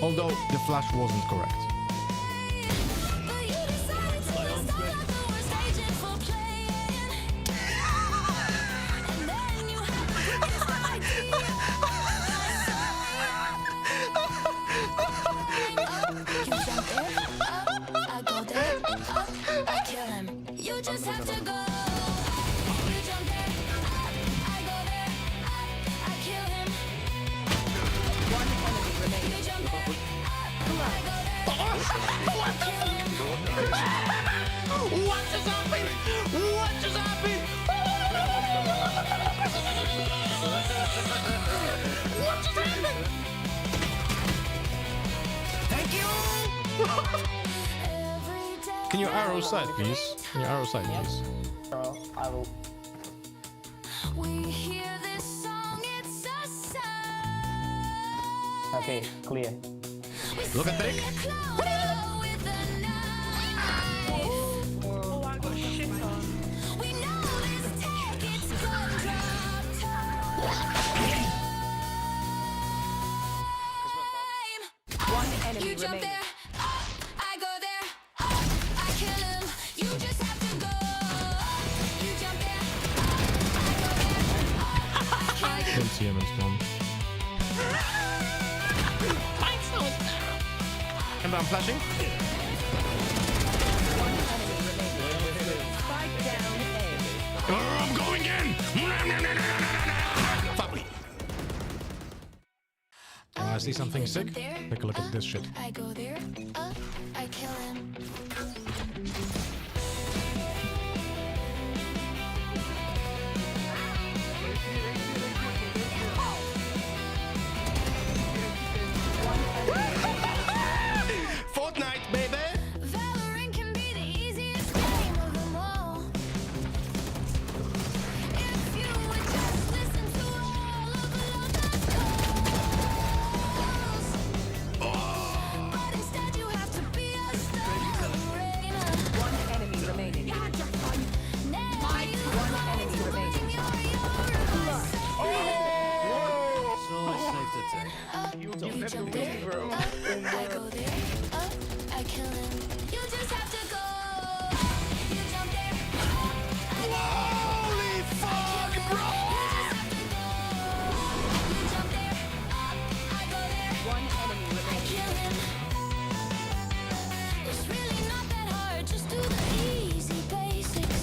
Although the flash wasn't correct. You just have to go. You jump there, I go there, I kill him. One enemy remaining. You jump there, I go there, I kill him. What just happened? What just happened? What just happened? Thank you. Can you arrow side, please? Can you arrow side, please? I will. We hear this song, it's a sign. Okay, clear. Look at Dick. Oh, I got shit on. We know this tech, it's gonna drop time. One enemy You jump remaining. there, I go there, I kill him. You just have to go. You jump there, I go there, I kill him. Don't see him in spawn. And I'm flashing. Spike down A. I'm going in. Fuck me. I see something sick. Take a look at this shit. I go there, I kill him. Fortnite, baby. Valorant can be the easiest game of them all. If you would just listen to all of the calls, but instead you have to be a star. One enemy remaining. Now you One enemy remaining. You jump there, I go there, I kill him. You just have to go. You jump there, Holy fuck, bro! you jump there, I go there, One enemy I remaining. kill him. It's really not that hard, just do the easy basics.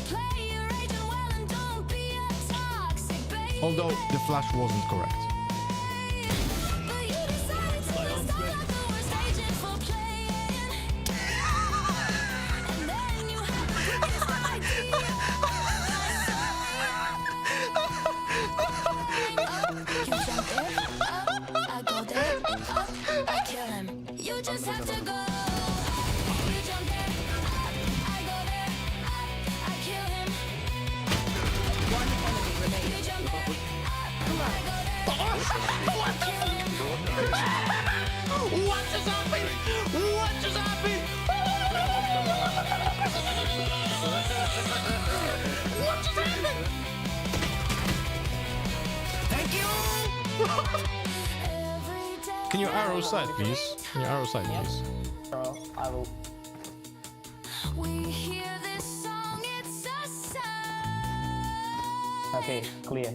Play your agent well and don't be a toxic baby. Although the flash wasn't correct. But you decided to list all of the worst agent for playing. And then you had the biggest idea. You jump there, I go there, I kill him. You just have to go. You jump there, I go there, I kill him. One enemy You remaining. jump there, I go there, I kill him. What just happened? What just happened? What just happened? Thank you. Can you arrow side, please? Can you arrow side, please? I will. We hear this song, it's a sign. Okay, clear.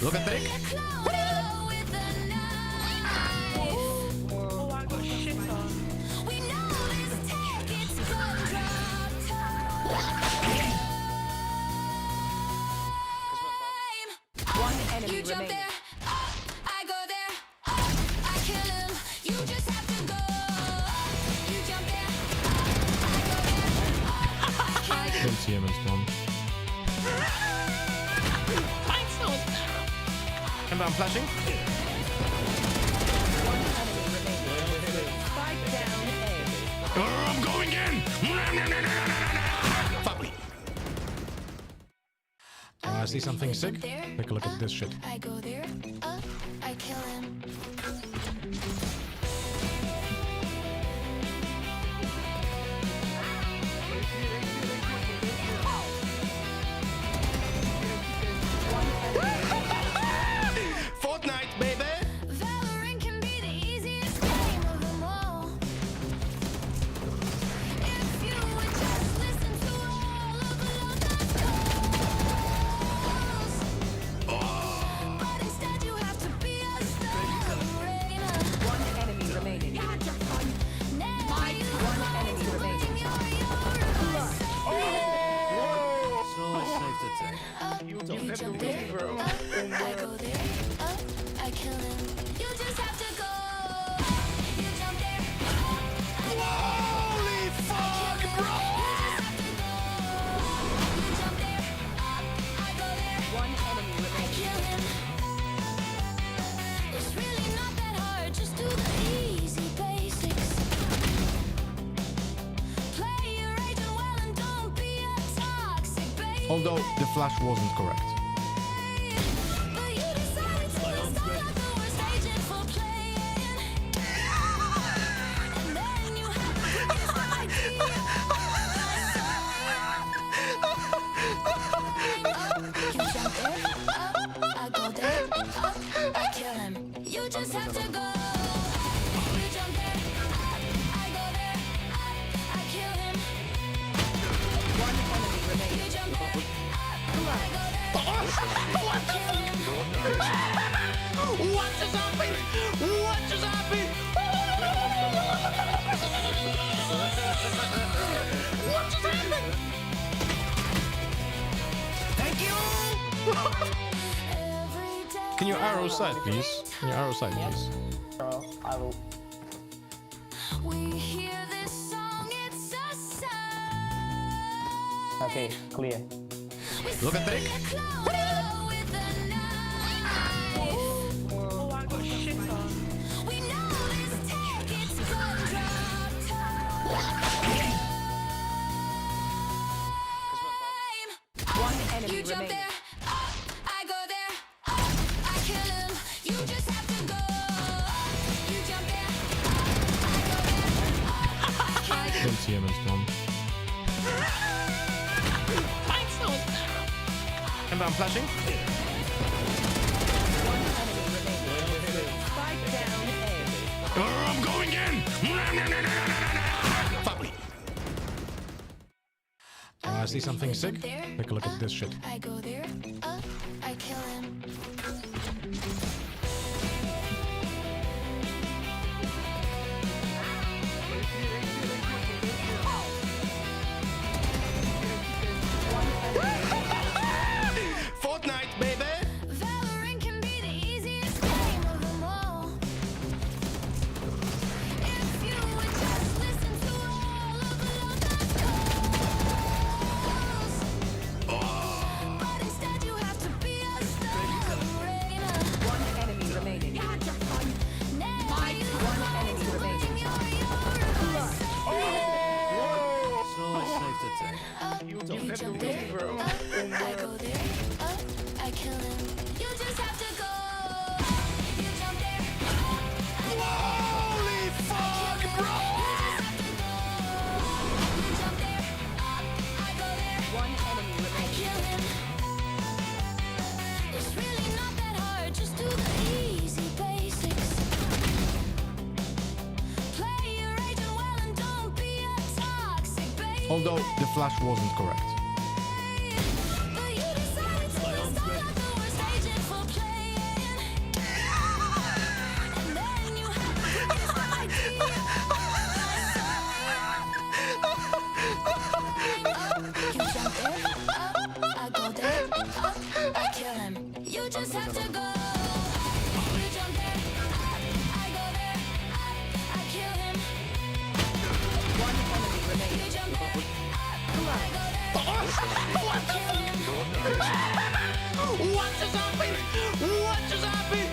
Look at Dick. Oh, I got shit on. We know this tech, it's gonna drop time. One enemy You jump remaining. there, I go there, I kill him. You just have to go. You jump there, I go there, I kill him. Don't see him in spawn. And I'm flashing. One enemy remaining. Spike down A. I'm going in. Fuck me. I see something sick. Take a look at this shit. I go there, I kill him. Fortnite, baby. You jump there, I go there, I kill him. You just have to go. You jump there, Holy fuck, bro! you jump there, I go there, One enemy I remaining. kill him. It's really not that hard, just do the easy basics. Play your agent well and don't be a toxic baby. Although the flash wasn't correct. But you decided to start out the worst agent for playing. And then you had the biggest idea. You jump there, I go there, I kill him. You just have to go. You jump there, I go there, I kill him. One enemy You remaining. jump there, I go there, I kill him. What just happened? What just happened? What just happened? Thank you! Every day Can you arrow side, please? Can you arrow side, please? Bro, I will. we hear this song, it's a sign. Okay, clear. Look at Drake. With a knife. Oh, I got shit on. We know this tech, it's gun drop time. One enemy You jump remaining. there, I go there, I kill him. You just have to go. You jump there, I go there, I kill him. Don't see him in spawn. And I'm flashing. One enemy remaining. Spike down A. I'm going in! Fuck me. I see something sick. Take a look at this shit. I go there, I kill him. Fortnite, baby! Valorant can be the easiest game of them all. If you would just listen to all of Loda's calls. But instead you have to be a star. One enemy remaining. Now you One enemy remaining. You jump there, I go there, I kill him. You just have to go. You jump there, Holy fuck, bro! you jump there, I go there, One enemy I remaining. kill him. It's really not that hard, just do the easy basics. Play your agent well and don't be a toxic baby. Although the flash wasn't correct. But you decided to start out the worst agent for playing. And then you had the biggest idea. You jump there, I go there, I kill him. You just have to go. You jump there, I go there, I kill him. One enemy You remaining. jump there, I go there, I kill him. What just happened? What just happened?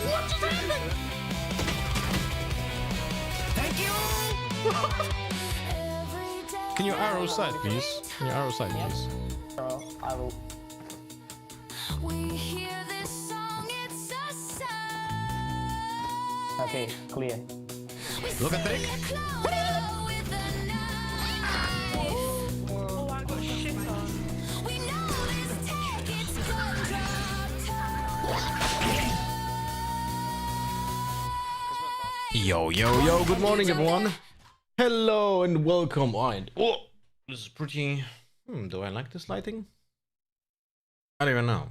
What just happened? Thank you! Every day Can you arrow side, please? Can you arrow side, please? Bro, I will. we hear this song, it's a sign. Okay, clear. Look at Drake. With a knife. Oh, I got shit on. We know this tech, it's gun drop time. Yo, good morning, everyone. Hello and welcome. Alright. Oh, this is pretty. Do I like this lighting? I don't even know.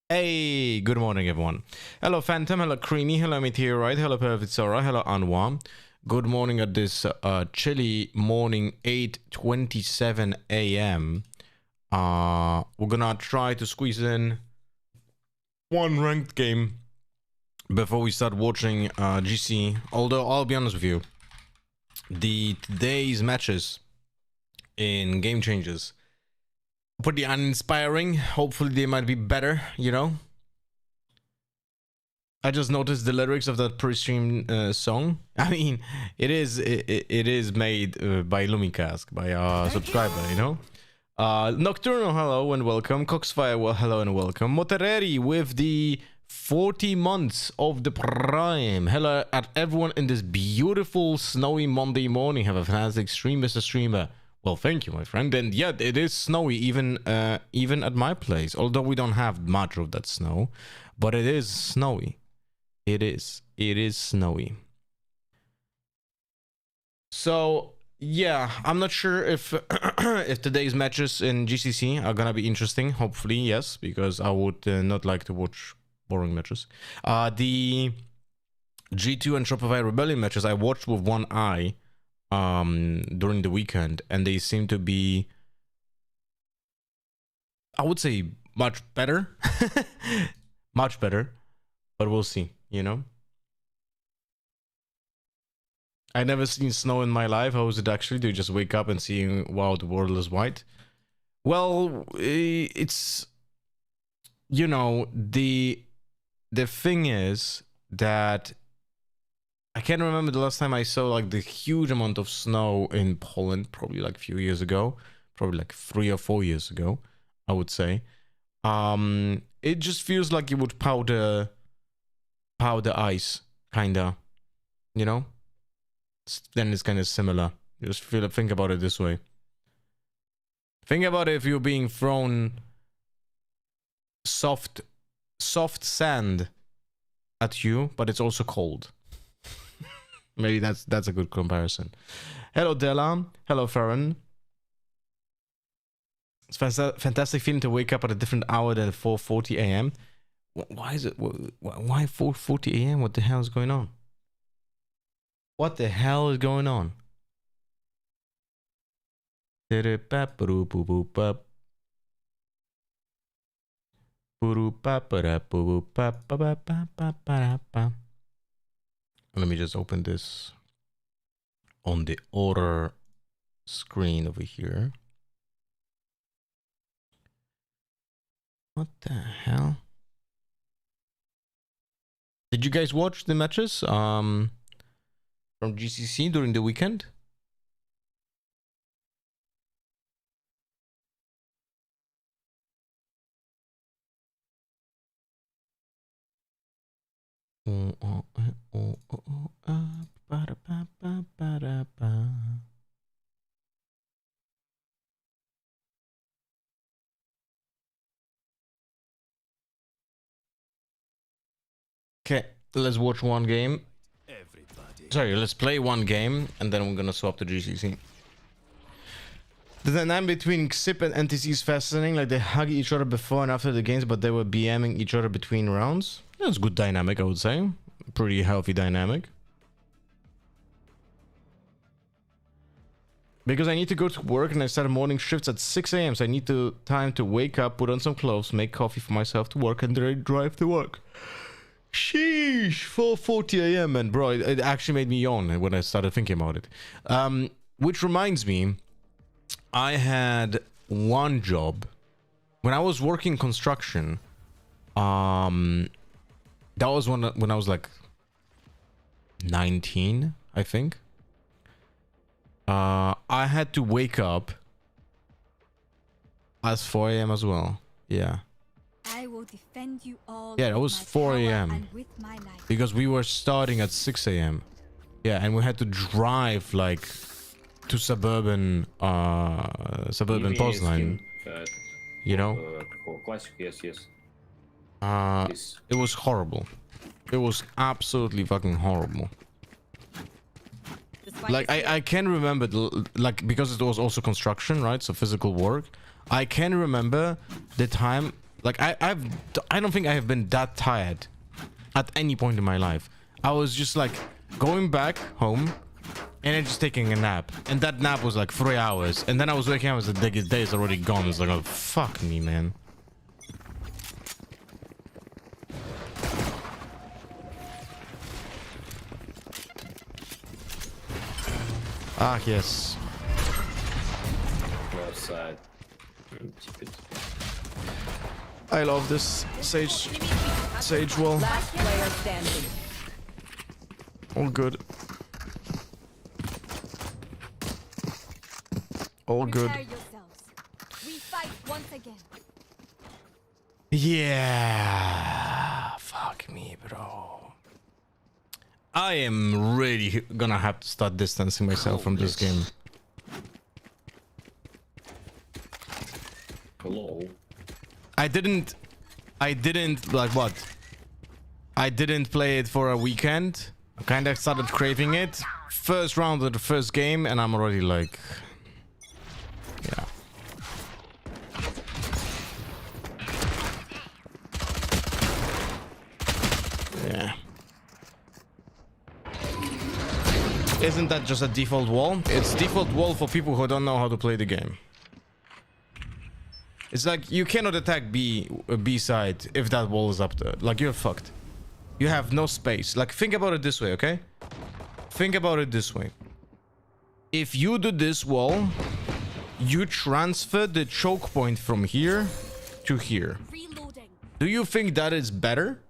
Hey, good morning, everyone. Hello, Phantom. Hello, Creamy. Hello, Meteorite. Hello, Perfect Sora. Hello, Anwar. Good morning at this chilly morning, 8:27 a.m. We're gonna try to squeeze in one ranked game before we start watching GC. Although I'll be honest with you, today's matches in Game Changers pretty uninspiring. Hopefully they might be better, you know. I just noticed the lyrics of that pre-stream song. I mean, it is made by Lumicast, by our subscriber, you know. Nocturnal, hello and welcome. Coxfire, well, hello and welcome. Motereri with the 40 months of the prime. Hello at everyone in this beautiful snowy Monday morning. Have a fantastic stream, Mr. Streamer. Well, thank you, my friend. And yeah, it is snowy even at my place. Although we don't have much of that snow, but it is snowy. It is snowy. So yeah, I'm not sure if if today's matches in GCC are gonna be interesting. Hopefully, yes, because I would not like to watch boring matches. The G2 and Shopify Rebellion matches I watched with one eye during the weekend, and they seem to be, I would say, much better. Much better, but we'll see, you know. I never seen snow in my life. How was it actually? Do you just wake up and see, wow, the world is white? Well, it's, you know, the thing is that I can't remember the last time I saw like the huge amount of snow in Poland, probably like a few years ago, probably like 3 or 4 years ago, I would say. It just feels like it would powder ice, kinda, you know. Then it's kind of similar. You just think about it this way. Think about it if you're being thrown soft sand at you, but it's also cold. Maybe that's a good comparison. Hello Della. Hello Farron. It's fantastic feeling to wake up at a different hour than 4:40 a.m. Why is it? Why 4:40 a.m.? What the hell is going on? What the hell is going on? Let me just open this on the other screen over here. What the hell? Did you guys watch the matches from GCC during the weekend? Okay, let's watch one game. Sorry, let's play one game and then we're gonna swap to GCC. The dynamic between XIP and NTC is fascinating. Like they hug each other before and after the games, but they were BMing each other between rounds. That's good dynamic, I would say. Pretty healthy dynamic. Because I need to go to work and I start morning shifts at 6 a.m. So I need time to wake up, put on some clothes, make coffee for myself to work, and then drive to work. Sheesh, 4:40 a.m. and bro, it actually made me yawn when I started thinking about it. Which reminds me, I had one job when I was working construction. That was when I was like 19, I think. I had to wake up at 4 a.m. as well. Yeah. I will defend you all. Yeah, it was 4 a.m. because we were starting at 6 a.m. Yeah, and we had to drive like to suburban Poznan. You know? Classic, yes. It was horrible. It was absolutely fucking horrible. Like I can remember like, because it was also construction, right? So physical work. I can remember the time. Like I don't think I have been that tired at any point in my life. I was just like going back home, and then just taking a nap. And that nap was like 3 hours. And then I was waking up and the day is already gone. It's like, oh, fuck me, man. Ah, yes. Outside. I love this Sage wall. Last player standing. All good. All good. Prepare yourselves. We fight once again. Yeah. Fuck me, bro. I am really gonna have to start distancing myself from this game. Hello. I didn't like what? I didn't play it for a weekend. I kind of started craving it. First round of the first game, and I'm already like, yeah. Yeah. Isn't that just a default wall? It's default wall for people who don't know how to play the game. It's like you cannot attack B side if that wall is up there. Like you're fucked. You have no space. Like think about it this way, okay? Think about it this way. If you do this wall, you transfer the choke point from here to here. Reloading. Do you think that is better?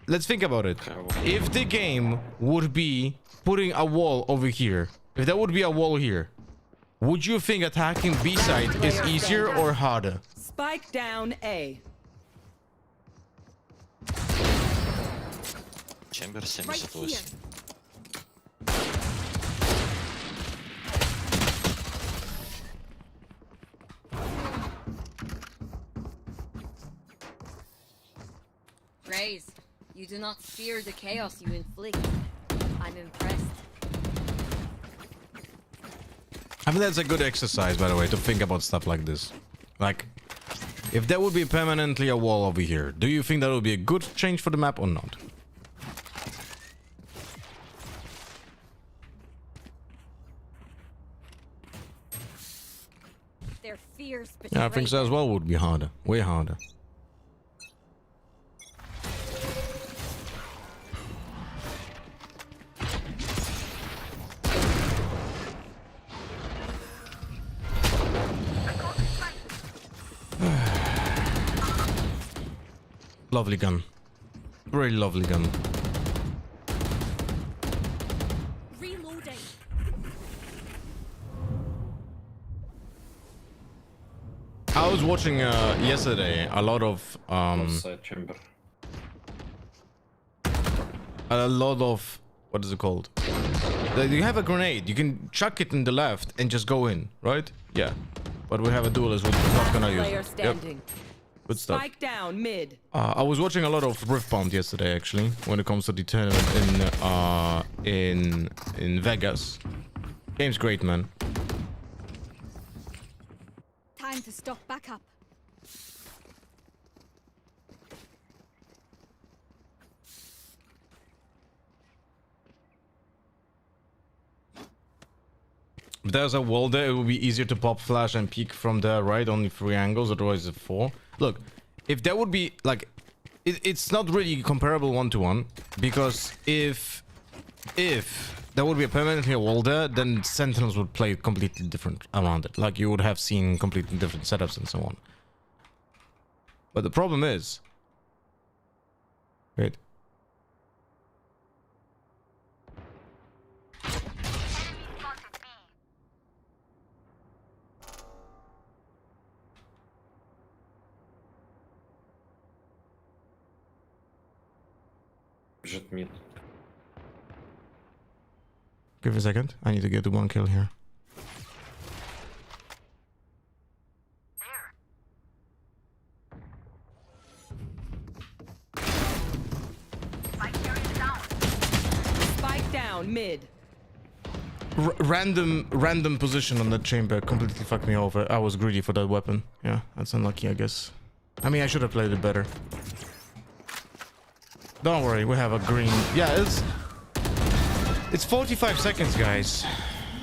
Let's think about it. If the game would be putting a wall over here, if there would be a wall here, would you think attacking B side is easier or harder? Spike down A. Chamber Right here. 78. Raze, you do not fear the chaos you inflict. I'm impressed. I mean, that's a good exercise, by the way, to think about stuff like this. Like, if there would be permanently a wall over here, do you think that would be a good change for the map or not? Their fears Yeah, I think so as well. Would be harder, way harder. Lovely gun. Very lovely gun. Reloading. I was watching yesterday a lot of Outside chamber. what is it called? You have a grenade. You can chuck it in the left and just go in, right? Yeah. But we have a duelist who's not gonna use Player it. Yep. standing. Good stuff. Spike down mid. I was watching a lot of Riftbound yesterday, actually, when it comes to the tournament in Vegas. Game's great, man. Time to stock back up. If there's a wall there, it would be easier to pop flash and peek from there, right? Only 3 angles, otherwise it's 4. Look, if there would be like, it's not really comparable 1-to-1, because if there would be a permanently a wall there, then Sentinels would play completely different around it. Like you would have seen completely different setups and so on. But the problem is, wait. Jet mid. Give a second. I need to get to 1 kill here. Spike down mid. Random position on that chamber completely fucked me over. I was greedy for that weapon. Yeah, that's unlucky, I guess. I mean, I should have played it better. Don't worry, we have a green. Yeah, it's. It's 45 seconds, guys.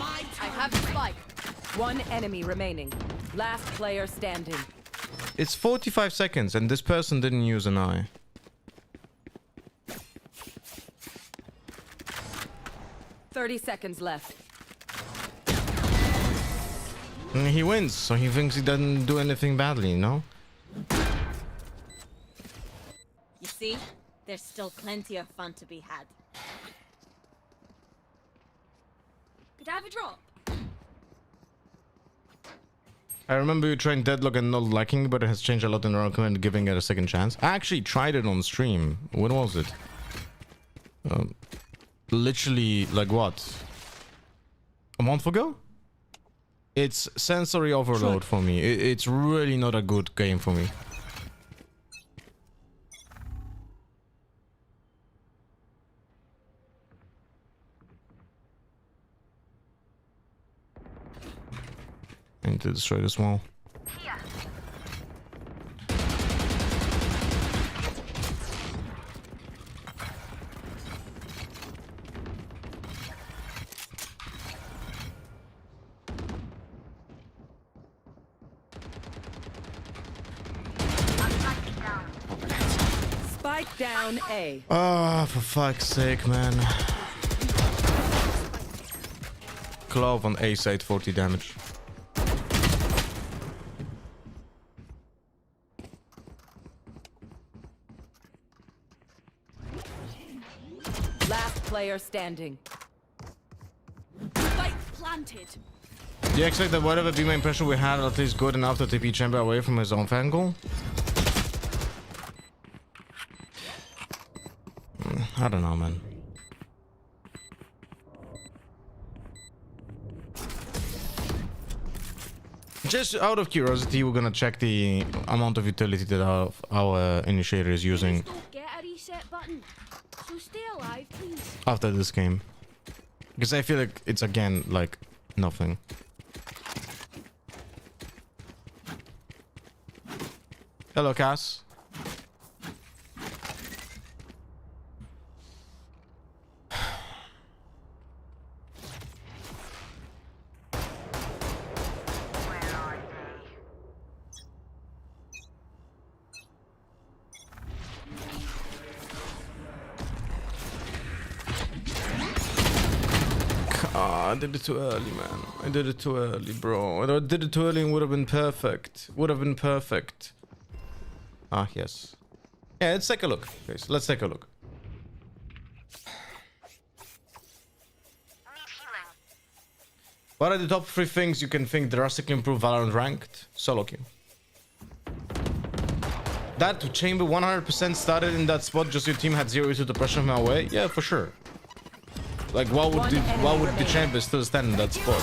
I have the spike. One enemy remaining. Last player standing. It's 45 seconds and this person didn't use an eye. 30 seconds left. And he wins, so he thinks he doesn't do anything badly, you know? You see, there's still plenty of fun to be had. Could I have a drop? I remember you trying Deadlock and not liking it, but it has changed a lot in the recommend giving it a second chance. I actually tried it on stream. When was it? Literally, like what? A month ago? It's sensory overload for me. It's really not a good game for me. I need to destroy this wall. Spike down A. Ah, for fuck's sake, man. Glove on A side, 40 damage. Last player standing. Spike planted. Do you expect that whatever B main pressure we had at least good enough to TP Chamber away from his own angle? I don't know, man. Just out of curiosity, we're gonna check the amount of utility that our initiator is using Don't get a reset button. So stay alive, please. after this game. Because I feel like it's again like nothing. Hello, Cass. I did it too early, man. I did it too early, bro. I did it too early and would have been perfect. Would have been perfect. Ah, yes. Yeah, let's take a look. Okay, so let's take a look. What are the top 3 things you can think drastically improve Valorant ranked? Solo queue. That chamber 100% started in that spot, just your team had 0 to the pressure him away? Yeah, for sure. Like, why would the chamber still stand in that spot?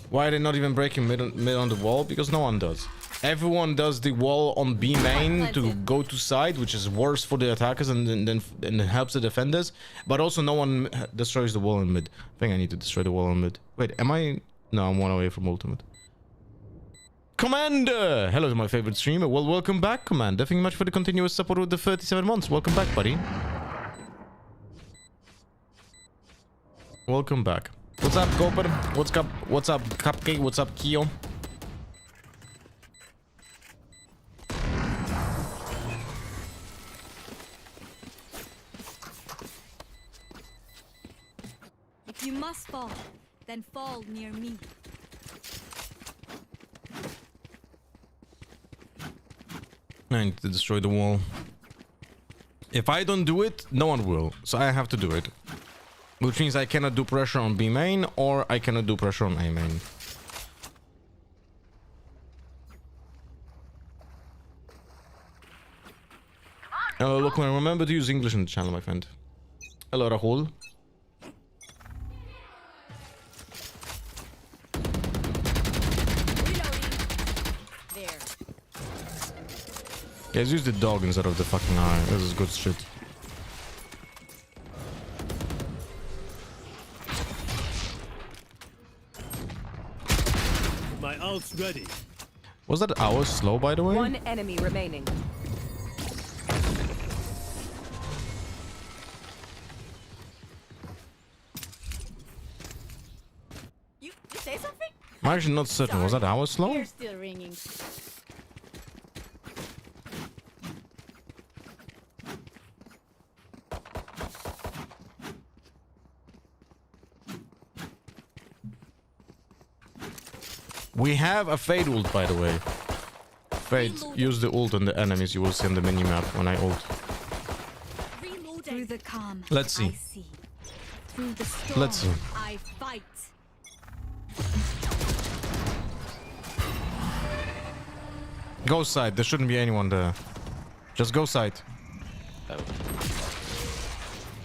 Why are they not even breaking mid on the wall? Because no one does. Everyone does the wall on B main to go to side, which is worse for the attackers and then helps the defenders. But also no one destroys the wall in mid. I think I need to destroy the wall in mid. Wait, am I? No, I'm 1 away from ultimate. Commander! Hello to my favorite streamer. Well, welcome back, Commander. Thank you much for the continuous support with the 37 months. Welcome back, buddy. Welcome back. What's up, Copper? What's up? What's up, Cupcake? What's up, Kyo? If you must fall, then fall near me. I need to destroy the wall. If I don't do it, no one will. So I have to do it. Which means I cannot do pressure on B main, or I cannot do pressure on A main. Hello, look, man, remember to use English in the channel, my friend. Hello, Rahul. There. Guys, use the dog instead of the fucking eye. This is good shit. My ult's ready. Was that hour slow, by the way? One enemy remaining. I'm actually not certain. Was that our slow? They're still ringing. We have a fade ult, by the way. Fade, use the ult on the enemies. You will see on the minimap when I ult. Reloading. Through the calm. Let's see. I see. Through the storm. Let's see. I fight. Go side. There shouldn't be anyone there. Just go side.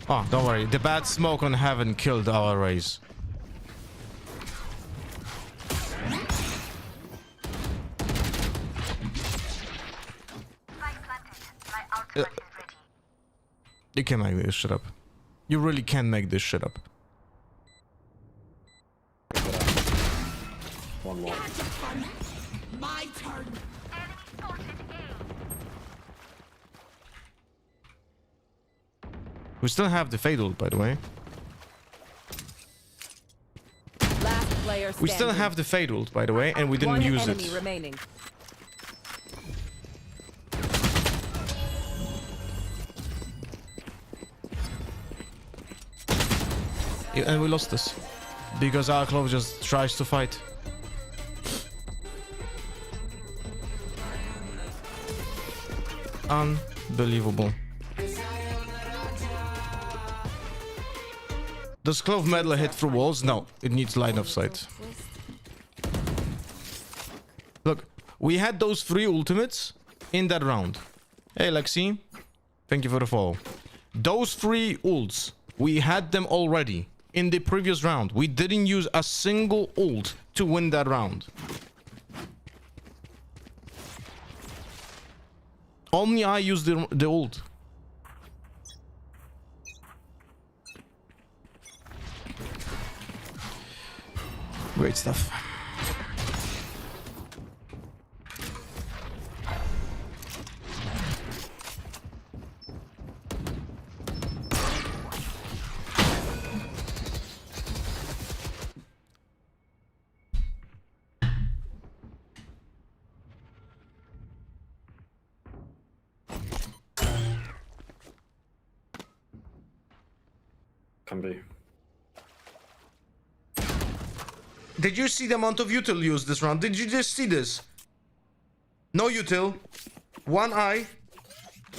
Oh, don't worry. The bad smoke on heaven killed our race. You can make this shit up. You really can make this shit up. One more. My turn. We still have the fade ult, by the way. Last player standing. We still have the fade ult, by the way, and we didn't One use enemy it. remaining. And we lost this. Because our club just tries to fight. Unbelievable. Does Clove Meddler hit through walls? No, it needs line of sight. Look, we had those 3 ultimates in that round. Hey, Lexi. Thank you for the follow. Those 3 ults, we had them already in the previous round. We didn't use a single ult to win that round. Only I used the ult. Great stuff. Can be. Did you see the amount of util used this round? Did you just see this? No util. One eye.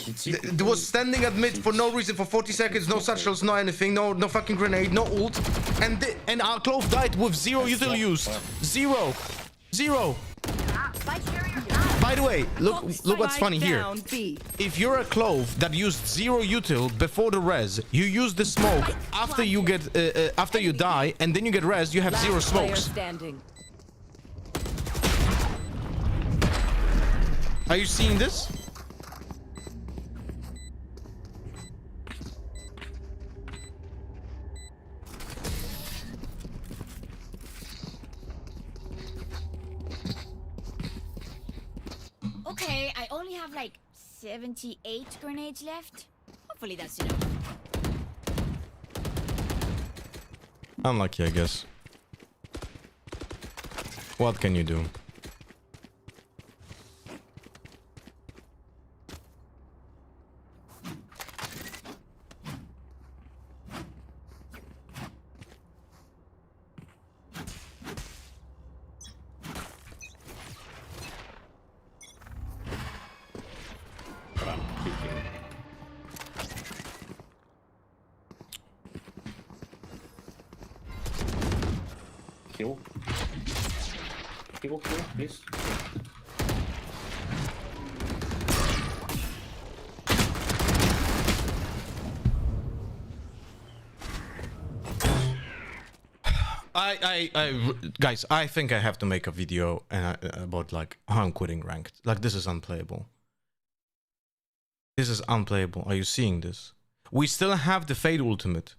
It was standing at mid for no reason for 40 seconds. No satchels, no anything. No fucking grenade. No ult. And our Clove died with 0 util used. 0. 0. By the way, look what's funny here. Down B. If you're a Clove that used 0 util before the res, you use the smoke after you get after you die, and then you get res, you have 0 Last player smokes. standing. Are you seeing this? Okay, I only have like 78 grenades left. Hopefully that's enough. Unlucky, I guess. What can you do? But I'm peeking. Kill. Kill, please. Guys, I think I have to make a video about like how I'm quitting ranked. Like, this is unplayable. This is unplayable. Are you seeing this? We still have the Fade ultimate.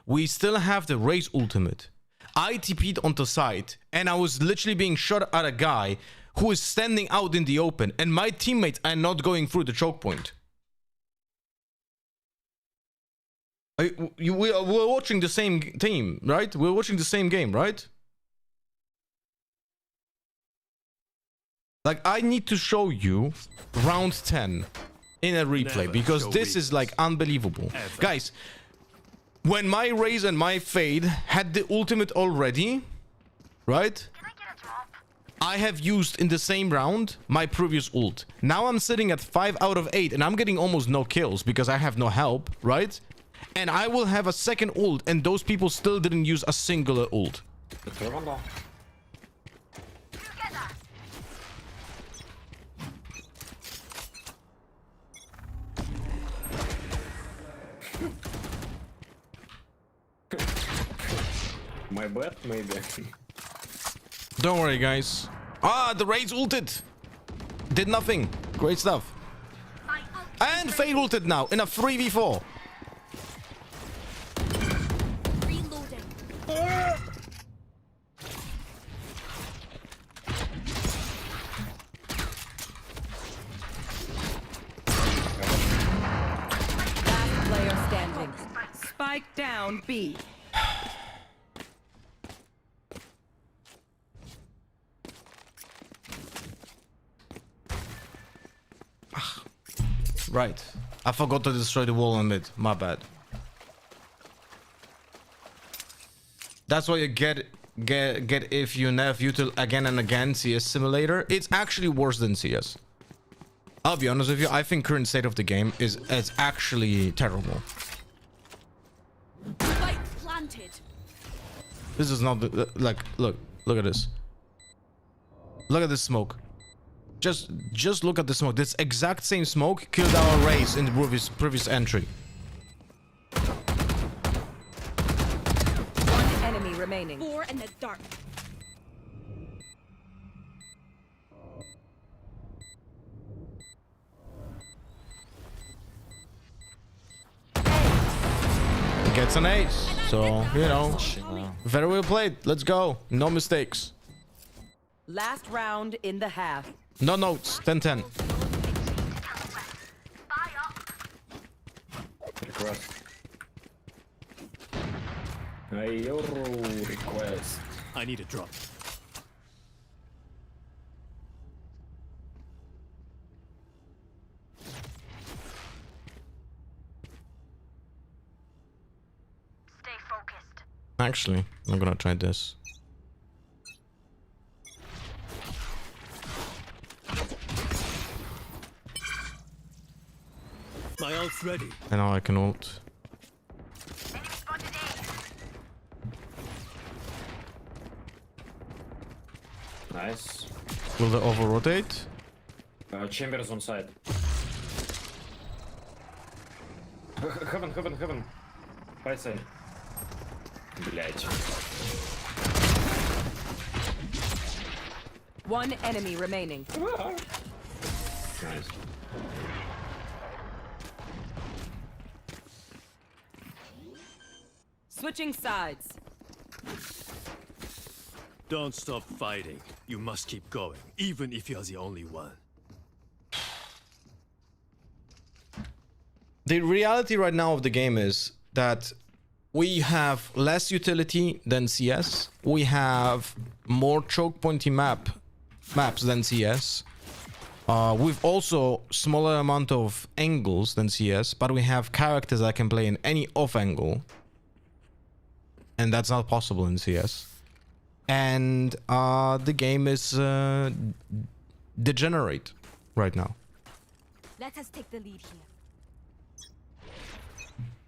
We still have the Raze ultimate. I TP'd onto site and I was literally being shot at a guy who is standing out in the open, and my teammates are not going through the choke point. We're watching the same team, right? We're watching the same game, right? Like, I need to show you round 10 in a replay because this is like unbelievable. Guys, when my Raze and my Fade had the ultimate already, right? I have used in the same round my previous ult. Now I'm sitting at 5 out of 8 and I'm getting almost no kills because I have no help, right? And I will have a second ult and those people still didn't use a singular ult. My bad, maybe. Don't worry, guys. Ah, the Raze ulted. Did nothing. Great stuff. And Fade ulted now in a 3v4. Reloading. Last player standing. Spike down B. Right. I forgot to destroy the wall on mid. My bad. That's what you get if you nerf util again and again CS simulator. It's actually worse than CS. I'll be honest with you. I think current state of the game is actually terrible. Spike planted. This is not the, like look at this. Look at this smoke. Just look at the smoke. This exact same smoke killed our Raze in the previous entry. One enemy remaining. 4 in the dark. Gets an ace. So, you know, very well played. Let's go. No mistakes. Last round in the half. No notes. 10-10. Request. Your request. I need a drop. Actually, I'm gonna try this. My ult's ready. And now I can ult. Nice. Will they over rotate? Chambers on side. Heaven. Right side. Блять. One enemy remaining. Nice. Switching sides. Don't stop fighting. You must keep going, even if you're the only one. The reality right now of the game is that we have less utility than CS. We have more choke pointy maps than CS. We've also smaller amount of angles than CS, but we have characters that can play in any off angle. And that's not possible in CS. And the game is degenerate right now. Let us take the lead here.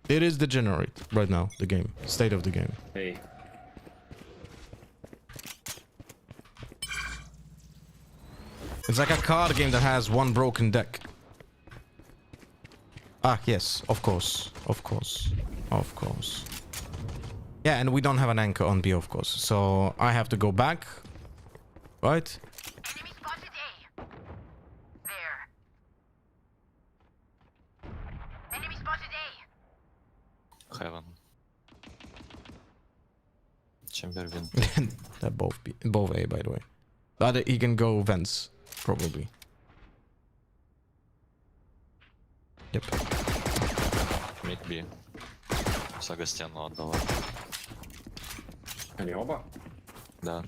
It is degenerate right now, the game. State of the game. Hey. It's like a card game that has one broken deck. Ah, yes, of course. Yeah, and we don't have an anchor on B, of course. So I have to go back. Right? Enemy spotted A. There. Enemy spotted A. Heaven. Chamber win. They're both A, by the way. The other, he can go vents, probably. Yep. Mid B. Сага стену отдала. Они оба? Да.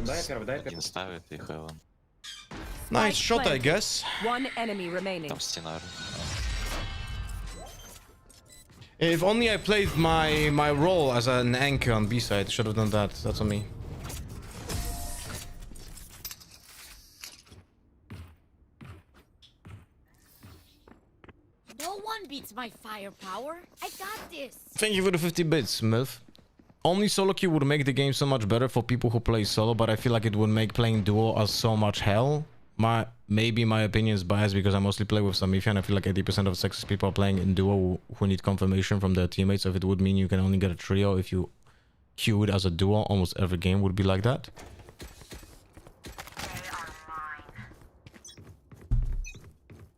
Дай первый, дай первый. Один ставит и Heaven. Nice shot, I guess. One enemy remaining. Там стена. If only I played my role as an anchor on B side, should have done that. That's on me. No one beats my firepower. I got this. Thank you for the 50 bits, Milf. Only solo queue would make the game so much better for people who play solo, but I feel like it would make playing duo as so much hell. Maybe my opinion is biased because I mostly play with Samifia and I feel like 80% of sexist people are playing in duo who need confirmation from their teammates. So if it would mean you can only get a trio if you queue it as a duo, almost every game would be like that.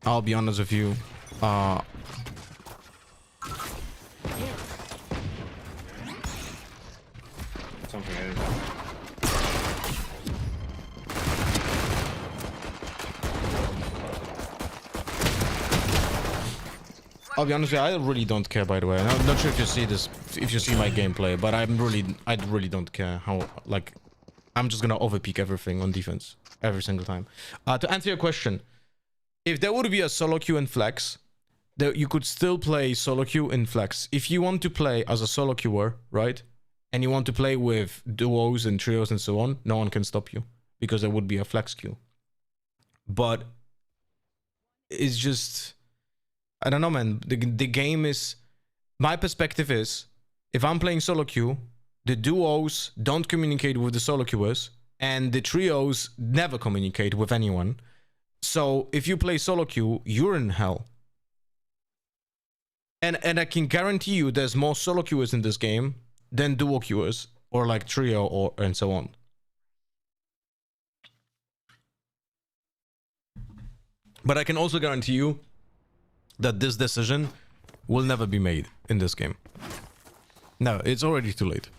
I'll be honest with you. Something I didn't. I'll be honest with you, I really don't care, by the way. I'm not sure if you see this, if you see my gameplay, but I really don't care how, like, I'm just gonna overpeak everything on defense every single time. To answer your question, if there would be a solo queue in flex, you could still play solo queue in flex. If you want to play as a solo queuer, right, and you want to play with duos and trios and so on, no one can stop you because there would be a flex queue. But it's just, I don't know, man. The game is, my perspective is, if I'm playing solo queue, the duos don't communicate with the solo queuers, and the trios never communicate with anyone. So if you play solo queue, you're in hell. And I can guarantee you there's more solo queuers in this game than duo queuers, or like trio, or and so on. But I can also guarantee you that this decision will never be made in this game. No, it's already too late.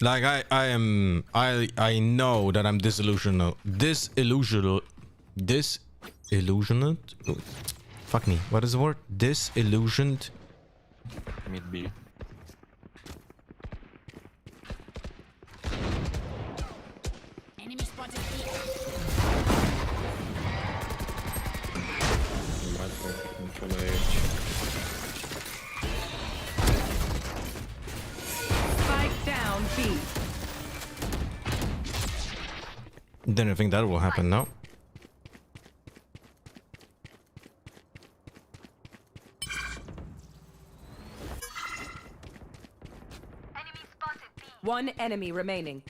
Like I know that I'm disillusioned. Disillusioned? Oh, fuck me. What is the word? Disillusioned. Mid B. Enemy spotted B. Spike down B. Didn't think that will happen now. One enemy remaining.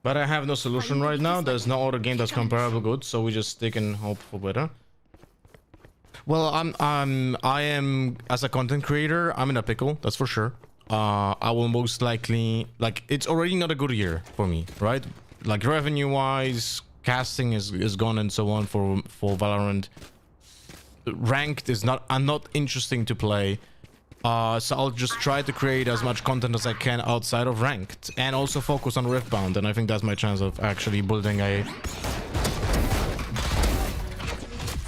But I have no solution right now. There's no other game that's comparable good, so we just take and hope for better. Well, I am, as a content creator, I'm in a pickle, that's for sure. I will most likely, like, it's already not a good year for me, right? Like, revenue wise, casting is gone and so on for Valorant. Ranked is not interesting to play. So I'll just try to create as much content as I can outside of ranked, and also focus on Riftbound, and I think that's my chance of actually building a...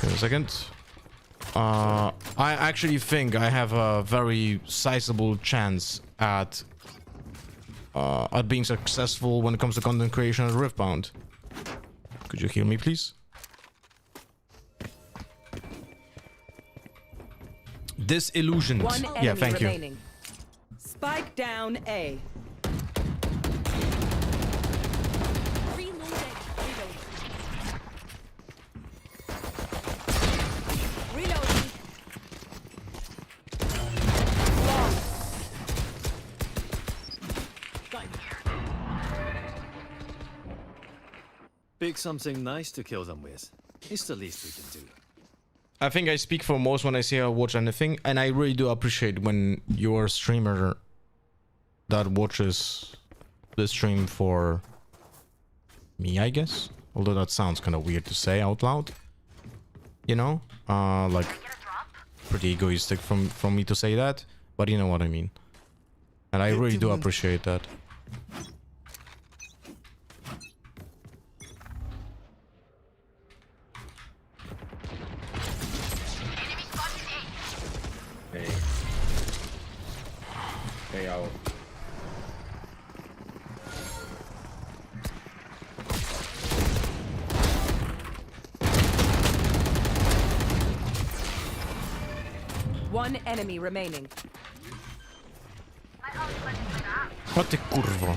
Wait a second. I actually think I have a very sizable chance at being successful when it comes to content creation at Riftbound. Could you hear me, please? Disillusioned. Yeah, thank you. Remaining. Spike down A. Reloaded. Reloading. Pick something nice to kill them with. It's the least we can do. I think I speak for most when I say I watch anything, and I really do appreciate when you're a streamer that watches the stream for me, I guess. Although that sounds kind of weird to say out loud. You know? Like, pretty egoistic from me to say that, but you know what I mean. And I really do appreciate that. They out. One enemy remaining. O ty kurwo.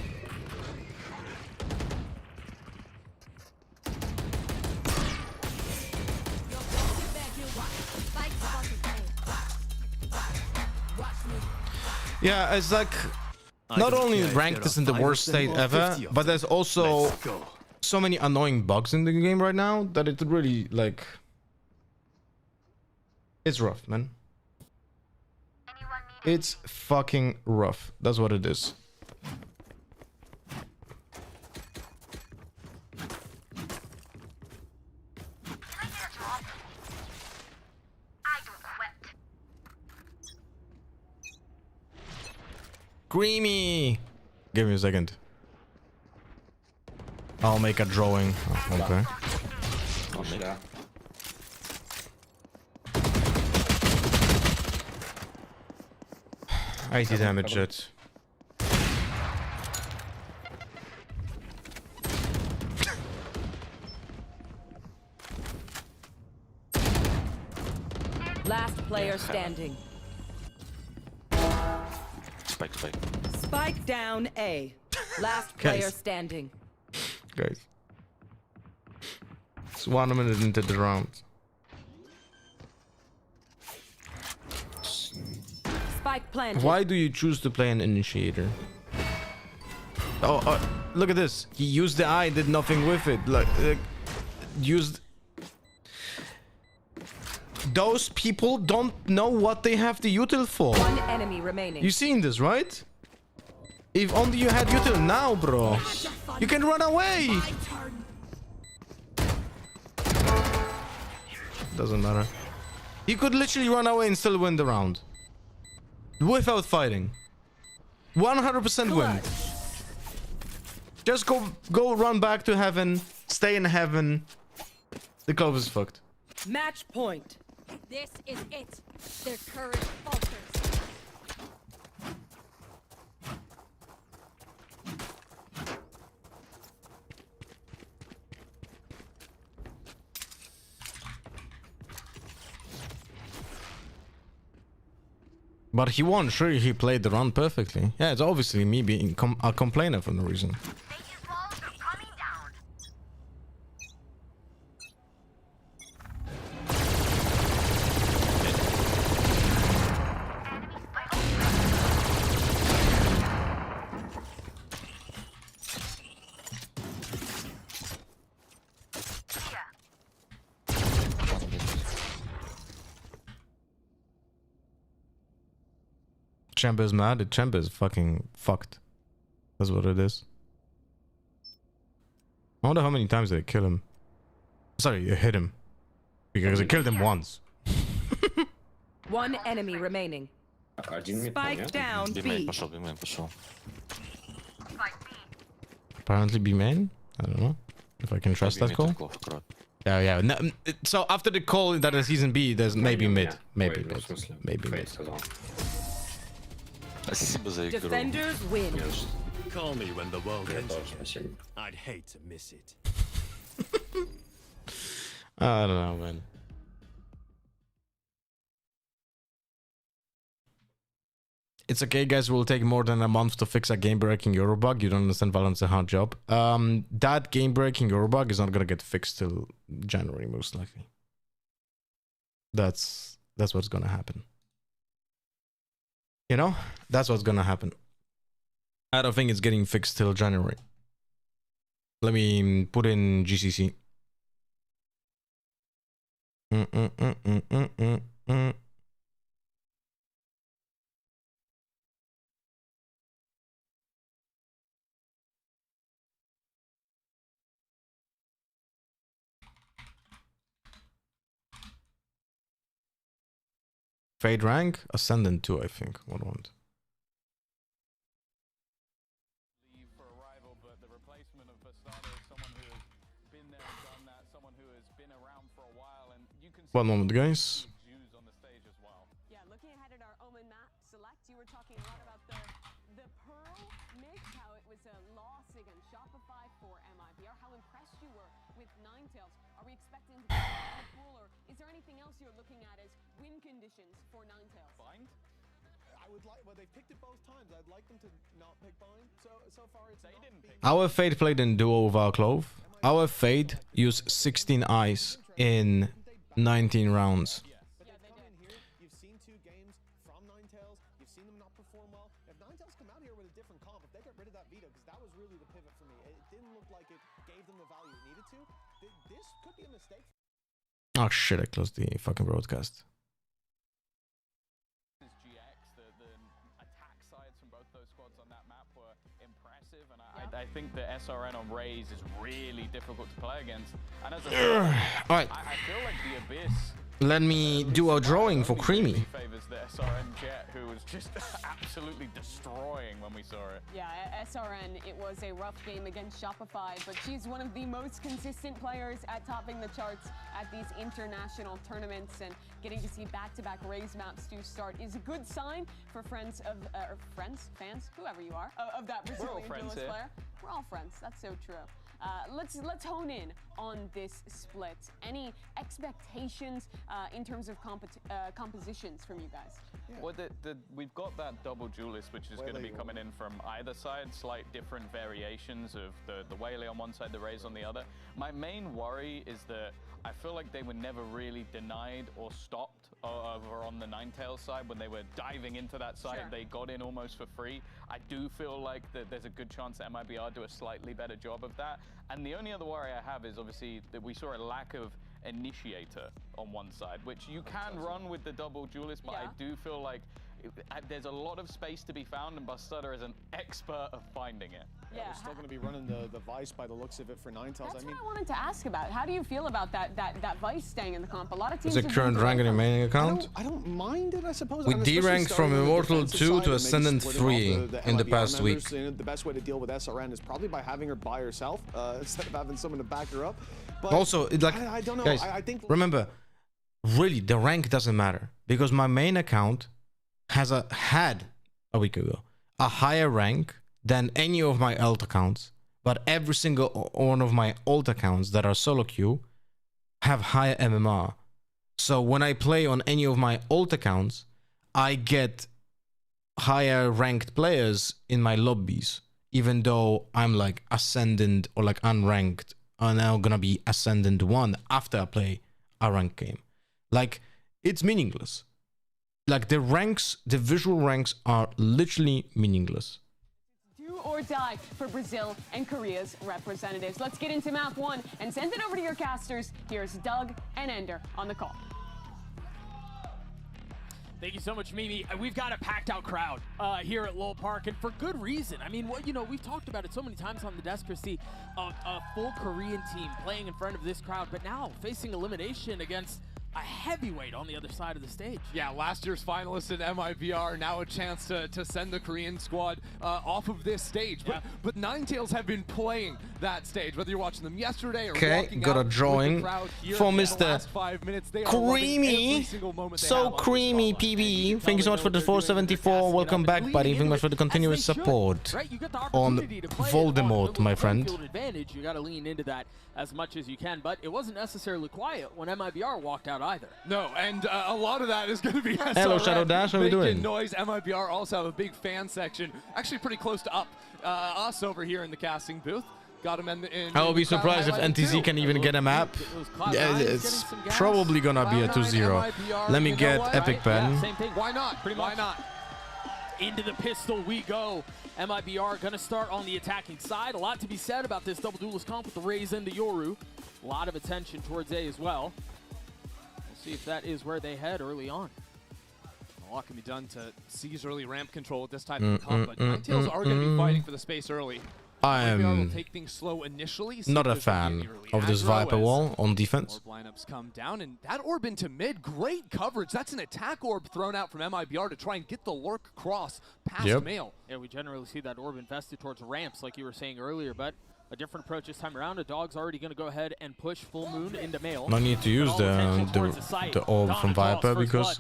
Yeah, it's like not only ranked is in the worst state ever, but there's also so many annoying bugs in the game right now that it really like it's rough, man. It's fucking rough. That's what it is. Creamy. Give me a second. I'll make a drawing. Oh, okay. Yeah. 80 damage jet. Last player standing. Spike, spike. Spike down A. Last player standing. Guys. It's 1 minute into the round. Spike planted. Why do you choose to play an initiator? Oh, look at this. He used the eye, did nothing with it. Like used. Those people don't know what they have the util for. One enemy remaining. You seen this, right? If only you had util now, bro. You can run away. Doesn't matter. He could literally run away and still win the round. Without fighting. 100% win. Just go run back to heaven. Stay in heaven. The club is fucked. Match point. This is it. Their courage falters. But he won. Sure, he played the round perfectly. Yeah, it's obviously me being a complainer for no reason. Chamber is mad. The Chamber is fucking fucked. That's what it is. I wonder how many times they kill him. Sorry, you hit him. Because I killed him once. One enemy remaining. Spike down B-main B. пошел, B-main пошел. Apparently B main? I don't know. If I can trust that call. Yeah, yeah. No, so after the call that is season B, there's maybe mid. Maybe mid. Maybe mid. Спасибо за игру. Defenders win. Call me when the world ends again. I'd hate to miss it. I don't know, man. It's okay, guys. It will take more than a month to fix a game-breaking Eurobug. You don't understand, Valorant's a hard job. That game-breaking Eurobug is not gonna get fixed till January, most likely. That's what's gonna happen. You know, that's what's gonna happen. I don't think it's getting fixed till January. Let me put in GCC. Fade rank, Ascendant 2, I think. One. For a rival, but the replacement of Bastardo is someone who has been there and done that, someone who has been around for a while, and you can see 1 moment, guys. Jews on the stage as well. Yeah, looking ahead at our Omen map select, you were talking a lot about the earlier, how impressed you were with Ninetails. Are we expecting to be in the pool, or is there anything else you're looking at as win conditions for Ninetails? Bind? I would like. Well, they picked it both times. I'd like them to not pick bind. So far, it's they didn't pick. Our Fade played in duo with our Clove. Our Fade used 16 eyes in 19 rounds. But they've come in here. You've seen 2 games from Ninetails. You've seen them not perform well. If Ninetails come out here with a different comp, if they get rid of that veto, because that was really the pivot for me. It didn't look like it gave them the value it needed to. This could be a mistake. Oh shit, I closed the fucking broadcast. GX, the attack sides from both those squads on that map were impressive, and I think the SRN on Raze is really difficult to play against. And as Alright, I feel like the Abyss let me do a drawing for Creamy. favors the SRN Jet, who was just absolutely destroying when we saw it. Yeah, SRN, it was a rough game against Shopify, but she's one of the most consistent players at topping the charts at these international tournaments, and getting to see back-to-back Raze maps to start is a good sign for fans, whoever you are, of that Brazilian duelist player. We're all friends, that's so true. Let's hone in on this split. Any expectations in terms of compositions from you guys? Well, we've got that double duelist, which is going to be coming in from either side, slight different variations of the Whaley on one side, the Raze on the other. My main worry is that I feel like they were never really denied or stopped over on the Ninetails side. When they were diving into that side, Sure. they got in almost for free. I do feel like that there's a good chance that MIBR do a slightly better job of that. And the only other worry I have is obviously that we saw a lack of initiator on one side, which you can run with the double duelist, but I do feel like there's a lot of space to be found, and Bastarda is an expert of finding it. Yeah, we're still going to be running the Vice by the looks of it for Ninetails. That's what I wanted to ask about. How do you feel about that Vice staying in the comp? A lot of teams. Is it current rank in your main account? I don't mind it, I suppose. We D-ranked from Immortal 2 to Ascendant 3 in the past week. The best way to deal with SRN is probably by having her by herself instead of having someone to back her up. But also, I don't know. Guys, I think remember, really, the rank doesn't matter, because my main account had a week ago a higher rank than any of my alt accounts, but every single one of my alt accounts that are solo queue have higher MMR. So when I play on any of my alt accounts, I get higher ranked players in my lobbies, even though I'm like ascendant or like unranked. I'm now gonna be ascendant 1 after I play a ranked game. Like, it's meaningless. Like, the ranks, the visual ranks are literally meaningless. Do or die for Brazil and Korea's representatives. Let's get into map 1 and send it over to your casters. Here's Doug and Ender on the call. Thank you so much, Mimi. We've got a packed out crowd here at Lowell Park, and for good reason. I mean, we've talked about it so many times on the desk, Christy, a full Korean team playing in front of this crowd, but now facing elimination against a heavyweight on the other side of the stage. Yeah, last year's finalist in MIBR, now a chance to send the Korean squad off of this stage. But Ninetails have been playing that stage, whether you're watching them yesterday or walking got a drawing for Mr. Creamy. So creamy, PB. Thank you so much for the 474. Welcome back, buddy. Thank you much for the continuous support on Voldemort, my friend. Advantage. You got to lean into that as much as you can, but it wasn't necessarily quiet when MIBR walked out either. No, and a lot of that is going to be SRN. Hello, Shadow Dash. How are we doing? Noise. MIBR also have a big fan section, actually pretty close to us over here in the casting booth. Got him in I will be surprised if NTZ can even get a map. It's probably gonna be a 2-0. Let me get Epic Pen. Same thing. Why not? Why not? Into the pistol we go. MIBR going to start on the attacking side. A lot to be said about this double duelist comp with the Raze into Yoru. A lot of attention towards A as well. We'll see if that is where they head early on. A lot can be done to seize early ramp control with this type of comp, but Ninetails are going to be fighting for the space early. I'm take things slow initially, not a fan of this Viper wall on defense. Orb lineups come down, and that orb into mid, great coverage. That's an attack orb thrown out from MIBR to try and get the lurk cross past Mail. Yeah, we generally see that orb invested towards ramps, like you were saying earlier, but a different approach this time around. A Dog's already going to go ahead and push Full Moon into Mail. No need to use the orb from Viper because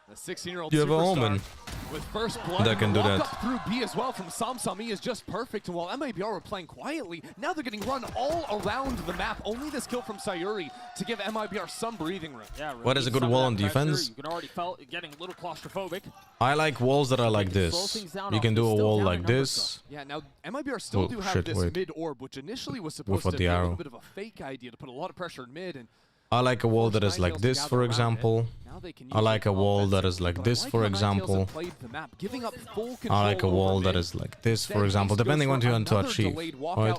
the 16-year-old you have an superstar Omen. with first blood. That can do that. Up through B as well from Samsami is just perfect. And while MIBR were playing quietly, now they're getting run all around the map. Only this kill from Sayuri to give MIBR some breathing room. Yeah, what is a good wall on defense? You can already felt it getting a little claustrophobic. I like walls that are like this. You can do a wall like this. Yeah, now MIBR still do have this mid orb, which initially was supposed to be a little bit of a fake idea to put a lot of pressure in mid. And I like a wall that is like this, for example. I like a wall that is like this, for example. I like a wall that is like this, for example, depending on what you want to achieve, right?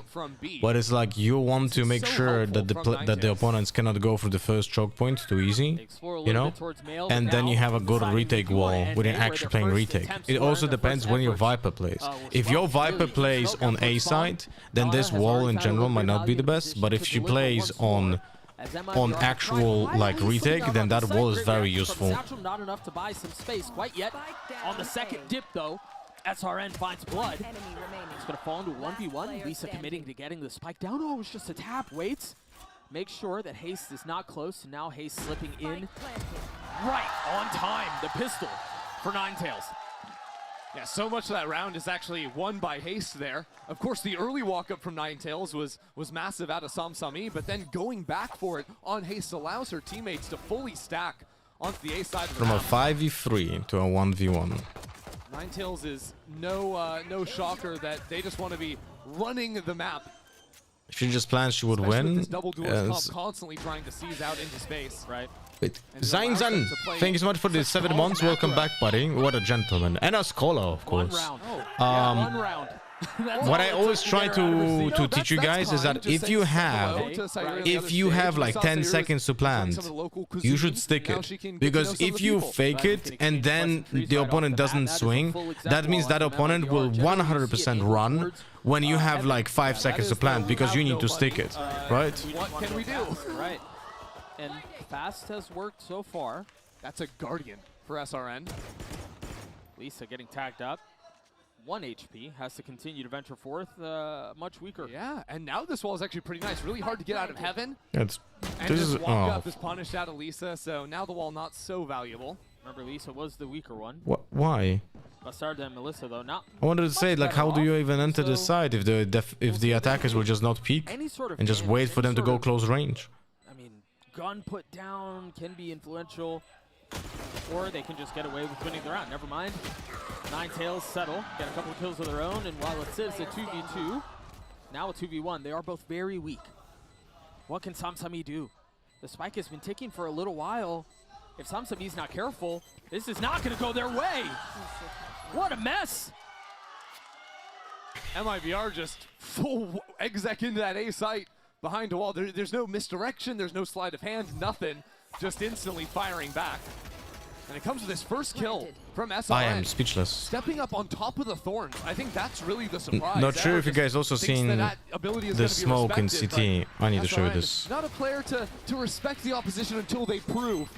But it's like you want to make sure that the opponents cannot go for the first choke point too easy, you know? And then you have a good retake wall within actually playing retake. It also depends when your Viper plays. If your Viper plays on A side, then this wall in general might not be the best, but if she plays on actual like retake, then that wall is very useful. Not enough to buy some space quite yet. On the second dip though, SRN finds blood. It's gonna fall into 1v1. Lisa committing to getting the spike down. Oh, it's just a tap. Waits. Make sure that Haste is not close. And now Haste slipping in right on time. The pistol for Ninetails. Yeah, so much of that round is actually won by Haste there. Of course, the early walk-up from Ninetails was massive out of Samsami, but then going back for it on Haste allows her teammates to fully stack onto the A side of the From map. a 5v3 to a 1v1. Ninetails is no shocker that they just want to be running the map. She just planned she would win. With this double duelist constantly trying to seize out into space. Right. Wait, Zain, thank you so much for the 7 months. Welcome back, buddy. What a gentleman. And a scholar, of course. One round. What I always try to teach you guys is that if you have like 10 seconds to plant, you should stick it. Because if you fake it and then the opponent doesn't swing, that means that opponent will 100% run when you have like 5 seconds to plant, because you need to stick it, right? What can we do? Right. And fast has worked so far. That's a Guardian for SRN. Lisa getting tagged up. 1 HP, has to continue to venture forth, much weaker. Yeah, and now this wall is actually pretty nice. Really hard to get out of heaven. And just walk up is punished out of Lisa, so now the wall not so valuable. Remember, Lisa was the weaker one. Why? Bastarda and Melissa, though, not. I wanted to say, like, how do you even enter the side if the attackers will just not peek and just wait for them to go close range? I mean, gun put down can be influential, or they can just get away with winning the round. Never mind. Ninetails settle, get a couple of kills of their own, and while it says a 2v2, now a 2v1, they are both very weak. What can Samsami do? The spike has been ticking for a little while. If Samsami's not careful, this is not going to go their way. What a mess. MIBR just full exec into that A site behind a wall. There's no misdirection, there's no sleight of hand, nothing. Just instantly firing back. And it comes with his first kill from SRN. I am speechless. Stepping up on top of the thorns. I think that's really the surprise. Not sure if you guys also seen the smoke in CT. I need to show you this. Not a player to respect the opposition until they prove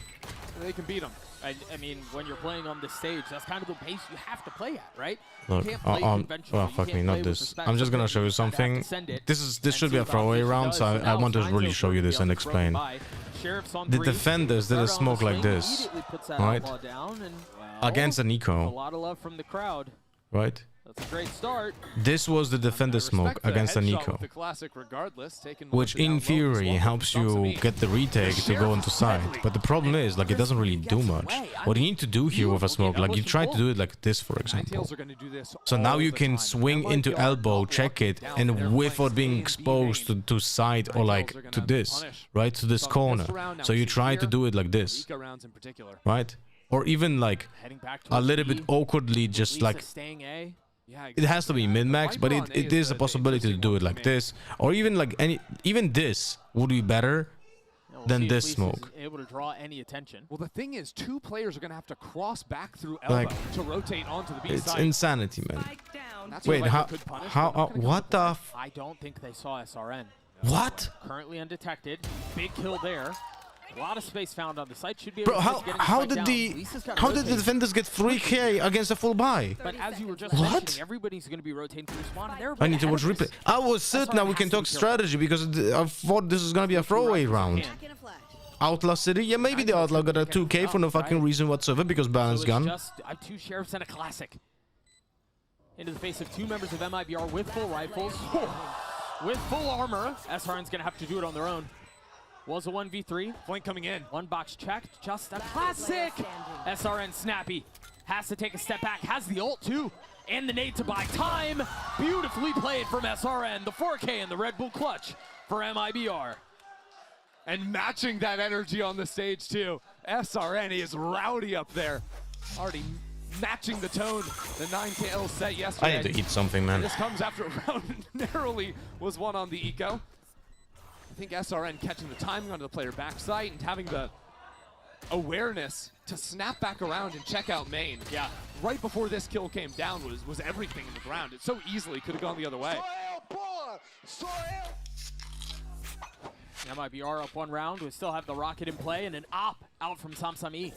they can beat them. I mean, when you're playing on this stage, that's kind of the pace you have to play at, right? Look, well, fuck me, not this. I'm just gonna show you something. This should be a throwaway round, so I want to really show you this and explain. The defenders did a smoke like this, right? Against an eco. A lot of love from the crowd. Right? That's a great start. This was the defender smoke against an eco, which in theory helps you get the retake to go into side. But the problem is, like, it doesn't really do much. What you need to do here with a smoke, like, you try to do it like this, for example. So now you can swing into elbow, check it, and without being exposed to side or like to this, right? To this corner. So you try to do it like this, right? Or even like a little bit awkwardly, just like. It has to be min-max, but it is a possibility to do it like this, or even like even this would be better than this smoke. Able to draw any attention. Well, the thing is, 2 players are going to have to cross back through elbow to rotate onto the B it's side. It's insanity, man. Wait, how what the? I don't think they saw SRN. What? Currently undetected. Big kill there. A lot of space found on the site. Should be able Bro, how did the defenders get 3K against a full buy? But as you were just mentioning, everybody's going to be rotating through spawn. I need to watch replay. I was certain now we can talk strategy because I thought this is going to be a throwaway round. Outlaw City? Yeah, maybe the Outlaw got a 2K for no fucking reason whatsoever because balance gun. Just two sheriffs and a classic. Into the face of two members of MIBR with full rifles. With full armor. SRN's gonna have to do it on their own. Was a 1v3. Flank coming in. One box checked. Just a classic. SRN snappy. Has to take a step back. Has the ult too. And the nade to buy time. Beautifully played from SRN. The 4K and the Red Bull clutch for MIBR. And matching that energy on the stage too. SRN is rowdy up there. Already matching the tone the Ninetails set yesterday. I need to eat something, man. This comes after a round narrowly was won on the eco. I think SRN catching the timing onto the player backside and having the awareness to snap back around and check out main. Yeah. Right before this kill came down was everything in the ground. It so easily could have gone the other way. MIBR up one round. We still have the rocket in play and an op out from Samsami.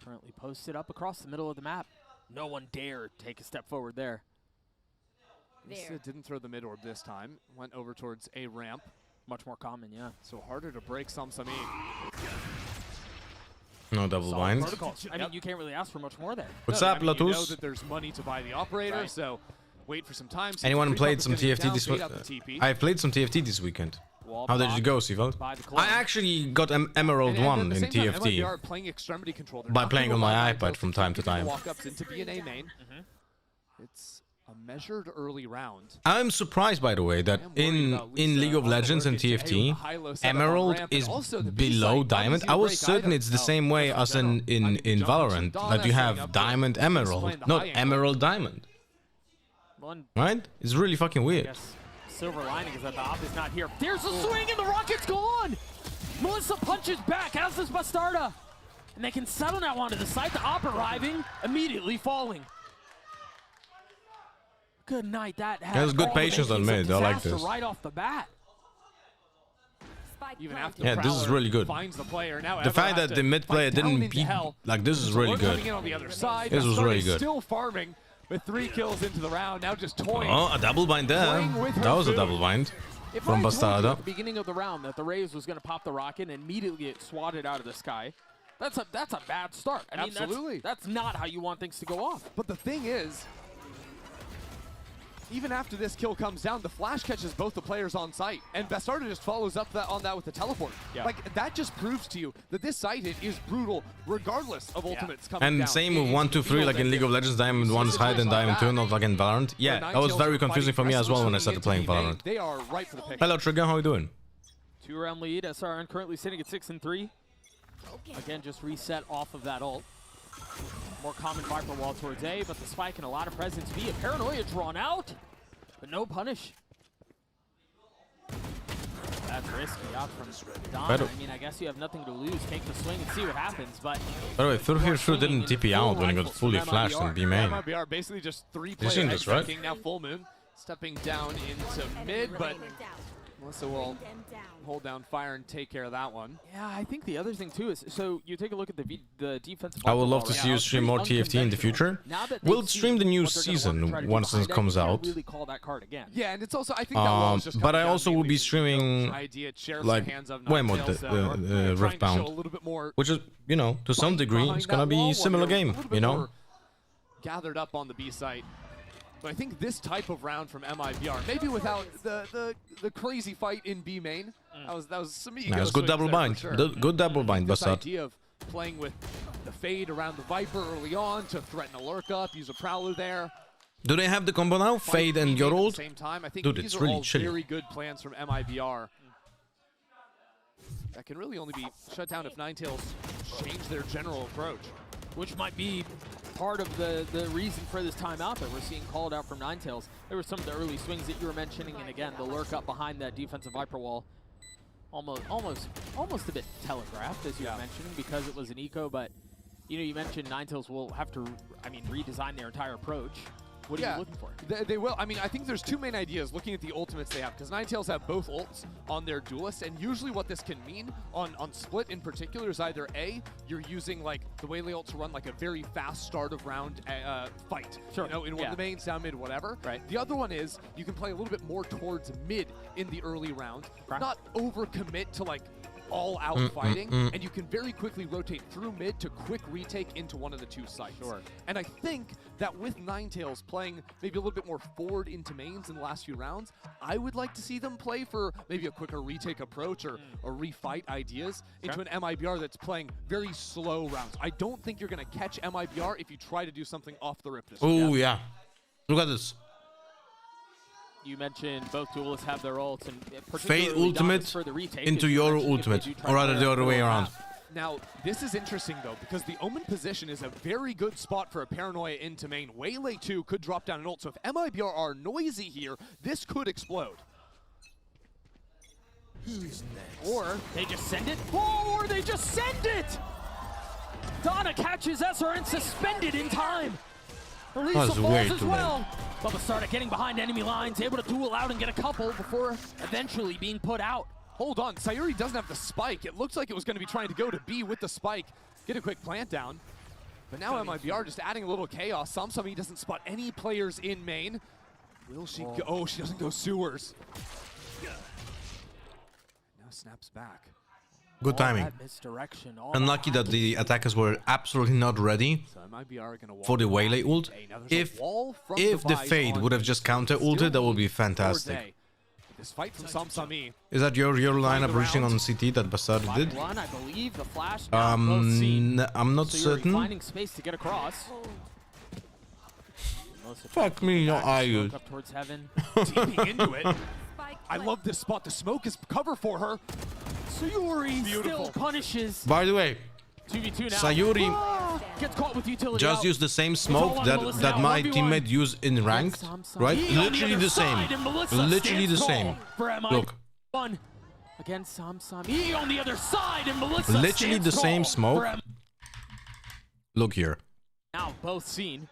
Currently posted up across the middle of the map. No one dare take a step forward there. Lisa didn't throw the mid orb this time. Went over towards a ramp. Much more common, yeah. So harder to break Samsami. No double bind. I mean, you can't really ask for much more there. What's No, up, I mean, you know Latus? that there's money to buy the operator, Right. so wait for some time. Anyone played some TFT this weekend? I played some TFT this weekend. How did it go, Sival? I actually got Emerald 1 in TFT by playing on my iPad from time to time. Walk-ups into B&A main. It's a measured early round. I'm surprised, by the way, that in League of Legends and TFT, Emerald is below Diamond. I was certain it's the same way as in Valorant, that you have Diamond Emerald, not Emerald Diamond. Right? It's really fucking weird. Silver lining is that the op is not here. There's a swing and the rocket's gone! Melissa punches back, as does Bastarda. And they can settle now onto the site. The op arriving, immediately falling. Good night. That has There's good patience on mid. I like this. Right off the bat. Even after Yeah, this is really good. Finds the player. Now The fact that the mid player didn't beat, like, this is really good. This was really good. Still farming with 3 kills into the round. Now just toying. Oh, a double bind there. That was a double bind from Bastarda. At the beginning of the round that the Rays was going to pop the rocket and immediately get swatted out of the sky. That's a bad start. I mean, Absolutely. That's not how you want things to go off. But the thing is, even after this kill comes down, the flash catches both the players on site, and Bastarda just follows up on that with the teleport. Yeah. Like, that just proves to you that this site is brutal, regardless of ultimates coming down. And same with 1, 2, 3, like in League of Legends, Diamond 1 is higher than Diamond 2, not like in Valorant. Yeah, that was very confusing for me as well when I started playing Valorant. They are right for the pick. Hello, Trigger, how you doing? 2-round lead. SRN currently sitting at 6-3. Again, just reset off of that ult. More common Viper wall towards A, but the spike and a lot of presence B. A Paranoia drawn out, but no punish. That's risky out from Don. I mean, I guess you have nothing to lose. Take the swing and see what happens, but... By the way, Thurfir didn't TP out when he got fully flashed in B main. MIBR basically just 3 You've seen players this, right? checking. Now Full Moon stepping down into mid, but Melissa will hold down fire and take care of that one. Yeah, I think the other thing too is, so you take a look at the defensive... I would love to see you stream more TFT in the future. We'll stream the new season once it comes out. Really call that card again. Yeah, and it's also, I think that wall is just but I coming also down will be streaming like way more Riftbound, which is, you know, to some degree, it's gonna be a similar game, you know. Gathered up on the B site. But I think this type of round from MIBR, maybe without the crazy fight in B main, that was some ego. Nice, good double bind. Sure. Good double bind, This Bastard. idea of playing with the fade around the Viper early on to threaten a lurk up, use a Prowler there. Do they have the combo now? Fade and your ult? At the same time, I think Dude, these it's are really all chilly. very good plans from MIBR. That can really only be shut down if Ninetails change their general approach. Which might be part of the reason for this timeout that we're seeing called out from Ninetails. There were some of the early swings that you were mentioning, and again, the lurk up behind that defensive Viper wall. Almost a bit telegraphed, as you were mentioning, because it was an eco, but you know, you mentioned Ninetails will have to, I mean, redesign their entire approach. What are you looking for? They will. I mean, I think there's 2 main ideas looking at the ultimates they have, because Ninetails have both ults on their duelists, and usually what this can mean on Split in particular is either A, you're using like the Waylay ult to run like a very fast start of round fight, you know, in one of the mains, down mid, whatever. Right. The other one is you can play a little bit more towards mid in the early round, not overcommit to like all-out fighting, and you can very quickly rotate through mid to quick retake into one of the two sites. And I think that with Ninetails playing maybe a little bit more forward into mains in the last few rounds, I would like to see them play for maybe a quicker retake approach or refight ideas into an MIBR that's playing very slow rounds. I don't think you're going to catch MIBR if you try to do something off the rip this Oh, yeah. Look at this. You mentioned both duelists have their ults, and Fade particularly ultimate Dominus for the retake, into as you your mentioned, if they ultimate, do try or to rather play the that other way middle around. half. Now, this is interesting, though, because the Omen position is a very good spot for a Paranoia into main. Waylay 2 could drop down an ult, so if MIBR are noisy here, this could explode. Who's next? Or they just send it. Oh, or they just send it! Donna catches SRN suspended in time. Elisa That was falls way as too well. Bubba started getting behind enemy lines, able to duel out and get a couple before eventually being put out. Hold on, Sayuri doesn't have the spike. It looks like it was going to be trying to go to B with the spike, get a quick plant down. But now MIBR just adding a little chaos. Samsami doesn't spot any players in main. Will she go? Oh, she doesn't go sewers. Now snaps back. Good timing. That misdirection, all Unlucky that the attackers were absolutely not ready So MIBR gonna for the Waylay ult. A. Now there's If a wall from the Device Fade on would have just counter ulted, that would be fantastic. Day. This fight from Samsami. Is that your lineup reaching on CT that Bastardi did? one, I believe the flash now both seen. I'm not So certain. finding space to get across. Fuck me, no Ayu. Smoke up towards heaven. TPing into it. I love this spot. The smoke is cover for her. Sayuri Beautiful. still punishes. By the way, 2v2 now. Sayuri Gets caught with utility just out. used the same all smoke on that Melissa that now, my 1v1. teammate used in ranked, right? He on Literally other the same. side, and Melissa Literally the stands same. tall for MI. Look, One against Samsam. He on the other side, and Melissa literally stands the same tall smoke. for MI. Look here, Now both seen.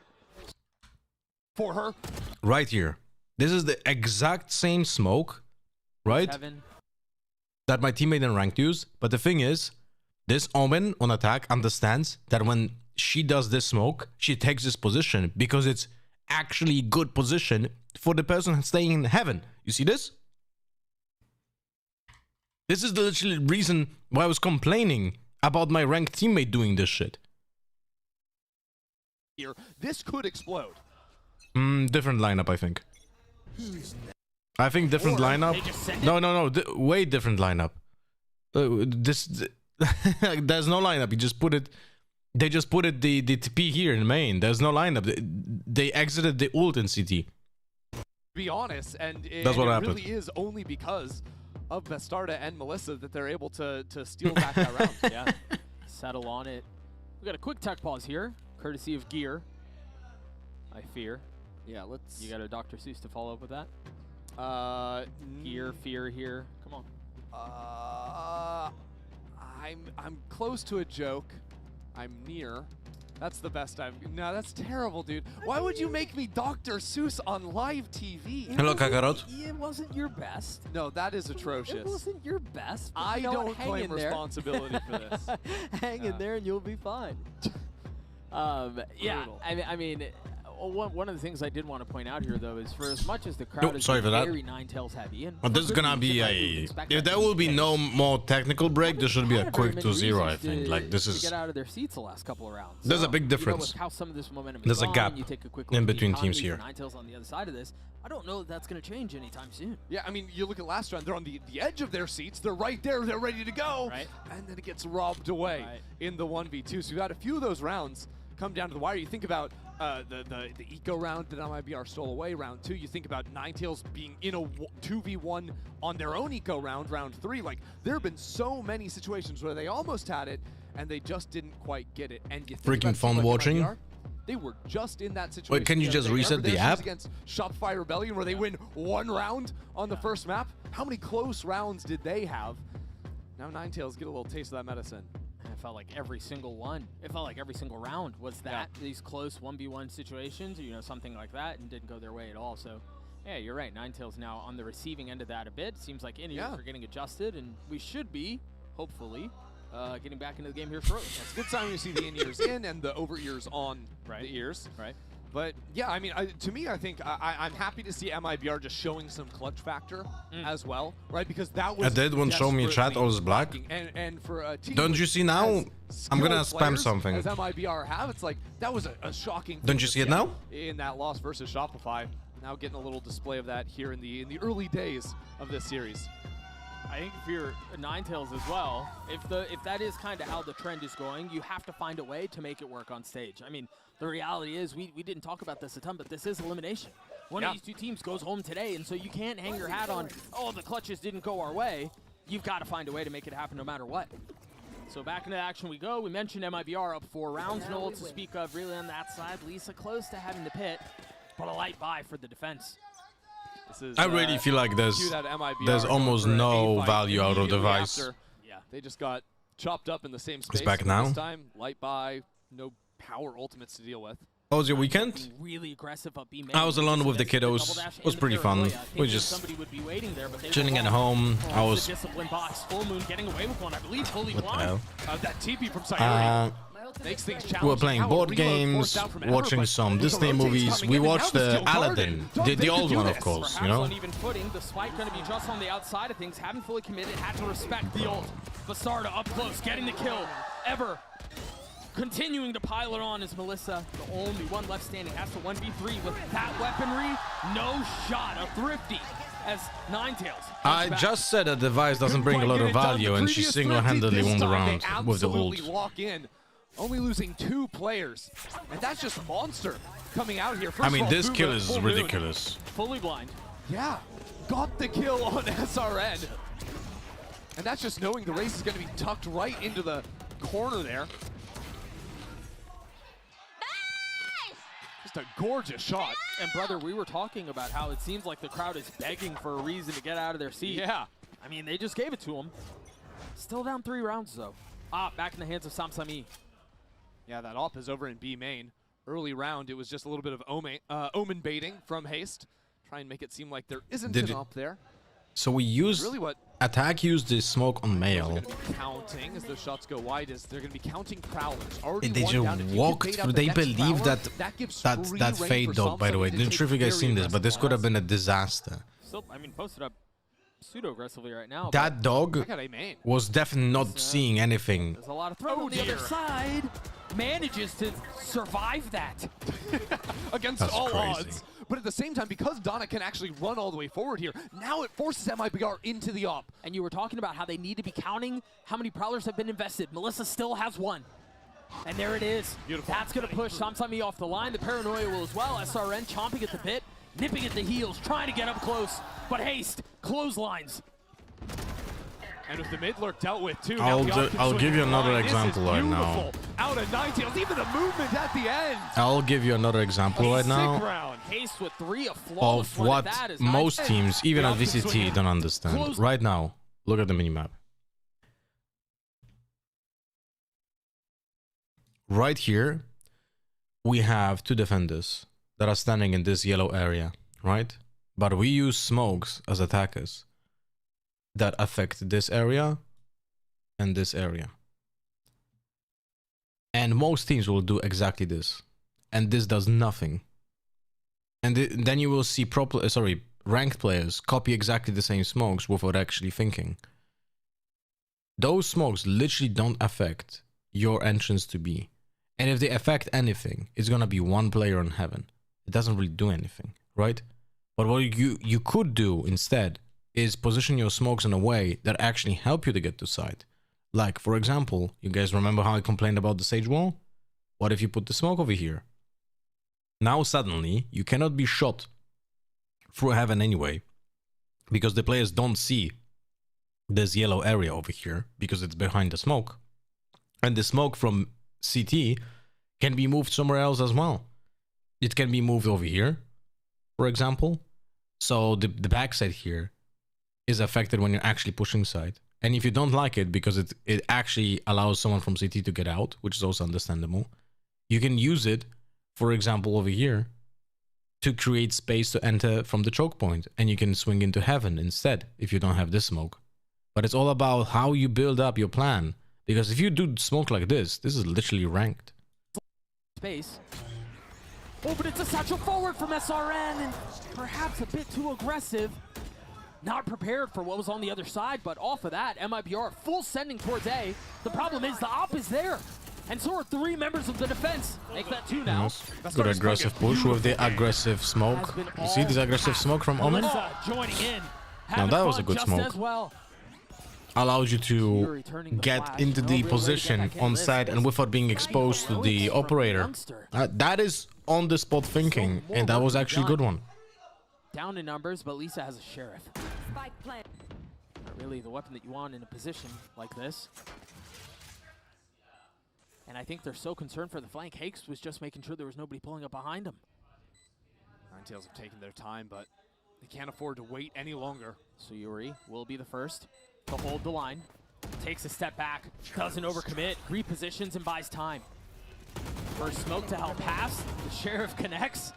For her. right here. This is the exact same smoke, right? Heaven. That my teammate in ranked used. But the thing is, this Omen on attack understands that when she does this smoke, she takes this position because it's actually good position for the person staying in heaven. You see this? This is the literal reason why I was complaining about my ranked teammate doing this shit. Here, this could explode. Different lineup, I think. I think different Or lineup. they just send it. No. Way different lineup. There's no lineup. You just put it. They just put it the TP here in main. There's no lineup. They exited the ult in CT. To be honest, and That's what it happened. really is only because of Bastarda and Melissa that they're able to steal back that round. Yeah. Settle on it. We got a quick tech pause here, courtesy of Gear. I fear. Yeah, let's. You got a Dr. Seuss to follow up with that? Mm, Gear, fear here. Come on. I'm close to a joke. I'm near. That's the best I've. No, that's terrible, dude. Why would you make me Dr. Seuss on live TV? Hello, Kakarot. It wasn't your best. No, that is It atrocious. wasn't your best. but I you know what? don't Hang claim in there. responsibility for this. Hang in there and you'll be fine. Yeah, Brutal. I mean, one of the things I did want to point out here, though, is for as much as the crowd Nope, is sorry for that. very Ninetails heavy, and But this is gonna be a. If there will be no more technical break, there should be a quick 2-0. I think. Like this to is. get out of their seats the last couple of rounds. There's a So, big you difference. know, with how some of this momentum is There's a gone, gap you take a quick in look at the between teams economies here. of Ninetails on the other side of this. I don't know that that's going to change anytime soon. Yeah, I mean, you look at last round, they're on the edge of their seats. They're right there. They're ready to go. Right. And then it gets robbed away in the 1v2. So we've had a few of those rounds come down to the wire. You think about the eco round that MIBR stole away, round 2. You think about Ninetails being in a 2v1 on their own eco round, round 3. Like, there have been so many situations where they almost had it, and they just didn't quite get it. And you think Freaking about fun team like watching. MIBR, they were just in that situation. Wait, can you the just other day. reset Remember the their series app? against Shopify Rebellion, where they win one round on the first map? How many close rounds did they have? Now Ninetails get a little taste of that medicine. It felt like every single one. It felt like every single round was that. These close 1v1 situations, you know, something like that, and didn't go their way at all. So, yeah, you're right. Ninetails now on the receiving end of that a bit. Seems like in-ears are getting adjusted, and we should be, hopefully, getting back into the game here shortly. It's a good sign when you see the in-ears in and the over-ears on the ears. Right. But yeah, I mean, to me, I think I'm happy to see MIBR just showing some clutch factor as well, right? Because that was. I did one show me chat, all is black. And for a team. Don't you see now? I'm gonna spam something. As MIBR have, it's like that was a shocking. Don't you see it now? In that loss versus Shopify, now getting a little display of that here in the early days of this series. I think if you're Ninetails as well, if that is kind of how the trend is going, you have to find a way to make it work on stage. I mean, the reality is we didn't talk about this a ton, but this is elimination. One of these two teams goes home today, and so you can't hang your hat on, oh, the clutches didn't go our way. You've got to find a way to make it happen no matter what. So back into action we go. We mentioned MIBR up 4 rounds. No ult to speak of really on that side. Lisa close to having the pit, but a light buy for the defense. This is, I really feel like there's almost no value out of the device. Yeah, they just got chopped up in the same space. It's back now. This time, light buy, no power ultimates to deal with. How was your weekend? Really aggressive up B main. I was alone with the kiddos. It was pretty fun. We just chilling at home. I was. Discipline box. Full Moon getting away with one. I believe fully What the blind. hell? That TP from Sayuri makes things challenging. We were playing board games, watching some Disney movies. We watched Aladdin, the old one, of course. You know. On even footing, the spike going to be just on the outside of things. Haven't fully committed. Had to respect the ult. Basarda up close, getting the kill. Ever. Continuing to pile it on is Melissa, the only one left standing, has to 1v3 with that weaponry. No shot, a thrifty as Ninetails. I just said a device doesn't bring a lot of value, and she single-handedly won the round with the ult. Lock in, only losing 2 players, and that's just monster coming out here. First I mean, of all, this Boomer, kill is Full Moon. ridiculous. Fully blind. Yeah, got the kill on SRN, and that's just knowing the race is going to be tucked right into the corner there. Just a gorgeous shot. And brother, we were talking about how it seems like the crowd is begging for a reason to get out of their seat. Yeah. I mean, they just gave it to him. Still down 3 rounds, though. Back in the hands of Samsami. Yeah, that op is over in B main. Early round, it was just a little bit of omen baiting from Haste. Try and make it seem like there isn't an op there. So we used really what attack used the smoke on male. They're going to be counting as those shots go wide. Is they're going to be counting prowlers. Already They just walked through. They believe that fade dog. By the way, didn't sure if you guys seen this, but this could have been a disaster. Still, I mean, posted up pseudo aggressively right now. That dog was definitely not seeing anything. There's a lot of throw on the other side. Manages to survive that against all odds. But at the same time, because Donna can actually run all the way forward here, now it forces MIBR into the op. And you were talking about how they need to be counting how many prowlers have been invested. Melissa still has 1. And there it is. Beautiful. That's going to push Samsami off the line. The Paranoia will as well. SRN chomping at the bit, nipping at the heels, trying to get up close. But Haste, clotheslines. And with the mid lurk dealt with too. I'll give you another example right now. Out of Ninetails, even the movement at the end. I'll give you another example right now Haste with 3, a flawless of what most teams, even at VCT, don't understand. Right now, look at the minimap. Right here, we have 2 defenders that are standing in this yellow area, right? But we use smokes as attackers that affect this area and this area. And most teams will do exactly this. And this does nothing. And then you will see ranked players copy exactly the same smokes without actually thinking. Those smokes literally don't affect your entrance to B. And if they affect anything, it's gonna be 1 player in heaven. It doesn't really do anything, right? But what you could do instead is position your smokes in a way that actually help you to get to site. Like, for example, you guys remember how I complained about the Sage Wall? What if you put the smoke over here? Now suddenly, you cannot be shot through heaven anyway, because the players don't see this yellow area over here, because it's behind the smoke. And the smoke from CT can be moved somewhere else as well. It can be moved over here, for example. So the backside here is affected when you're actually pushing side. And if you don't like it because it actually allows someone from CT to get out, which is also understandable, you can use it, for example, over here to create space to enter from the choke point, and you can swing into heaven instead if you don't have this smoke. But it's all about how you build up your plan, because if you do smoke like this is literally ranked. Space. Oh, but it's a satchel forward from SRN, and perhaps a bit too aggressive. Not prepared for what was on the other side, but off of that, MIBR full sending towards A. The problem is the op is there, and so are 3 members of the defense. Make that 2 now. Yes. Good aggressive push with the aggressive smoke. You see this aggressive smoke from Omen? Joining in. No, that was a good smoke. Well. Allowed you to get into the position on site and without being exposed to the operator. That is on the spot thinking, and that was actually a good one. Down in numbers, but Lisa has a sheriff. Not really the weapon that you want in a position like this. And I think they're so concerned for the flank. Hakes was just making sure there was nobody pulling up behind him. Ninetails have taken their time, but they can't afford to wait any longer. So Yuri will be the first to hold the line. Takes a step back, doesn't overcommit, repositions and buys time. First smoke to help pass, the sheriff connects,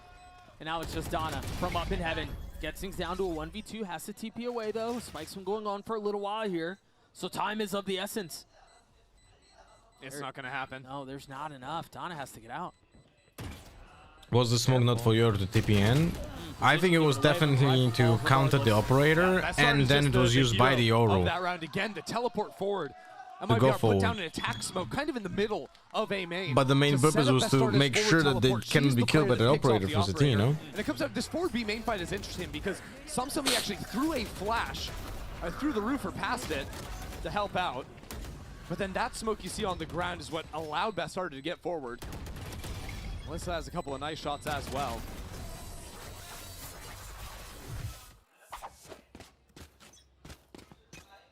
and now it's just Donna from up in heaven. Gets things down to a 1v2, has to TP away though. Spike's been going on for a little while here, so time is of the essence. It's not gonna happen. No, there's not enough. Donna has to get out. Was the smoke not for Yor to TP in? I think it was definitely to counter the operator, and then it was used by the Yoru. That round again to teleport forward. To go put forward. down an attack smoke kind of in the middle of A main. But the main purpose was to make sure that they cannot be killed by the operator from the team, you know? And it comes out, this forward B main fight is interesting because Samsami actually threw a flash through the roof or past it to help out. But then that smoke you see on the ground is what allowed Bastard to get forward. Melissa has a couple of nice shots as well.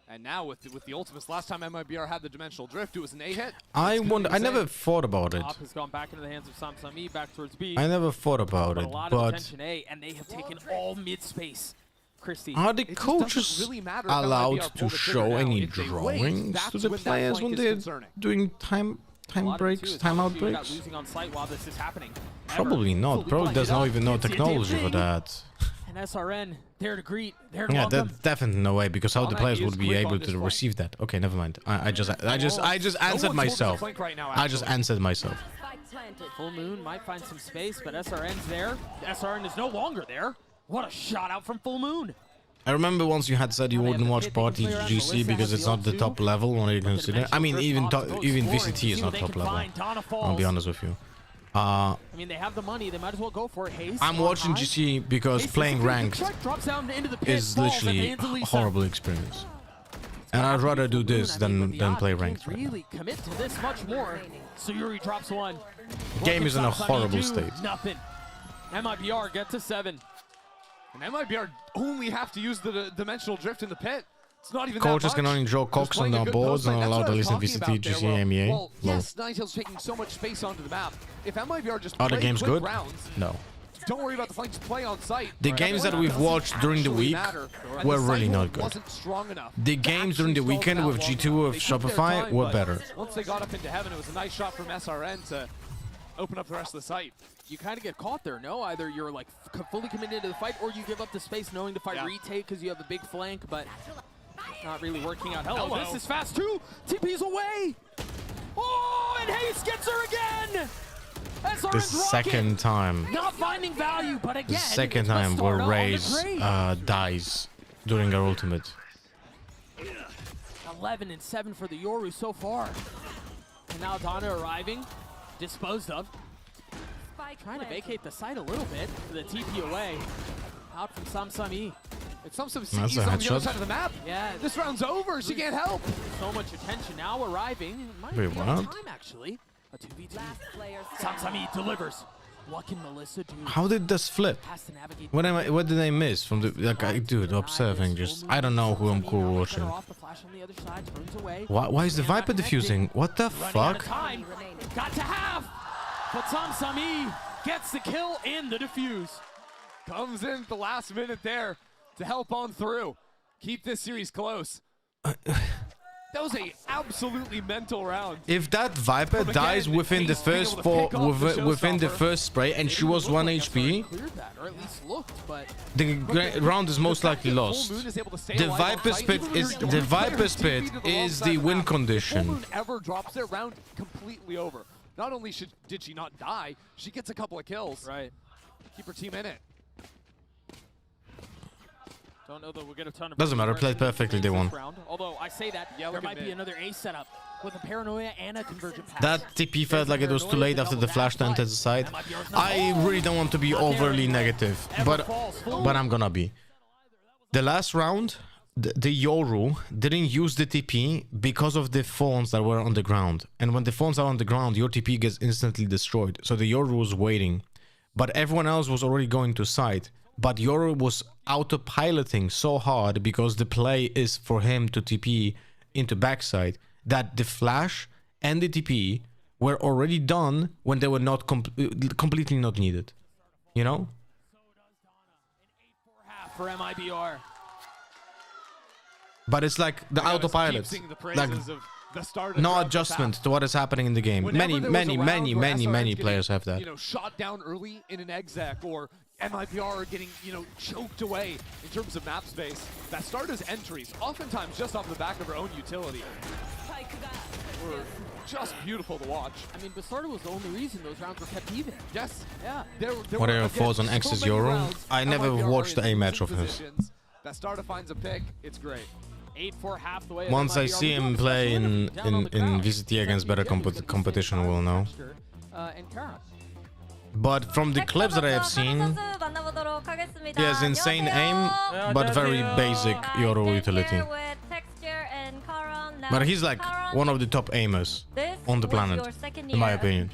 And now with the ultimates, last time MIBR had the dimensional drift, it was an A hit. I never thought about it. Op has gone back into the hands of Samsami, back towards B. I never thought about it, A lot of but attention A, and they have taken all mid space. Christy, are the coaches allowed to show any drawings to the players when they're doing time breaks, timeout breaks? Losing on site while this is happening. Probably not. Probably does not even know technology for that. And SRN, there to greet, there to Yeah, welcome. there's definitely no way, because how the players would be able to receive that. Okay, never mind. I just answered myself. I just answered myself. Full Moon might find some space, but SRN's there. SRN is no longer there. What a shot out from Full Moon. I remember once you had said you wouldn't watch Party GC because it's not the top level when you consider. I mean, even VCT is not top level. I'll be honest with you. I mean, they have the money. They might as well go for it. Haste I'm watching GC because playing ranked is literally a horrible experience. And I'd rather do this than play ranked. Really commit to this much more. So Yuri drops one. The game is in a horrible state. Nothing. MIBR get to 7. And MIBR only have to use the dimensional drift in the pit. It's not even Coaches that can much. only draw cocks on their boards and allow the listen VCT, GC, MEA. Well, yes, Ninetails taking so much space onto the map. If MIBR just Are the play games quick good? rounds, No. don't worry about the flanks play on site. The games that we've watched during the week were really not good. Wasn't strong enough. The games during the weekend with G2 of Shopify were better. Once they got up into heaven, it was a nice shot from SRN to open up the rest of the site. You kind of get caught there, no? Either you're like fully committed to the fight, or you give up the space knowing the fight retake because you have a big flank, but not really working out. Hello, this is fast too. TP's away. Oh, and Haste gets her again. The second time. Not finding value, but again. The second time where Raze dies during her ultimate. 11 and 7 for the Yoru so far. And now Donna arriving, disposed of. Trying to vacate the site a little bit for the TP away. Out from Samsami. It's Samsami That's a on the other headshot. side of the map. Yeah. This round's over. She can't help. So much attention now arriving. Might Wait, be on what? time actually. A 2v2. Samsami delivers. What can Melissa do? How did this flip? Has to navigate. What did I miss from the like? Dude, observing. Just I don't know who I'm cool watching. Off the flash on the other side, turns away. Why is the Viper diffusing? What the Running out fuck? of time. Got to have. But Samsami gets the kill in the defuse. Comes in at the last minute there to help on through. Keep this series close. That was a absolutely mental round. If that Viper dies within the first within the first spray and she was 1 HP, Cleared that, or at least looked, but the round is most likely lost. The Viper Spit is the win Full condition. Moon ever drops their round completely over. not only did she not die, she gets a couple of kills. Right. Keep her team in it. Don't know that we'll get a ton of. Doesn't matter, played perfectly, they won. Round. Although I say that, Yeah, there look at might be mid. another A setup with a paranoia and a convergent pass. That TP felt like it was too late after the flash to enter the side. I really don't want to be overly negative, but I'm gonna be. The last round, the Yoru didn't use the TP because of the phones that were on the ground. And when the phones are on the ground, your TP gets instantly destroyed. So the Yoru was waiting, but everyone else was already going to side. But Yoru was autopiloting so hard because the play is for him to TP into backside that the flash and the TP were already done when they were not completely not needed. You know? For MIBR. But it's like the autopilot. Like, no adjustment to what is happening in the game. Many players have that. You know, shot down early in an exec, or MIBR are getting, you know, choked away in terms of map space. That Bastarda's entries, oftentimes just off the back of her own utility, were just beautiful to watch. I mean, Bastarda was the only reason those rounds were kept even. Yes. Yeah. There What are were, your thoughts on again, X's so many Euro? rounds I never MIBR watched in a match of his. positions. Bastarda finds a pick. It's great. 8-4 half the way. Once I see him play in VCT against better competition, we'll know. And Kara. But from the clips that I have seen, he has insane aim, but very basic Yoru utility. But he's like one of the top aimers on the planet, in my opinion.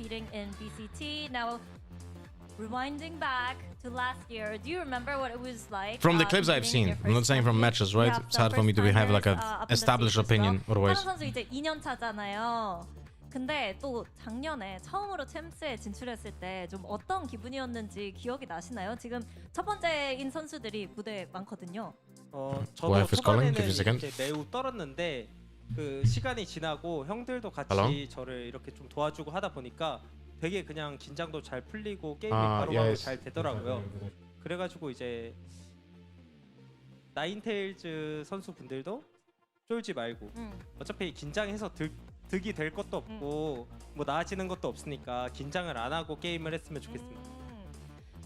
Rewinding back to last year, do you remember what it was like? From the clips I've seen, I'm not saying from matches, right? It's hard for me to have like an established opinion otherwise. 선수 이제 2년 차잖아요. 근데 또 작년에 처음으로 챔스에 진출했을 때 좀 어떤 기분이었는지 기억이 나시나요? 지금 첫 번째인 선수들이 무대에 많거든요. 저도 초반에는 이제 매우 떨었는데 그 시간이 지나고 형들도 같이 저를 이렇게 좀 도와주고 하다 보니까 되게 그냥 긴장도 잘 풀리고 게임이 바로바로 잘 되더라고요. 그래가지고 이제 나인테일즈 선수분들도 쫄지 말고 어차피 긴장해서 득이 될 것도 없고 뭐 나아지는 것도 없으니까 긴장을 안 하고 게임을 했으면 좋겠습니다.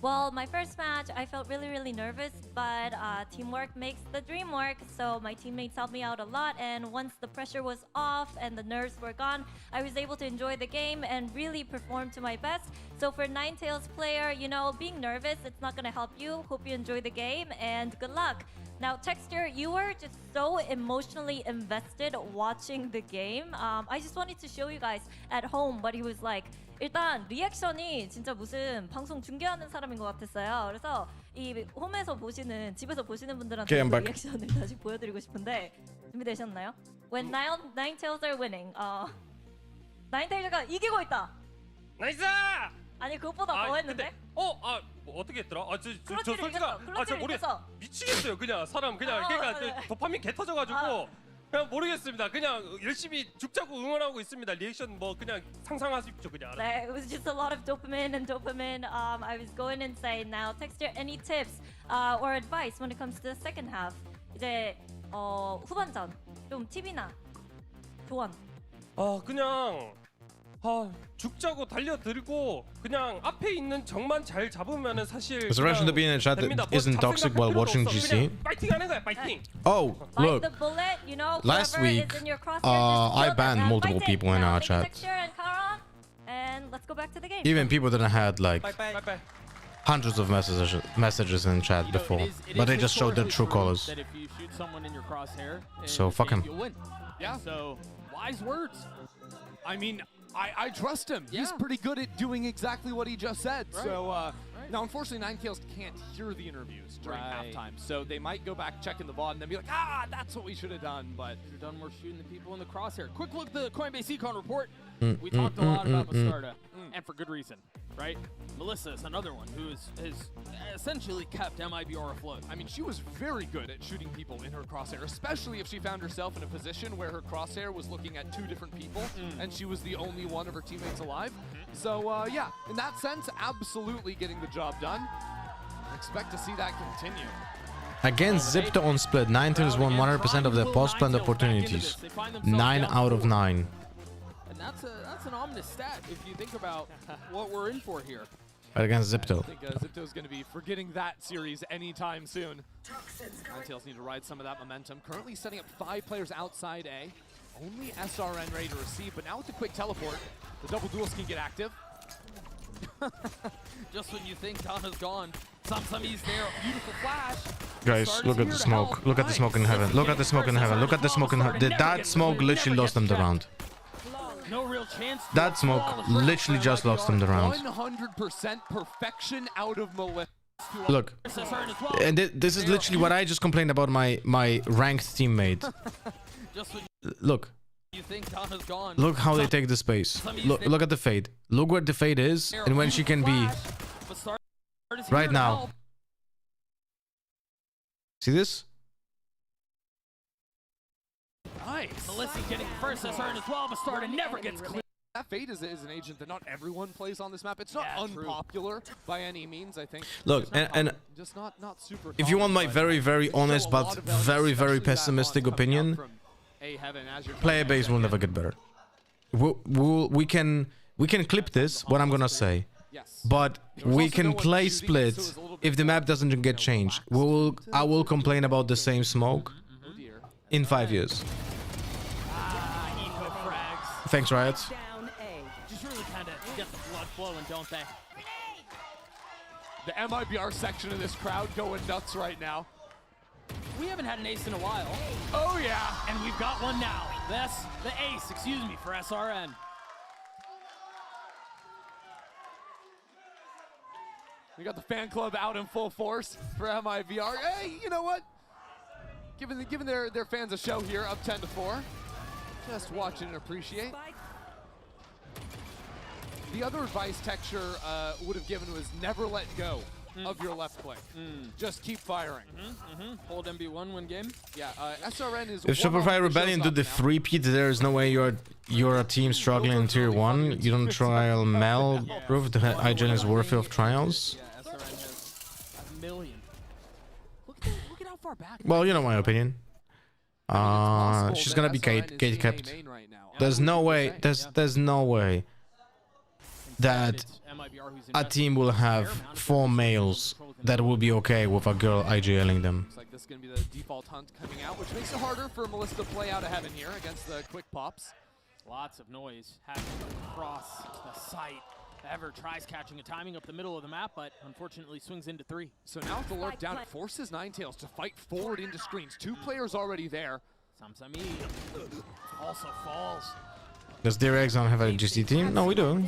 Well, my first match, I felt really nervous, but teamwork makes the dream work. So my teammates helped me out a lot, and once the pressure was off and the nerves were gone, I was able to enjoy the game and really perform to my best. So for Ninetails player, you know, being nervous, it's not gonna help you. Hope you enjoy the game, and good luck. Now, Texture, you were just so emotionally invested watching the game. I just wanted to show you guys at home what he was like. 일단 리액션이 진짜 무슨 방송 중계하는 사람인 것 같았어요. 그래서 이 홈에서 보시는, 집에서 보시는 분들한테 리액션을 다시 보여드리고 싶은데 준비되셨나요? When Ninetails are winning, Ninetails가 이기고 있다. 나이스! 아니 그것보다 더 했는데? 뭐 어떻게 했더라? 저 솔직히 저 모르겠어. 미치겠어요. 그냥 사람 그냥 그러니까 도파민 개 터져가지고. 그냥 모르겠습니다. 그냥 열심히 죽자고 응원하고 있습니다. 리액션 뭐 그냥 상상하십시오. 그냥. 네, it was just a lot of dopamine. I was going insane now. Texture, any tips or advice when it comes to the second half? 이제 후반전 좀 팁이나 조언. 그냥 죽자고 달려들고 그냥 앞에 있는 적만 잘 잡으면은 사실 Is the Russian to be in a chat that isn't toxic while watching GC? 파이팅하는 거야, 파이팅. Oh, look. Last week, I banned multiple people in our chat. And let's go back to the game. Even people that had like hundreds of messages in chat before, but they just showed their true colors. That if you shoot someone in your crosshair, So fuck him. you'll win. Yeah. So wise words. I mean, I trust him. Yeah. He's pretty good at doing exactly what he just said. Right. So now, unfortunately, Ninetails can't hear the interviews during halftime. So they might go back, check in the VOD, and then be like, that's what we should have done. But should have done more shooting the people in the crosshair. Quick look at the Coinbase Econ report. We talked a lot about Bastarda, and for good reason, right? Melissa is another one who has essentially kept MIBR afloat. I mean, she was very good at shooting people in her crosshair, especially if she found herself in a position where her crosshair was looking at two different people, and she was the only one of her teammates alive. So, yeah, in that sense, absolutely getting the job done. Expect to see that continue. Against Zipto on split, Ninetails won 100% of their post-planned opportunities. 9 out of 9. that's an ominous stat if you think about what we're in for here. Right against Zipto. I think Zipto's going to be forgetting that series anytime soon. Ninetails need to ride some of that momentum. Currently setting up 5 players outside A. Only SRN ready to receive, but now with the quick teleport, the double duels can get active. Just when you think Donna's gone, Samsami's there, beautiful flash. Guys, look at the smoke. Look at the smoke in heaven. Look at the smoke in heaven. Look at the smoke in heaven. That smoke literally lost them the round. No real chance. That smoke literally just lost them the round. 100% perfection out of Melissa. Look, and this is literally what I just complained about my ranked teammate. Look. You think Donna's gone. Look how they take the space. Look at the fade. Look where the fade is and when she can be. Right now. See this? Nice. Melissa's getting first SRN as well, but Starter never gets clear. That Fade is an agent that not everyone plays on this map. It's not unpopular by any means, I think. Look, and just not super. If you want my very honest but very pessimistic opinion, player base will never get better. We can clip this, what I'm gonna say, but we can play split if the map doesn't get changed. I will complain about the same smoke in 5 years. Thanks, Riot. Just really kind of get the blood flowing, don't they? The MIBR section of this crowd going nuts right now. We haven't had an ace in a while. Oh yeah, and we've got one now. That's the ace, excuse me, for SRN. We got the fan club out in full force for MIBR. Hey, you know what? Giving their fans a show here, up 10-4. Just watch and appreciate. The other advice Texture would have given was never let go of your left click. Just keep firing. Hold MB1 one game. Yeah, SRN is. If Shopify Rebellion do the 3-peat, there is no way you're a team struggling in tier 1. You don't trial Mel. Prove the IGN is worthy of trials. Yeah, SRN has a million. Look at how far back. Well, you know my opinion. She's gonna be gate kept. There's no way. There's no way that a team will have 4 males that will be okay with a girl IGLing them. Looks like this is gonna be the default hunt coming out, which makes it harder for Melissa to play out of heaven here against the quick pops. Lots of noise happening across the site. Ever tries catching a timing up the middle of the map, but unfortunately swings into 3. So now with the lurk down, it forces Ninetails to fight forward into screens. 2 players already there. Samsami also falls. Does DRX have a GC team? No, we do.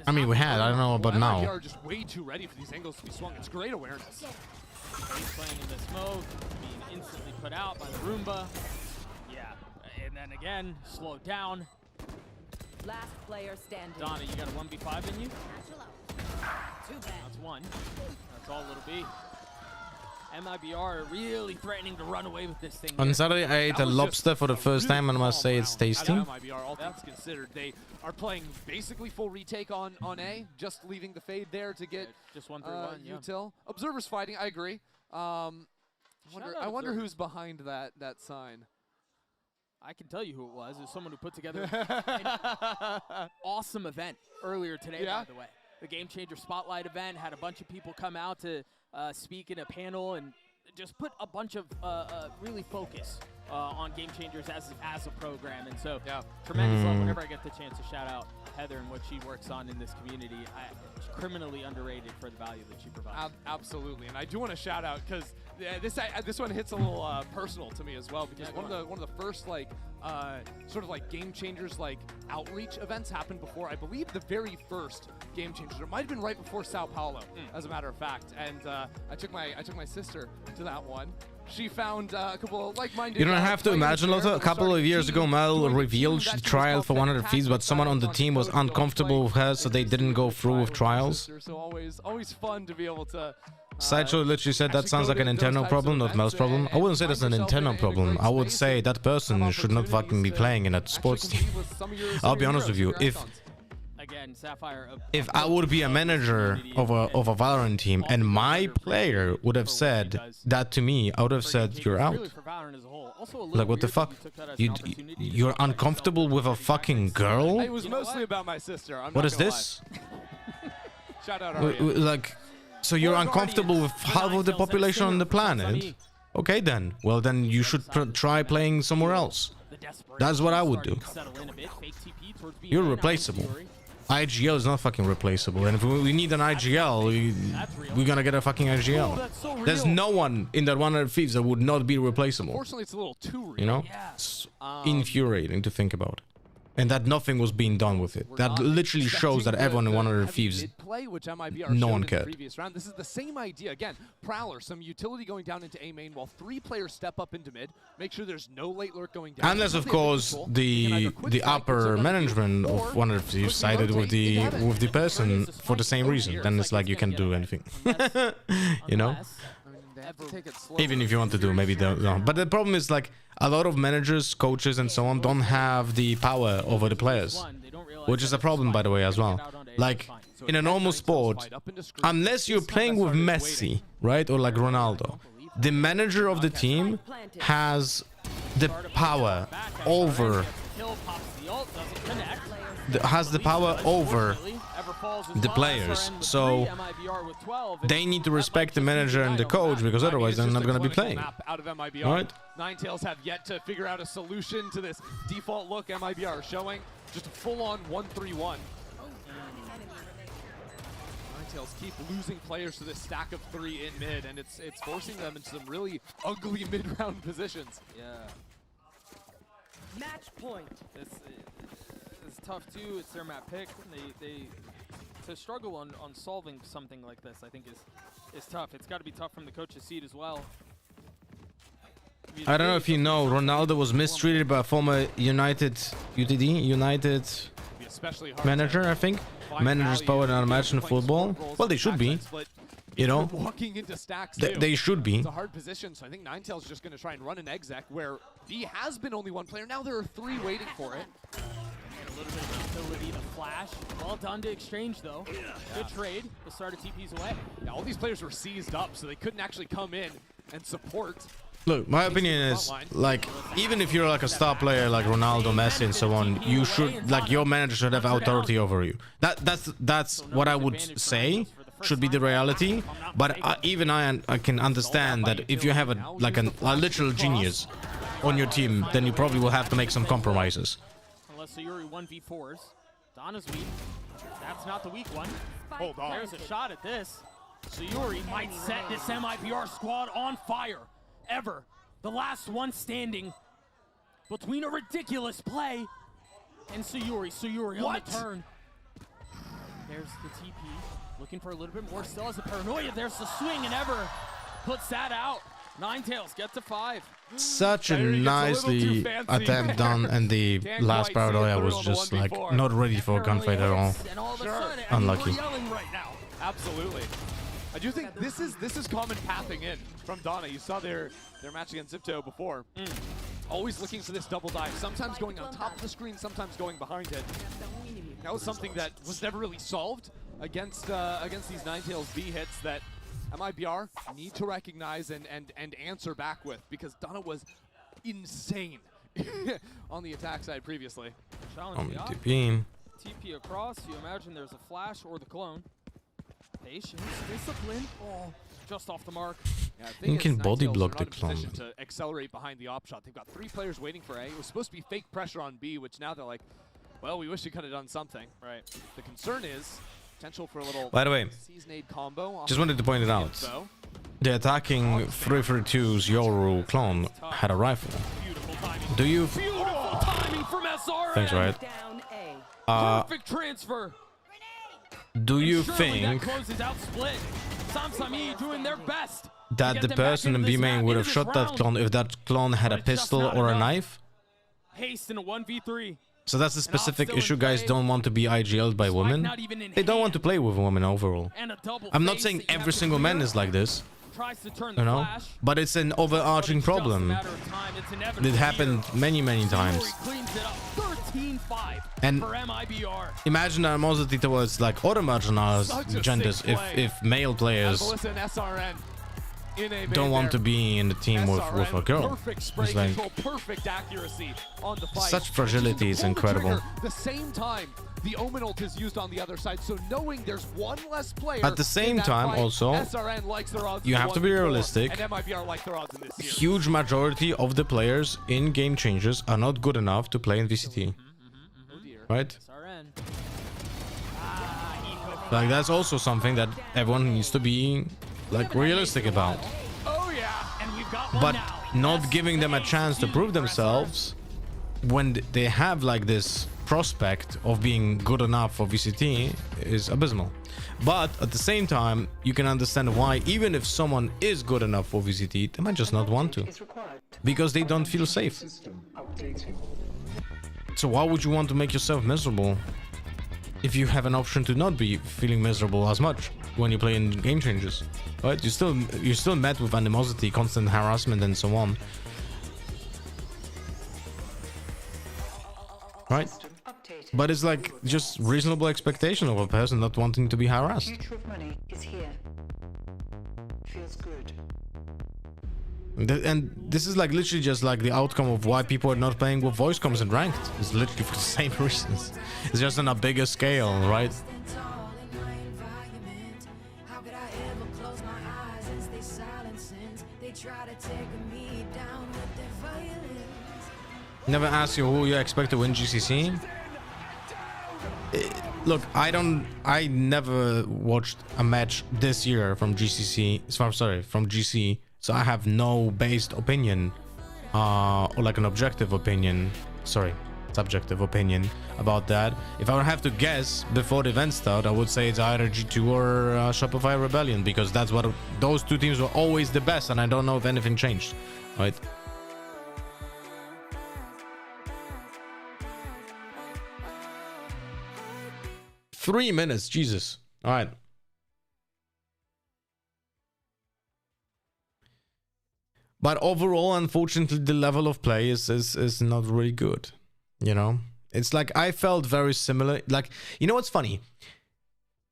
I mean, we had. I don't know about now. MIBR are just way too ready for these angles to be swung. It's great awareness. He's playing in the smoke, being instantly put out by the Roomba. Yeah, and then again, slowed down. Last player standing. Donna, you got a 1v5 in you? That's 1. That's all it'll be. MIBR really threatening to run away with this thing. On Saturday, I ate a lobster for the first time and I must say it's tasty. MIBR, all things considered, they are playing basically full retake on A, just leaving the fade there to get just 1-3-1. util. Observers fighting, I agree. I wonder who's behind that sign. I can tell you who it was. It was someone who put together an awesome event earlier today, by the way. The Game Changer Spotlight event had a bunch of people come out to speak in a panel and just put a bunch of really focus on Game Changers as a program. And so tremendous love whenever I get the chance to shout out Heather and what she works on in this community. She's criminally underrated for the value that she provides. Absolutely, and I do want to shout out because this one hits a little personal to me as well, because one of the first sort of like Game Changers outreach events happened before, I believe, the very first Game Changers. It might have been right before Sao Paulo, as a matter of fact. And I took my sister to that one. She found a couple of like-minded. You don't have to imagine, Lotta. A couple of years ago, Mel revealed she trialed for 100 fees, but someone on the team was uncomfortable with her, so they didn't go through with trials. So always fun to be able to. Sideshow literally said that sounds like an internal problem, not Mel's problem. I wouldn't say that's an internal problem. I would say that person should not fucking be playing in a sports team. I'll be honest with you. If I would be a manager of a Valorant team and my player would have said that to me, I would have said, you're out. For Valorant as a whole, Like, what the fuck? You're uncomfortable with a fucking girl? It was mostly about my sister. What is this? Shout out Arya. Like, so you're uncomfortable with half of the population on the planet? Okay then. Well then you should try playing somewhere else. That's what I would do. You're replaceable. IGL is not fucking replaceable, and if we need an IGL, we're gonna get a fucking IGL. There's no one in that 100 Thieves that would not be replaceable. Unfortunately, it's a little too real. You know? It's infuriating to think about. And that nothing was being done with it. That literally shows that everyone in 100 Thieves, no one cared. This is the same idea. Again, Prowler, some utility going down into A main while 3 players step up into mid. Make sure there's no late lurk going down. Unless, of course, the upper management of 100 Thieves sided with the person for the same reason. Then it's like you can't do anything. You know? Even if you want to do, maybe they don't. But the problem is, like, a lot of managers, coaches, and so on don't have the power over the players, which is a problem, by the way, as well. Like, in a normal sport, unless you're playing with Messi, right, or like Ronaldo, the manager of the team has the power over the players, so they need to respect the manager and the coach, because otherwise they're not going to be playing. Right? Ninetails have yet to figure out a solution to this default look MIBR showing. Just a full-on 1-3-1. Ninetails keep losing players to this stack of 3 in mid, and it's forcing them into some really ugly mid-round positions. Yeah. Match point. It's tough too. It's their map pick. They to struggle on solving something like this, I think is tough. It's got to be tough from the coach's seat as well. I don't know if you know, Ronaldo was mistreated by a former United manager, I think. Managers power not match in football. Well, they should be. You know, walking into stacks they should be. It's a hard position, so I think Ninetails is just going to try and run an exec where B has been only 1 player. Now there are 3 waiting for it. A little bit of ability to flash. Well done to exchange, though. Good trade. The start of TP's away. Yeah, all these players were seized up, so they couldn't actually come in and support. Look, my opinion is, like, even if you're like a star player like Ronaldo, Messi, and so on, you should, like, your manager should have authority over you. That's what I would say should be the reality. But even I can understand that if you have a literal genius on your team, then you probably will have to make some compromises. Unless Sayuri 1v4s. Donna's weak. That's not the weak one. Hold on. There's a shot at this. Sayuri might set this MIBR squad on fire. Ever. The last one standing between a ridiculous play and Sayuri. Sayuri on the turn. There's the TP. Looking for a little bit more still as a paranoia. There's the swing, and Ever puts that out. Ninetails get to 5. Such a nicely attempt done, and the last paranoia was just like not ready for a gunfight at all. Unlucky. Absolutely. I do think this is common pathing in from Donna. You saw their match against Zipto before. Always looking for this double dive. Sometimes going on top of the screen, sometimes going behind it. That was something that was never really solved against these Ninetails B hits that MIBR need to recognize and answer back with, because Donna was insane on the attack side previously. Challenge TP across. You imagine there's a flash or the clone. Patience, discipline. Oh, just off the mark. Yeah, I think you can body block the clone. clone. To accelerate behind the op shot. They've got 3 players waiting for A. It was supposed to be fake pressure on B, which now they're like, well, we wish we could have done something. Right. The concern is potential for a little. By the way, combo. Just wanted to point it out. The attacking 332's Yoru clone had a rifle. Do you? Beautiful timing from SRN. Thanks, right? Perfect transfer. Do you think doing their best that the person in B main would have shot that clone if that clone had a pistol or a knife? Haste in a 1v3. So that's the specific issue. Guys don't want to be IGL'd by women. They don't want to play with women overall. I'm not saying every single man is like this, you know, but it's an overarching problem. It happened many times. And imagine the animosity towards like other marginalized genders if male players don't want to be in the team with a girl. Perfect spray It's like control, perfect accuracy on the fight. such fragility is incredible. The same time the Omen ult is used on the other side, so knowing there's one less player. At the same time, also, SRN likes their odds you have to be realistic. And MIBR like their odds in this series. Huge majority of the players in Game Changers are not good enough to play in VCT. Right? Like, that's also something that everyone needs to be like realistic about. Oh yeah, and we've got one But now. not giving them a chance to prove themselves when they have like this prospect of being good enough for VCT is abysmal. But at the same time, you can understand why, even if someone is good enough for VCT, they might just not want to, because they don't feel safe. So why would you want to make yourself miserable if you have an option to not be feeling miserable as much when you play in Game Changers, right? You're still met with animosity, constant harassment, and so on, right? But it's like just reasonable expectation of a person not wanting to be harassed. Future of money is here. Feels good. And this is like literally just like the outcome of why people are not playing with voice comms and ranked. It's literally for the same reasons. It's just on a bigger scale, right? Never ask you who you expect to win GCC. Look, I never watched a match this year from GCC. Sorry, from GC. So I have no based opinion, or like an objective opinion. Sorry, subjective opinion about that. If I would have to guess before the event start, I would say it's either G2 or Shopify Rebellion, because that's what those two teams were always the best, and I don't know if anything changed, right? Three minutes, Jesus. All right. But overall, unfortunately, the level of play is not really good. You know, it's like I felt very similar. Like, you know what's funny?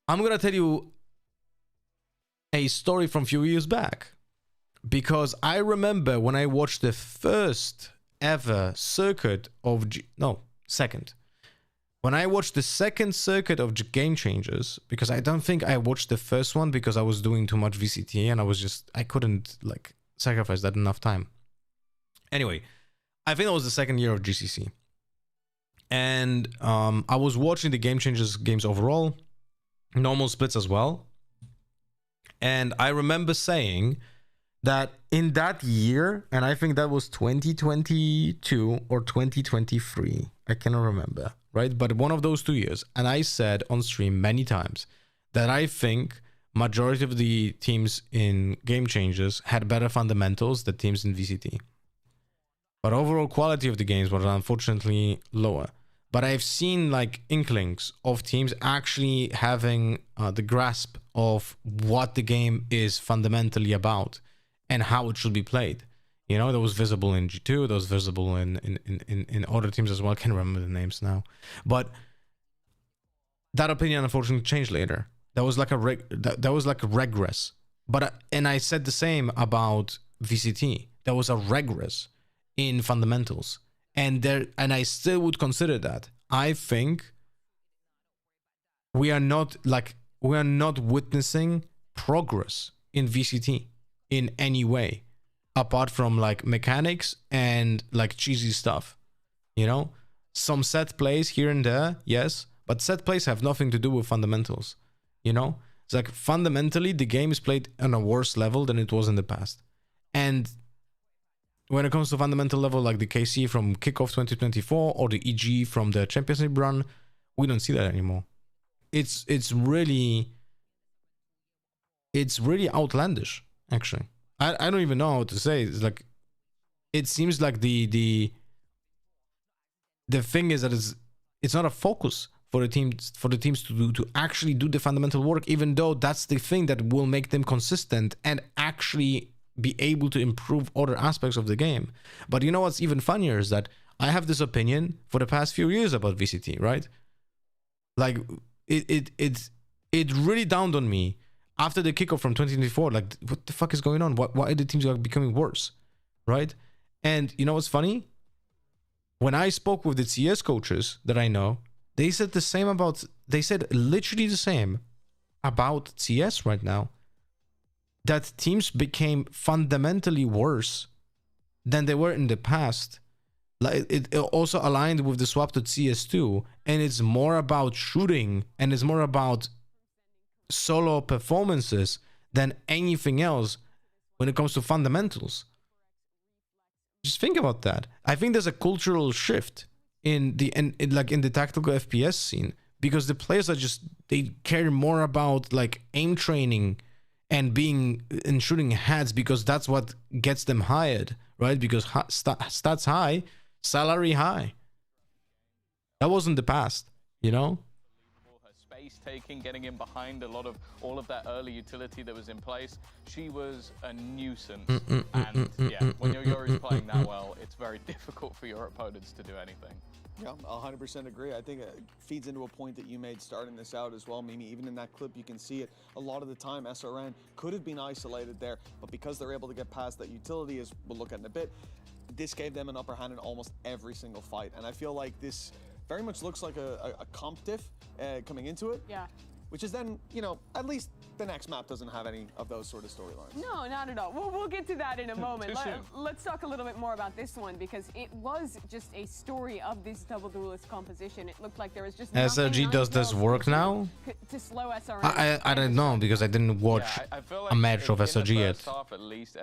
I'm gonna tell you a story from a few years back, because I remember when I watched the first ever circuit of second. When I watched the second circuit of Game Changers, because I don't think I watched the first one because I was doing too much VCT and I couldn't like sacrifice that enough time. Anyway, I think that was the second year of GCC. And I was watching the Game Changers games overall, normal splits as well. And I remember saying that in that year, and I think that was 2022 or 2023, I cannot remember, right? But one of those 2 years. And I said on stream many times that I think majority of the teams in Game Changers had better fundamentals than teams in VCT. But overall quality of the games was unfortunately lower. But I've seen like inklings of teams actually having the grasp of what the game is fundamentally about and how it should be played. You know, that was visible in G2, that was visible in other teams as well. I can't remember the names now. But that opinion unfortunately changed later. That was like a regress. But and I said the same about VCT. There was a regress in fundamentals. And I still would consider that. I think we are not witnessing progress in VCT in any way, apart from like mechanics and like cheesy stuff. You know, some set plays here and there, yes, but set plays have nothing to do with fundamentals. You know, it's like fundamentally the game is played on a worse level than it was in the past. And when it comes to fundamental level, like the KC from Kickoff 2024 or the EG from the Championship run, we don't see that anymore. It's really outlandish, actually. I don't even know how to say it. It's like, it seems like the thing is that it's not a focus for the teams to actually do the fundamental work, even though that's the thing that will make them consistent and actually be able to improve other aspects of the game. But you know what's even funnier is that I have this opinion for the past few years about VCT, right? Like it really dawned on me after the kickoff from 2024, like, what the fuck is going on? Why are the teams becoming worse, right? And you know what's funny? When I spoke with the CS coaches that I know, they said the same about, they said literally the same about CS right now. That teams became fundamentally worse than they were in the past. Like it also aligned with the swap to CS2, and it's more about shooting and it's more about solo performances than anything else when it comes to fundamentals. Just think about that. I think there's a cultural shift in the tactical FPS scene, because the players are just, they care more about like aim training and being and shooting heads, because that's what gets them hired, right? Because stats high, salary high. That wasn't the past, you know? Space taking, getting in behind a lot of all of that early utility that was in place. She was a nuisance. And yeah, when your Yori's playing that well, it's very difficult for your opponents to do anything. Yeah, 100% agree. I think it feeds into a point that you made starting this out as well, Mimi. Even in that clip, you can see it. A lot of the time, SRN could have been isolated there, but because they're able to get past that utility, as we'll look at in a bit, this gave them an upper hand in almost every single fight. And I feel like this very much looks like a comp diff coming into it. Yeah. Which is then, you know, at least the next map doesn't have any of those sort of storylines. No, not at all. We'll get to that in a moment. Let's talk a little bit more about this one, because it was just a story of this double duelist composition. It looked like there was just SLG does this work now? To slow SRN. I don't know, because I didn't watch a match of SLG yet.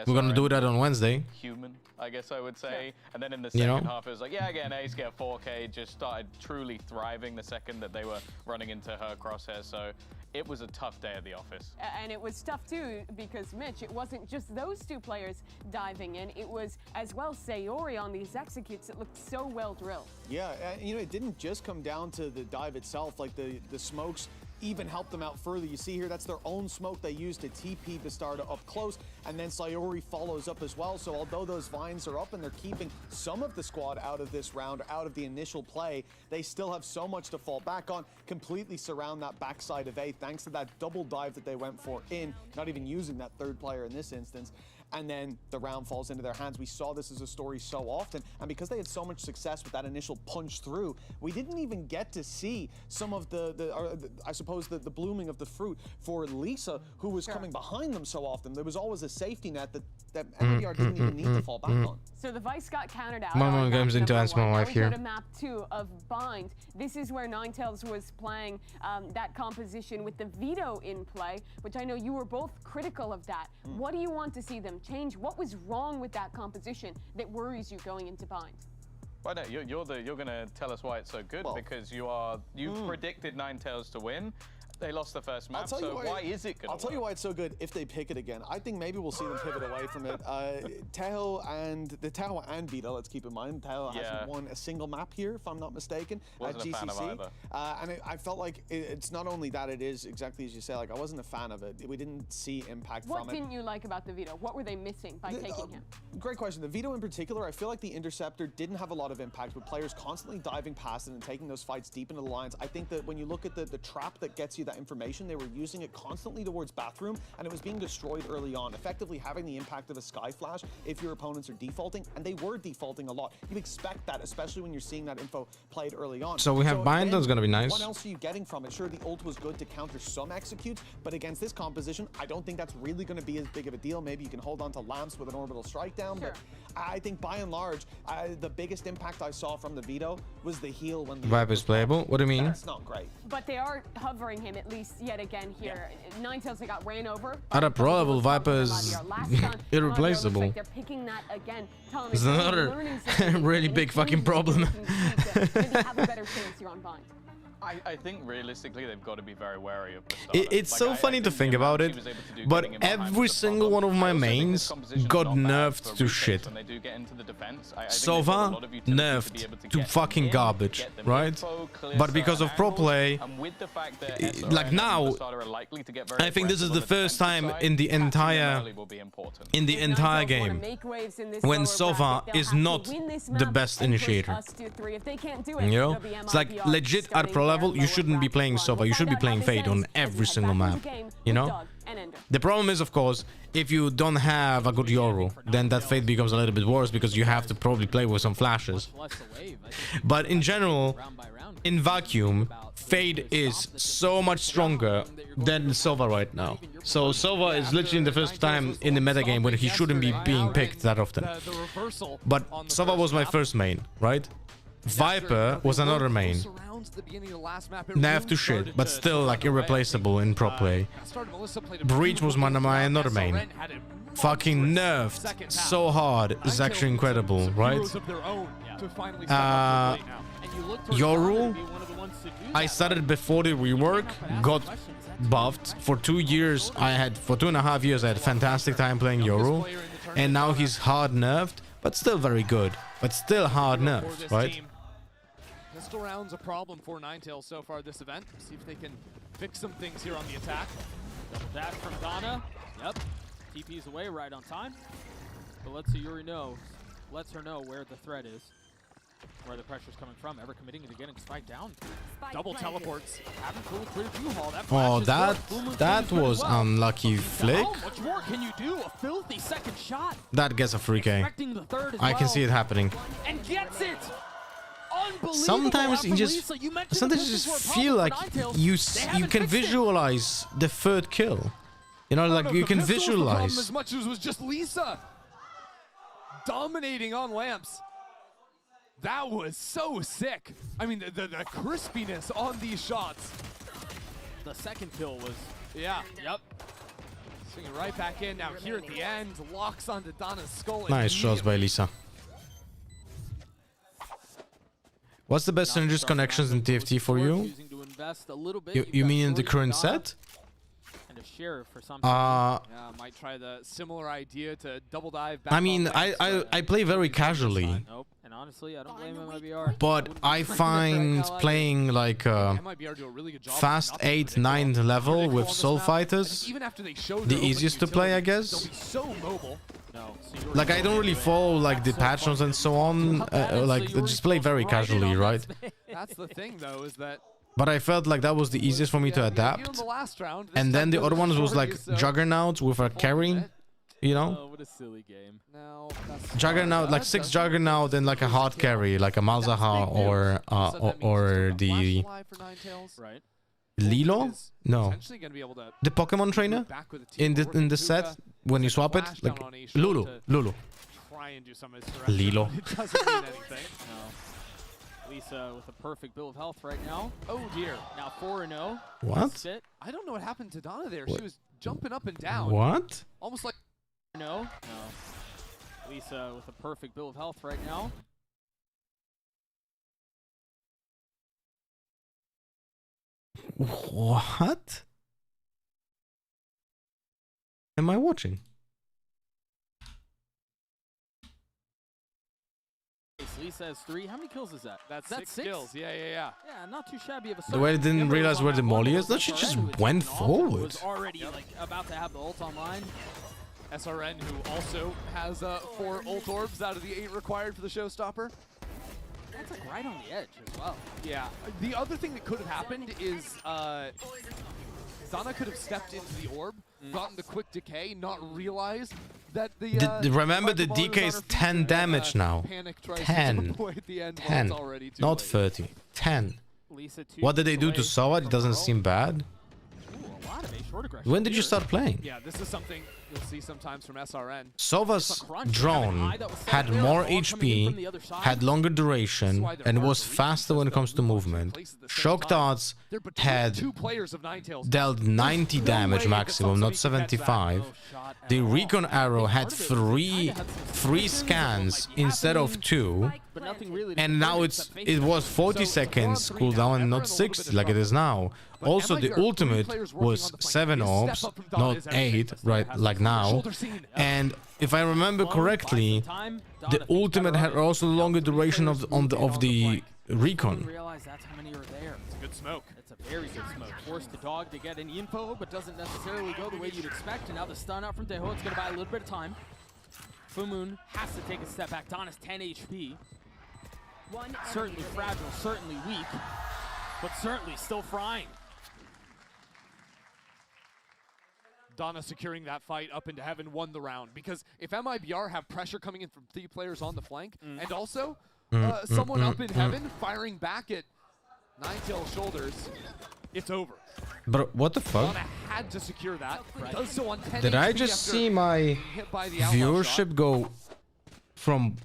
We're gonna do that on Wednesday. Human, I guess I would say. And then in the second half, it was like, yeah, get an ace, get a 4K, just started truly thriving the second that they were running into her crosshairs. So it was a tough day at the office. And it was tough too, because Mitch, it wasn't just those two players diving in. It was as well Sayori on these executes. It looked so well drilled. Yeah, you know, it didn't just come down to the dive itself. Like the smokes even helped them out further. You see here, that's their own smoke they used to TP Bastarda up close, and then Sayori follows up as well. So although those vines are up and they're keeping some of the squad out of this round, out of the initial play, they still have so much to fall back on, completely surround that backside of A, thanks to that double dive that they went for in, not even using that third player in this instance. And then the round falls into their hands. We saw this as a story so often, and because they had so much success with that initial punch through, we didn't even get to see some of I suppose the blooming of the fruit for Lisa, who was coming behind them so often. There was always a safety net that MIBR didn't even need to fall back on. So the Vice got countered out. Mama comes into answer my wife here. We go to map 2 of Bind. This is where Ninetails was playing that composition with the veto in play, which I know you were both critical of that. What do you want to see them change? What was wrong with that composition that worries you going into Bind? Well, no, you're going to tell us why it's so good, because you predicted Ninetails to win. They lost the first map, so why is it good? I'll tell you why it's so good if they pick it again. I think maybe we'll see them pivot away from it. Taho and Vita, let's keep in mind, Taho hasn't won a single map here, if I'm not mistaken, at GCC. Wasn't a fan of either. And I felt like it's not only that, it is exactly as you say, like I wasn't a fan of it. We didn't see impact from it. What didn't you like about the veto? What were they missing by taking him? Great question. The veto in particular, I feel like the Interceptor didn't have a lot of impact with players constantly diving past it and taking those fights deep into the lines. I think that when you look at the trap that gets you that information, they were using it constantly towards bathroom, and it was being destroyed early on, effectively having the impact of a sky flash if your opponents are defaulting, and they were defaulting a lot. You expect that, especially when you're seeing that info played early on. So we have Bind, that's gonna be nice. What else are you getting from it? Sure, the ult was good to counter some executes, but against this composition, I don't think that's really going to be as big of a deal. Maybe you can hold on to lamps with an orbital strike down, but I think by and large, the biggest impact I saw from the veto was the heal when the Viper's playable. What do you mean? That's not great. But they are hovering him at least yet again here. Ninetails, they got ran over. At a pro level, Viper's irreplaceable. Like they're picking that again. It's another really big fucking problem. Maybe have a better chance here on Bind. I think realistically they've got to be very wary of Bastarda. It's like, so funny to think about it, but every single one of my mains got nerfed to shit. Sova nerfed to fucking garbage, right? But because of pro play, like now, I think this is the first time in the entire game when Sova is not the best initiator. You know, it's like legit at pro level, you shouldn't be playing Sova, you should be playing Fade on every single map, you know? The problem is, of course, if you don't have a good Yoru, then that fate becomes a little bit worse because you have to probably play with some flashes. But in general, in vacuum, Fade is so much stronger than Sova right now. So Sova is literally in the first time in the metagame when he shouldn't be being picked that often. But Sova was my first main, right? Viper was another main. Nerf to shit, but still like irreplaceable in pro play. Breach was my another main. Fucking nerfed so hard is actually incredible, right? Yoru, I started before the rework, got buffed. For 2 years, for 2.5 years, I had a fantastic time playing Yoru. And now he's hard nerfed, but still very good. But still hard nerfed, right? Pistol round's a problem for Ninetails so far this event. See if they can fix some things here on the attack. Double dash from Donna. Yep. TP's away right on time. But lets Yuri know, lets her know where the threat is, where the pressure's coming from. Ever committing to getting spiked down. Double teleports. Haven't fully cleared U-Haul. That was unlucky flick. How much more can you do? A filthy second shot. That gets a free K. I can see it happening. And gets it. Sometimes you just feel like you can visualize the third kill. You know, like you can visualize. As much as it was just Lisa dominating on lamps. That was so sick. I mean, the crispiness on these shots. The second kill was, yeah, yep. Swinging right back in now here at the end. Locks onto Donna's skull. Nice shots by Lisa. What's the best synergist connections in TFT for you? You mean in the current set? Might try the similar idea to double dive back. I mean, I play very casually. Nope. And honestly, I don't blame MIBR. But I find playing like fast 8, 9 level with soul fighters the easiest to play, I guess. Like I don't really follow like the patch notes and so on. Like just play very casually, right? That's the thing, though, is that. But I felt like that was the easiest for me to adapt. And then the other ones was like Juggernauts with a carry, you know? Oh, what a silly game. Juggernaut, like 6 Juggernaut and like a hard carry, like a Malzahar or the Lilo? No. The Pokemon trainer in the set when you swap it, like Lulu. Lilo. It doesn't mean anything. No. Lisa with a perfect bill of health right now. Oh dear. Now 4-0. What? I don't know what happened to Donna there. She was jumping up and down. What? Almost like. No. Lisa with a perfect bill of health right now. What? Am I watching? Lisa has 3. How many kills is that? That's 6 kills. Yeah. Yeah, not too shabby of a start. The way I didn't realize where the molly is, that she just went forward. Was already like about to have the ult online. SRN, who also has 4 ult orbs out of the 8 required for the showstopper. That's like right on the edge as well. Yeah. The other thing that could have happened is Zana could have stepped into the orb, gotten the quick decay, not realized that remember the DK is 10 damage now. 10. 10. Not 30. 10. What did they do to Sova? It doesn't seem bad. When did you start playing? Yeah, this is something you'll see sometimes from SRN. Sova's drone had more HP, had longer duration, and was faster when it comes to movement. Shock darts had dealt 90 damage maximum, not 75. The recon arrow had three scans instead of 2, and now it was 40 seconds cooldown and not 60 like it is now. Also, the ultimate was 7 orbs, not 8, right, like now. And if I remember correctly, the ultimate had also longer duration of the recon. That's how many are there. It's a good smoke. It's a very good smoke. Forced the dog to get any info, but doesn't necessarily go the way you'd expect. And now the stun out from Teho, it's going to buy a little bit of time. Fumoon has to take a step back. Donna's 10 HP. Certainly fragile, certainly weak, but certainly still frying. Donna securing that fight up into heaven won the round, because if MIBR have pressure coming in from 3 players on the flank, and also someone up in heaven firing back at Ninetails' shoulders, it's over. But what the fuck? Donna had to secure that. Does so on 10 Did I HP just after see my being hit by the outlaw viewership shot. go from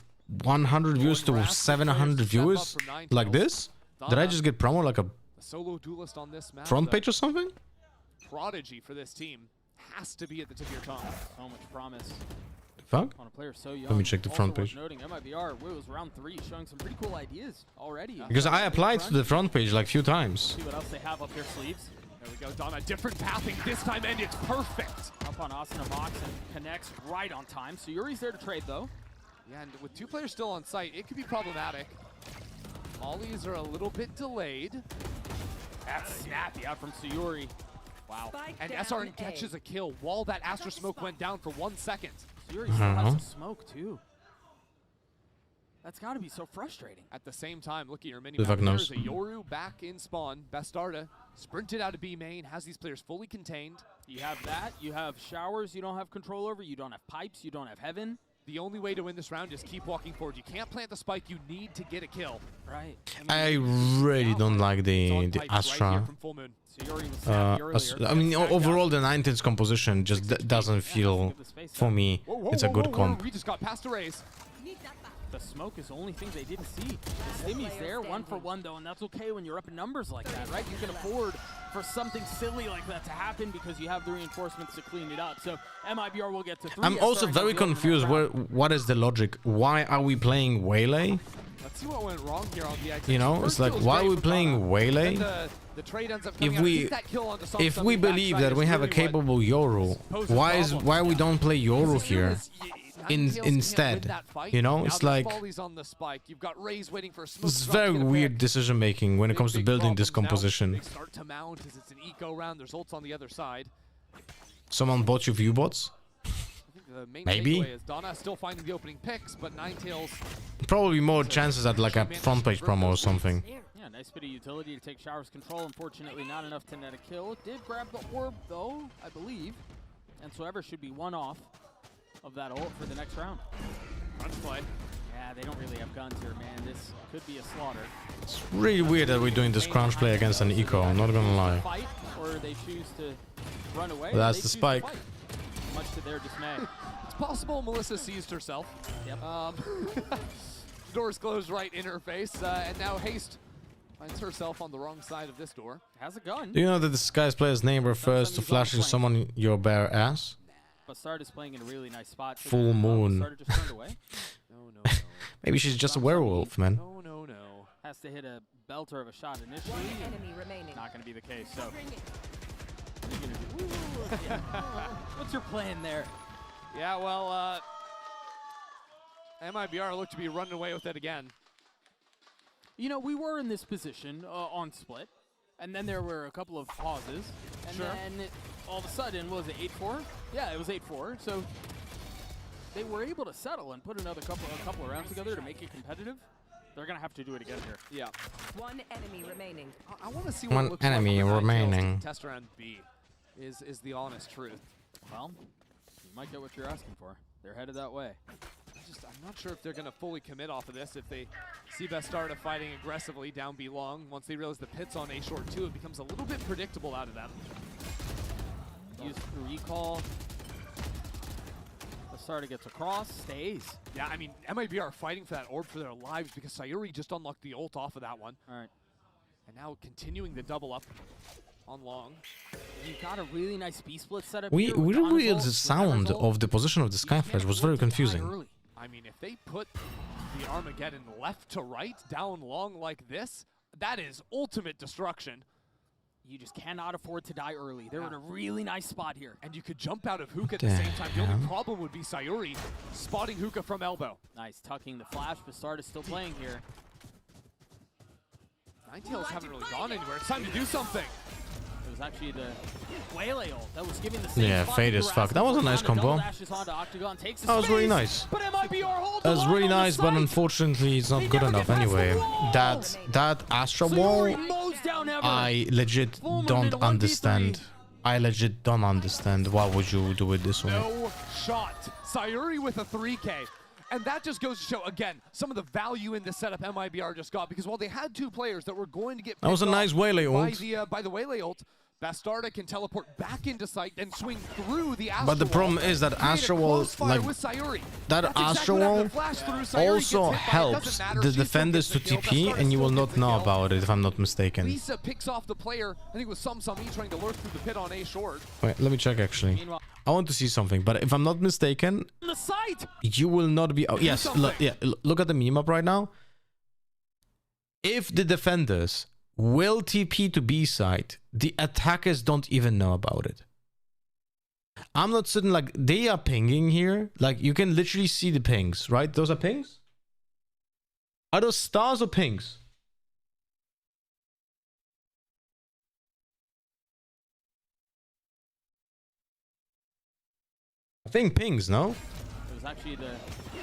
100 views to 700 views like this? Did I just get promo like a solo duelist on this map? front page or something? Prodigy for this team has to be at the tip of your tongue. So much promise. Fuck? On a player so young. Let me check the front Also worth page. noting, MIBR was round 3, showing some pretty cool ideas already. Because I applied to the front page like a few times. See what else they have up their sleeves. There we go, Donna, different pathing this time, and it's perfect. Up on Asuna Mox and connects right on time. So Yuri's there to trade though. Yeah, and with 2 players still on site, it could be problematic. Mollies are a little bit delayed. That's snappy out from Sayuri. Wow. And SRN catches a kill while that Astra Smoke went down for 1 second. Sayuri still has a smoke too. That's got to be so frustrating. At the same time, look at your mini The fuck map. knows? There's a Yoru back in spawn. Bastarda sprinted out of B main, has these players fully contained. You have that. You have showers you don't have control over. You don't have pipes. You don't have heaven. The only way to win this round is keep walking forward. You can't plant the spike. You need to get a kill. Right. I really don't like the Astra. I mean, overall the Ninetails composition just doesn't feel, for me, it's a good comp. We just got past arrays. The smoke is the only thing they didn't see. The Stimmy's there, 1 for 1 though, and that's okay when you're up in numbers like that, right? You can afford for something silly like that to happen because you have the reinforcements to clean it up. So MIBR will get to 3. I'm also very confused. What is the logic? Why are we playing Waylay? Let's see what went wrong here on the exit. You know, it's like, why are we playing Waylay? The trade ends up coming out. Keep that kill onto something. If we believe that we have a capable Yoru, why we don't play Yoru here instead? You know, it's like it's very weird decision making when it comes to building this composition. They start to mount as it's an eco round. There's ults on the other side. Someone bought you view bots? The main Maybe. takeaway is Donna still finding the opening picks, but Ninetails Probably more chances at like a front page promo or something. Yeah, nice bit of utility to take Shower's control. Unfortunately, not enough to net a kill. Did grab the orb, though, I believe. And so Ever should be 1 off of that ult for the next round. Crunch play. Yeah, they don't really have guns here, man. This could be a slaughter. It's really weird that we're doing this crunch play against an eco, I'm not gonna lie. Fight, or they choose to run away. That's they the choose to spike. fight, much to their dismay. It's possible Melissa seized herself. Yep. Doors closed right in her face, and now Haste finds herself on the wrong side of this door. Has a gun. Do you know that this guy's player's name refers to flashing someone your bare ass? Bastard is playing in a really nice spot. Full moon. Bastard just turned away. No. Maybe she's just a werewolf, man. No. Has to hit a belter of a shot initially. Enemy remaining. Not going to be the case. So, what are you gonna do? What's your plan there? Yeah, well, MIBR looked to be running away with it again. You know, we were in this position on split, and then there were a couple of pauses, and then all of a sudden, what was it 8-4? Yeah, it was 8-4. So they were able to settle and put another couple of rounds together to make it competitive. They're gonna have to do it again here. Yeah. 1 enemy remaining. I want to see what One it looks enemy like on the Ninetails remaining. Test around B is the honest truth. Well, you might get what you're asking for. They're headed that way. I'm not sure if they're going to fully commit off of this. If they see Bastarda fighting aggressively down B long, once they realize the pit's on A short too, it becomes a little bit predictable out of them. Use the recall. Bastarda gets across, stays. Yeah, I mean, MIBR are fighting for that orb for their lives because Sayuri just unlocked the ult off of that one. All right. And now continuing the double up on long. You got a really nice B split setup. We revealed the sound of the position of the Skyflash was very confusing. I mean, if they put the Armageddon left to right down long like this, that is ultimate destruction. You just cannot afford to die early. They're in a really nice spot here. And you could jump out of hookah at the same time. The only problem would be Sayuri spotting hookah from elbow. Nice, tucking the flash. Bastard is still playing here. Ninetails haven't really gone anywhere. It's time to do something. It was actually the Waylay ult that was giving the same Yeah, spot fade you as were fuck. That asking was a for. nice Double combo. dashes onto Octagon, takes the That was really space, nice. But MIBR holds That was the really line on the nice, but site. unfortunately it's not good enough anyway. That Astra Sayuri wall, mows down Ever. I legit Full moon don't into 1v3. understand I legit don't understand. Why would you do it this way? No shot. Sayuri with a 3K. And that just goes to show, again, some of the value in the setup MIBR just got. Because while they had two players that were going to get that was a nice waylay ult. By the waylay ult, Bastarda can teleport back into sight and swing through the Astra But the problem wall, is that Astra wall, like, that Astra wall also helps the defenders to TP, and you will not know about it if I'm not mistaken. Lisa picks off the player, I think it was Sum trying to lurk through the pit on A short. Wait, let me check actually. I want to see something, but if I'm not mistaken, you will not be... Oh, yes, look at the meme up right now. If the defenders will TP to B side, the attackers don't even know about it. I'm not sitting like... They are pinging here. Like, you can literally see the pings, right? Those are pings? Are those stars or pings? I think pings, no? It was actually the...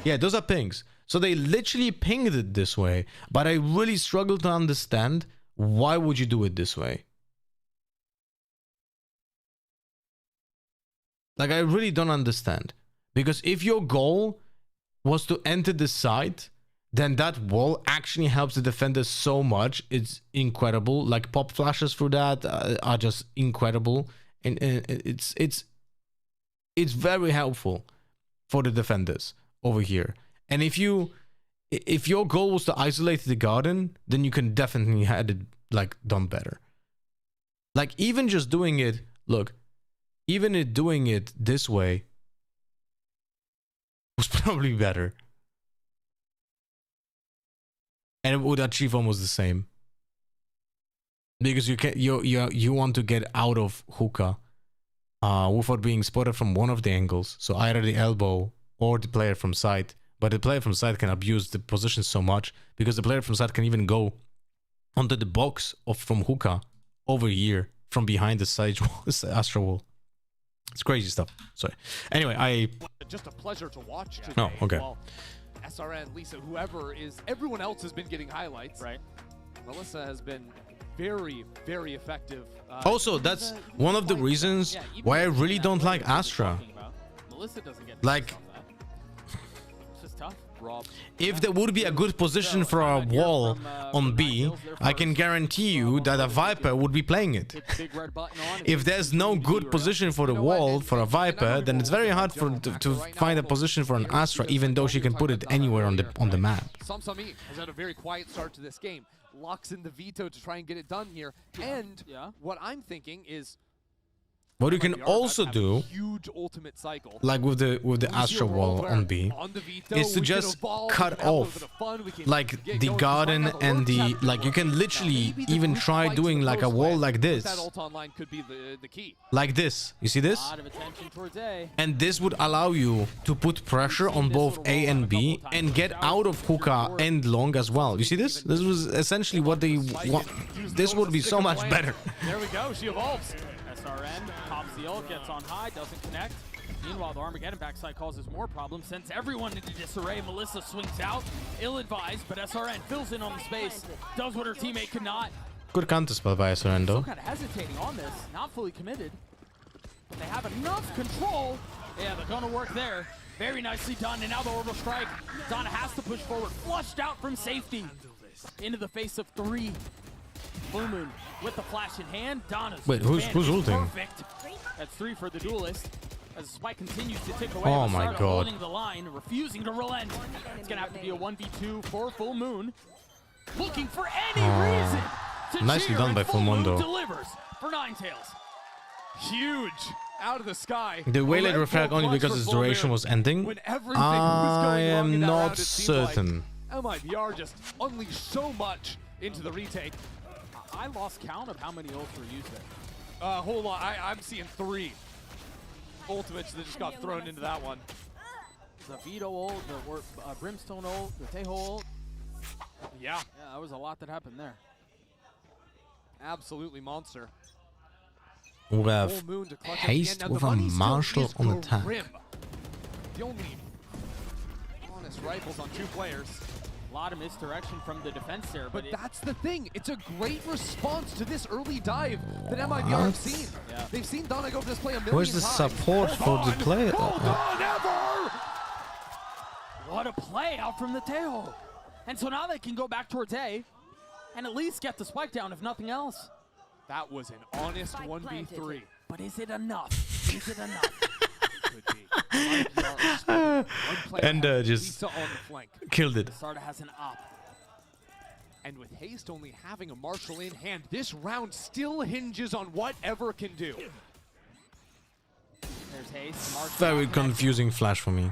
Yeah, those are pings. So they literally pinged it this way. But I really struggle to understand why would you do it this way. Like, I really don't understand. Because if your goal was to enter the site, then that wall actually helps the defenders so much. It's incredible. Like, pop flashes for that are just incredible. And it's very helpful for the defenders over here. And if your goal was to isolate the garden, then you can definitely had it like done better. Like, even just doing it, look, even doing it this way was probably better. And it would achieve almost the same. Because you want to get out of hookah without being spotted from one of the angles. So either the elbow or the player from side. But the player from side can abuse the position so much because the player from side can even go onto the box from hookah over here from behind the side wall, Astra wall. It's crazy stuff. Sorry. Anyway, just a pleasure to watch today. Oh, okay. Well, SRN, Lisa, whoever is, everyone else has been getting highlights. Right. Melissa has been very, very effective. Also, that's one of the reasons why I really don't like Astra. Melissa doesn't get like, it's just tough. Rob. If there would be a good position for a wall on B, I can guarantee you that a Viper would be playing it. If there's no good position for the wall for a Viper, then it's very hard to find a position for an Astra, even though she can put it anywhere on the map. Samsami has had a very quiet start to this game. Locks in the veto to try and get it done here. And what I'm thinking is, what you can also do, huge ultimate cycle, like with the Astra wall on B, is to just cut off like the garden and the, like, you can literally even try doing like a wall like this, like this. You see this? And this would allow you to put pressure on both A and B and get out of hookah and long as well. You see this? This was essentially what they want. This would be so much better. There we go. She evolves. SRN pops the ult, gets on high, doesn't connect. Meanwhile, the Armageddon backside causes more problems. Sends everyone into disarray. Melissa swings out, ill-advised, but SRN fills in on the space. Does what her teammate could not. Good counter spell by SRN though. Still kind of hesitating on this, not fully committed. But they have enough control. Yeah, they're gonna work there. Very nicely done, and now the orbital strike. Donna has to push forward, flushed out from safety. Into the face of 3. Full Moon with the flash in hand. Donna's who's ulting? Perfect. That's 3 for the duelist. As the spike continues to tick away. Oh my god. Holding the line, refusing to relent. It's gonna have to be a 1v2 for Full Moon. Looking for any reason to nicely cheer, done by and Full Moon. delivers for Ninetails. Huge out of the sky. The waylay refrag only because its duration was ending. I am not certain. Like MIBR just unleashed so much into the retake. I lost count of how many ults were used there. A whole lot. I'm seeing 3 ultimates that just got thrown into that one. The Vito ult, the Brimstone ult, the Tejo ult. Yeah, that was a lot that happened there. Absolutely monster. We have haste with a martial on attack. The only honest rifles on 2 players. A lot of misdirection from the defense there, But but that's the thing. It's a great response to this early dive that MIBR have seen. Yeah. They've seen Donna go for this play a million Where's the times. support for the player? Hold on, ever! what a play out from the tail. And so now they can go back towards A and at least get the spike down, if nothing else. That was an honest 1v3. But is it enough? Is it enough? Could be. And just Lisa on the flank. killed it. Sarda has an op. And with Haste only having a Marshall in hand, this round still hinges on whatever can do. There's Haste. Marshall Very not connected. confusing flash for me.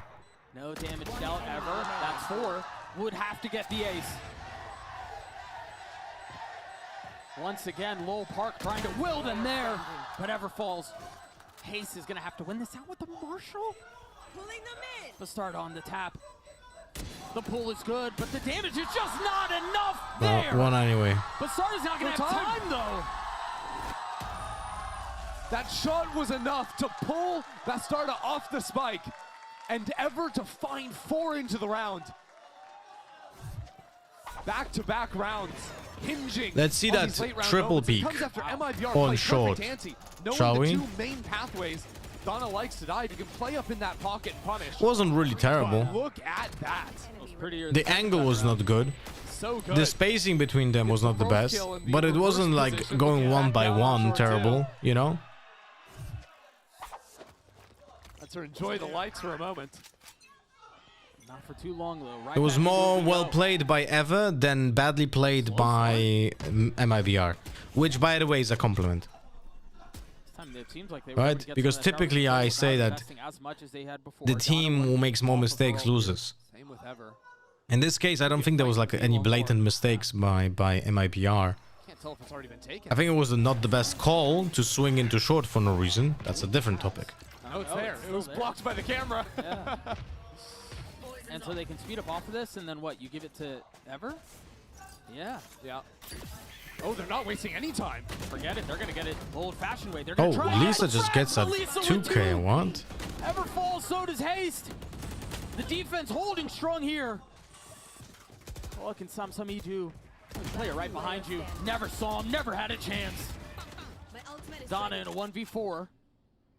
No damage dealt ever. That's 4. Would have to get the ace. Once again, Lowell Park trying to will them there, but Ever falls. Haste is going to have to win this out with the Marshall. Pulling them in. The start on the tap. The pull is good, but the damage is just not enough Well, there. one anyway. But Sarda's not going to have time, though. That shot was enough to pull Bastarda off the spike and Ever to find 4 into the round. Back-to-back rounds, hinging. Let's see on that these late round triple moments. It peak comes after MIBR on play short. perfect ante. Knowing Shall the we? 2 main pathways Donna likes to dive. You can play up in that pocket and punish. Wasn't really terrible. But look at that. The angle was not good. So good. The spacing between them was not the best, but it wasn't like going one by one terrible, you know? Let's enjoy the lights for a moment. Not for too long, though. Right It was back into more it we well go. played by Ever than badly played by MIBR, which, by the way, is a compliment. This time it seems like they were Right? able to get Because some of that typically coverage I without say that investing as much as they had before. the Donna team went who makes more off of mistakes her own. loses. Same with Ever. In this case, I don't think there was like any blatant mistakes by MIBR. Can't tell if it's already been taken. I think it was not the best call to swing into short for no reason. That's a different topic. No, it's there. It was blocked by the camera. Yeah. And so they can speed up off of this, and then what? You give it to Ever? Yeah. Yeah. Oh, they're not wasting any time. Forget it. They're going to get it old-fashioned way. They're Oh, going to try Lisa just gets a Lisa with 2K. 2. What? Ever falls, so does Haste. The defense holding strong here. What can Samsami do? Player right behind you. Never saw him. Never had a chance. Donna in a 1v4.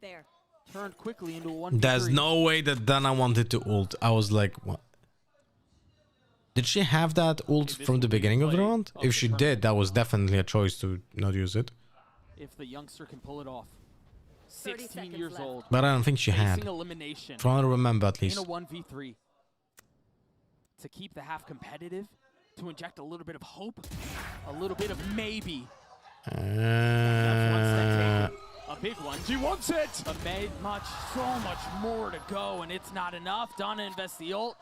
There. Turned quickly into a 1v3. There's no way that Dana wanted to ult. I was like, what? Did she have that ult from the beginning of the round? If she did, that was definitely a choice to not use it. If the youngster can pull it off. 16 years old. But I don't think she had. Facing elimination. Trying to remember at In least. a 1v3. To keep the half competitive. To inject a little bit of hope. A little bit of maybe. A big one. She wants it! But made so much more to go, and it's not enough. Donna invests the ult.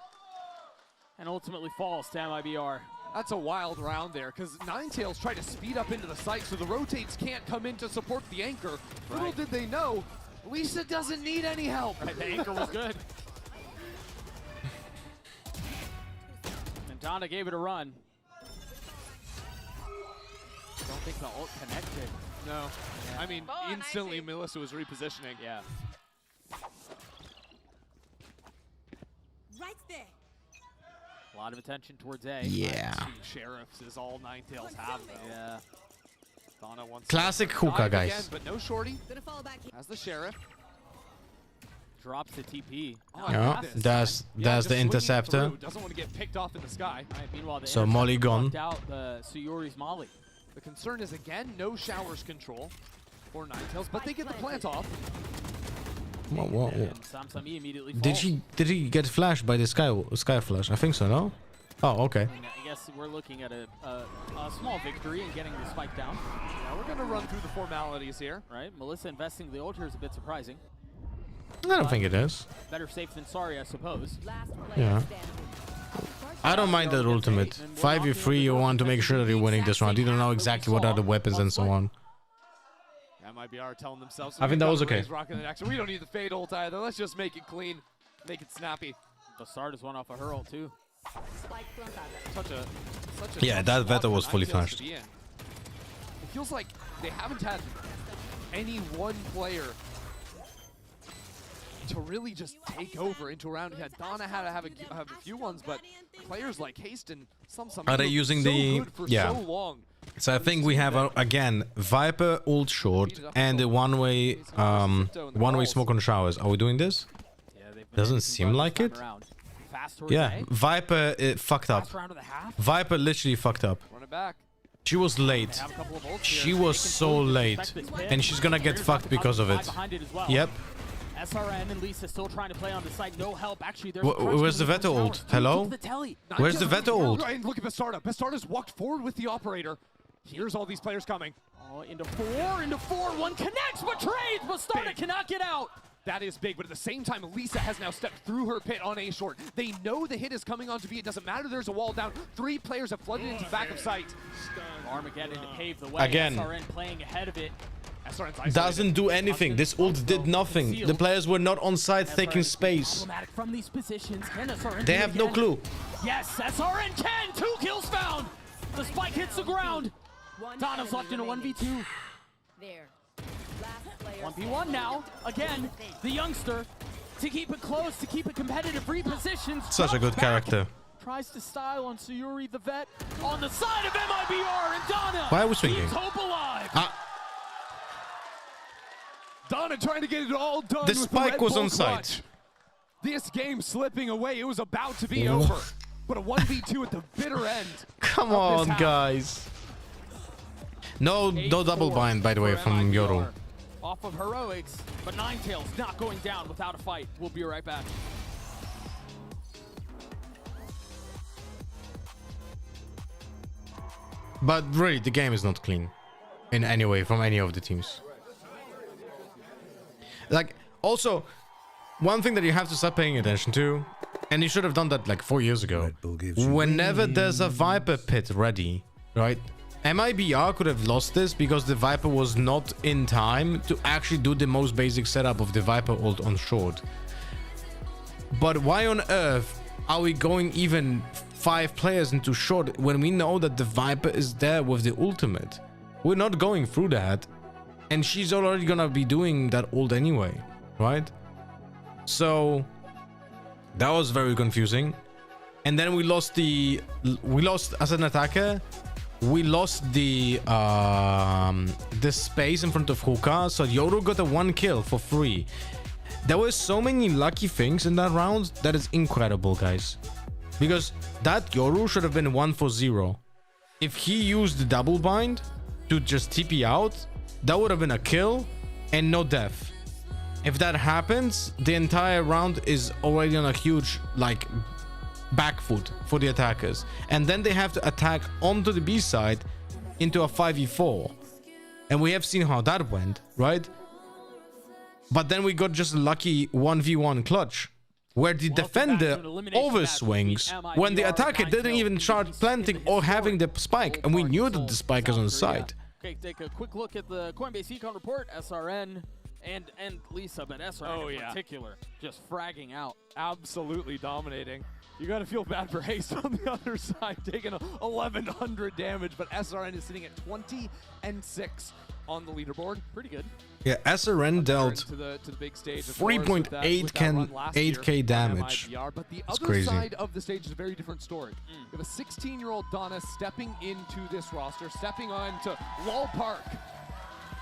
And ultimately falls to MIBR. That's a wild round there, because Ninetails tried to speed up into the site so the rotates can't come in to support the anchor. Little did they know, Lisa doesn't need any help. The anchor was good. And Donna gave it a run. Don't think the ult connected. No. I mean, instantly Melissa was repositioning. Yeah. Right there. A lot of attention towards A. Yeah. Two sheriffs is all Ninetails have, though. Yeah. Donna wants Classic to hookah, dive guys. again, but no shorty. Gonna fall back here. As the sheriff. Drops the TP. Oh, I Yeah, love this. that's just the swinging interceptor. through. Doesn't want to get picked off in the sky. Right, meanwhile, the So interceptor Molly gone. blocked out the Suyori's Molly. The concern is, again, no showers control for Ninetails, but they get the plant off. Whoa. And Samsami immediately falls. Did he get flashed by the sky flash? I think so, no? Oh, okay. And I guess we're looking at a small victory and getting the spike down. Yeah, we're going to run through the formalities here. Right, Melissa investing the ult here is a bit surprising. I don't think it is. Better safe than sorry, I suppose. Yeah. I don't mind that ultimate. 5v3, you want to make sure that you're winning this round. You don't know exactly what are the weapons and so on. MIBR telling themselves. I think that was okay. Rocking the next. We don't need the fade ult either. Let's just make it clean, make it snappy. Bastard is one off of her ult too. Such a Yeah, tough that spot Veta for was fully Ninetails flashed. to be in. It feels like they haven't had any one player to really just take over into a round. Yeah, Donna had to have a few ones, but players like Haste and some Are they using the so long. So I think we have again Viper ult short and the one-way smoke on showers. Are we doing this? Doesn't seem like it. Yeah, Viper fucked up. Viper literally fucked up. She was late. She was so late, and she's gonna get fucked because of it. Yep. SRN and Lisa still trying to play on the side. No help. Actually, there's where's the Veto ult? Hello? Where's the Veto ult? And look at Bastarda. Bastarda's walked forward with the operator. Here's all these players coming. Oh, into four. One connects, but trades. Bastarda cannot get out. That is big, but at the same time, Lisa has now stepped through her pit on A short. They know the hit is coming onto B. It doesn't matter. There's a wall down. 3 players have flooded into back of sight. Armageddon to pave the way. Again. SRN playing ahead of it. Doesn't do anything. This ult did nothing. The players were not on site taking space. From these positions. Can SRN They have no clue. Yes, SRN can. 2 kills found. The spike hits the ground. Donna's left in a 1v2. There. 1v1 now. Again, the youngster to keep it close, to keep it competitive, repositions. Such a good character. Tries to style on Sayuri the vet on the side of MIBR, and Donna. Why are we swinging? Keeps hope alive. Donna trying to get it all done. The spike was on site. This game slipping away. It was about to be over. But a 1v2 at the bitter end. Come on, guys. No double bind, by the way, from Yoru. Off of heroics, but Ninetails not going down without a fight. We'll be right back. But really, the game is not clean in any way from any of the teams. Like, also, one thing that you have to start paying attention to, and you should have done that like 4 years ago. Whenever there's a Viper pit ready, right? MIBR could have lost this because the Viper was not in time to actually do the most basic setup of the Viper ult on short. But why on earth are we going even 5 players into short when we know that the Viper is there with the ultimate? We're not going through that. And she's already gonna be doing that ult anyway, right? So that was very confusing. And then we lost as an attacker. We lost the space in front of Hookah, so Yoru got a 1 kill for free. There were so many lucky things in that round that is incredible, guys. Because that Yoru should have been 1 for 0. If he used the double bind to just TP out, that would have been a kill and no death. If that happens, the entire round is already on a huge, like, back foot for the attackers, and then they have to attack onto the B side into a 5v4, and we have seen how that went, right? But then we got just a lucky 1v1 clutch where the defender overswings when the attacker didn't even start planting or having the spike, and we knew that the spike is on site. Okay, take a quick look at the Coinbase Econ report. SRN and Lisa, but SRN in particular just fragging out, absolutely dominating. You got to feel bad for Haste on the other side, taking 1,100 damage, but SRN is sitting at 20 and 6 on the leaderboard. Pretty good. Yeah, SRN dealt 3.8k damage. But the it's other crazy. side of the stage is a very different story. We have a 16-year-old Donna stepping into this roster, stepping on to Lol Park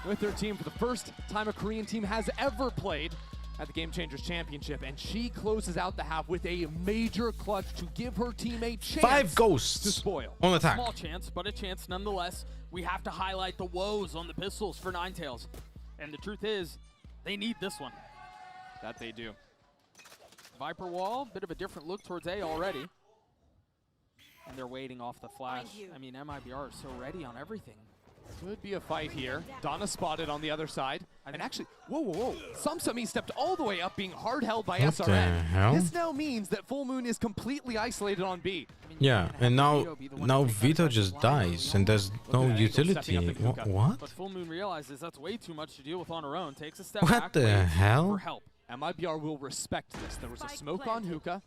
with their team for the first time a Korean team has ever played at the Game Changers Championship, and she closes out the half with a major clutch to give her team a chance 5 ghosts to spoil. On attack. Small chance, but a chance nonetheless. We have to highlight the woes on the pistols for Ninetails. And the truth is, they need this one. That they do. Viper wall, bit of a different look towards A already. And they're waiting off the flash. I mean, MIBR is so ready on everything. Could be a fight here. Donna spotted on the other side. And actually, whoa. Samsami stepped all the way up, being hard held by What SRN. the hell? This now means that Full Moon is completely isolated on B. Yeah, and now Vito just dies, and there's no utility. What? But Full Moon realizes that's way too much to deal with on her own. Takes a step What back. the waits hell? For help. MIBR will respect this. There was a smoke on Hookah.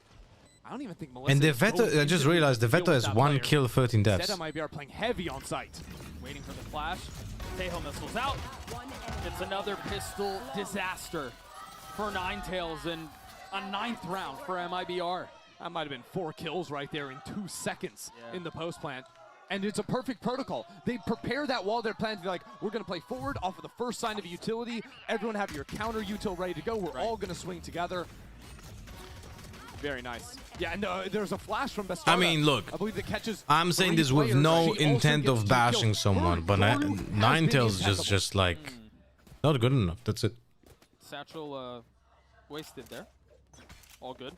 I don't even think Melissa. And the Veto, I just realized the Veto has 1 kill, 13 deaths. Instead, MIBR playing heavy on site. Waiting for the flash. Tejo missiles out. It's another pistol disaster for Ninetails and a 9th round for MIBR. That might have been 4 kills right there in 2 seconds in the post plant. And it's a perfect protocol. They prepare that wall they're planning to be like, we're going to play forward off of the first sign of a utility. Everyone have your counter util ready to go. We're all going to swing together. Very nice. Yeah, and there's a flash from Bastarda. I mean, look, I believe that catches I'm saying this with no intent of bashing someone, but Ninetails is just like not good enough. That's it. Satchel wasted there. All good.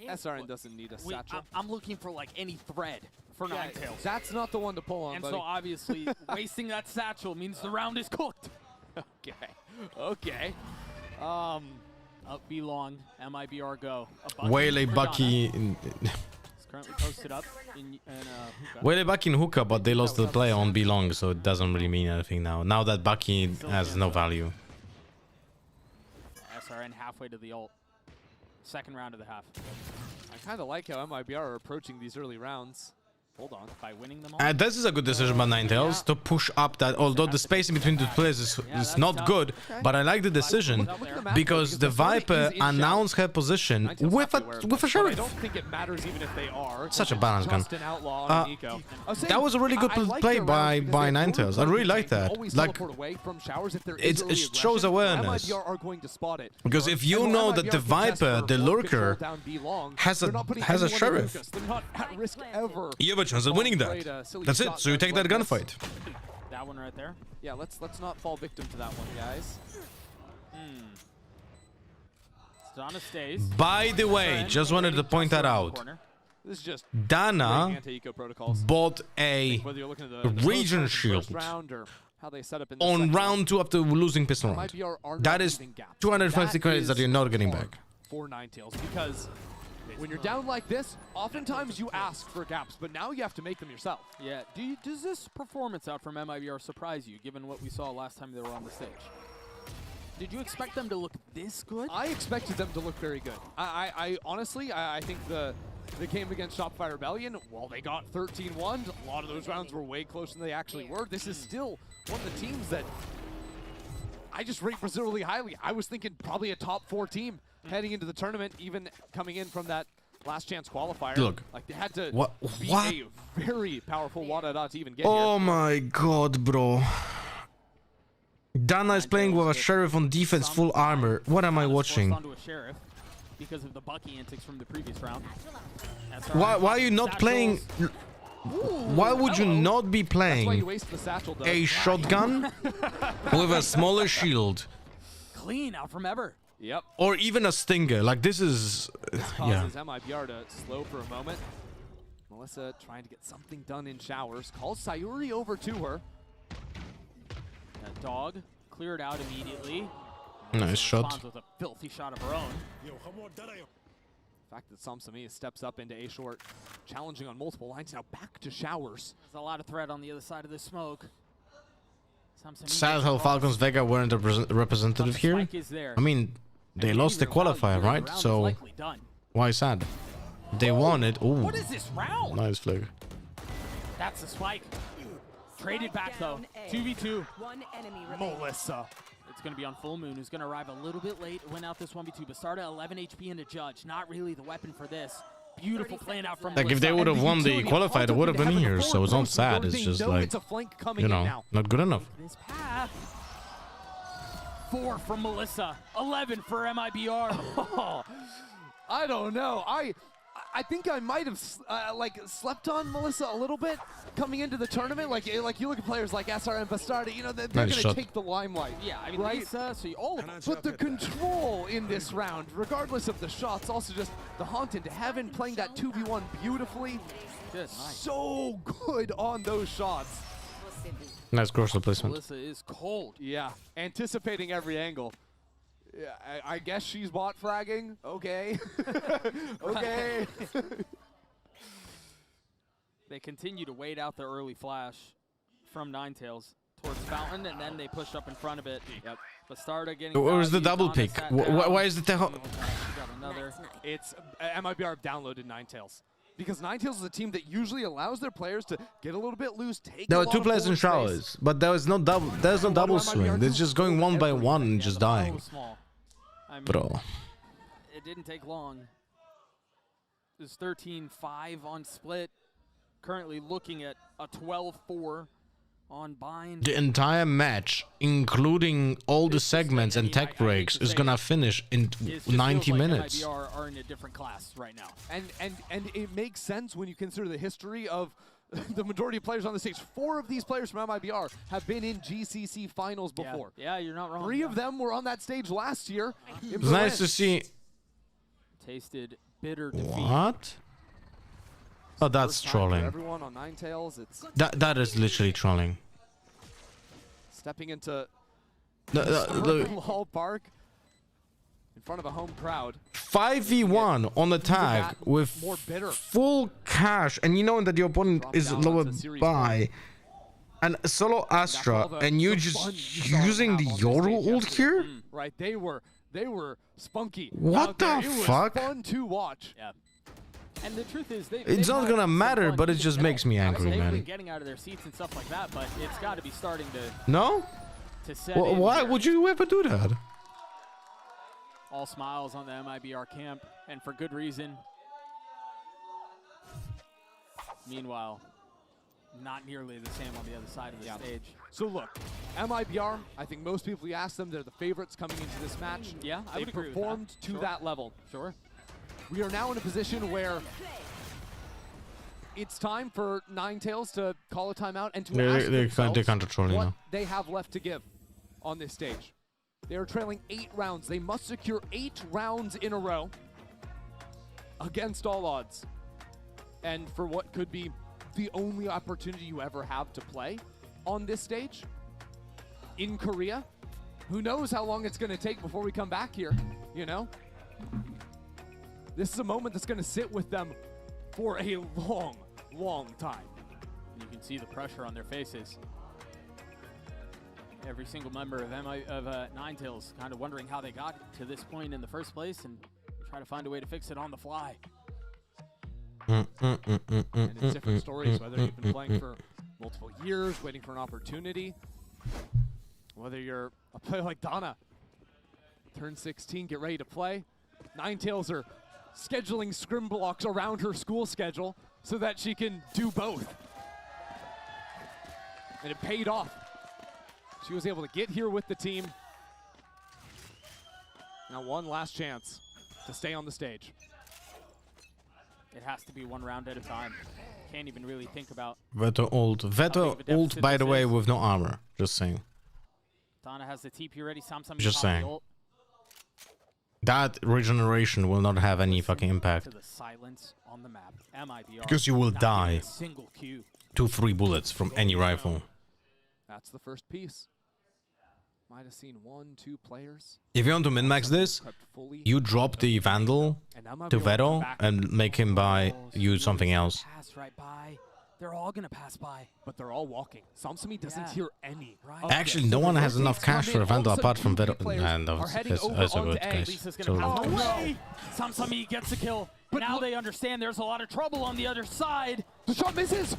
SRN doesn't need a satchel. I'm looking for like any thread for Ninetails. That's not the one to pull on, And buddy. so obviously wasting that satchel means the round is cooked. Okay. Up B long, MIBR go. Wele Bucky It's currently posted up in hookah. Wele Bucky in hookah, but they lost the play on B long, so it doesn't really mean anything now. Now that Bucky has no value. SRN halfway to the ult. Second round of the half. I kind of like how MIBR are approaching these early rounds. Hold on, by winning them all. This is a good decision by Ninetails to push up that, although the space in between the players is not good, but I like the decision because the Viper announced her position with a Sheriff. I don't think it matters even if they are. Such a balance gun. That was a really good play by Ninetails. I really like that. Like, it shows awareness. Because if you know that the Viper, the lurker, has a Sheriff, you have a chance of winning that. That's it. So you take that gunfight. That one right there. Yeah, let's not fall victim to that one, guys. Dana stays. By the way, just wanted to point that out. This is just Dana bought a region shield on round 2 after losing pistol round. That is 250 credits that you're not getting back. For Ninetails, because when you're down like this, oftentimes you ask for gaps, but now you have to make them yourself. Yeah. Does this performance out from MIBR surprise you, given what we saw last time they were on the stage? Did you expect them to look this good? I expected them to look very good. I honestly, I think the game against Shopify Rebellion, while they got 13-1, a lot of those rounds were way closer than they actually were. This is still one of the teams that I just rate Brazil really highly. I was thinking probably a top 4 team heading into the tournament, even coming in from that last chance qualifier. Look, like they had to be what? a very powerful Wada to even get Oh here. my god, bro. Dana is playing with a Sheriff on defense, full armor. What am I watching? Onto a Sheriff because of the Bucky antics from the previous round. Why are you not playing? Why would you not be playing a shotgun with a smaller shield? Clean out from Ever. Yep. Or even a Stinger. Like, this is... yeah. Causes MIBR to slow for a moment. Melissa trying to get something done in showers. Calls Sayuri over to her. That dog cleared out immediately. Nice shot. With a filthy shot of her own. The fact that Samsami steps up into A short, challenging on multiple lines, now back to showers. There's a lot of threat on the other side of the smoke. Sad how Falcons Vega weren't a representative here. I mean, they lost the qualifier, right? So, why sad? They won it. Ooh. What is this round? Nice flick. That's the spike. Traded back though. 2v2. Melissa. It's going to be on Full Moon, who's going to arrive a little bit late. Went out this 1v2, but started 11 HP into Judge. Not really the weapon for this. Beautiful plan out from Like, if they would have won the qualifier, they would have been here. So it's not sad. It's just like, you know, not good enough. This path. 4 from Melissa. 11 for MIBR. I don't know. I think I might have like slept on Melissa a little bit coming into the tournament. Like you look at players like SR and Bastarda, you know, they're going to take the limelight. Yeah, I mean, right? Lisa, so all of them. But the control in this round, regardless of the shots, also just the haunt into heaven, playing that 2v1 beautifully. Good, nice. So good on those shots. Nice crucial placement. Melissa is cold. Yeah, anticipating every angle. Yeah, I guess she's bot fragging. Okay. Okay. They continue to wait out the early flash from Ninetails towards Fountain, and then they push up in front of it. Yep. Bastarda getting. Where was the double pick? Why is the It's MIBR have downloaded Ninetails. Because Ninetails is a team that usually allows their players to get a little bit loose, take There were 2 players in showers, but there was no double. There's no double swing. They're just going one by one and just dying. bro. It didn't take long. It was 13-5 on split. Currently looking at a 12-4 on bind. The entire match, including all the segments and tech breaks, is gonna finish in 90 minutes. MIBR are in a different class right now. And it makes sense when you consider the history of the majority of players on the stage. 4 of these players from MIBR have been in GCC finals before. Yeah, you're not wrong. 3 of them were on that stage last year. It's nice to see. Tasted bitter defeat. What? Oh, that's trolling. Everyone on Ninetails, it's That is literally trolling. stepping into The Lol Park in front of a home crowd. 5v1 on the tag with more bitter. full cash, and you know that your opponent is lower by, and solo Astra, and you just using the Yordle ult here? Right, they were spunky. What the fuck? It was fun to watch. Yeah. And the truth is, It's not gonna matter, but it just makes me angry, They've been man. getting out of their seats and stuff like that, but it's got to be starting to. No? Set Why in would you ever do that? All smiles on the MIBR camp, and for good reason. Meanwhile, not nearly the same on the other side of the stage. So look, MIBR, I think most people, you ask them, they're the favorites coming into this match. Yeah, I they would agree with that. performed to Sure. that level. Sure. We are now in a position where it's time for Ninetails to call a timeout and to ask themselves they can't control you what now. they have left to give on this stage. They are trailing 8 rounds. They must secure 8 rounds in a row against all odds. And for what could be the only opportunity you ever have to play on this stage in Korea. Who knows how long it's going to take before we come back here, you know? This is a moment that's going to sit with them for a long, long time. You can see the pressure on their faces. Every single member of Ninetails kind of wondering how they got to this point in the first place and try to find a way to fix it on the fly. And it's different stories, whether you've been playing for multiple years, waiting for an opportunity, whether you're a player like Donna, turn 16, get ready to play. Ninetails are scheduling scrim blocks around her school schedule so that she can do both. And it paid off. She was able to get here with the team. Now one last chance to stay on the stage. It has to be one round at a time. Can't even really think about. Veto ult. Veto ult, by the way, with no armor. Just saying. Donna has the TP ready. Samsung Just saying. That regeneration will not have any fucking impact. To the silence on the map. MIBR Because you will die. Single Q. 2-3 bullets from any rifle. That's the first piece. Might have seen 1-2 players. If you want to min-max this, you drop the Vandal to Veto and make him buy you something else. Pass right by. They're all gonna pass by. But they're all walking. Samsami doesn't hear any. Actually, no one has enough cash for a Vandal apart from Veto. And that's a good case. Lisa's gonna pass away. Samsami gets a kill. But now they understand there's a lot of trouble on the other side. The shot misses!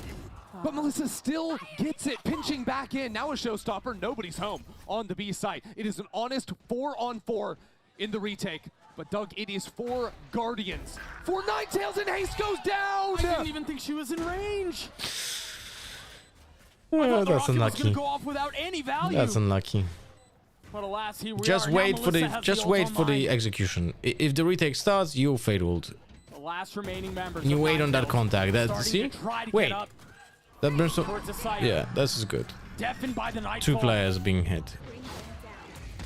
But Melissa still gets it, pinching back in. Now a showstopper, nobody's home on the B site. It is an honest 4-on-4 in the retake. But Doug, it is 4 Guardians. 4 Ninetails, and Haste goes down! I didn't even think she was in range. Oh, that's unlucky. Go off without any value. That's unlucky. But alas, here we Just are. wait for the execution. If the retake starts, you fade ult. The last remaining members. You wait on that contact. See? Wait. That brimstone. Yeah, this is good. By the 2 players being hit.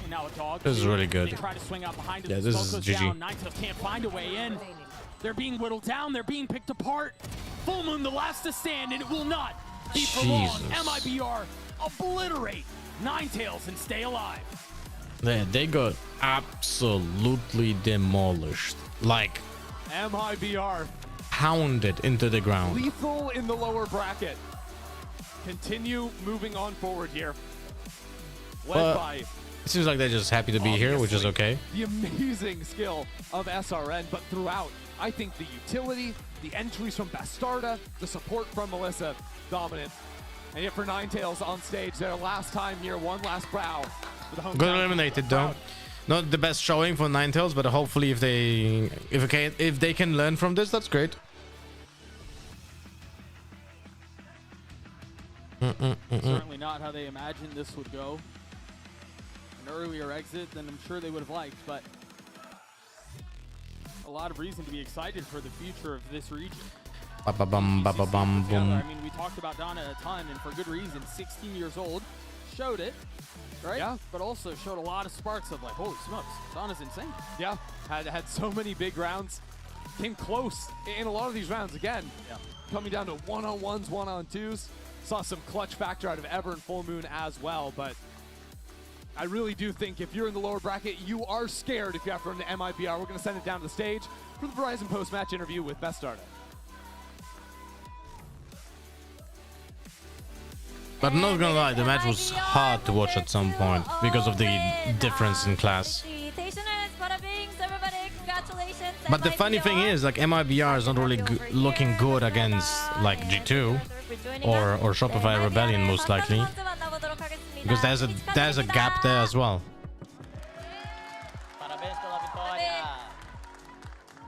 And now a dog. This is really good. They try to swing out behind Yeah, this is GG. Ninetails can't find a way in. They're being whittled down. They're being picked apart. Full Moon, the last to stand, and it will not be for long. MIBR obliterate Ninetails and stay alive. They got absolutely demolished. Like MIBR pounded into the ground. Lethal in the lower bracket. Continue moving on forward here. Led by It seems like they're just happy to be here, which is okay. the amazing skill of SRN, but throughout, I think the utility, the entries from Bastarda, the support from Melissa, dominant. And yet for Ninetails on stage, their last time here, one last brow. Got eliminated though. Not the best showing for Ninetails, but hopefully if they can learn from this, that's great. Certainly not how they imagined this would go. An earlier exit than I'm sure they would have liked, but a lot of reason to be excited for the future of this region. Ba-ba-bum, ba-ba-bum, boom. I mean, we talked about Donna a ton, and for good reason. 16 years old, showed it, right? Yeah. But also showed a lot of sparks of like, holy smokes, Donna's insane. Yeah, had so many big rounds. Came close in a lot of these rounds again. Yeah. Coming down to one-on-ones, one-on-twos. Saw some clutch factor out of Ever and Full Moon as well, but I really do think if you're in the lower bracket, you are scared if you have to run the MIBR. We're going to send it down to the stage for the Verizon post-match interview with Bestarda. But I'm not gonna lie, the match was hard to watch at some point because of the difference in class. But the funny thing is, like, MIBR is not really looking good against like G2 or Shopify Rebellion, most likely, because there's a gap there as well.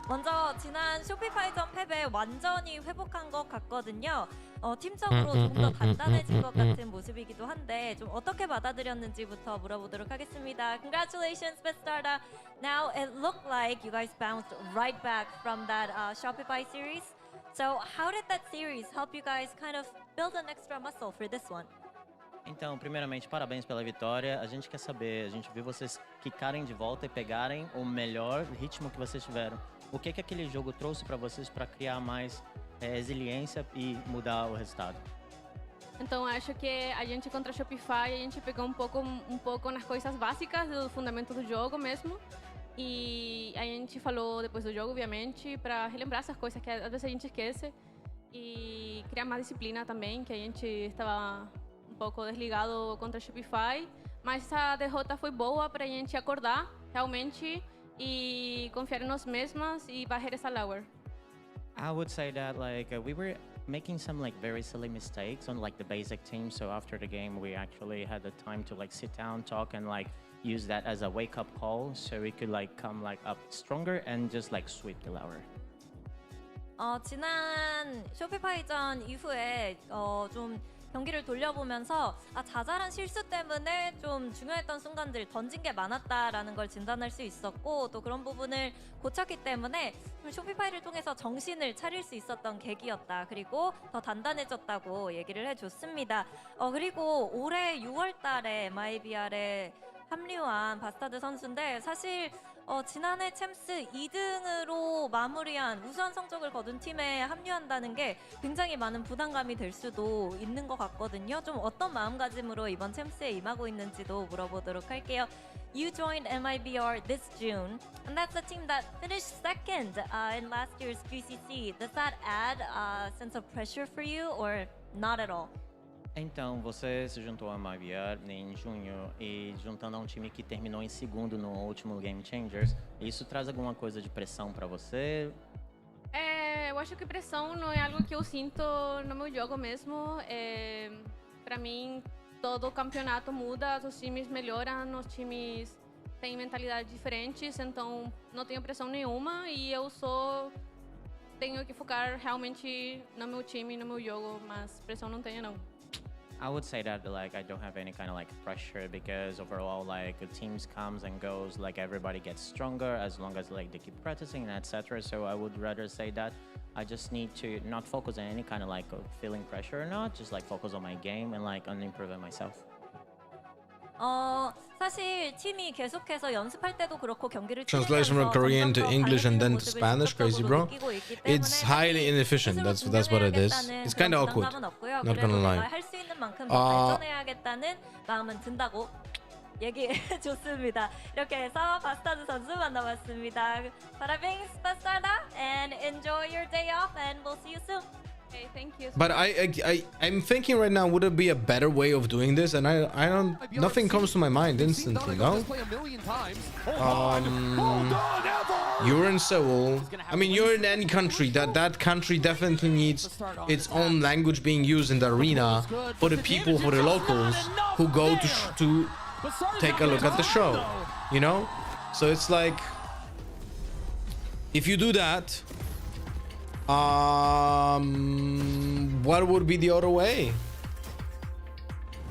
먼저 지난 쇼피파이전 패배 완전히 회복한 것 같거든요. 팀적으로 좀 더 단단해진 것 같은 모습이기도 한데 좀 어떻게 받아들였는지부터 물어보도록 하겠습니다. Congratulations, Bestarda. Now it looked like you guys bounced right back from that Shopify series. So how did that series help you guys kind of build an extra muscle for this one? Então, primeiramente, parabéns pela vitória. A gente quer saber, a gente viu vocês quicarem de volta e pegarem o melhor ritmo que vocês tiveram. O que aquele jogo trouxe para vocês para criar mais resiliência e mudar o resultado? Então, acho que a gente contra a Shopify, a gente pegou um pouco nas coisas básicas do fundamento do jogo mesmo. E a gente falou depois do jogo, obviamente, para relembrar essas coisas que às vezes a gente esquece. E criar mais disciplina também, que a gente estava um pouco desligado contra a Shopify. Mas essa derrota foi boa para a gente acordar, realmente, e confiar em nós mesmas e varrer essa lower. I would say that we were making some very silly mistakes on the basic team. So after the game, we actually had the time to sit down, talk, and use that as a wake-up call, so we could come up stronger and just sweep the lower. 지난 쇼피파이전 이후에 좀 경기를 돌려보면서 자잘한 실수 때문에 좀 중요했던 순간들 던진 게 많았다라는 걸 진단할 수 있었고 또 그런 부분을 고쳤기 때문에 쇼피파이를 통해서 정신을 차릴 수 있었던 계기였다. 그리고 더 단단해졌다고 얘기를 해줬습니다. 그리고 올해 6월 달에 MIBR에 합류한 바스타드 선수인데 사실 지난해 챔스 2등으로 마무리한 우수한 성적을 거둔 팀에 합류한다는 게 굉장히 많은 부담감이 될 수도 있는 것 같거든요. 좀 어떤 마음가짐으로 이번 챔스에 임하고 있는지도 물어보도록 할게요. You joined MIBR this June, and that's the team that finished second in last year's QCC. Does that add a sense of pressure for you or not at all? Então, você se juntou a MIBR em junho e juntando a um time que terminou em segundo no último Game Changers, isso traz alguma coisa de pressão para você? Eu acho que pressão não é algo que eu sinto no meu jogo mesmo. Para mim, todo campeonato muda, os times melhoram, os times têm mentalidades diferentes, então não tenho pressão nenhuma e eu só tenho que focar realmente no meu time, no meu jogo, mas pressão não tenho não. I would say that I don't have any kind of pressure because overall the teams comes and goes, everybody gets stronger as long as they keep practicing and etc. So I would rather say that I just need to not focus on any kind of feeling pressure or not, just focus on my game and on improving myself. 사실 팀이 계속해서 연습할 때도 그렇고 경기를 Translation from Korean to English and then to Spanish, crazy bro. It's highly inefficient. That's what it is. It's kind of awkward. Not gonna lie. 할 수 있는 만큼 더 발전해야겠다는 마음은 든다고 얘기해 줬습니다. 이렇게 해서 바스타드 선수 만나봤습니다. Parabéns, Bastarda, and enjoy your day off, and we'll see you soon. Okay, thank you. But I'm thinking right now, would it be a better way of doing this? And I don't, nothing comes to my mind instantly, no? You're in Seoul. I mean, you're in any country. That country definitely needs its own language being used in the arena for the people, for the locals who go to take a look at the show, you know? So it's like, if you do that, what would be the other way?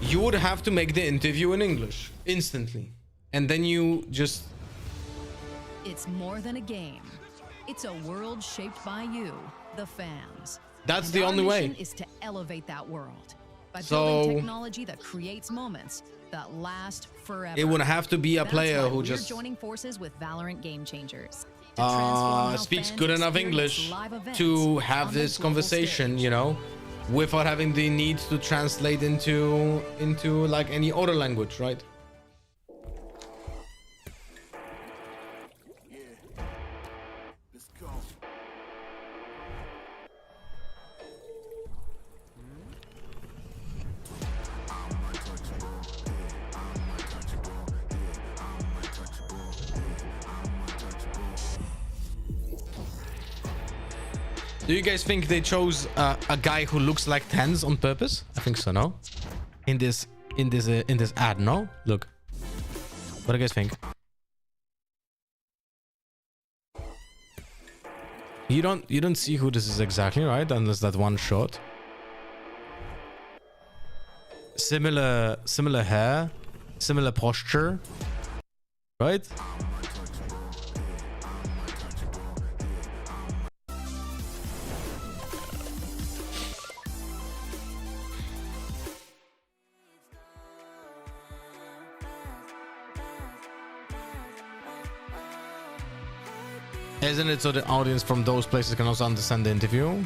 You would have to make the interview in English instantly, and then you just... It's more than a game. It's a world shaped by you, the fans. That's And the our only way. mission is to elevate that world by So- building technology that creates moments that last forever. It would have to be a That's player why who we're just joining forces with Valorant Game Changers. To transform how speaks fans good enough experience English live events to have on the this global conversation, you know, without having the need to translate into like any other language, right? Do you guys think they chose a guy who looks like Tens on purpose? I think so, no? In this ad, no? Look. What do you guys think? You don't see who this is exactly, right? Unless that one shot. Similar hair, similar posture, right? Isn't it so the audience from those places can also understand the interview?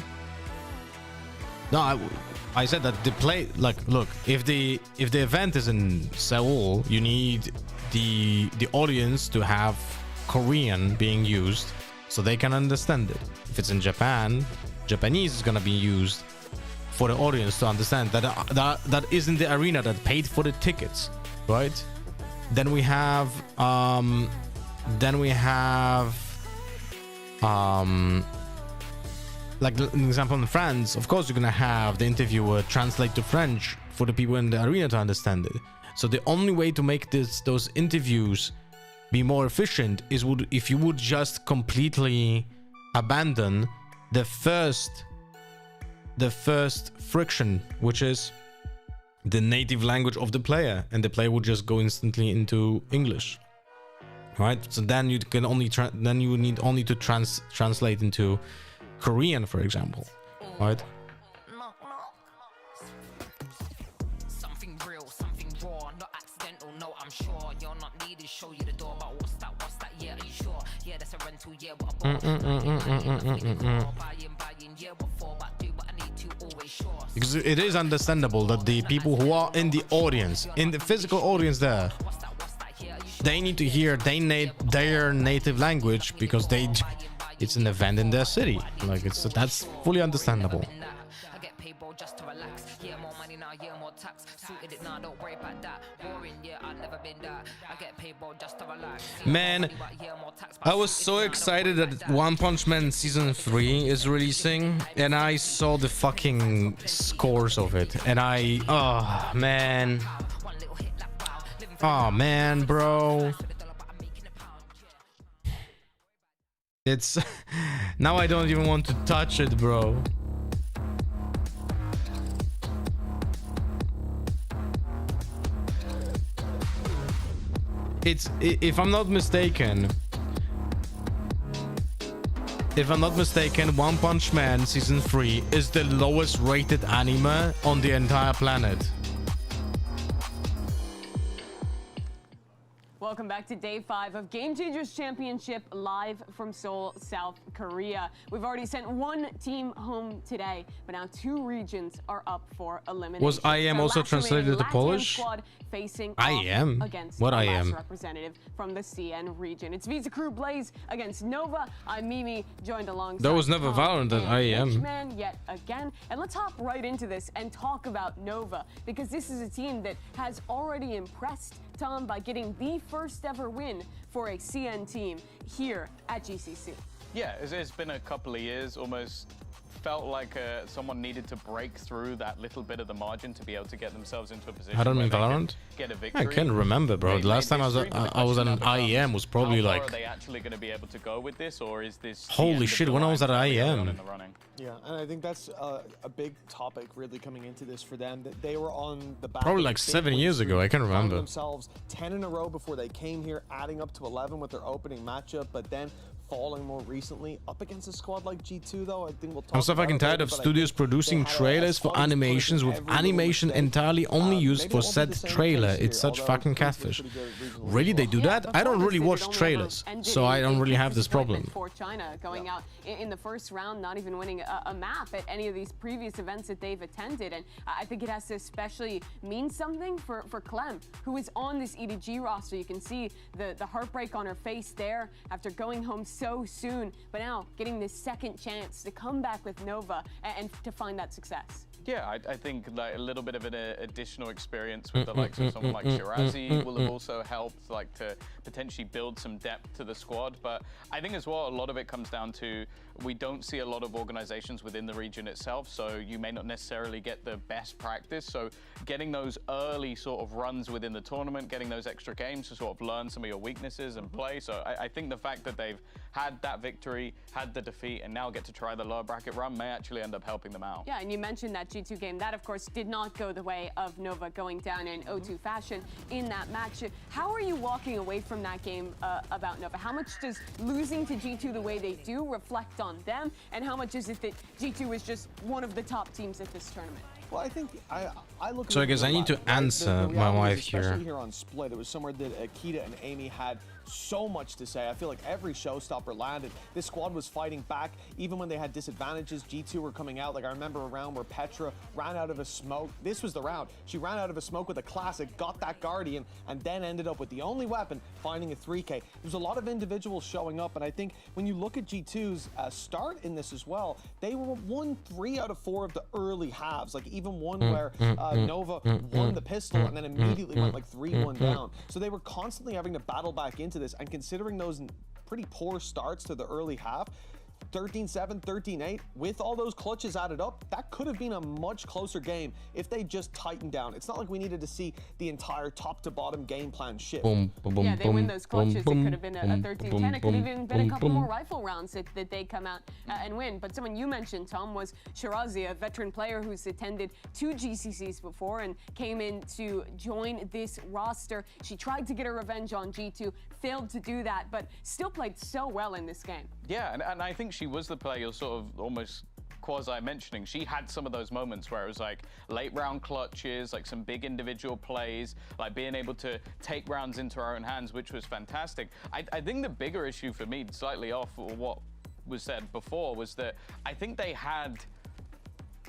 No, I said that the play, like, look, if the event is in Seoul, you need the audience to have Korean being used so they can understand it. If it's in Japan, Japanese is gonna be used for the audience to understand that isn't the arena that paid for the tickets, right? Then we have like an example in France, of course you're gonna have the interviewer translate to French for the people in the arena to understand it. So the only way to make those interviews be more efficient is if you would just completely abandon the first friction, which is the native language of the player, and the player would just go instantly into English. Right, so then you can only then you need only to translate into Korean, for example, right? Something real, something raw, not accidental. No, I'm sure you're not needed. Show you the door, but what's that? Yeah, are you sure? Yeah, that's a rental. Yeah, what Because it is understandable that the people who are in the audience, in the physical audience there, they need to hear their native language because it's an event in their city. Like that's fully understandable. I get paid, bro, just to relax. Yeah, more money now, yeah, more tax. Suited it now, don't worry about that. Boring, yeah, I've never been that. I get paid, bro, just to relax. Man, I was so excited that One Punch Man Season 3 is releasing, and I saw the fucking scores of it, and oh man, bro. It's now I don't even want to touch it, bro. It's, if I'm not mistaken, One Punch Man Season 3 is the lowest rated anime on the entire planet. Welcome back to day 5 of Game Changers Championship live from Seoul, South Korea. We've already sent one team home today, but now 2 regions are up for elimination. Was I am also translated to Polish? Squad facing I am? against What the I last am? representative from the CN region. It's Visa Crew Blaze against Nova. I'm Mimi, joined alongside There was never Tom Valorant that and I am. Man yet again. And let's hop right into this and talk about Nova, because this is a team that has already impressed Tom by getting the first ever win for a CN team here at GCC. Yeah, it's been a couple of years, almost felt like someone needed to break through that little bit of the margin to be able to get themselves into a position I don't where mean they Valorant. get a victory. I can't remember, bro. The last time I was on an IEM was probably how far like. Are they actually going to be able to go with this, or is this? Holy shit! When I was at IEM. Yeah, and I think that's a big topic really coming into this for them. That they were on the back Probably of a like big 7 win years streak, ago. I can't found remember. Themselves 10 in a row before they came here, adding up to 11 with their opening matchup, but then falling more recently up against a squad like G2 though. I think we'll talk I'm so about fucking it tired later, of but I studios think producing they had trailers for squad who's animations pushing with every little animation mistake. entirely only used Maybe for it won't be said the same trailer. case It's here, such although fucking it was catfish. pretty good regionally Really, as they well. do that? I don't really watch It only trailers, ever ended so I in don't really have this disappointment problem. For China going out in the first round, not even winning a map at any of these previous events that they've attended, and I think it has to especially mean something for Clem, who is on this EDG roster. You can see the heartbreak on her face there after going home so soon, but now getting this second chance to come back with Nova and to find that success. Yeah, I think like a little bit of an additional experience with the likes of someone like Shirazi will have also helped, like, to potentially build some depth to the squad. But I think as well, a lot of it comes down to we don't see a lot of organizations within the region itself, so you may not necessarily get the best practice. So getting those early sort of runs within the tournament, getting those extra games to sort of learn some of your weaknesses and play. So I think the fact that they've had that victory, had the defeat, and now get to try the lower bracket run may actually end up helping them out. Yeah, and you mentioned that G2 game. That, of course, did not go the way of Nova going down in 0-2 fashion in that match. How are you walking away from that game about Nova? How much does losing to G2 the way they do reflect on them? And how much is it that G2 is just one of the top teams at this tournament? Well, I think I look. So I guess I need to answer my wife here. Especially here on Split, it was somewhere that Akita and Amy had so much to say. I feel like every showstopper landed. This squad was fighting back even when they had disadvantages. G2 were coming out. Like, I remember a round where Petra ran out of a smoke. This was the round. She ran out of a smoke with a classic, got that Guardian, and then ended up with the only weapon, finding a 3K. There's a lot of individuals showing up, and I think when you look at G2's start in this as well, they won 3 out of 4 of the early halves. Like, even one where Nova won the pistol and then immediately went like 3-1 down. So they were constantly having to battle back into this, and considering those pretty poor starts to the early half, 13-7, 13-8, with all those clutches added up, that could have been a much closer game if they just tightened down. It's not like we needed to see the entire top to bottom game plan shift. Yeah, they win those clutches. It could have been a 13-10. It could have even been a couple more rifle rounds that they come out and win. But someone you mentioned, Tom, was Shirazi, a veteran player who's attended 2 GCCs before and came in to join this roster. She tried to get her revenge on G2, failed to do that, but still played so well in this game. Yeah, and I think she was the player you're sort of almost quasi-mentioning. She had some of those moments where it was like late round clutches, like some big individual plays, like being able to take rounds into her own hands, which was fantastic. I think the bigger issue for me, slightly off what was said before, was that I think they had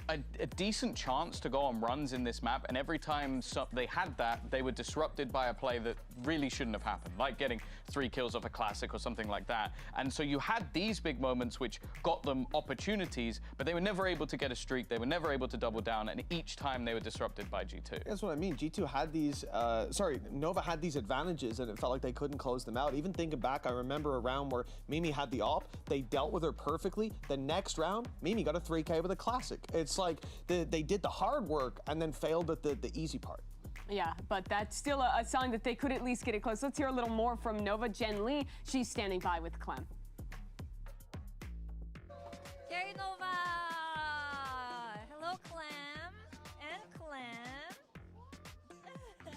a decent chance to go on runs in this map, and every time they had that, they were disrupted by a play that really shouldn't have happened, like getting 3 kills off a classic or something like that. And so you had these big moments which got them opportunities, but they were never able to get a streak, they were never able to double down, and each time they were disrupted by G2. That's what I mean. G2 had these, Nova had these advantages, and it felt like they couldn't close them out. Even thinking back, I remember a round where Mimi had the op, they dealt with her perfectly. The next round, Mimi got a 3K with a classic. It's like they did the hard work and then failed at the easy part. Yeah, but that's still a sign that they could at least get it close. Let's hear a little more from Nova. Jen Lee, she's standing by with Clem. Gary Nova! Hello, Clem. And Clem.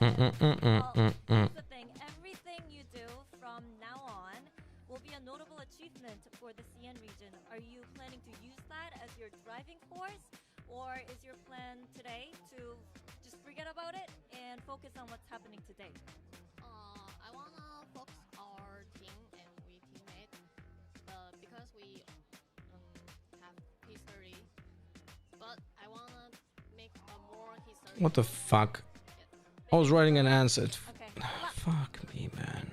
Well, here's the thing. Everything you do from now on will be a notable achievement for the CN region. Are you planning to use that as your driving force? Or is your plan today to just forget about it and focus on what's happening today? I wanna focus our team and we teammate, because we have history. But I wanna make a more history. What the fuck? I was writing an answer. Okay. Fuck me, man.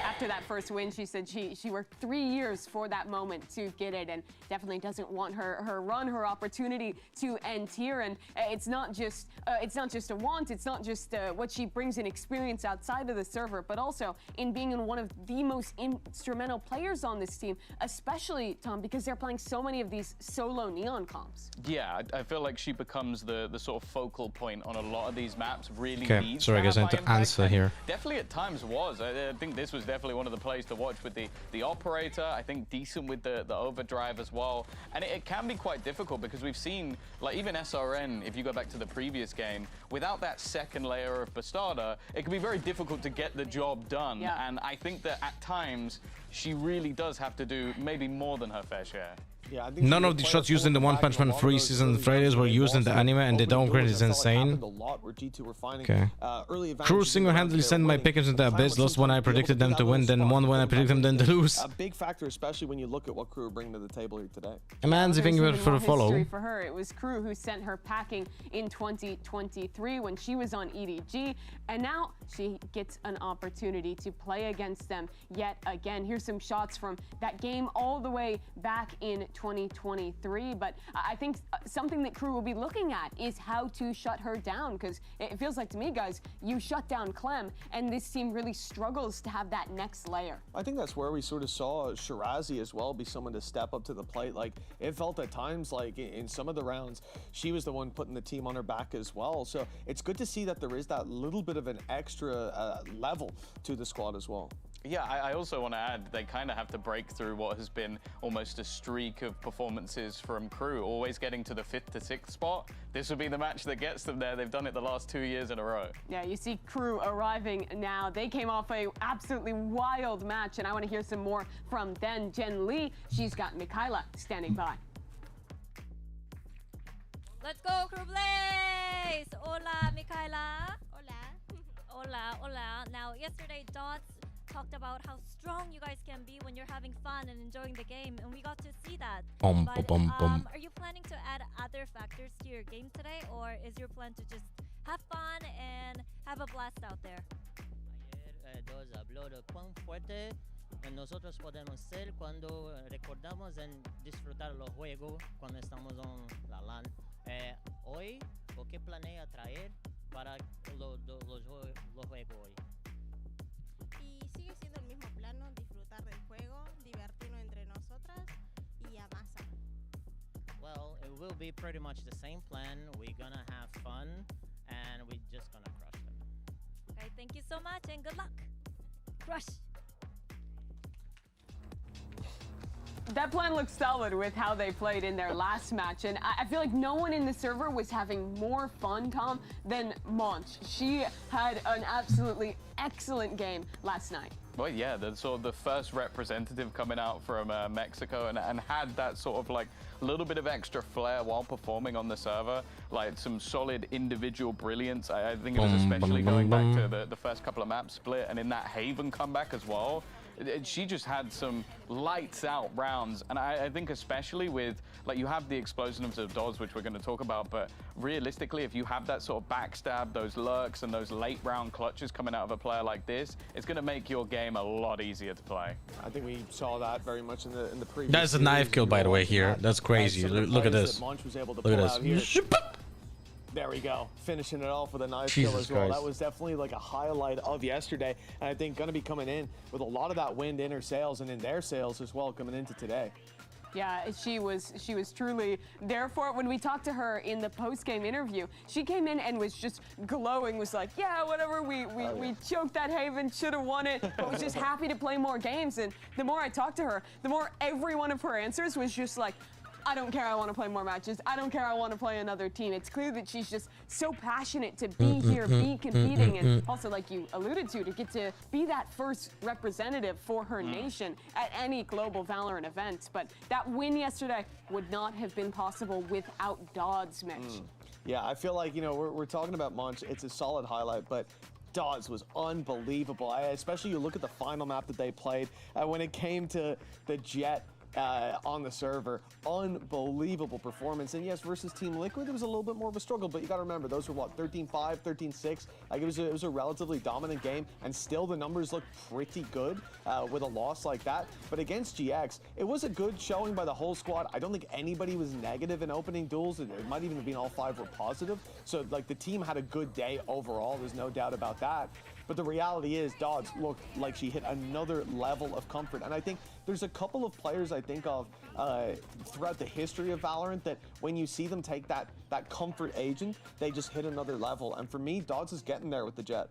After after that first win, she said she worked 3 years for that moment to get it, and definitely doesn't want her opportunity to end here. And it's not just a want, it's not just what she brings in experience outside of the server, but also in being one of the most instrumental players on this team, especially, Tom, because they're playing so many of these solo Neon comps. Yeah, I feel like she becomes the sort of focal point on a lot of these maps. Really Okay, needs sorry to guys, I have need high to answer impact, here. Definitely at times was. I think this was definitely one of the plays to watch with the operator. I think decent with the overdrive as well. And it can be quite difficult because we've seen, like even SRN, if you go back to the previous game, without that second layer of Bastarda, it can be very difficult to get the job done. Yeah. And I think that at times, she really does have to do maybe more than her fair share. Yeah, I think None of the shots used in the One Punch Man 3 season trailers were used in the anime, and the downgrade is insane. Okay. KRU single-handedly sent my pickings into the abyss, lost when I predicted them to win, then won when I predicted them to lose. A big factor, especially when you look at what KRU are bringing to the table here today. Amanzi, thank you for the follow. For her, it was KRU who sent her packing in 2023 when she was on EDG, and now she gets an opportunity to play against them yet again. Here's some shots from that game all the way back in 2023, but I think something that KRU will be looking at is how to shut her down, because it feels like to me, guys, you shut down Clem, and this team really struggles to have that next layer. I think that's where we sort of saw Shirazi as well be someone to step up to the plate. Like, it felt at times like in some of the rounds, she was the one putting the team on her back as well. So it's good to see that there is that little bit of an extra level to the squad as well. Yeah, I also want to add, they kind of have to break through what has been almost a streak of performances from KRU, always getting to the 5th to 6th spot. This would be the match that gets them there. They've done it the last 2 years in a row. Yeah, you see KRU arriving now. They came off a absolutely wild match, and I want to hear some more from then Jen Lee. She's got Mikaela standing by. Let's go, KRU Blaze! Hola, Mikaela. Hola. Hola, hola. Now, yesterday, Dots talked about how strong you guys can be when you're having fun and enjoying the game, and we got to see that. Are you planning to add other factors to your game today, or is your plan to just have fun and have a blast out there? Ayer Dos habló de cuán fuerte nosotros podemos ser cuando recordamos en disfrutar los juegos cuando estamos en la LAN. Hoy, ¿qué planea traer para los juegos hoy? Y sigue siendo el mismo plano, disfrutar del juego, divertirnos entre nosotras y amasar. Well, it will be pretty much the same plan. We're gonna have fun and we're just gonna crush them. Okay, thank you so much and good luck. Crush. That plan looks solid with how they played in their last match, and I feel like no one in the server was having more fun, Tom, than Monch. She had an absolutely excellent game last night. Well, yeah, the sort of the first representative coming out from Mexico and had that sort of like a little bit of extra flair while performing on the server, like some solid individual brilliance. I think it was especially going back to the first couple of maps split and in that Haven comeback as well. She just had some lights out rounds, and I think especially with, like, you have the explosiveness of Dodds, which we're going to talk about, but realistically, if you have that sort of backstab, those lurks and those late round clutches coming out of a player like this, it's going to make your game a lot easier to play. I think we saw that very much in the previous. That's a knife kill, by the way, here. That's crazy. Look at this. Look at this. There we go, finishing it off with a nice kill as well. That was definitely like a highlight of yesterday, and I think going to be coming in with a lot of that wind in her sails and in their sails as well coming into today. Yeah, she was truly there for it. When we talked to her in the post-game interview, she came in and was just glowing, was like, yeah, whatever, we choked that Haven, should have won it, but was just happy to play more games. And the more I talked to her, the more every one of her answers was just like, I don't care, I want to play more matches. I don't care, I want to play another team. It's clear that she's just so passionate to be here, be competing, and also, like you alluded to get to be that first representative for her nation at any global Valorant event. But that win yesterday would not have been possible without Dodds, Mitch. Yeah, I feel like, you know, we're talking about Monch. It's a solid highlight, but Dodds was unbelievable. Especially you look at the final map that they played. When it came to the Jet on the server. Unbelievable performance. And yes, versus Team Liquid, it was a little bit more of a struggle, but you got to remember, those were what, 13-5, 13-6? Like it was a relatively dominant game, and still the numbers look pretty good with a loss like that. But against GX, it was a good showing by the whole squad. I don't think anybody was negative in opening duels. It might even have been all 5 were positive. So like the team had a good day overall. There's no doubt about that. But the reality is, Dodds looked like she hit another level of comfort. And I think there's a couple of players I think of throughout the history of Valorant that when you see them take that comfort agent, they just hit another level. And for me, Dodds is getting there with the Jet.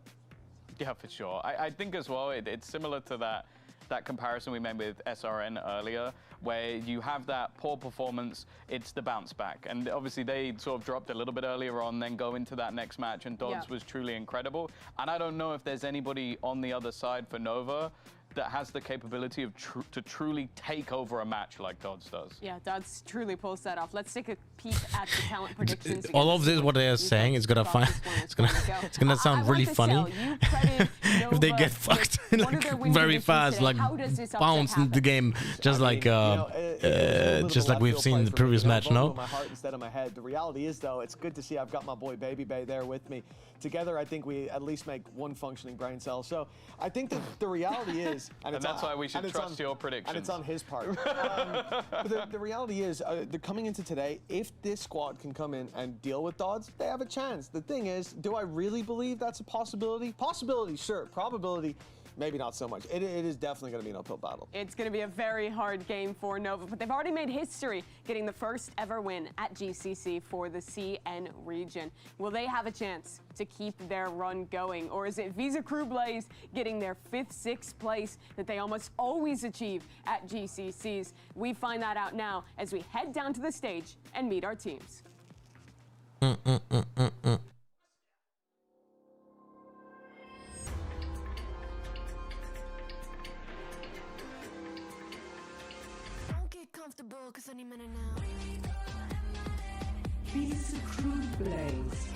Yeah, for sure. I think as well, it's similar to that comparison we made with SRN earlier, where you have that poor performance, it's the bounce back. And obviously they sort of dropped a little bit earlier on, then go into that next match, and Dodds was truly incredible. And I don't know if there's anybody on the other side for Nova that has the capability of to truly take over a match like Dodds does. Yeah, Dodds truly pulls that off. Let's take a peek at the talent predictions. All of this, what they are saying, is gonna it's gonna sound really funny if they get fucked like very fast, like bounce in the game, just like we've seen in the previous match. No. My heart instead of my head. The reality is, though, it's good to see I've got my boy Baby Bay there with me. Together, I think we at least make one functioning brain cell. So I think that the reality is, and that's why we should trust your predictions. And it's on his part. But the reality is, they're coming into today. If this squad can come in and deal with Dodds, they have a chance. The thing is, do I really believe that's a possibility? Possibility, sure. Probability, maybe not so much. It is definitely going to be an uphill battle. It's going to be a very hard game for Nova, but they've already made history getting the first ever win at GCC for the CN region. Will they have a chance to keep their run going, or is it Visa Crew Blaze getting their 5th, 6th place that they almost always achieve at GCCs? We find that out now as we head down to the stage and meet our teams. Comfortable, 'cause any minute now. Visa Crew Blaze.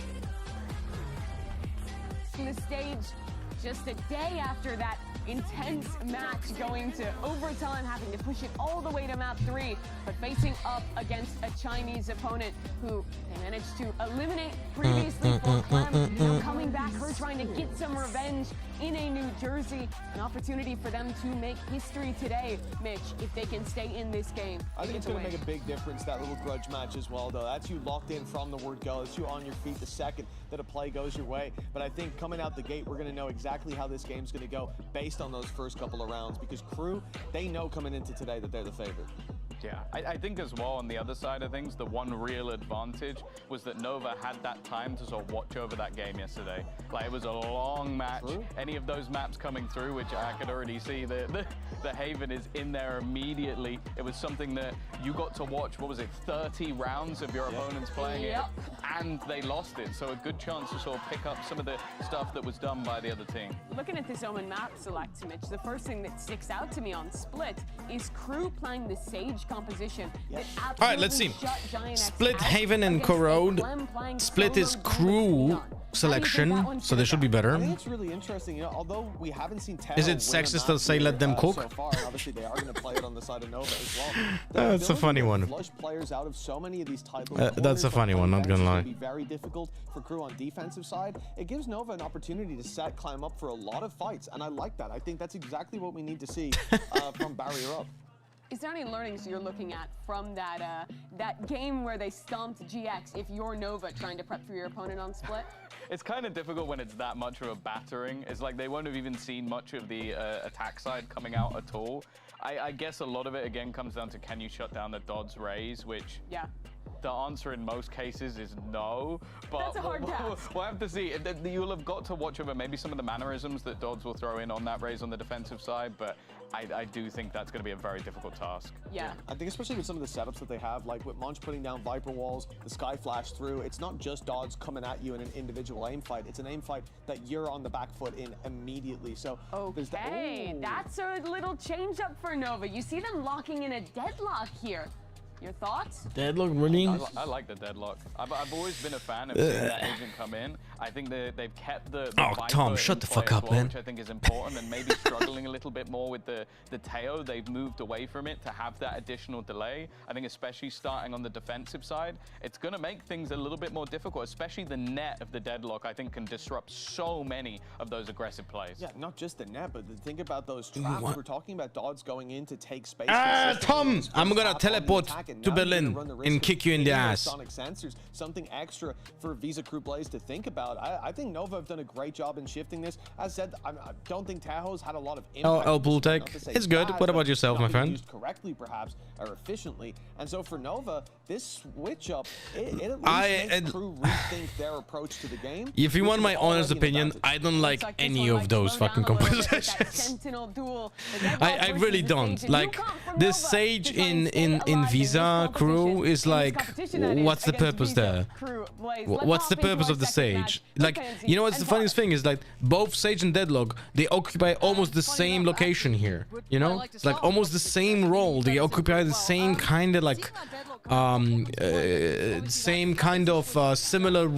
The stage just a day after that intense match, going to overtime, having to push it all the way to map 3, but facing up against a Chinese opponent who they managed to eliminate previously for Clem. Now coming back, her trying to get some revenge in a New Jersey. An opportunity for them to make history today, Mitch, if they can stay in this game. I think it's going to make a big difference, that little grudge match as well, though. That's you locked in from the word go. That's you on your feet the second that a play goes your way. But I think coming out the gate, we're going to know exactly how this game's going to go based on those first couple of rounds, because Crew, they know coming into today that they're the favorite. Yeah, I think as well, on the other side of things, the one real advantage was that Nova had that time to sort of watch over that game yesterday. Like, it was a long match. True. Any of those maps coming through, which I could already see, the Haven is in there immediately. It was something that you got to watch, what was it, 30 rounds of your opponents playing it, and they lost it. So a good chance to sort of pick up some of the stuff that was done by the other team. Looking at this Omen map select, Mitch, the first thing that sticks out to me on Split is Crew playing the Sage composition. All right, let's see. Split, Haven, and Corrode. Split is Crew selection, so they should be better. I think it's really interesting, you know, although we haven't seen Terra Is it sexist to say let them cook? So far, and obviously they are going to play it on the side of Nova as well. That's a funny one. Flush players out of so many of these titles. That's a funny one, not gonna lie. Be very difficult for Crew on defensive side. It gives Nova an opportunity to climb up for a lot of fights, and I like that. I think that's exactly what we need to see from Barrier Up. Is there any learnings you're looking at from that that game where they stomped GX if you're Nova trying to prep for your opponent on Split? It's kind of difficult when it's that much of a battering. It's like they won't have even seen much of the attack side coming out at all. I guess a lot of it, again, comes down to can you shut down the Dodds raise, which... Yeah. The answer in most cases is no, but that's a hard task. We'll have to see. You'll have got to watch over maybe some of the mannerisms that Dodds will throw in on that raise on the defensive side, but I do think that's going to be a very difficult task. Yeah. I think especially with some of the setups that they have, like with Munch putting down Viper walls, the Sky Flash through, it's not just Dodds coming at you in an individual aim fight. It's an aim fight that you're on the back foot in immediately. So okay, that's a little change up for Nova. You see them locking in a deadlock here. Your thoughts? Deadlock really? I like the deadlock. I've always been a fan of seeing that agent come in. I think they've kept the Oh, Viper Tom, in shut the play fuck as up, well, man. which I think is important, and maybe struggling a little bit more with the Teo. They've moved away from it to have that additional delay. I think especially starting on the defensive side, it's going to make things a little bit more difficult, especially the net of the deadlock, I think, can disrupt so many of those aggressive plays. Yeah, not just the net, but think about those traps. What? We're talking about Dodds going in to take space. Tom, I'm gonna teleport to Berlin and kick you in the ass. Sonic sensors, something extra for Visa Crew Blaze to think about. I think Nova have done a great job in shifting this. As said, I don't think Tahoe's had a lot of impact. Oh, Bulltech. It's good. What about yourself, my friend? Used correctly, perhaps, or efficiently. And so for Nova, this switch up, it at least makes Crew rethink their approach to the game. If you want my honest opinion, I don't like any of those fucking compositions. I really don't. Like, this Sage in Visa Crew is like, what's the purpose there? What's the purpose of the Sage? Like, you know what's the funniest thing is, like, both Sage and Deadlock, they occupy almost the same location here. You know, it's like almost the same role. They occupy the same kind of like same kind of similar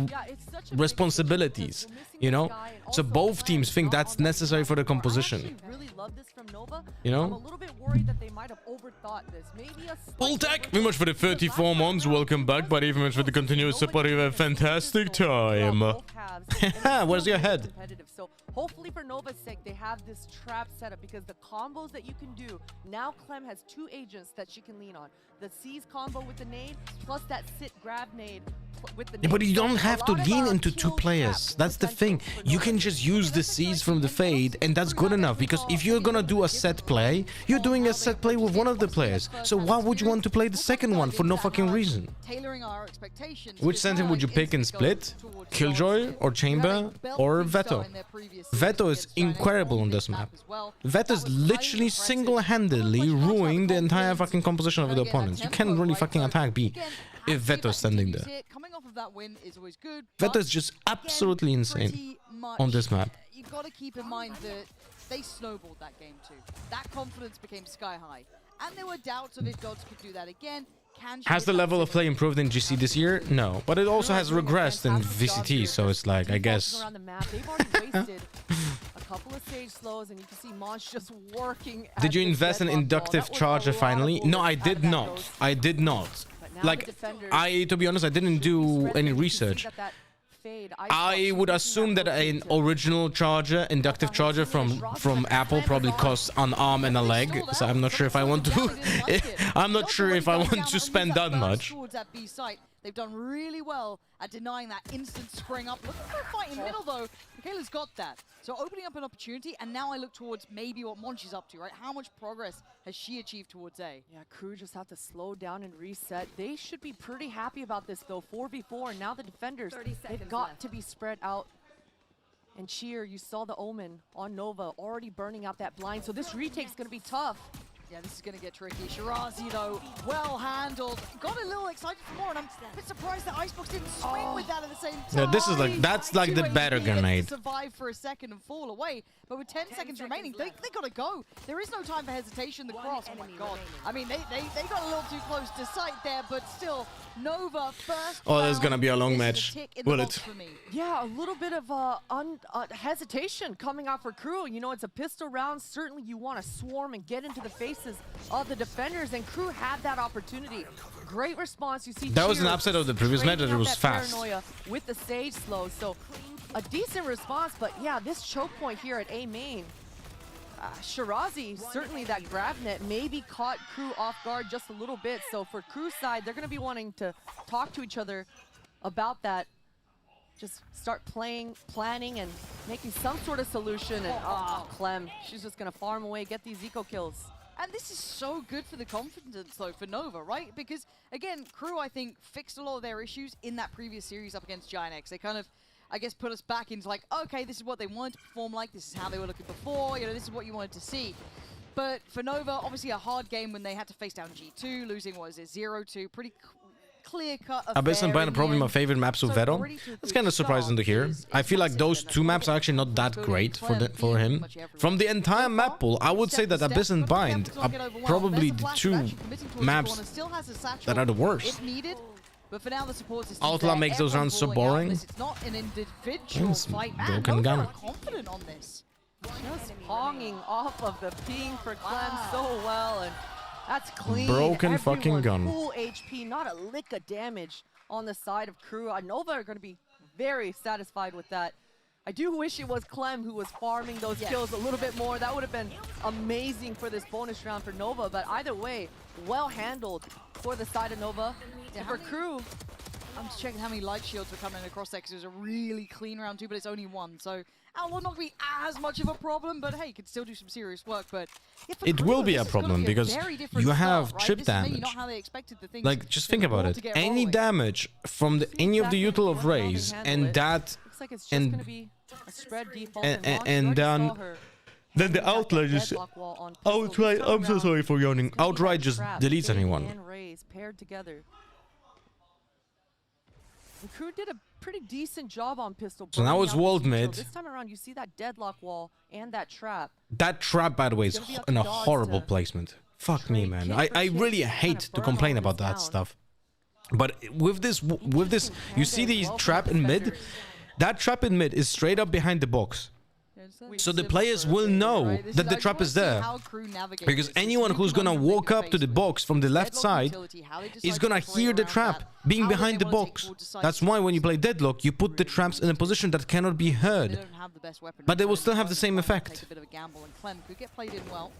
responsibilities, you know. So both teams think that's necessary for the composition. You know? I'm a little bit worried that they might have overthought this. Maybe a Bulltech, very much for the 34 months. Welcome back, buddy. Very much for the continuous support. You have a fantastic time. Where's your head? So hopefully for Nova's sake, they have this trap set up because the combos that you can do, now Clem has 2 agents that she can lean on. The C's combo with the nade, plus that sit grab nade with the nade. Yeah, but you don't have to lean into 2 players. That's the thing. You can just use the C's from the fade, and that's good enough. Because if you're gonna do a set play, you're doing a set play with one of the players. So why would you want to play the second one for no fucking reason? Tailoring our expectations. Which center would you pick in split? Killjoy or Chamber or Veto? Veto is incredible on this map. Veto is literally single-handedly ruining the entire fucking composition of the opponents. You can't really fucking attack B if Veto is standing there. Coming off of that win is always good. Veto is just absolutely insane on this map. You got to keep in mind that they snowballed that game too. That confidence became sky high, and there were doubts of if Dodds could do that again. Has the level of play improved in GC this year? No, but it also has regressed in VCT, so it's like, I guess. They've already wasted a couple of stage slows, and you can see Monch just working. Did you invest in inductive charger finally? No, I did not. I did not. Like, to be honest, I didn't do any research. I would assume that an original charger, inductive charger from Apple probably costs an arm and a leg. So I'm not sure if I want to. I'm not sure if I want to spend that much. They've done really well at denying that instant spring up. Looking for a fight in middle though. Michaela's got that. So opening up an opportunity, and now I look towards maybe what Monch is up to, right? How much progress has she achieved towards A? Yeah, Crew just have to slow down and reset. They should be pretty happy about this though. 4v4, and now the defenders, they've got to be spread out. And Cheer, you saw the Omen on Nova already burning out that blind, so this retake's gonna be tough. Yeah, this is going to get tricky. Shirazi, though, well handled. Got a little excited for more, and I'm a bit surprised that Icebox didn't swing with that at the same time. Yeah, this is like, that's like the better grenade. Survive for a second and fall away, but with 10 seconds remaining, they got to go. There is no time for hesitation. The cross, oh my god. I mean, they got a little too close to sight there, but still, Nova first. Oh, there's gonna be a long match. Will it? Yeah, a little bit of hesitation coming out for Crew. You know, it's a pistol round. Certainly you want to swarm and get into the faces of the defenders, and Crew had that opportunity. Great response. You see that was an upset of the previous match that it was fast. With the stage slow, so a decent response, but yeah, this choke point here at A main. Shirazi, certainly that grab net maybe caught Crew off guard just a little bit. So for Crew's side, they're going to be wanting to talk to each other about that. Just start planning, and making some sort of solution. And Clem, she's just going to farm away, get these eco kills. And this is so good for the confidence, though, for Nova, right? Because, again, Crew, I think, fixed a lot of their issues in that previous series up against Giant X. They kind of, I guess, put us back into like, okay, this is what they wanted to perform like. This is how they were looking before. You know, this is what you wanted to see. But for Nova, obviously a hard game when they had to face down G2, losing, what is it, 0-2. Pretty clear-cut Abyss and affair Bind in are probably the my end. favorite maps of So Veto. already to a That's good kind of surprising to hear. I feel like those two maps are actually not that great for him. From the entire map pool, I would say that Abyss and Bind are probably the two maps that are the worst. But for now, the support system. Outlaw makes those rounds so boring. It's not an individual fight. Man, broken gun. Nova are confident on this. Just ponging off of the ping for Clem so well, and that's clean. Broken fucking gun. Full HP, not a lick of damage on the side of KRU. Nova are going to be very satisfied with that. I do wish it was Clem who was farming those kills a little bit more. That would have been amazing for this bonus round for Nova, but either way, well handled for the side of Nova. Yeah, For KRU, I'm just checking how many light shields were coming across there because it was a really clean round 2, but it's only 1. So Outlaw not going to be as much of a problem, but hey, could still do some serious work. But yeah, It KRU, will be a this is gonna problem be a because very different you start, have right? chip This is maybe damage. not how they expected the things Like, just to think go about to it. get Any rolling. damage from any of the util of Raze and that looks like it's just going to be a spread default and launch. We and already then saw her then the bring back Outlaw that just deadlock wall on Pistol. This outright. time I'm so around, sorry for yawning. it's gonna be that Outright just trap, deletes Fade anyone. and Raze paired together. And KRU did a pretty decent job on Pistol. So now burning it's out this walled util. mid. This time around, you see that deadlock wall and that trap. That trap, by the way, is It's gonna be up in to a Dodds horrible to placement. Fuck me, man. kick I for kick really to hate kinda to burn complain all about this that down. stuff. But with this, you see the trap in mid. That trap in mid is straight up behind the box. So the players will know that the trap is there. Because anyone who's gonna walk up to the box from the left side is gonna hear the trap being behind the box. That's why when you play Deadlock, you put the traps in a position that cannot be heard. But they will still have the same effect. Take a bit of a gamble, and Clem could get played in well.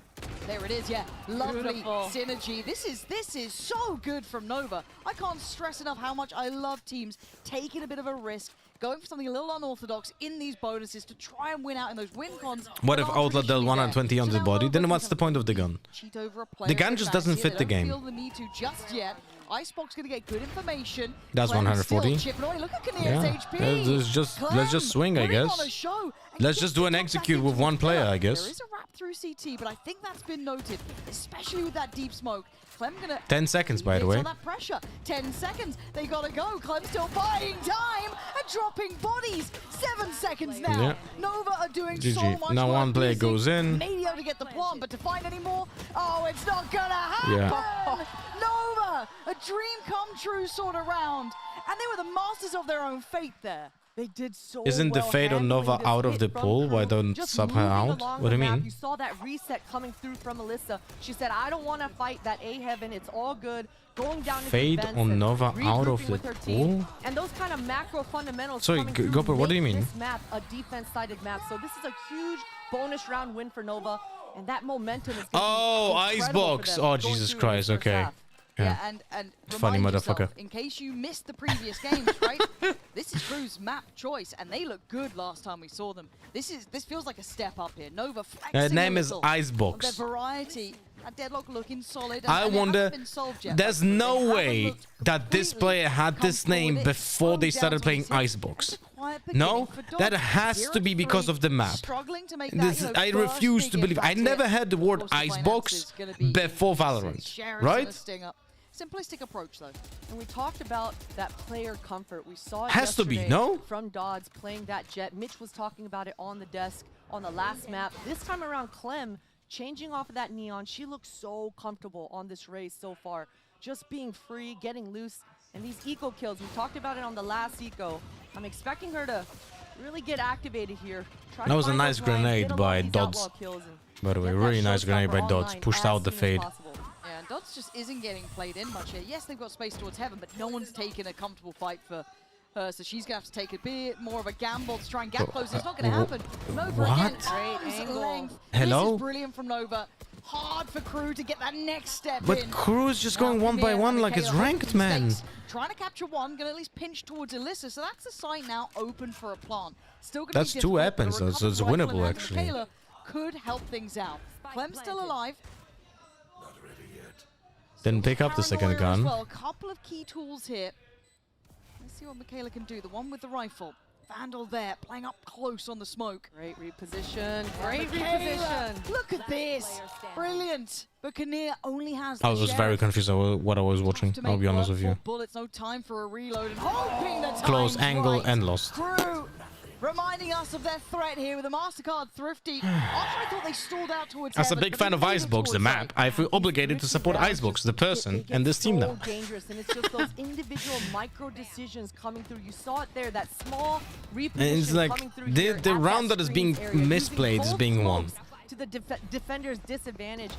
There it is, yeah. Lovely Beautiful. synergy. This is so good from Nova. I can't stress enough how much I love teams taking a bit of a risk, going for something a little unorthodox in these bonuses to try and win out in those win cons. What if that aren't Outlaw dealt traditionally 120 there. on So the now body? Nova Then can what's the come point of the gun? cheat over a player The gun with just that doesn't here. fit They the don't game. feel the need to just yet. Icebox gonna get good information. That's Clem 140. still chipping away. Look at Kinnear's Yeah. HP. Let's just swing, I Putting on guess. a show. And Let's he just gets do an to come back execute with into one the player, kill. I guess. There is a wrap through CT, but I think that's been noted, especially with that deep smoke. Clem gonna 10 seconds, by the way. on that pressure. 10 seconds. They gotta go. Clem still buying time and dropping bodies. 7 seconds now. Yeah. Nova are doing GG. so much Now work one player using goes in. Maybe able to get the plant, but to find any more, oh, it's not gonna happen. Yeah. Nova, a dream come true sort of round, and they were the masters of their own fate there. They did so Isn't the well fate on handling Nova this out of hit the from pool? Why KRU, don't just sub her moving out? along What do the you map. mean? You saw that reset coming through from Alyssa. She said, I don't want to fight that A heaven. It's all good. Going down into Fade vents on and Nova out of regrouping the with her team. pool? And those kind of macro fundamentals Sorry, coming through Gopher, what do you make mean? This map a defense-sided map. So this is a huge bonus round win for Nova. And that momentum is gonna Oh, be incredible for Icebox. them Oh, going Jesus through Christ. in this first Okay. half. Yeah, and Funny remind yourself, motherfucker. in case you missed the previous games, right? This is KRU's map choice, and they look good last time we saw them. This feels like a step up here. Nova flexing name a is little. Icebox. Their variety, that deadlock looking solid. And, I and it wonder. hasn't been solved yet, There's but they no haven't way looked that this player had this name before they started playing Icebox. No, that has to be because of the map. struggling to make This, that, I refuse to believe. I never heard the word Icebox before Valorant, right? Simplistic approach though. And we talked about that player comfort. We saw it Has to be, yesterday no? from Dodds playing that jet. Mitch was talking about it on the desk on the last map. This time around, Clem changing off of that neon. She looks so comfortable on this race so far. Just being free, getting loose, and these eco kills. We talked about it on the last eco. I'm expecting her to really get activated here. Try to That was a find nice those lines, grenade get a lot by of these Dodds. outlaw kills, and By the way, get that really nice grenade by showstopper Dodds. online Pushed as out the soon as fade. possible. Yeah, and Dodds just isn't getting played in much here. Yes, they've got space towards heaven, but no one's taking a comfortable fight for her, so she's going to have to take a bit more of a gamble to try and gap close. It's not going to happen. Nova again, arm's length. Hello? This is brilliant from Nova. Hard for KRU to get that next step But in. KRU is just going one by Kinnear one and like it's Michaela ranked, making man. mistakes. Trying to capture one, going to at least pinch towards Alyssa, so that's a site now open for a plant. Still going to That's be two difficult, weapons, but a though, so it's recovered winnable, rifle in hand from actually. Michaela could help things out. Clem's still alive. Then pick up the second Paranoia as gun. well. A couple of key tools here. Let's see what Michaela can do. The one with the rifle. Vandal there, playing up close on the smoke. Great reposition. Great Michaela, reposition. look at this. Brilliant. But Kinnear only has I the was sheriff. very confused about what I was watching. To I'll make be honest work with you. for bullets, no time for a reload, and hoping the Close time's angle right. and lost. KRU reminding us of their threat here with a MasterCard Thrifty. I thought they stalled out towards As a heaven, big but fan they of made it Icebox, the towards map, I feel obligated to support Icebox, the person, and this team now. So dangerous, and it's just those individual micro decisions coming through. You saw it there, that small reposition And it's like coming through the here the at round that is being screens area, misplayed using is both being won. smokes to the defender's disadvantage.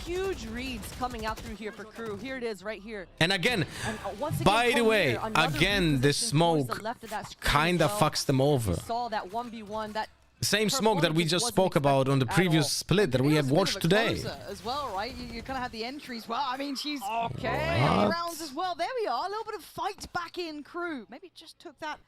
Huge reads coming out through here for KRU. Here it is right here. And again, And, once again, by the from way, here, another again, this reposition towards the smoke left of that screen kinda as well. fucks them over. We saw that 1v1, that Same smoke that we performance just wasn't spoke about on the expected at previous all. split that we have It was a bit watched of a today. closer as well, right? You kind of had the entries. Well, I mean, she's okay. rounds as well. There we are. A little bit of fight back in KRU. Maybe it just took that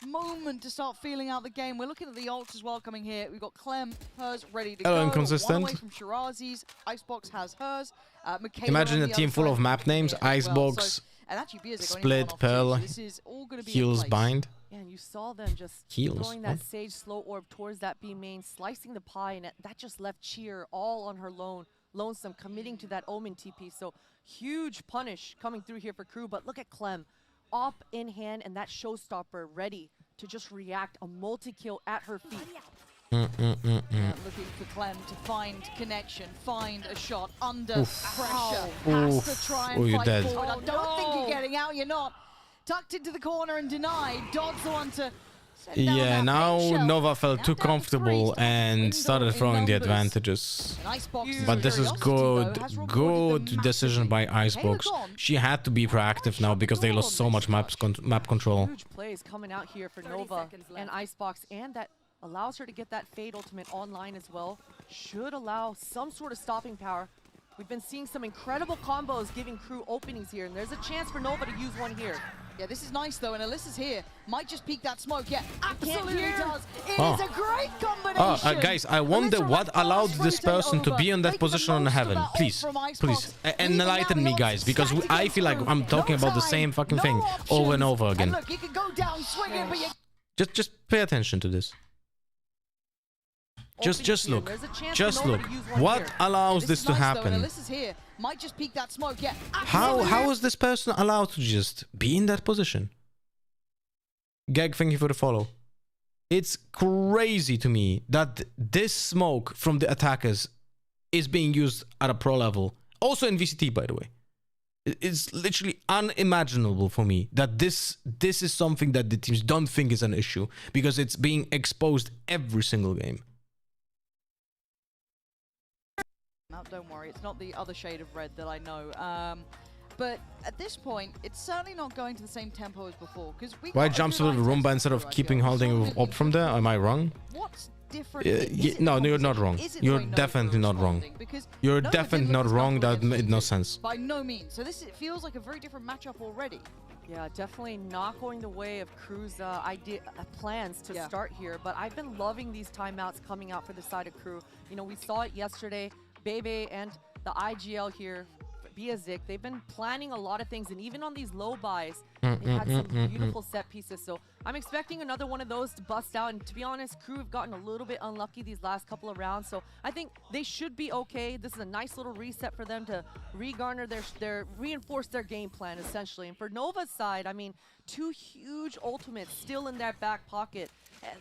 moment to start feeling out the game. We're looking at the ults as well coming here. We've got Clem, hers ready to Hello, go. Inconsistent. One away from Shirazi's. Icebox has hers. Michaela Imagine on a the team other full side of map names: here as well. Icebox, So, and actually, Beer's going Split, one off Pearl, too, so this is all going to be in Heals, place. Bind. Yeah, and you saw them just Heals, throwing that oh. Sage slow orb towards that B main, slicing the pie, and that just left Cheer all on her lonesome, committing to that Omen TP. So huge punish coming through here for KRU, but look at Clem, op in hand, and that showstopper ready to just react, a multi-kill at her feet. Looking for Clem to find connection, find a shot under pressure. Has Oof. to try Oh, and you're fight dead. forward. I don't think you're getting out. You're not. Tucked into the corner and denied. Dog's the one to set down Yeah, that now big shell. Nova felt too comfortable and started throwing the advantages. An Icebox But this is good decision by Icebox. She had to be proactive now because they lost so much map control. Huge plays coming out here for Nova and Icebox, and that allows her to get that Fade ultimate online as well. Should allow some sort of stopping power. We've been seeing some incredible combos giving KRU openings here, and there's a chance for Nova to use one here. Yeah, this is nice though, and Alyssa's here. Might just peek that smoke. Yeah, absolutely hear. does. It Oh. is a great combination. Guys, I wonder what allowed this person to be on that position on heaven. Please, please, enlighten me, guys, because I feel like I'm talking about the same fucking thing over and over again. Look, you can go down swinging, but you Just pay attention to this. Just look. Just look. What allows this to happen? Alyssa's here. Might just peek that smoke. Yeah. How is this person allowed to just be in that position? Gag, thank you for the follow. It's crazy to me that this smoke from the attackers is being used at a pro level. Also in VCT, by the way. It's literally unimaginable for me that this is something that the teams don't think is an issue because it's being exposed every single game. No, don't worry. It's not the other shade of red that I know. But at this point, it's certainly not going to the same tempo as before. Because we Why got a jumps good with line Roomba test instead of through, I keeping feel. holding So up from there? Am I wrong? What's different? Is it No, the you're not wrong. is it You're the way Nova definitely not wrong. responding? Because You're Nova definitely didn't not look as wrong. That comfortable made against no G2. sense. By no means. So this feels like a very different matchup already. Yeah, definitely not going the way of KRU's plans to start here. But I've been loving these timeouts coming out for the side of KRU. You know, we saw it yesterday. Bebe and the IGL here, Biazik, they've been planning a lot of things. And even on these low buys, they had some beautiful set pieces. So I'm expecting another one of those to bust out. And to be honest, KRU have gotten a little bit unlucky these last couple of rounds. So I think they should be okay. This is a nice little reset for them to regarner reinforce their game plan, essentially. And for Nova's side, I mean, 2 huge ultimates still in their back pocket.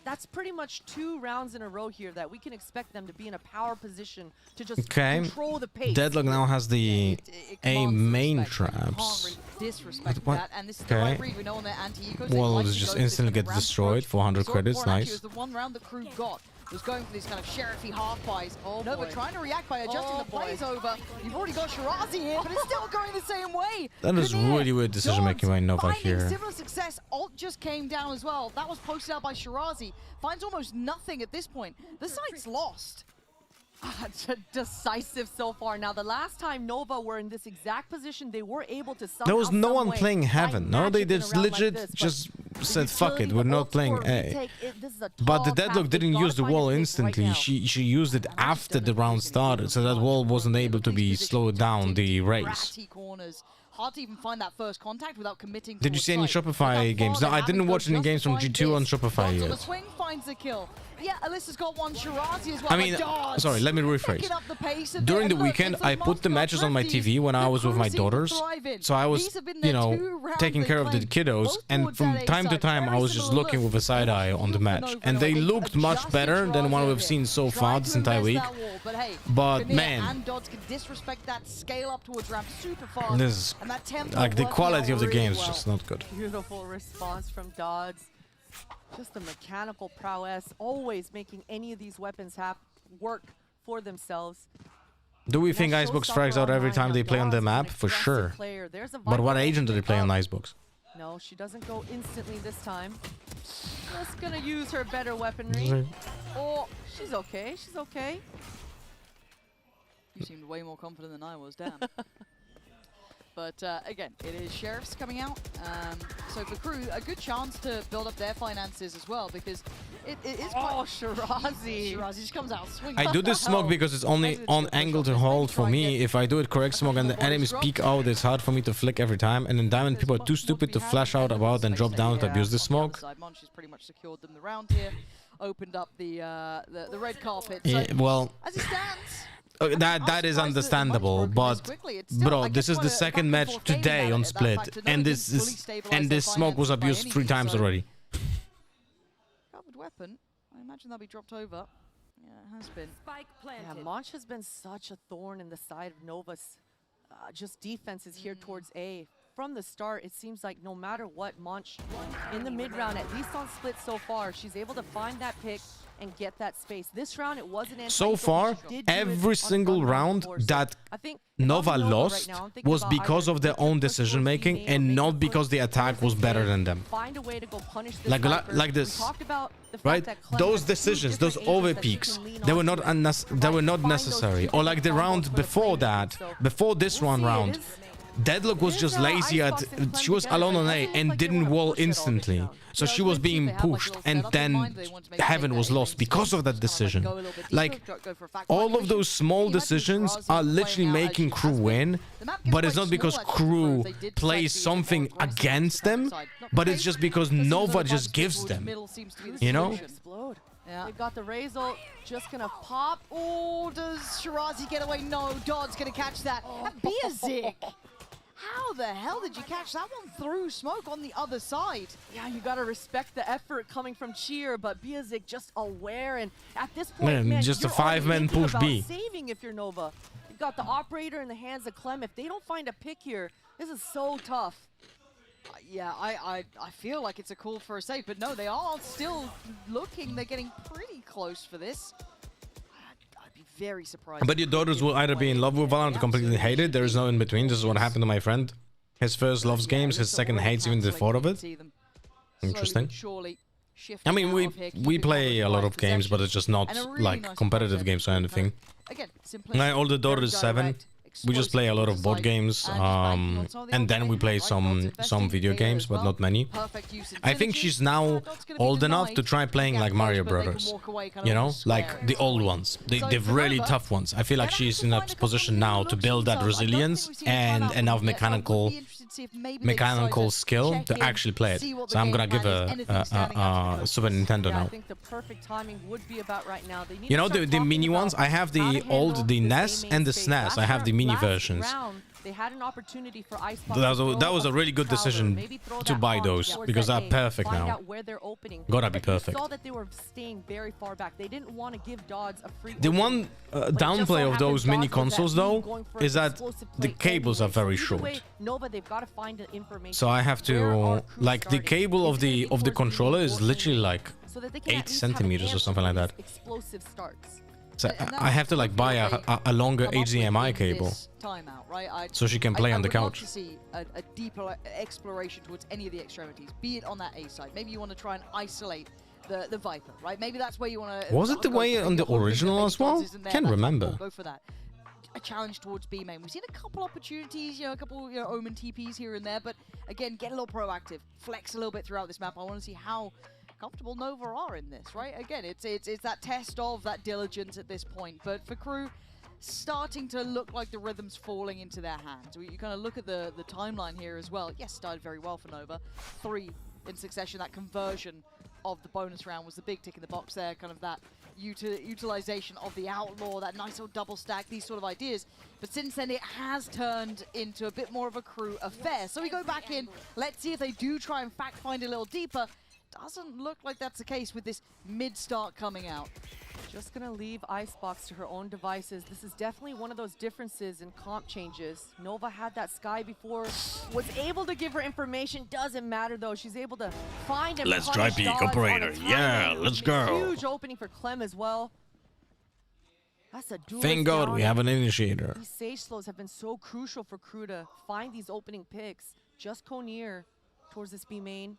That's pretty much 2 rounds in a row here that we can expect them to be in a power position to just control the pace. Deadlock now has the A main traps. Can't really disrespect What? that. And this is the Okay. right read. We know on their anti-ecos. Well, it just instantly gets destroyed for 100 credits. It Nice. was the one round that KRU got. Was going for these kind of sheriffy half buys. Nova boy. trying to react by adjusting Oh, the plays boy. over. You've already got Shirazi here, but it's still going the same way. That is Kinnear, really weird decision making by Nova finding here. similar success. Ult just came down as well. That was posted out by Shirazi. Finds almost nothing at this point. The site's lost. Decisive so far. Now, the last time Nova were in this exact position, they were able to somehow, There was no some one way playing Heaven. No, they magic in a just round like legit this, but just the said fuck it. utility, We're the not ult playing score, A. this is a But the tall Deadlock task. They didn't gotta use the find a wall pick right instantly. now. She used it after the round started, so that wall wasn't able to be slowed down the race. Ratty corners. hard to even find that first contact without committing. Did you see any Shopify games? No, I didn't watch any games from G2 on Shopify The yet. swing finds the kill. Yeah, Alyssa's got one. Shirazi as well. I mean, sorry, let me rephrase. During the weekend, I put the matches on my TV when I was with my daughters. So I was, you know, taking care of the kiddos. And from time to time, I was just looking with a side eye on the match. And they looked much better than what we've seen so far this entire week. But man, this, like, the quality of the game is just not good. Beautiful response from Dodds. Just the mechanical prowess, always making any of these weapons work for themselves. Do we think Icebox frags out every time they play on the map? For sure. But what agent do they play on Icebox? No, she doesn't go instantly this time. Just gonna use her better weaponry. Oh, she's okay. She's okay. You seemed way more confident than I was, damn. But again, it is Sheriffs coming out. So for KRU, a good chance to build up their finances as well, because it is quite... Oh, Shirazi. Shirazi just comes out swinging. I do this smoke because it's only on angle to hold for me. If I do it correct smoke and the enemies peek out, it's hard for me to flick every time. And in Diamond, people are too stupid to flash out about and drop down to abuse this smoke. Monchi's pretty much secured them the round here, opened up the red carpet. So, Yeah, well, as it stands... that is understandable, but bro, this is the second match today on Split, and this smoke was abused 3 times already. Covered weapon. I imagine that'll be dropped over. Yeah, it has been. Spike planted. Yeah, Monch has been such a thorn in the side of Nova's just defenses here towards A. From the start, it seems like no matter what, Monch in the mid round, at least on Split so far, she's able to find that pick and get that space. This round, it wasn't so far. Every single round that Nova lost was because of their own decision making and not because the attack was better than them. Find a way to go punish this like this, right? Those decisions, those overpeaks, they were not necessary. Or like the round before that, before this round. Deadlock was just lazy she was alone on A and didn't wall instantly. So she was being pushed, and then Heaven was lost because of that decision. Like, all of those small decisions are literally making KRU win, but it's not because KRU plays something against them, but it's just because Nova just gives them, you know? Yeah. They've got the Razor, just gonna pop. Oh, does Shirazi get away? No, Dodd's gonna catch that. Biazik! How the hell did you catch that one through smoke on the other side? Yeah, you gotta respect the effort coming from Cheer, but Biazik just aware, and at this point, man, just a 5-man push B. Saving if you're Nova. You've got the operator in the hands of Clem. If they don't find a pick here, this is so tough. Yeah, I feel like it's a call for a save, but no, they are still looking. They're getting pretty close for this. Very surprised. But your daughters will either be in love with Valorant or completely hate it. There is no in between. This is what happened to my friend. His first loves games, his second hates even the thought of it. Interesting. I mean, we play a lot of games, but it's just not like competitive games or anything. My older daughter is 7. We just play a lot of board games, and then we play some video games, but not many. I think she's now old enough to try playing like Mario Brothers, you know, like the old ones, the really tough ones. I feel like she's in a position now to build that resilience and enough mechanical skill to actually play it. So I'm gonna give her a Super Nintendo now. I think the perfect timing would be about right now. You know, the mini ones? I have the NES and the SNES. I have the mini versions. They had an opportunity for that was a really good decision to buy those, because they're perfect now. Gotta be perfect. Saw that they were staying very far back. They didn't want to give Dodds a free. The one downplay of those mini consoles though is that the cables are very short. Nova, they've got to find the information. So I have to, like, the cable of the controller is literally like 8 centimeters or something like that. Explosive starts. So I have to like buy a longer HDMI cable so she can play on the couch. I would love to see a deeper exploration towards any of the extremities, be it on that A side. Maybe you want to try and isolate the Viper, right? Maybe that's where you want to... Was it the way on the original as well? Can't remember. Go for that. A challenge towards B main. We've seen a couple opportunities, a couple Omen TPs here and there, but again, get a little proactive, flex a little bit throughout this map. I want to see how comfortable Nova are in this, right? Again, it's that test of that diligence at this point. But for KRU, starting to look like the rhythm's falling into their hands. You kind of look at the timeline here as well. Yes, started very well for Nova. 3 in succession. That conversion of the bonus round was the big tick in the box there. Kind of that utilization of the Outlaw, that nice little double stack, these sort of ideas. But since then, it has turned into a bit more of a crew affair. So we go back in. Let's see if they do try and fact find a little deeper. Doesn't look like that's the case with this mid-start coming out. Just gonna leave Icebox to her own devices. This is definitely one of those differences in comp changes. Nova had that Sky before, was able to give her information. Doesn't matter though. She's able to find and Let's try peak operator. Yeah, let's go. Huge opening for Clem as well. That's a duelist. Thank God we have an initiator. These Sage slows have been so crucial for KRU to find these opening picks. Just Konir towards this B main.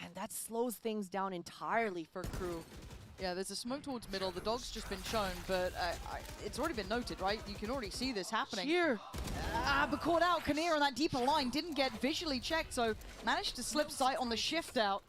And that slows things down entirely for KRU. Yeah, there's a smoke towards middle. The dog's just been shown, but it's already been noted, right? You can already see this happening. Here. But caught out. Kinnear on that deeper line didn't get visually checked, so managed to slip sight on the shift out.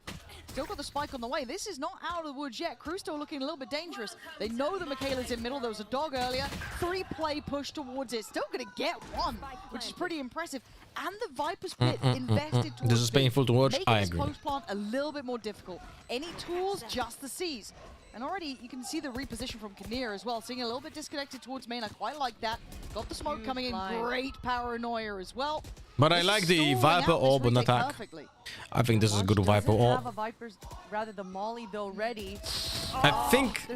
Still got the spike on the way. This is not out of the woods yet. KRU still looking a little bit dangerous. They know that Michaela's in middle. There was a dog earlier. 3-play push towards it. Still going to get one, which is pretty impressive. And the Viper split invested towards This is painful to watch. I agree. Making this post plant a little bit more difficult. Any tools, just the C's. And already you can see the reposition from Kinnear as well, seeing a little bit disconnected towards main. I quite like that. Got the smoke coming in. Great paranoia as well. But I like the Viper orb on attack. I think this is a good Viper orb. Have a Viper's, rather the Molly though ready. I think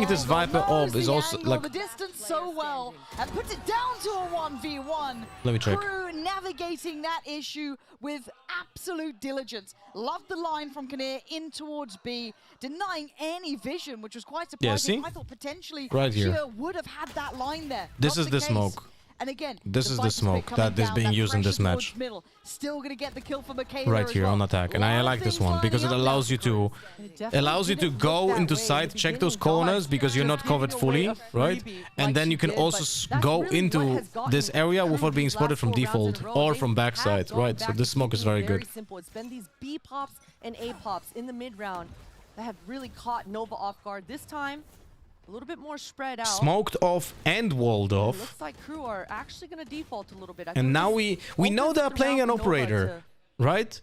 this Viper orb is also like. The distance so well and puts it down to a 1v1. Let me check. KRU navigating that issue with absolute diligence. Loved the line from Kinnear in towards B, denying any vision, which was quite surprising. Yeah, see? I thought potentially right here. Shia would have had that line there. This is the smoke. And again, this is the smoke that is being used in this match. Middle. Still gonna get the kill for Michaela Right here on attack, and I like this one because it allows you to go into side, check those corners because you're not covered fully, right? And then you can also go into this area without being spotted from default or from backside, right? So this smoke is very good. Simple. It's been these B pops and A pops in the mid round that have really caught Nova off guard. This time, a little bit more spread out. Smoked off and walled off. It looks like KRU are actually going to default a little bit. And now we know they're playing an operator, right?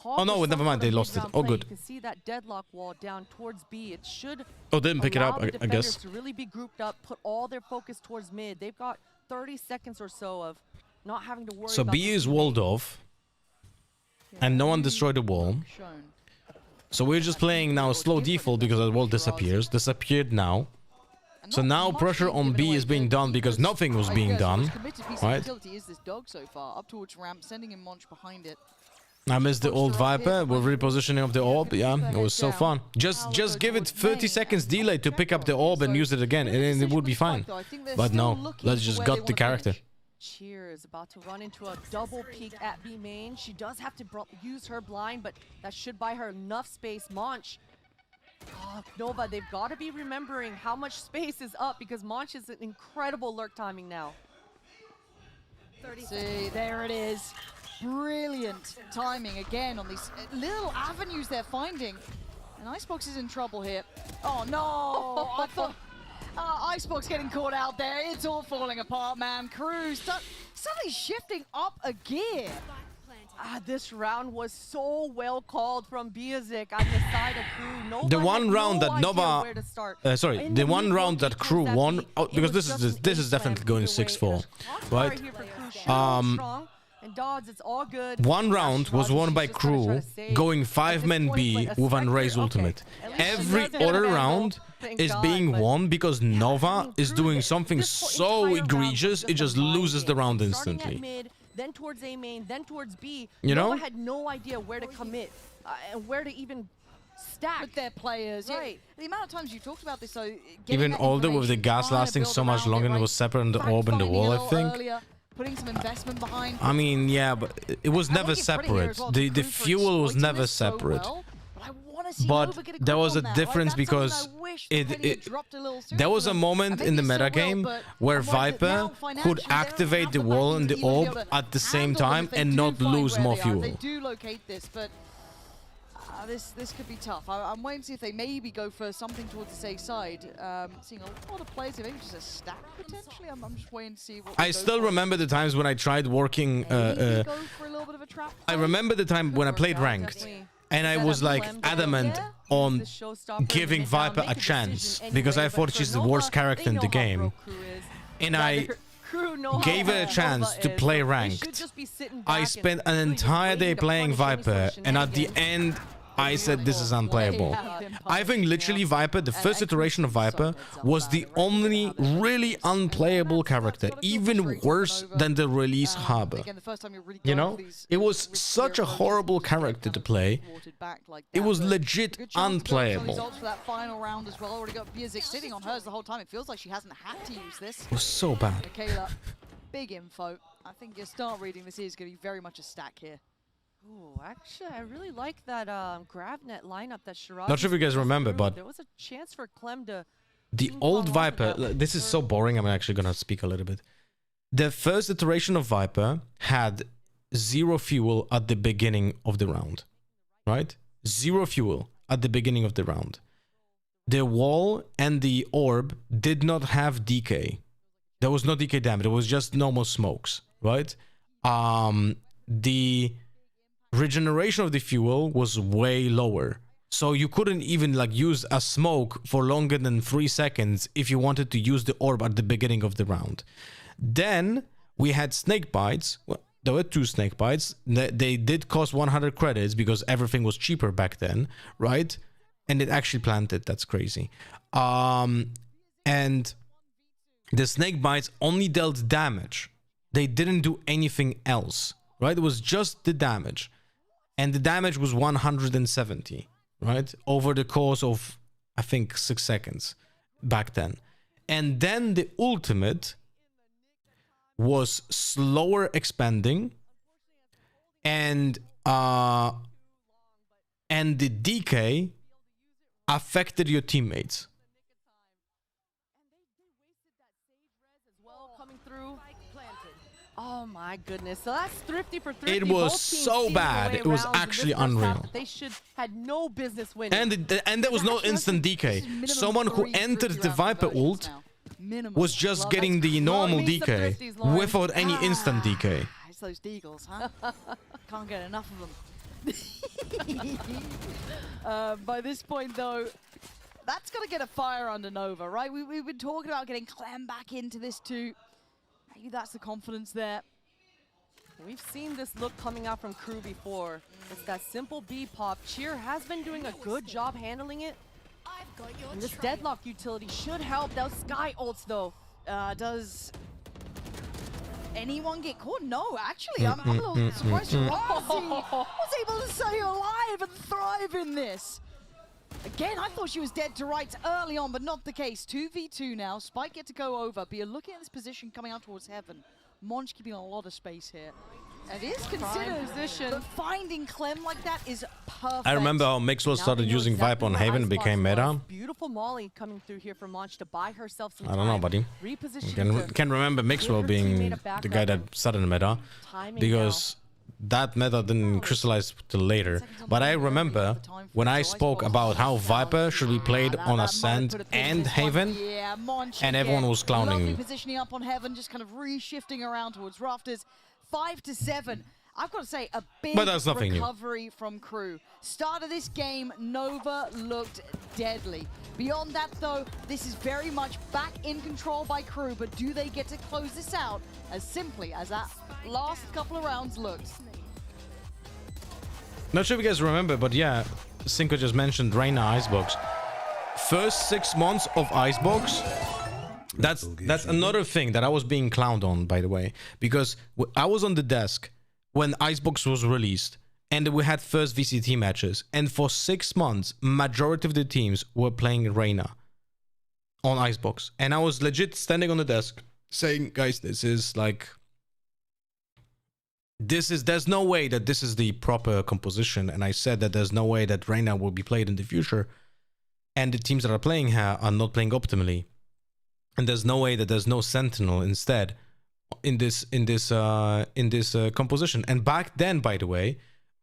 Oh no, never mind, they lost it. Oh good. You can see that deadlock wall down towards B. It should didn't pick it up, I guess. To really be grouped up, put all their focus towards mid. They've got 30 seconds or so of not having to worry So about B is walled off, and no one destroyed the wall. So we're just playing now slow default because the wall disappeared now. So now pressure on B is being done because nothing was being done, right? Is this dog so far up towards ramp, sending in Monch behind it. I missed the old Viper with repositioning of the orb. Yeah, it was so fun. Just give it 30 seconds delay to pick up the orb and use it again, and it would be fine. But no, let's just gut the character. Cheer is about to run into a double peek at B main. She does have to use her blind, but that should buy her enough space. Monch. Oh, Nova, they've got to be remembering how much space is up because Monch is an incredible lurk timing now. See, there it is. Brilliant timing again on these little avenues they're finding. And Icebox is in trouble here. Oh no! I thought Icebox getting caught out there. It's all falling apart, man. KRU suddenly shifting up a gear. This round was so well called from Biazik on the side of KRU. Nova the one round that Nova, the one round that KRU won, because this is definitely going 6-4, right? And Dodds, it's all good. One round was won by KRU going 5-man B with Unraised ultimate. Every other round is being won because Nova is doing something so egregious, it just loses the round instantly. Then towards A main, then towards B. You know? Nova had no idea where to commit and where to even stack with their players. Right. The amount of times you talked about this, so even older with the gas lasting so much longer and it was separate on the orb and the wall, I think. Putting some investment behind. I mean, yeah, but it was never separate. The fuel was never separate. But there was a difference because there was a moment in the metagame where Viper could activate the wall and the orb at the same time and not lose more fuel. They do locate this, but This could be tough. I'm waiting to see if they maybe go for something towards the safe side. Seeing a lot of players, maybe just a stack potentially. I'm just waiting to see what. I still remember the times when I tried working. Go for a little bit of a trap. I remember the time when I played ranked, and I was like adamant on giving Viper a chance because I thought she's the worst character in the game, and I gave her a chance to play ranked. I spent an entire day playing Viper, and at the end I said this is unplayable. I think literally Viper, the first iteration of Viper, was the only really unplayable character, even worse than the release Harbor. You know, it was such a horrible character to play. It was legit unplayable. Results for that final round as well. Already got Biazik sitting on hers the whole time. It feels like she hasn't had to use this. It was so bad. Michaela, big info. I think you start reading this is going to be very much a stack here. Ooh, actually, I really like that GravNet lineup that Shirazi. Not sure if you guys remember, but there was a chance for Clem to. The old Viper, this is so boring, I'm actually gonna speak a little bit. The first iteration of Viper had 0 fuel at the beginning of the round, right? 0 fuel at the beginning of the round. The wall and the orb did not have DK. There was no DK damage, it was just normal smokes, right? The regeneration of the fuel was way lower, so you couldn't even like use a smoke for longer than 3 seconds if you wanted to use the orb at the beginning of the round. Then we had snake bites. Well, there were 2 snake bites. They did cost 100 credits because everything was cheaper back then, right? And it actually planted. That's crazy. And the snake bites only dealt damage. They didn't do anything else, right? It was just the damage. And the damage was 170, right? Over the course of, I think, 6 seconds back then. And then the ultimate was slower expanding, and the DK affected your teammates. Oh my goodness! So that's thrifty for thrifty. It was so bad. It was actually unreal. They should had no business winning. And there was no instant DK. Someone who entered the Viper ult was just getting the normal DK without any instant DK. It's those deagles, huh? Can't get enough of them. By this point, though, that's got to get a fire under Nova, right? We've been talking about getting Clem back into this too. Maybe that's the confidence there. We've seen this look coming out from KRU before. It's that simple B pop. Cheer has been doing a good job handling it. And this deadlock utility should help. Those Sky ults, though. Does anyone get caught? No, actually, I'm a little surprised. Shirazi was able to stay alive and thrive in this. Again, I thought she was dead to rights early on, but not the case. 2v2 now. Spike get to go over. But you're looking at this position coming out towards heaven. Monch keeping a lot of space here. It is considered position, but finding Clem like that is perfect. I remember how Mixwell started using Viper on Haven and became meta. Beautiful Molly coming through here from Monch to buy herself some I don't know, buddy. Can remember Mixwell being the guy that started the meta, because that meta didn't crystallize till later. But I remember when I spoke about how Viper should be played on Ascent and Haven, and everyone was clowning me. Positioning up on Heaven, just kind of re-shifting around towards Rafters. 5-7. I've got to say, a big recovery from KRU. Start of this game, Nova looked deadly. Beyond that, though, this is very much back in control by KRU, but do they get to close this out as simply as that last couple of rounds looked? Not sure if you guys remember, but yeah, Cinco just mentioned Reyna Icebox. First 6 months of Icebox, that's another thing that I was being clowned on, by the way, because I was on the desk when Icebox was released and we had first VCT matches, and for 6 months majority of the teams were playing Reyna on Icebox, and I was legit standing on the desk saying, guys, there's no way that this is the proper composition, and I said that there's no way that Reyna will be played in the future, and the teams that are playing her are not playing optimally. And there's no way that there's no Sentinel instead in this composition. And back then, by the way,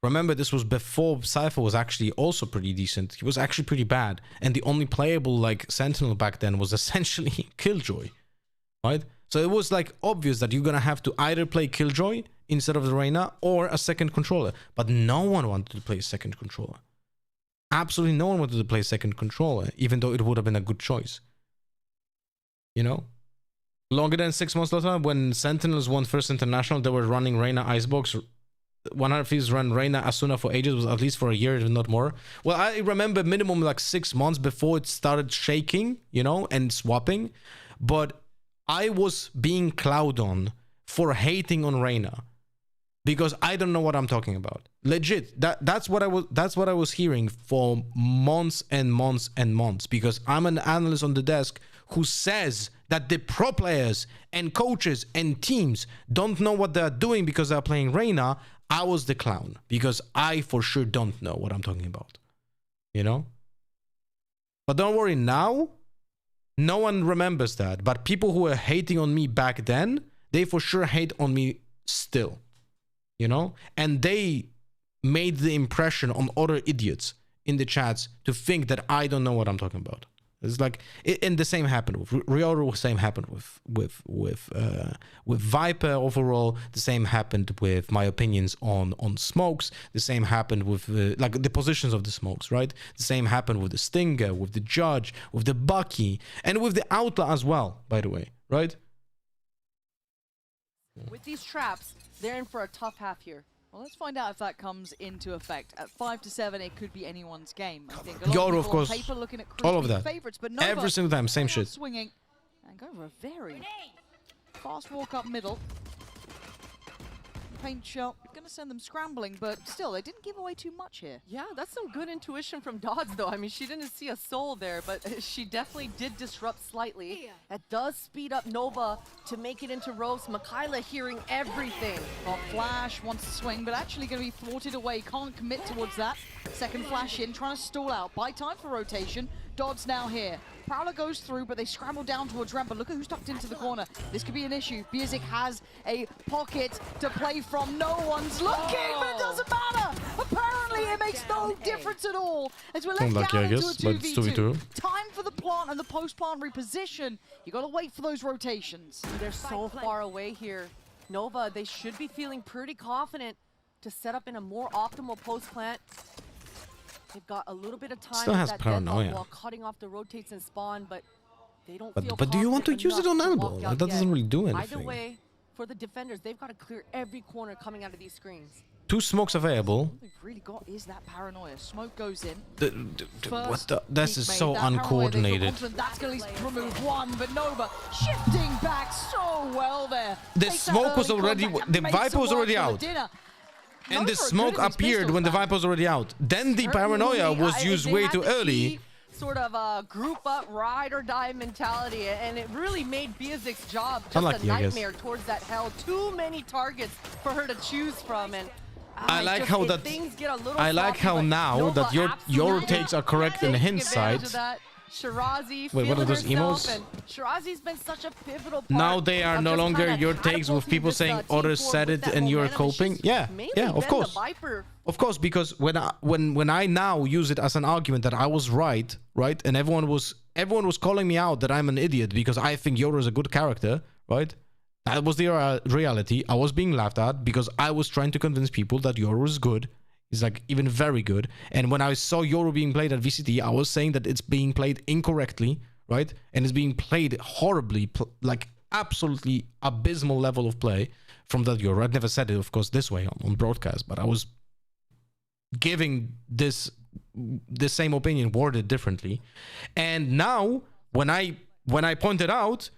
Remember, this was before Cypher was actually also pretty decent. He was actually pretty bad. And the only playable like Sentinel back then was essentially Killjoy, right? So it was like obvious that you're going to have to either play Killjoy instead of the Reyna or a second controller. But no one wanted to play a second controller. Absolutely no one wanted to play a second controller, even though it would have been a good choice. You know? Longer than 6 months later, when Sentinels won first international, they were running Reyna Icebox. 100 Thieves ran Reyna Asuna for ages, was at least for a year, if not more. Well, I remember minimum like 6 months before it started shaking, you know, and swapping. But I was being clowned on for hating on Reyna because I don't know what I'm talking about. Legit, that's what I was hearing for months and months and months, because I'm an analyst on the desk who says that the pro players and coaches and teams don't know what they're doing because they're playing Reyna. I was the clown because I for sure don't know what I'm talking about, you know? But don't worry, now no one remembers that. But people who were hating on me back then, they for sure hate on me still, you know? And they made the impression on other idiots in the chats to think that I don't know what I'm talking about. It's like, and the same happened with Ryoru, the same happened with Viper overall, the same happened with my opinions on smokes, the same happened with like the positions of the smokes, right? The same happened with the Stinger, with the Judge, with the Bucky, and with the Outlaw as well, by the way, right? With these traps, they're in for a tough half here. Well, let's find out if that comes into effect. At 5-7, it could be anyone's game. I think a lot Yoru, of of course, paper looking at all of that. favorites, but Nova, every single time, same shit. Swinging and go for a very fast walk up middle. Paint shot, gonna send them scrambling, but still, they didn't give away too much here. Yeah, that's some good intuition from Dodds, though. I mean, she didn't see a soul there, but she definitely did disrupt slightly. That does speed up Nova to make it into Rose. Mikaela hearing everything. Got Flash, wants to swing, but actually going to be thwarted away. Can't commit towards that. Second Flash in, trying to stall out. Buy time for rotation. Dodds now here. Prowler goes through, but they scramble down towards ramp. But look at who's tucked into the corner. This could be an issue. Biazik has a pocket to play from. No one's looking, but it doesn't matter. Apparently, it makes no difference at all. As we're left Unlucky, down I into guess, a but it's 2v2. Time for the plant and the post-plant reposition. You got to wait for those rotations. They're so far away here. Nova, they should be feeling pretty confident to set up in a more optimal post plant. They've got a little bit of time Still has with that paranoia. deadlock while cutting off the rotates and spawn, but they don't feel But do you want to confident use it on enough to elbow? walk Like, out that yet. doesn't really do Either anything. way, for the defenders, they've got to clear every corner coming out of these screens. 2 smokes available. What they've really got is that paranoia. Smoke goes in. What the? This is Peak so made. That paranoia, they feel uncoordinated. confident that's going to remove one, but Nova shifting back so well there. The Takes that smoke was early already, contact, the makes Viper it was work already for the out. dinner. And the Nova are smoke good at these appeared pistols when the back. Viper was already out. Then the paranoia Certainly, was used they way had too the early. key sort of a group up, ride or die mentality, and it really made Biazik's job just Unlucky, a I guess. nightmare towards that hell. Too many targets for her to choose from, and I like how if that. things get a little I like sloppy, how but now Nova that your absolutely takes are correct in taking advantage hindsight. of that. Shirazi Wait, what are feeling those herself, emos? and Shirazi's been such a pivotal part Now they are of no just longer kinda your takes with catapulting people this, saying team others forward said with it that and you're momentum. It's coping. just Yeah, mainly yeah, of been the course. Viper. Of course, because when I now use it as an argument that I was right, and everyone was calling me out that I'm an idiot because I think Yoru is a good character, right? That was the reality. I was being laughed at because I was trying to convince people that Yoru is good. He's like even very good. And when I saw Yoru being played at VCT, I was saying that it's being played incorrectly, right? And it's being played horribly, like absolutely abysmal level of play from that Yoru. I'd never said it, of course, this way on broadcast, but I was giving the same opinion worded differently. And now when I pointed out,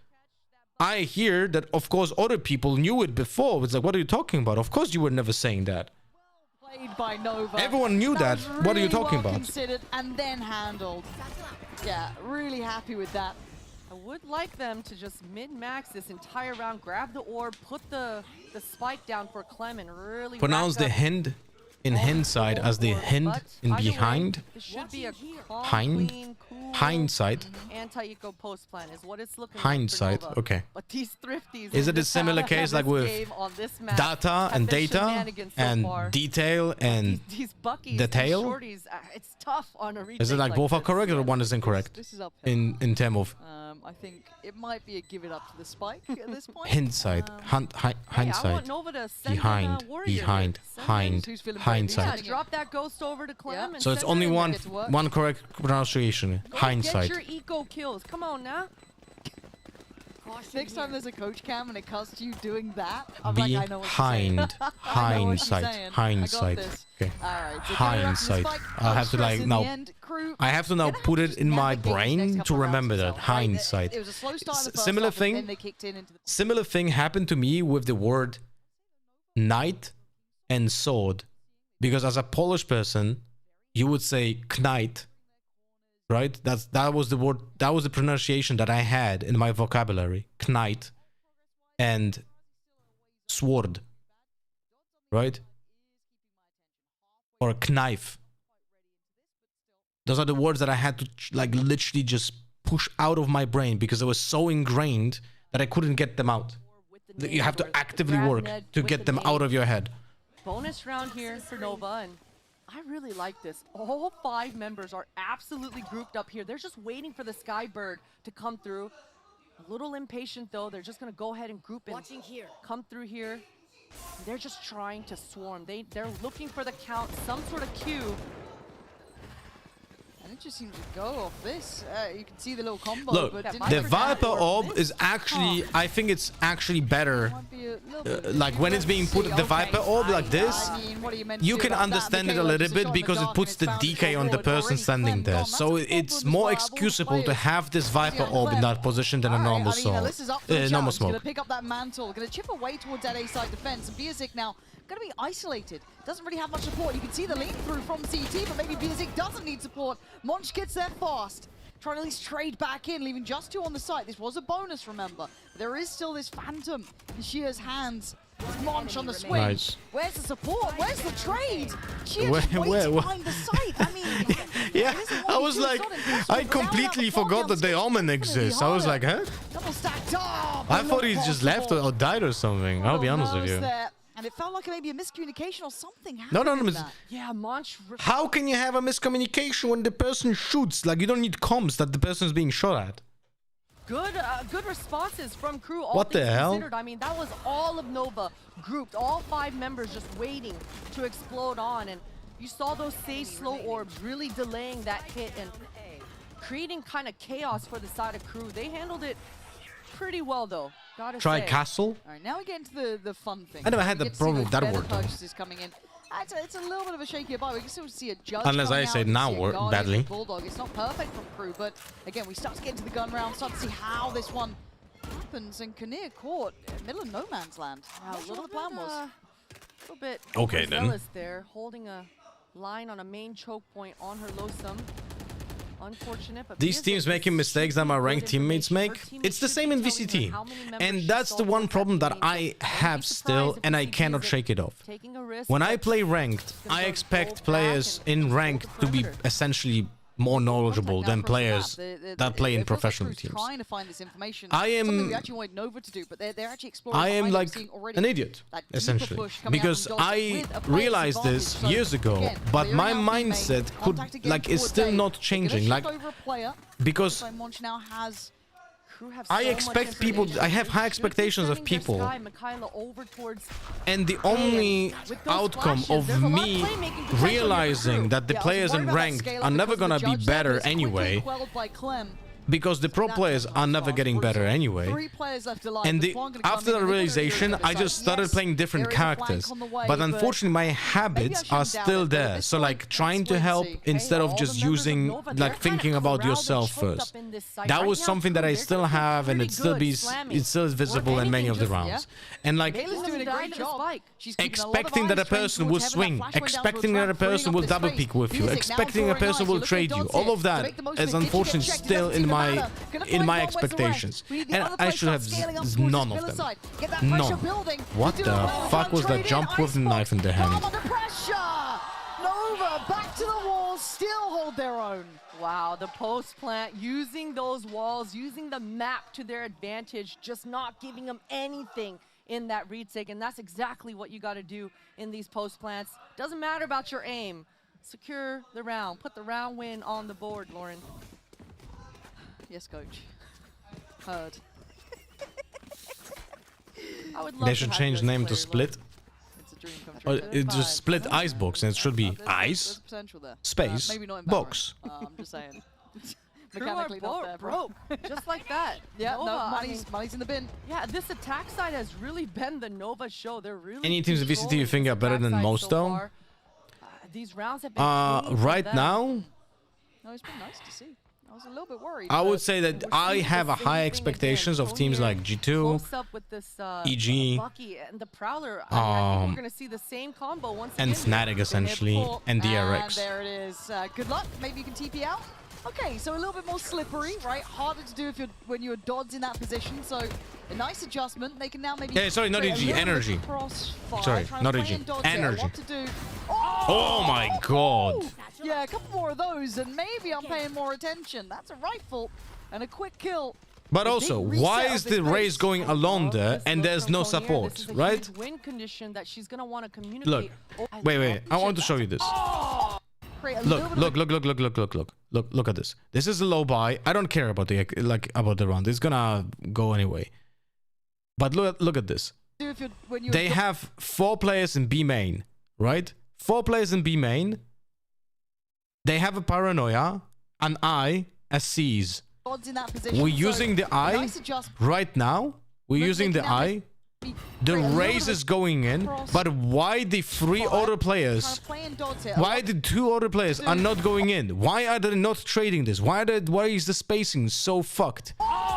I hear that of course other people knew it before. It's like, what are you talking about? Of course you were never saying that. Played by Nova. Everyone knew that. Was What are you really talking well about? Considered and then handled. Yeah, really happy with that. I would like them to just min-max this entire round, grab the orb, put the spike down for Clem and really Pronounce rack the up Hind in hindsight as the hint in behind. This should be a calm, Hind? clean, cool, Hindsight. anti-eco post plan is what it's looking Hindsight, like for Nova. okay. But these thrifties Is in it a this similar half case of like this with game on this map data have and been data shenanigans so and far. detail and These buckies, the these tail? shorties, it's tough on a retake. Is it like both are this. correct or one is incorrect? This is uphill. In terms of I think it might be a give it up to the spike at this point. hindsight, Hey, I hindsight, want Nova to send behind, in a warrior. behind, hind, Who's feeling brave? hindsight. Yeah, drop that ghost over to Clem. And So it's send only her in. one Get to work. one correct pronunciation. Go Hindsight. Get your eco kills. Come on now. Next time there's a coach cam and it cuts to you doing that, I'm like, I know what you're saying. Behind, I know what you're hindsight, saying. hindsight. I got this. Okay. Alright, so Hindsight. I'll have to like now. I have to now put it in my brain to remember that hindsight. It was a slow start in the first Similar half, and then thing. they kicked in into the Similar thing happened to me with the word knight and sword, because as a Polish person, you would say knight, right? That was the word. That was the pronunciation that I had in my vocabulary. Knight and sword, right? Or knife. Those are the words that I had to like literally just push out of my brain because they were so ingrained that I couldn't get them out. You have to actively work to get them out of your head. Bonus round here for Nova, and I really like this. All 5 members are absolutely grouped up here. They're just waiting for the Skybird to come through. A little impatient though. They're just gonna go ahead and group and come through here. They're just trying to swarm. They're looking for the count, some sort of cue. And it just seems to go off this. You can see the little combo. Look, but the Viper Orb is actually, I think it's actually better. Like when it's being put, the Viper Orb like this, you can understand it a little bit because it puts the DK on the person standing there. So it's more excusable to have this Viper Orb in that position than a normal sword. Normal He's going to smoke. pick up that mantle, going to chip away towards that A-side defense. And Biazik now going to be isolated. Doesn't really have much support. You can see the lean through from CT, but maybe Biazik doesn't need support. Monch gets there fast. Trying to at least trade back in, leaving just 2 on the site. This was a bonus, remember. There is still this Phantom in Shear's hands. It's Monch on the swing. Nice. Where's the support? Where's the trade? Shear Where- just waiting where- behind the site. I mean, Yeah, I was like, I completely forgot that the Omen exists. I was like, huh? double stacked up. I thought he just left or died or something. I'll be honest with you. And it felt like maybe a miscommunication or something No, happened. no. in that. Yeah, Monch. How can you have a miscommunication when the person shoots? Like, you don't need comms that the person is being shot at. Good responses from crew. All What the things hell? considered. I mean, that was all of Nova grouped. All 5 members just waiting to explode on. And you saw those Sage slow orbs really delaying that hit and creating kind of chaos for the side of crew. They handled it pretty well, though. Gotta Try say. castle? All right, now we get into the fun thing. I never had We the get to see problem those with that better word, though. purchases coming in. It's a little bit of a shakier buy. We can still see a judge. Unless coming I out, say we now see a word Guardian badly. with Bulldog. It's not perfect from crew, but again, we start to get into the gun round, start to see how this one happens. And Kinnear caught in the middle of no man's land. How little the plan was. A little bit Okay, then. overzealous there, holding a line on a main choke point on her Losum. Unfortunate, but These teams making mistakes that my ranked teammates make, it's the same in VCT. And that's the one problem that I have still, and I cannot shake it off. When I play ranked, I expect players in ranked to be essentially more knowledgeable than players that play in professional teams. Trying to find this information. I am- Something we actually wanted Nova to do, but they're actually exploring. I am behind it, like seeing already an idiot, that deeper essentially, push coming out because from Dodge I with a player's realized this advantage. So, years ago, again, but clearing my out B main, mindset could, contact again like, is towards still A. not They're gonna changing, shift like, over a player. because So Monch now has. Crew have I so much expect people, information. I have high They should be expectations of sending their people. Sky Mikhaila over towards And the only with those outcome flashes, of there's a lot of me playmaking potential here for realizing Crew. that the Yeah, I was players worried in about that ranked scale are up never because of the gonna be judge there, better but it's quickly anyway, quelled by Clem. because the pro players are never getting better anyway. 3 players left alive. And There's one gonna come after in the and they're gonna realization, do it. I It's just like, started yes, playing different there is a flank characters. on the way, But but unfortunately, my habits shouldn't are doubt still it, but there. this So one, like trying let's to wait and help see. instead of all just the members of using, Nova, they're like thinking kinda about corralled and yourself choked up first. in this site. That Right was now, something that Crew, I they're still gonna be have, and pretty it still good be, slamming. it still is visible in many of the anything, rounds. And like Kayla's doing a great job. She's keeping a lot of expecting that a eyes trained person towards will heaven. swing, That flash went down to a expecting that a trap, freeing person up will this double space. pick with you, Biazik now expecting a drawing person eyes. will Look at trade the you. dots All here. of To that make the most of is it. Did you get unfortunately checked? still Doesn't in seem to my matter. Gonna find my one, where's the rest? expectations, We need the and other I place should have start scaling up towards none this of them. pillar side. Get that pressure None. building. What You the do it well. fuck was that Trade in, jump with the Icebox. knife in the Come hand? under pressure. back to the walls, still hold their own. Wow, the post plant using those walls, using the map to their advantage, just not giving them anything in that retake, and that's exactly what you got to do in these post plants. Doesn't matter about your aim. Secure the round. Put the round win on the board, Lauren. Yes, coach. Heard. I would love They to should have change you as a name to player, Split. It's a dream come Or true. it's just Split Icebox, and it should be There's ice, potential there. space, Maybe not in box. Valorant. I'm just saying. Crew Mechanically not are there, bro. broke, just like that. Yeah, Nova, no, I mean, money's in the bin. yeah, this attack side has really been the Nova show. They're really Any teams in VCT you controlling think this are better attack than side most, so though? far. These rounds have been clean from Right them. now, No, it's been nice to see. I was a little bit worried. I would but say that we're I seeing have the a same high thing expectations again. of teams Konier like G2, close up with this, EG, Bucky and the Prowler. I think we're gonna see the same combo once and again. Snatic essentially, and And DRX. there it is. Good luck. Maybe you can TP out. Okay, so a little bit more slippery, right? Harder to do if you're when you're Dodds in that position. So a nice adjustment. They can now maybe. Yeah, sorry, not create a EG, little bit of energy. crossfire, Sorry, trying to not play EG, in Dodds there, energy. What to do? Oh my god! Yeah, a couple more of those, and maybe I'm paying more attention. That's a rifle and a quick kill. But A also, big why reset is of this the race. race going along there and there's no support, This is a right? huge win condition that she's gonna want to communicate. Look, wait, I want to show you this. Create a Look, look at this. This is a low buy. I don't care about the round. It's gonna go anyway. But look at this. Do if you're, when you're They have 4 players in B main, right? 4 players in B main. They have a Paranoia, an I, a C's. Dodds in that position. We're so using the a I nice adjustment. right now. We're using the I. The race is going in, but why the 3 other players? Playing Dodds here. Why the 2 other players are not going in? Why are they not trading this? Why is the spacing so fucked?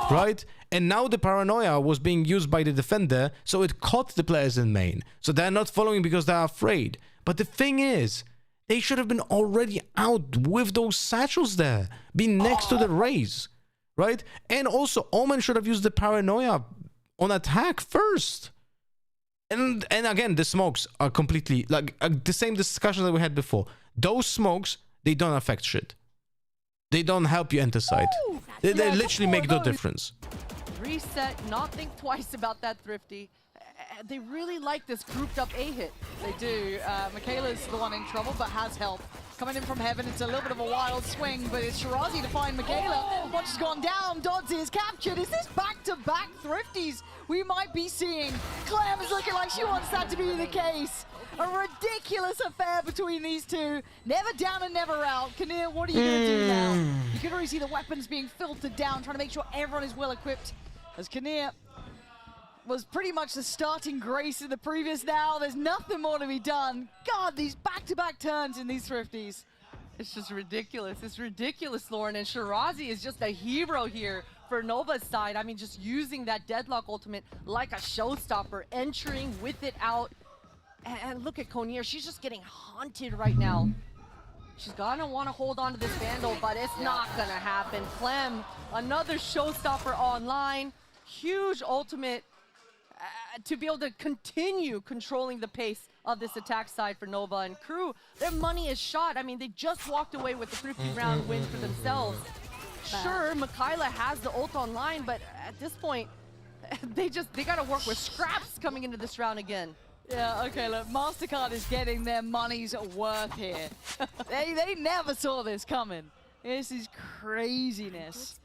Right? And now the Paranoia was being used by the defender, so it caught the players in main. So they're not following because they're afraid. But the thing is, they should have been already out with those satchels there, being next to the race, right? And also, Omen should have used the Paranoia on attack first. And again, the smokes are completely like the same discussion that we had before. Those smokes, they don't affect shit. They don't help you enter site. They literally make no difference. Reset, not think twice about that, Thrifty. They really like this grouped up A hit. They do. Michaela's the one in trouble, but has help. Coming in from heaven, it's a little bit of a wild swing, but it's Shirazi to find Michaela. Once she's gone down, Dodds is captured. Is this back-to-back Thrifties we might be seeing? Clem is looking like she wants that to be the case. A ridiculous affair between these two. Never down and never out. Kinnear, what are you going to do now? You can already see the weapons being filtered down, trying to make sure everyone is well equipped. As Kinnear was pretty much the starting grace in the previous now. There's nothing more to be done. God, these back-to-back turns in these Thrifties. It's just ridiculous. It's ridiculous, Lauren. And Shirazi is just a hero here for Nova's side. I mean, just using that deadlock ultimate like a showstopper, entering with it out. And look at Konier. She's just getting haunted right now. She's gonna want to hold on to this Vandal, but it's not gonna happen. Clem, another showstopper online. Huge ultimate to be able to continue controlling the pace of this attack side for Nova and Crew. Their money is shot. I mean, they just walked away with the 50-round win for themselves. Sure, Michaela has the ult online, but at this point, they gotta work with scraps coming into this round again. Yeah, okay, look, MasterCard is getting their money's worth here. they never saw this coming. This is craziness.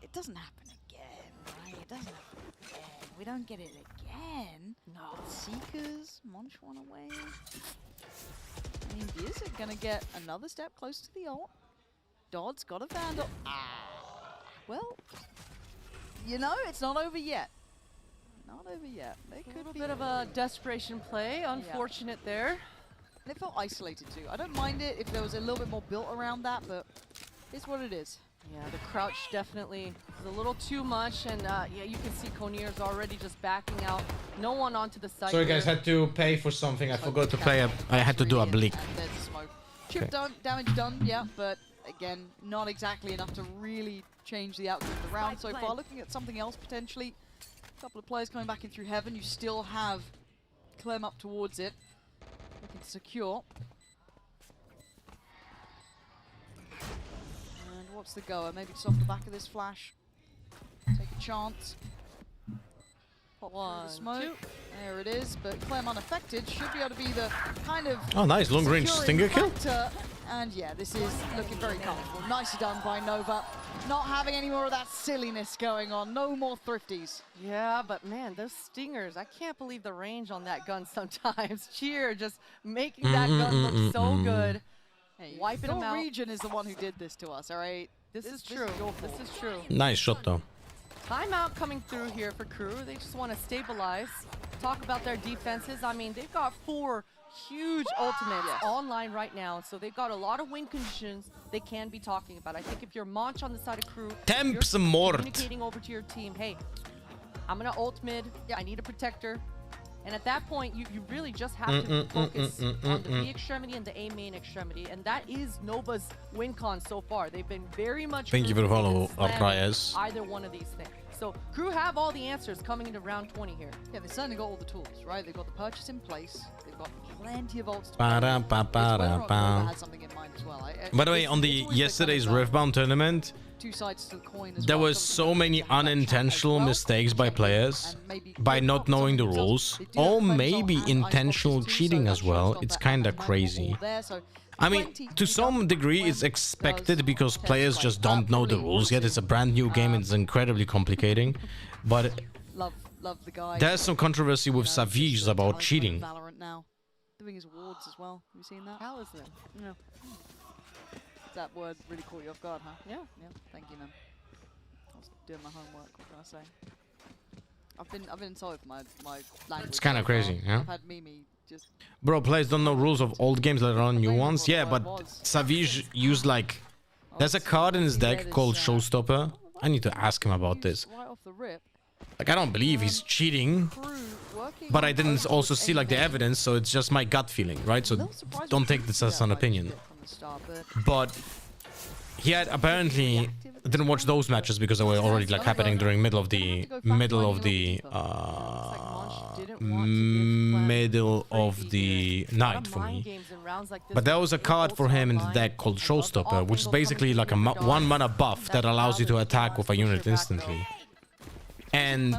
It doesn't happen again, right? It doesn't happen again. We don't get it again. No. Seekers, Monch one away. I mean, is it gonna get another step close to the ult? Dodds got a Vandal. Well, you know, it's not over yet. Not over yet. They could A little be bit of a desperation play. Unfortunate there. And it felt isolated too. I don't mind it if there was a little bit more built around that, but it's what it is. Yeah, the crouch definitely is a little too much, and yeah, you can see Konier's already just backing out. No one onto the side. Sorry guys, had to pay for something. I forgot to pay. I had to do a bleak. And there's the smoke. Chip Okay. done, damage done, yeah, but again, not exactly enough to really change the outcome of the round so far. Looking at something else potentially. A couple of players coming back in through heaven. You still have Clem up towards it. Looking to secure. what's the goer? Maybe just off the back of this flash. Take a chance. Pop One, the smoke. two. There it is, but Clem unaffected should be able to be the kind of Oh, nice long range securing stinger kill. factor. And yeah, this is looking very comfortable. Nicely done by Nova. Not having any more of that silliness going on. No more thrifties. Yeah, but man, those stingers, I can't believe the range on that gun sometimes. Cheer just making that gun look so good. Hey, Wiping Phil them out. Region is the one who did this to us, all right? This is true. This is true. Nice shot though. Timeout coming through here for KRU. They just want to stabilize, talk about their defenses. I mean, they've got 4 huge ultimates online right now, so they've got a lot of win conditions they can be talking about. I think if you're Monch on the side of KRU, Temps you're mort. communicating over to your team, hey, I'm going to ult mid, I need a protector. And at that point, you really just have to focus on the B extremity and the A main extremity. And that is Nova's win con so far. They've been very much Thank you for the follow, slamming Reyes. either one of these things. So KRU have all the answers coming into round 20 here. Yeah, they certainly got all the tools, right? They've got the purchase in place. They've got plenty of ults to Ba-dum, play. It's whether or not ba-ba-da-bum. Nova has something in mind as well. By the way, It's on the always yesterday's kind of, Riftbound tournament, two sides to the coin as there well. was so many unintentional mistakes by players by not knowing the rules, or maybe intentional cheating as well. It's kind of crazy. I mean, to some degree, it's expected because players just don't know the rules yet. It's a brand new game. It's incredibly complicating, but Love the guy. there's some controversy with Savige about cheating. Valorant now. Doing his awards as well. Have you seen that? How is it? No. That word really caught you off guard, huh? Yeah. Yeah. Thank you, man. I was doing my homework. What can I say? I've been insulted for my language. It's kinda so far. crazy, yeah? I've had Mimi just. Bro, players don't know rules of old games, let alone new ones. Yeah, but Savige used like... There's a card in his deck called Showstopper. I need to ask him about this. Right off the rip. Like, I don't believe he's cheating, but I didn't also see like the evidence, so it's just my gut feeling, right? So don't take this as an opinion. But he had apparently didn't watch those matches because they were already like happening during middle of the night for me. But there was a card for him in the deck called Showstopper, which is basically like a 1 mana buff that allows you to attack with a unit instantly. And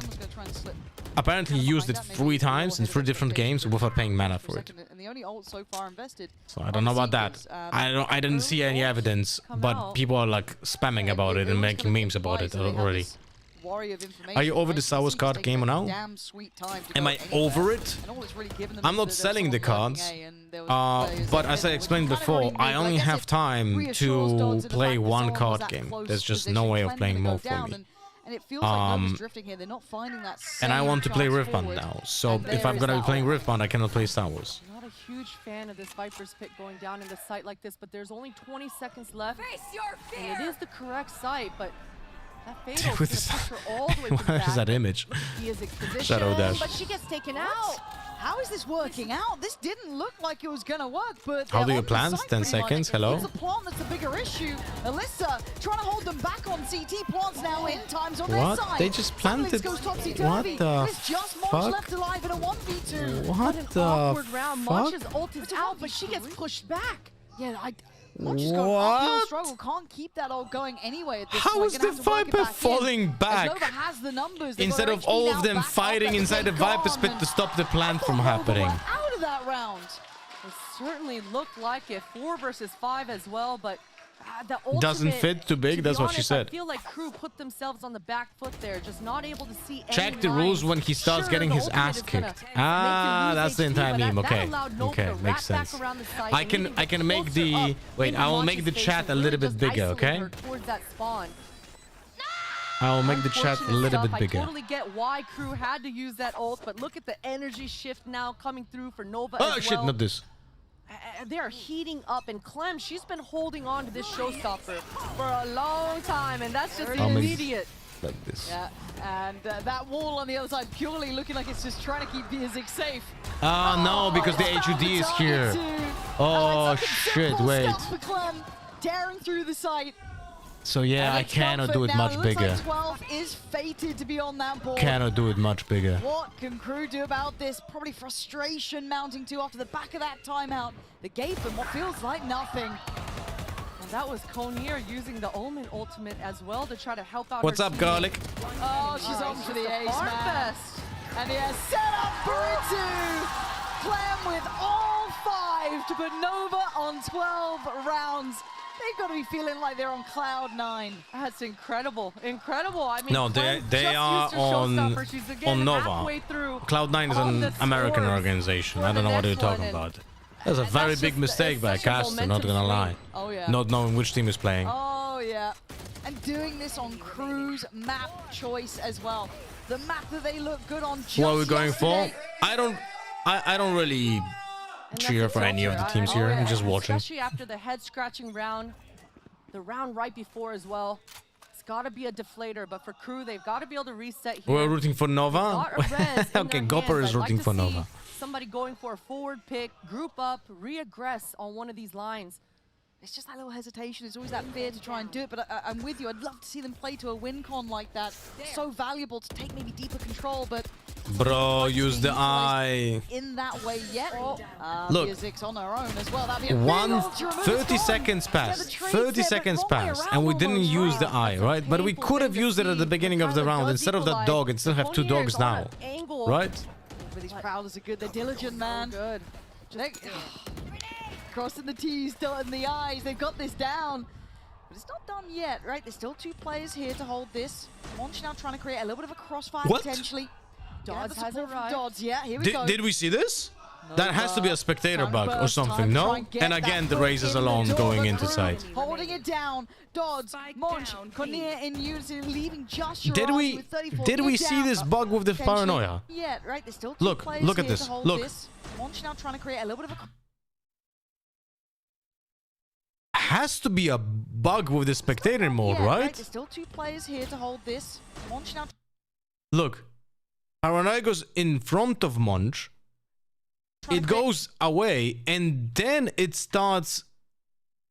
apparently he used it 3 times in 3 different games without paying mana for it. And the only ult so far invested. So I don't know about that. I didn't see any evidence, but people are like spamming about it and making memes about it already. Are you over the Star Wars card game now? Am I over it? I'm not selling the cards, but as I explained before, I only have time to play 1 card game. There's just no way of playing more for me. And it feels like Nova's drifting here. They're not finding that And I want to play chance Riftbound forward. now, so And if there I'm is gonna be that playing ult. Riftbound, I cannot play Star Wars. Not a huge fan of this Viper's pick going down in the site like this, but there's only 20 seconds left. Face your fear! And it is the correct site, but that Fatal With is this- going to push her all the way to the What back. is that image? He is in position, Shadow dash. but she gets taken out. How is this working out? This didn't look like it was going to work, but How do they're you on the plan? site 10 pretty much. seconds, hello? It's the plant that's a bigger issue. Alyssa trying to hold them back on CT. Plants now in times on their What? side. They just planted- Goes topsy-turvy. What the There's just Monch fuck? left alive in a 1v2. What the Awkward round. fuck? Monch's ult is out, but she gets pushed back. Yeah, Monch is going uphill What? struggle. Can't keep that ult going anyway at this How point. is Gonna the have to work it Viper back in. falling As back? Nova has the numbers. They've got Instead their of HP all now of them back up, fighting but inside the they're Viper gone. Spit to stop the plant from happening. Out of that round. It certainly looked like it. 4 versus 5 as well, but the ultimate, Doesn't fit too big, to be that's what she honest, said. I feel like KRU put themselves on the back foot there, just not able to see any Check the rules lines. when he starts Sure, getting the his ultimate ass is gonna kicked. make Ah, you lose that's the HP, entire but meme. that Okay, allowed Nova okay, to makes wrap back sense. around the site I and can even get make closer the up wait. into I will Monch's make the face chat and a really little bit just bigger. isolate Okay. her towards that spawn. I will make the chat a Unfortunate little stuff. bit bigger. I totally get why KRU had to use that ult, but look at the energy shift now coming through for Nova Oh as shit! well. Not this. They are heating up, and Clem, she's been holding on to this showstopper for a long time, and that's just How many- immediate. Like this. Yeah, and that wall on the other side purely looking like it's just trying to keep Biazik safe. Oh no, because the HUD is here. Oh shit! Wait. For Clem, tearing through the site. So yeah, I cannot do it now. much Looks bigger. Like 12 is fated to be on that board. Cannot do it much bigger. What can KRU do about this? Probably frustration mounting too after the back of that timeout that gave them what feels like nothing. And That was Konier using the Omen ultimate as well to try to help out. What's her up, teammate. Garlic? Oh, she's on for the ace, Farm man. Fest. And he has set up Baritu. Clam with all 5 to put Nova on 12 rounds. They've got to be feeling like they're on cloud 9. That's incredible. Incredible. I mean, No, they are on Nova. Cloud9 is an American organization. I don't know what you're talking about. That's a very big mistake by Caster, not gonna lie. Oh, yeah. Not knowing which team is playing. Oh, yeah. And doing this on Crew's map choice as well. The map that they look good on just What are we going for? yesterday. I don't really cheer for any of the teams here. I'm just watching. Especially after the head-scratching round, the round right before as well. It's got to be a deflator, but for Crew, they've got to be able to reset here. We're rooting for Nova? Got a res in Okay, their Gopper hands. is I'd rooting like for to see Nova. somebody going for a forward pick, group up, re-aggress on one of these lines. It's just that little hesitation. It's always that fear to try and do it. But I'm with you. I'd love to see them play to a win con like that. So valuable to take maybe deeper control, but Bro, use the eye. in that way yet. Look. Music's on her own as well. That'd be a 30 seconds passed. 30 seconds passed, and we didn't use the eye, right? But we could have used it at the beginning of the round instead of that dog, and still have 2 dogs now, right? But these Prowlers are good. They're diligent, man. Good. Crossing the T's, dotting the I's. They've got this down. But it's not done yet, right? There's still 2 players here to hold this. Monch now trying to create a little bit of a crossfire What? potentially. Dodds has support from arrived. Dodds. Yeah, here we go. Did we see this? That has to be a spectator bug or burst, something, time to no? try and get And that again, the foot Razors in the alone door, going but into Crew side. Holding it down. Dodds, Monch, Cornier in unison, leaving just Did Shiraz we with 34. did we Get see down. this bug with the Potentially paranoia? yet, right? There's still 2 Look, players look at here this, to hold look. this. Monch now trying to create a little bit of a Has to be a bug with the spectator mode, yeah, right? There's still 2 players here to hold this. Monch now Look, Paranoia goes in front of Munch. It goes away, and then it starts.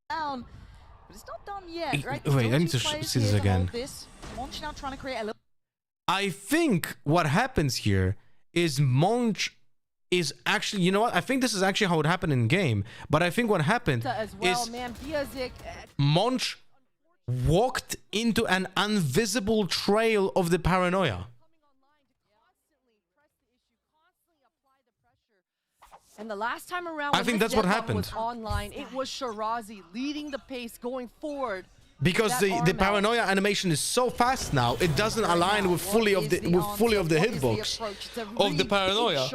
down. But it's not done yet, right? Wait, I need to players see this here to hold again. this. Monch now trying to create a little. I think what happens here is Munch is actually, you know what? I think this is actually how it happened in game. But I think what happened As well, is man, Biazik, Munch walked into an invisible trail of the paranoia. and the last time around, I when think this that's what deadlock happened. was online, it was Shirazi leading the pace going forward. Because That the arm out. paranoia animation is so fast now, it doesn't align with fully of the hitbox of the paranoia.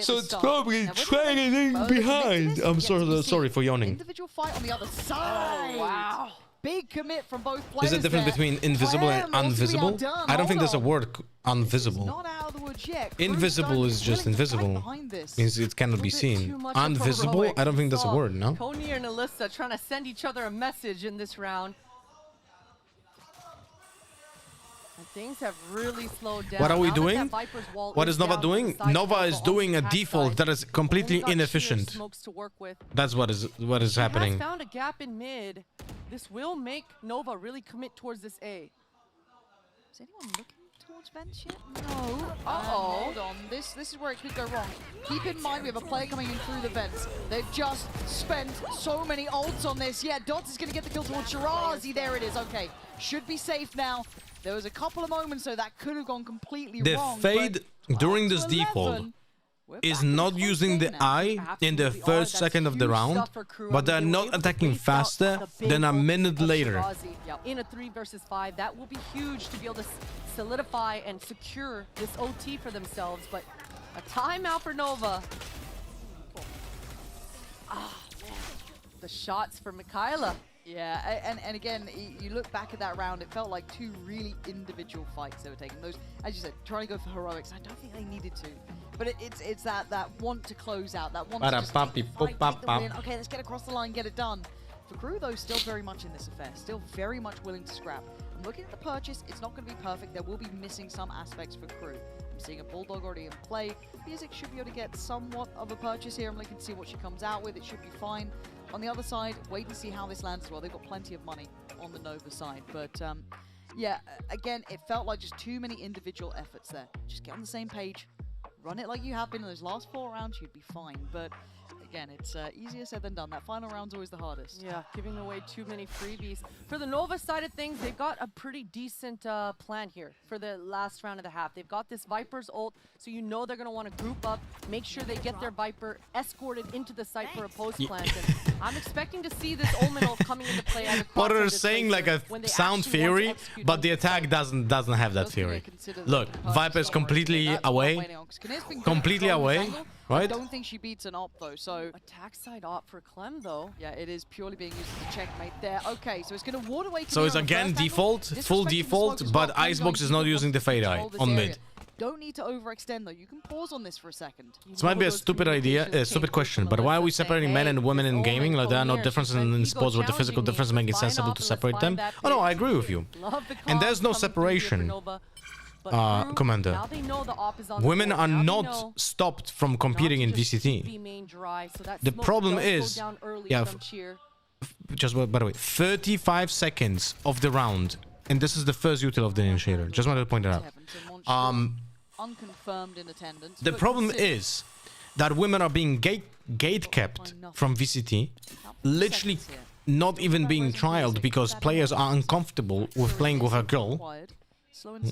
So it's probably trailing behind. I'm sorry for yawning. Individual fight on the other side. Oh, wow. Big commit from both players. Is it different there. between invisible and Clam also invisible? outdone. I don't think Hold there's a on. word invisible. Not out of the woods yet. Crew's Invisible starting is to just willing to fight invisible. behind this. Means it cannot be Too seen. much of Invisible? heroics. I don't think that's a Saw word, no? Konier and Alyssa trying to send each other a message in this round. And things have really slowed down. What are we Now that doing? that Viper's wall What is Nova down to the doing? side Nova wall is on doing the a attack default side. that is completely Only got sheer inefficient. smokes to work with. That's what is He happening. has found a gap in mid. This will make Nova really commit towards this A. Is anyone looking towards bench yet? No. Hold on. This is where it could go wrong. Keep in mind we have a player coming in through the vents. They've just spent so many ults on this. Yeah, Dots is going to get the kill towards Shirazi. There it is. Okay. Should be safe now. There was a couple of moments so that could have gone completely The wrong. fade during this default is not using the eye in the first second of the round, but they're not attacking faster than a minute later. In a 3 versus 5, that will be huge to be able to solidify and secure this OT for themselves. But a timeout for Nova. Ah, man. The shots for Mikaela. Yeah, and again, you look back at that round, it felt like 2 really individual fights they were taking. Those, as you said, trying to go for heroics. I don't think they needed to. But it's that want to close out, that want to just take the fight, take the win. Okay, let's get across the line, get it done. For Crew, though, still very much in this affair. Still very much willing to scrap. I'm looking at the purchase. It's not going to be perfect. There will be missing some aspects for Crew. I'm seeing a Bulldog already in play. Music should be able to get somewhat of a purchase here. I'm looking to see what she comes out with. It should be fine. On the other side, wait and see how this lands as well. They've got plenty of money on the Nova side. But yeah, again, it felt like just too many individual efforts there. Just get on the same page. Run it like you have been in those last 4 rounds, you'd be fine. But again, it's easier said than done. That final round's always the hardest. Yeah, giving away too many freebies. For the Nova side of things, they've got a pretty decent plan here for the last round of the half. They've got this Viper's ult, so you know they're going to want to group up, make sure they get their Viper escorted into the site for a post plant. And I'm expecting to see this Omen ult coming into play. Potter is saying like a sound theory, but the attack doesn't have that theory. Look, Viper is completely away. Completely away. Right? I don't think she beats an op though, so... Attack side op for Clem though. Yeah, it is purely being used as a checkmate there. Okay, so it's going to ward away... So it's again default, full default, but Icebox is not using the Fade Eye on mid. Don't need to overextend though, you can pause on this for a second. This might be a stupid idea, a stupid question, but why are we separating men and women in gaming? Like there are no differences in sports where the physical difference makes it sensible to separate them? Oh no, I agree with you. And there's no separation. Commander. Women are not stopped from competing in VCT. The problem is, yeah, just by the way, 35 seconds of the round, and this is the first util of the initiator. Just wanted to point it out. Unconfirmed in attendance. The problem is that women are being gate kept from VCT, literally not even being trialed because players are uncomfortable with playing with a girl.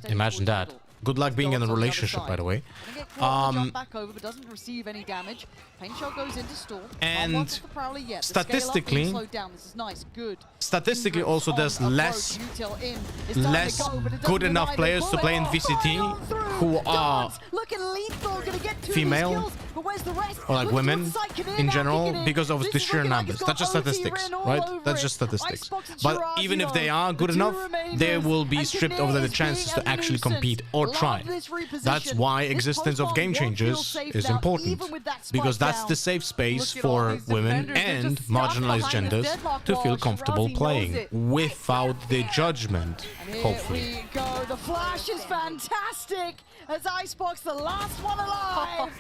Imagine that. Good luck being in a relationship, by the way. Back over, but doesn't receive any damage. Pain shot goes into stall. And statistically, statistically also there's less good enough players to play in VCT who are female or like women in general because of the sheer numbers. That's just statistics, right? That's just statistics. But even if they are good enough, they will be stripped of the chances to actually compete or try. That's why existence of game changers is important, because that's the safe space for women and marginalized genders to feel comfortable playing without the judgment, hopefully. Here we go. The flash is fantastic as Icebox, the last one alive.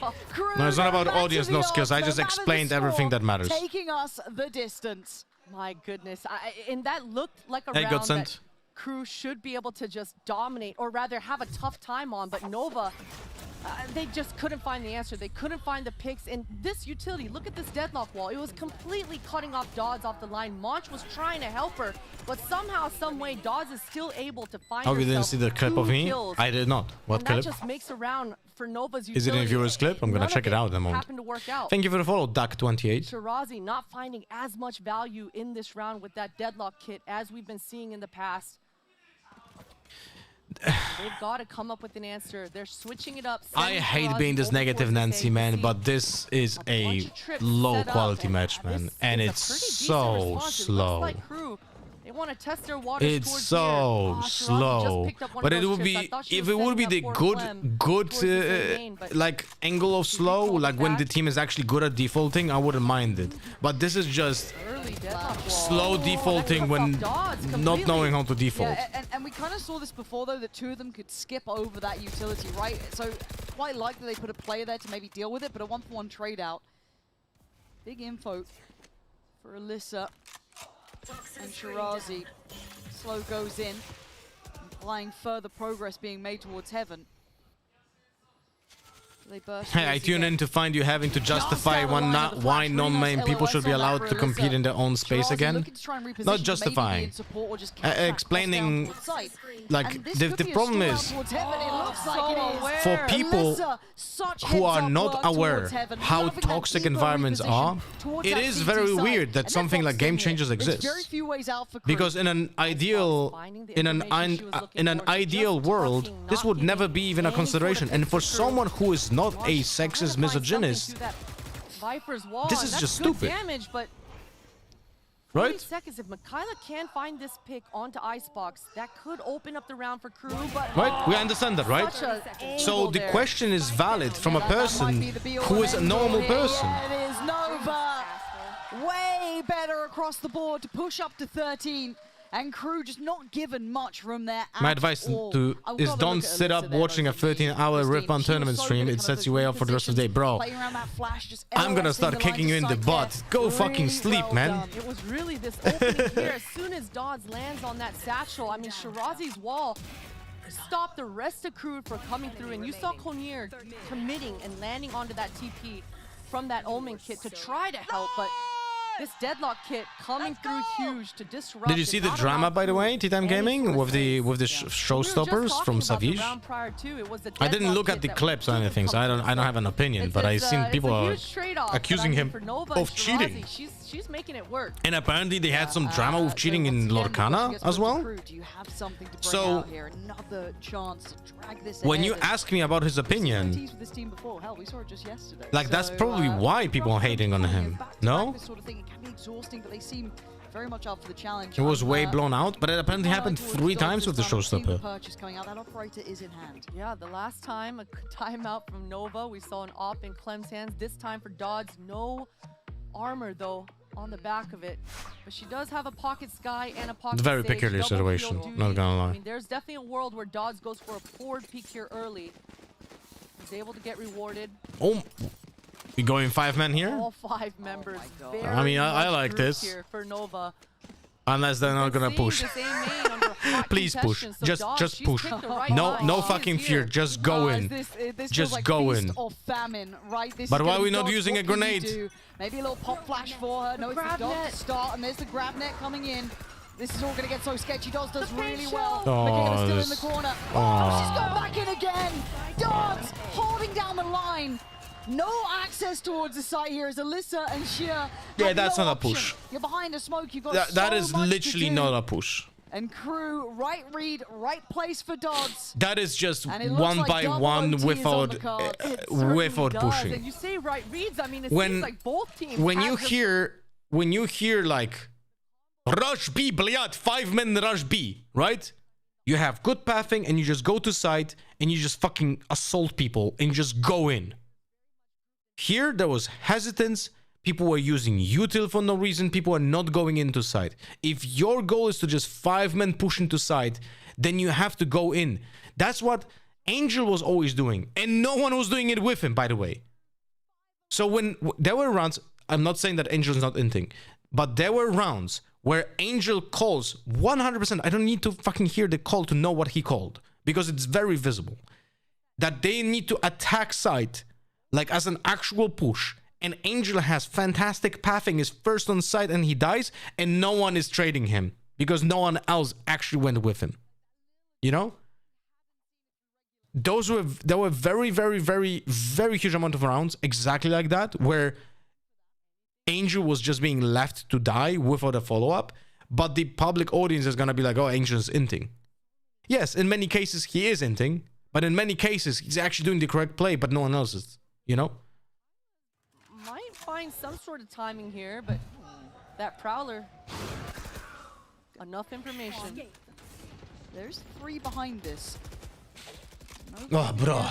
No, it's not about audience, no skills. I just explained everything that matters. Taking us the distance. My goodness. And that looked like a round that KRU should be able to just dominate, or rather have a tough time on, but Nova, they just couldn't find the answer. They couldn't find the picks. And this utility, look at this deadlock wall. It was completely cutting off Dodds off the line. Monch was trying to help her, but somehow, some way, Dodds is still able to find Oh, you didn't see the clip of me? Kills. I did not. What and clip? That just makes a round for Nova's utility. Is it in a viewer's clip? I'm gonna check it out in a moment. To work out. Thank you for the follow, Duck28. Shirazi not finding as much value in this round with that deadlock kit as we've been seeing in the past. They've got to come up with an answer. They're switching it up. I hate being this negative Nancy, man, but this is a low quality match, man, and it's so slow. They want to test their waters. It's so slow. But it would be, if it would be the good like angle of slow, like when the team is actually good at defaulting, I wouldn't mind it. But this is just slow defaulting when not knowing how to default. Yeah, and we kind of saw this before though, that two of them could skip over that utility, right? So quite likely they put a player there to maybe deal with it, but a 1-for-1 trade out. Big info for Alyssa and Shirazi. Slow goes in, implying further progress being made towards heaven. Hey, I tune in to find you having to justify why non-main people should be allowed to compete in their own space again. Not justifying. Explaining, like, the problem is, for people who are not aware how toxic environments are, it is very weird that something like game changers exists. Because in an ideal world, this would never be even a consideration. And for someone who is not a sexist misogynist, this is just stupid. Damage, but right? Seconds. If Mikaela can find this pick onto Icebox, that could open up the round for KRU. But right, we understand that, right? So the question is valid from a person who is a normal person. Yeah, it is Nova. Way better across the board to push up to 13. And KRU just not given much room there. My advice is don't sit up watching a 13-hour Rip-On tournament stream. It sets you way up for the rest of the day. Bro, I'm gonna start kicking you in the butt. Go fucking sleep, man. It was really this opening here. As soon as Dodds lands on that satchel, I mean, Shirazi's wall stopped the rest of KRU from coming through. And you saw Konir committing and landing onto that TP. from that Omen kit to try to help, but this deadlock kit coming through huge to disrupt. Did you see the drama, by the way, T-Time Gaming, with the showstoppers from Savage? I didn't look at the clips or anything, so I don't have an opinion, but I've seen people accusing him of cheating. She's making it work. And apparently they had some drama with cheating in Lorcana as well. So when you ask me about his opinion, like that's probably why people are hating on him. No? Very much up for the challenge. It was way blown out, but it apparently happened 3 times with the showstopper. That operator is in hand. Yeah, the last time a timeout from Nova, we saw an op in Clem's hands. This time for Dodds, no armor though on the back of it, but she does have a pocket sky and a pocket. Very peculiar situation, not gonna lie. I mean, there's definitely a world where Dodds goes for a forward peek here early. He's able to get rewarded. Oh. We going 5 men here? All 5 members. I mean, I like this. Here for Nova. Unless they're not gonna push. Please push. Just push. No fucking fear. Just go in. Just go in. But why are we not using a grenade? Maybe a little pop flash for her. No, it's the dog to start, and there's the grab net coming in. This is all going to get so sketchy. Dodds does really well. Michaela's still in the corner. Oh, she's going back in again. Dodds holding down the line. No access towards the site here as Alyssa and Shia. Yeah, that's not a push. You're behind a smoke. You've got that is literally not a push. And KRU, right read, right place for Dodds. That is just one by one without pushing. And you say right reads. I mean, it seems like both teams. When you hear like rush B, blyat, 5 men rush B, right? You have good pathing, and you just go to site, and you just fucking assault people, and you just go in. Here, there was hesitance. People were using util for no reason. People are not going into site. If your goal is to just 5 men push into site, then you have to go in. That's what Angel was always doing. And no one was doing it with him, by the way. So when there were rounds, I'm not saying that Angel is not inting, but there were rounds where Angel calls 100%. I don't need to fucking hear the call to know what he called, because it's very visible. That they need to attack site like as an actual push, and Angel has fantastic pathing, is first on site and he dies, and no one is trading him because no one else actually went with him. You know? There were very, very, very, very huge amount of rounds exactly like that, where Angel was just being left to die without a follow-up, but the public audience is gonna be like, oh, Angel's inting. Yes, in many cases he is inting, but in many cases he's actually doing the correct play, but no one else is. You know? Might find some sort of timing here, but that Prowler, enough information. There's 3 behind this. Oh, bro.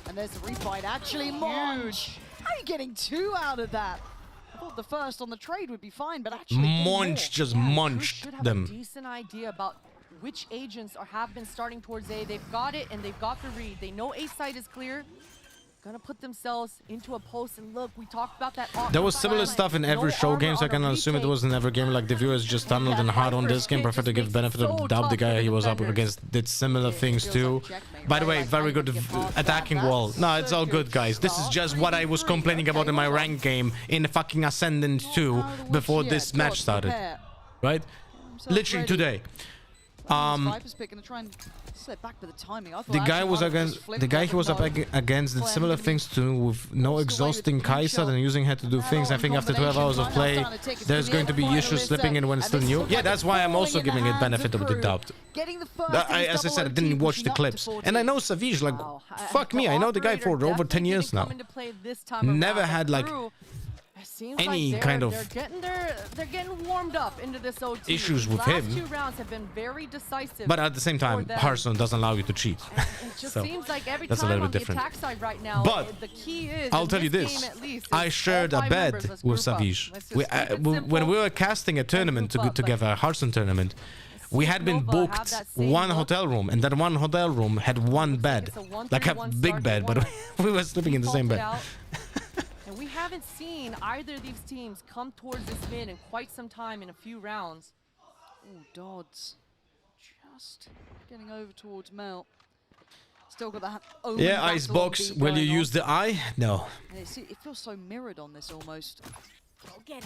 And there's the refight. Actually, Monch. How are you getting 2 out of that? I thought the first on the trade would be fine, but actually Monch just munched them. Have a decent idea about which agents have been starting towards A. They've got it, and they've got the read. They know A side is clear. Gonna put themselves into a post, and look, we talked about that. There was similar stuff in every show game, so I can assume it was in every game. Like the viewers just tunneled and hard on this game, prefer to give benefit of the doubt. The guy he was up against did similar things too. By the way, very good attacking wall. No, it's all good, guys. This is just what I was complaining about in my rank game in fucking Ascendant 2 before this match started. Right? Literally today. The guy was against the guy he was up against did similar things too, with no exhausting Kai'Sa and using her to do things. I think after 12 hours of play, there's going to be issues slipping in when it's still new. Yeah, that's why I'm also giving it benefit of the doubt. As I said, I didn't watch the clips, and I know Savage, like, fuck me, I know the guy for over 10 years now. Never had like any kind of they're getting warmed up into this OT. Issues with him. Last 2 rounds have been very decisive. But at the same time, Hearthstone doesn't allow you to cheat. It just so seems like every that's time a little on bit different. The attack side right now, but the key is, I'll tell you this: I shared a bed with Savage. When we were casting a tournament together, a Hearthstone tournament. We had been booked 1 hotel room, and that 1 hotel room had 1 bed, like a big bed, but we were sleeping in the same bed. And we haven't seen either of these teams come towards this mid in quite some time in a few rounds. Oh, Dodds just getting over towards Mel. Still got that Omen Yeah, battle Icebox. beat Will you going on. use the eye? No. And it feels so mirrored on this almost. Go get it.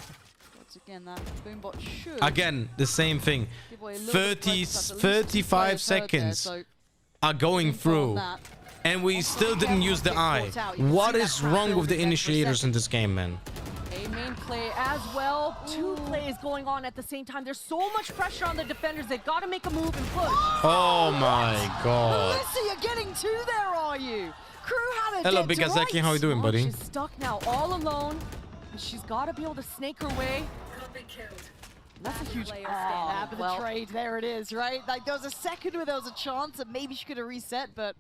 Once again, that Boombot should Again, the same thing. give away a little bit of 30, pressure, but at least 35 two players hurt there, seconds so are going info on through. that. And we still didn't use the eye. What is wrong with the initiators in this game, man? A main play as well. Two plays going on at the same time. There's so much pressure on the defenders. They've got to make a move and push. Oh my god. Melissa, you're getting two there, are you? Crew had a Hello, get Big to Azeki. How you doing, Oh, buddy? she's stuck now, all alone. And she's got to be able to snake her way. That's a huge Half of the trade, there it is, right? Like there was a second where there was a chance that maybe she could have reset, but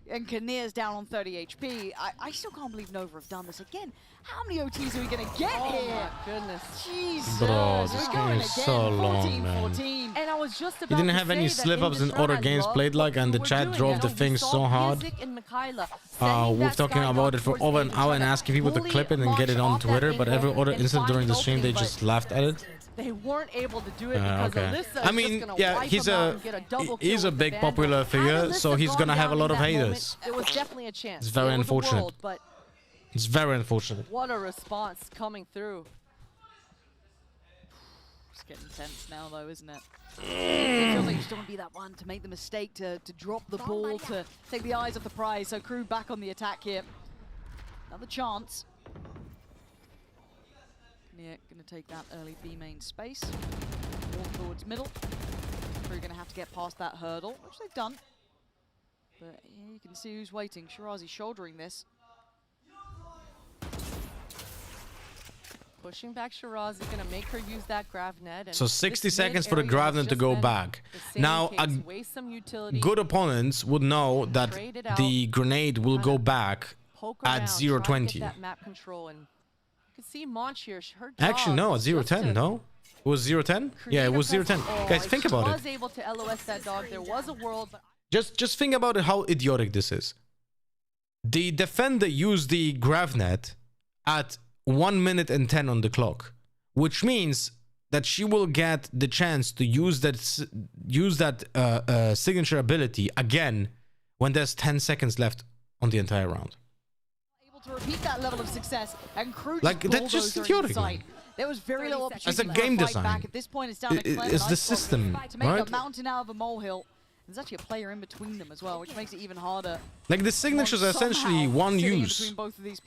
and Kinnear's down on 30 HP. I still can't believe Nova have done this again. How many OTs are we gonna get here? Oh my goodness. Jesus. Bro, this We're game going is again, so long, 14, man. 14. And I was just about You didn't to have any say that slip-ups in this other round, I games love played like, what and the we were chat doing. drove You the know, we thing saw so hard. Music and Mikaela We've sending that talking Skydog about it for towards over A an hour and trying to asking people to bully clip it and get it on launch off Twitter, that but every info other and instant find during an the stream they opening, just but laughed at it. they weren't able to do it because Okay. Alyssa I is mean, just gonna yeah, wipe he's them out a and get a double he's kill a with big the popular Vandal. figure, Had so Alyssa he's gone gonna have a down lot in of that moment, haters. It was definitely a chance. It's very It was a unfortunate. world, but It's very unfortunate. what a response coming through. It's getting tense now, though, isn't it? It feels like you just don't want to be that one to make the mistake to drop the ball, to take the eyes off the prize. So Crew back on the attack here. Another chance. Kinnear going to take that early B main space. Walk towards middle. Crew going to have to get past that hurdle, which they've done. But yeah, you can see who's waiting. Shirazi shouldering this. Pushing back Shirazi, gonna make her use that Gravnet. And So 60 this seconds for the mid-area has Gravnet to just go been back. the same Now, case. Waste some utility, good opponents would know that Trade it out, the grenade will go back poke at around, 0:20. try and get that map control, and you can see Monch here. Her Actually, job no, at was just 0:10, to no? It was 0:10? Yeah, it create a was 0:10. presence. Oh, Guys, think she about was it. able to LOS that dog. There was a world, but Just think about it, how idiotic this is. The defender used the Gravnet at 1 minute and 10 on the clock, which means that she will get the chance to use that signature ability again when there's 10 seconds left on the entire round. Able to repeat that level of success, and Crew Like, that's just bulldozer idiotic, inside. man. There was very little As a opportunity game for a fight design, back. At this point, it's down to Clem and it's the Icebox system, to make right? a mountain out of a molehill. There's actually a player in between them as well, which makes it even harder. Like, the signatures are essentially one use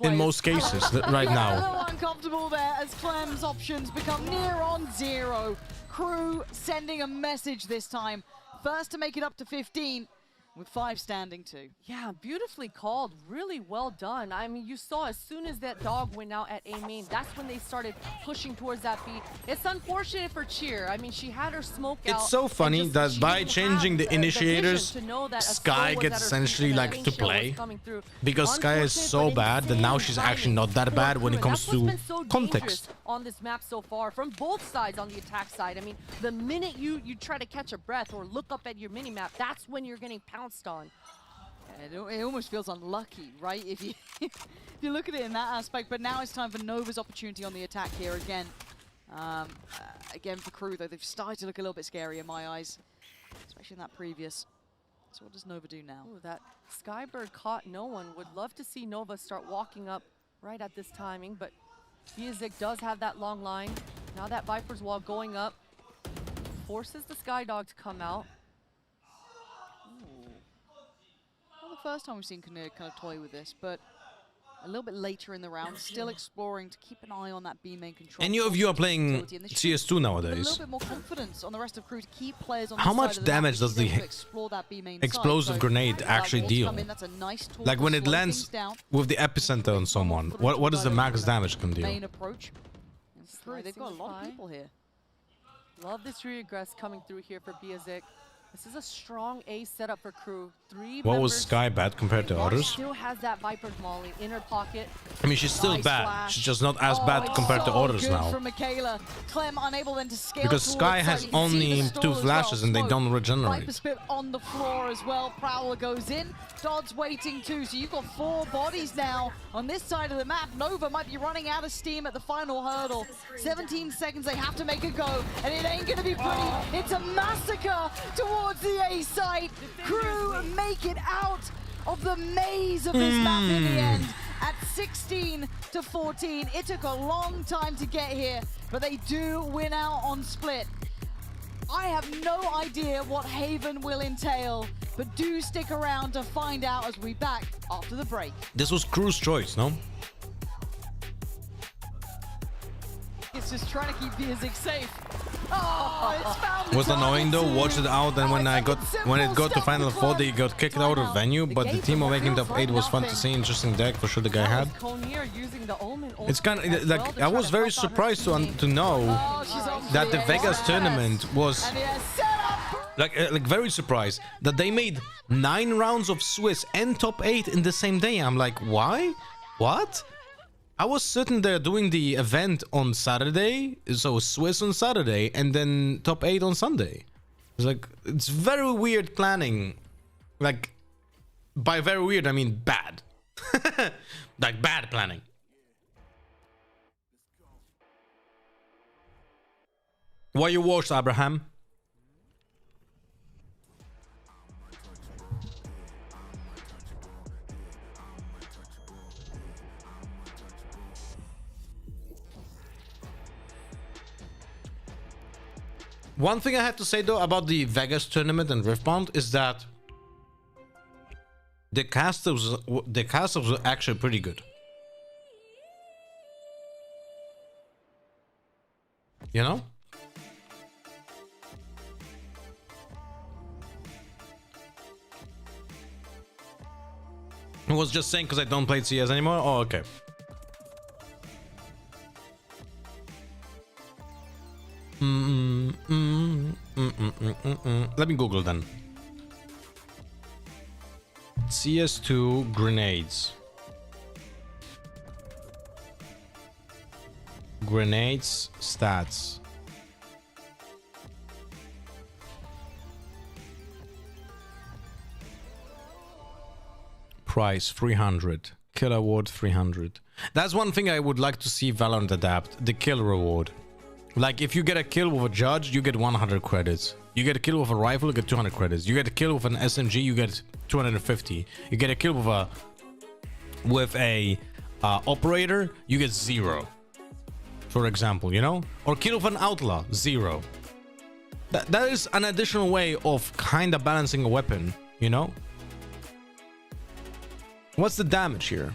in most cases right A now. little uncomfortable there as Clem's options become near on 0. Crew sending a message this time. First to make it up to 15, with 5 standing too. yeah, beautifully called. Really well done. I mean, you saw as soon as that dog went out at A main, that's when they started pushing towards that B. It's unfortunate for Cheer. I mean, she had her smoke out. It's so funny and that she by didn't changing have the initiators, vision to know that a Sky slow was gets at her feet essentially and that like lane to shell was play, coming through. because Sky is so Unfortunate, but bad that now she's insane actually not that timing bad for when it Crew, comes and to that's what's been so context. dangerous on this map so far from both sides on the attack side. I mean, the minute you try to catch a breath or look up at your mini map, that's when you're getting pounced on. It almost feels unlucky, right? If you if you look at it in that aspect. But now it's time for Nova's opportunity on the attack here again. Again for Crew, though, they've started to look a little bit scary in my eyes, especially in that previous. So what does Nova do now? Ooh, that Skybird caught no one. Would love to see Nova start walking up right at this timing, but Biazik does have that long line. Now that Viper's Wall going up forces the Skydog to come out. Not the first time we've seen Kinnear kind of toy with this, but a little bit later in the round, still exploring to keep an eye on that B main control. Any of you are playing utility, and this CS2 should give a nowadays? little bit more confidence on the rest of Crew to keep players on How this much side of the map, damage which does is the able to explore that B main explosive side. So grenade that actually wall to deal? come in, that's a nice tool Like to when it slow lands things down. with the epicenter on someone, what is the max damage can deal? Main approach. Crew, They've got a lot of people here. Love this regress coming through here for Biazik. This is a strong A setup for Crew. 3 What was members. Sky bad compared to March others? still has that Viper's Molly in her pocket. I mean, she's still Nice bad. flash. She's just not as bad it's compared to so others good now. From Mikaela. Clem unable then to scale Because towards Sky side. has You can see only the stall 2 as well. flashes and they Smoke. don't regenerate. Viper spit on the floor as well. Prowler goes in. Dodd's waiting too. So you've got 4 bodies now on this side of the map. Nova might be running out of steam at the final hurdle. 17 seconds, they have to make a go. And it ain't gonna be pretty. It's a massacre towards the A site. Crew make it out of the maze of this map in the end. At 16 to 14, it took a long time to get here, but they do win out on split. I have no idea what Haven will entail, but do stick around to find out as we back after the break. This was KRU's choice, no? It's just trying to keep Biazik safe. Oh, it's found It was annoying though, watched it out, and when it got to Final 4, they got kicked out of venue, but the team of making top 8 was fun to see, interesting deck for sure the guy had. It's kind of like, I was very surprised to know that the Vegas tournament was like very surprised that they made 9 rounds of Swiss and top 8 in the same day. I'm like, why? What? I was sitting there doing the event on Saturday, so Swiss on Saturday, and then top 8 on Sunday. It's like, it's very weird planning. Like, by very weird, I mean bad. Like, bad planning. Why you watched, Abraham? One thing I have to say though about the Vegas tournament and Riftbound is that the casters were actually pretty good. You know? I was just saying because I don't play CS anymore. Oh, okay. Let me Google then. CS2 grenades. Grenades stats. Price 300. Kill award 300. That's one thing I would like to see Valorant adapt. The kill reward. Like, if you get a kill with a judge, you get 100 credits. You get a kill with a rifle, you get 200 credits. You get a kill with an SMG, you get 250. You get a kill with a operator, you get 0. For example, you know? Or kill with an outlaw, 0. That is an additional way of kind of balancing a weapon, you know? What's the damage here?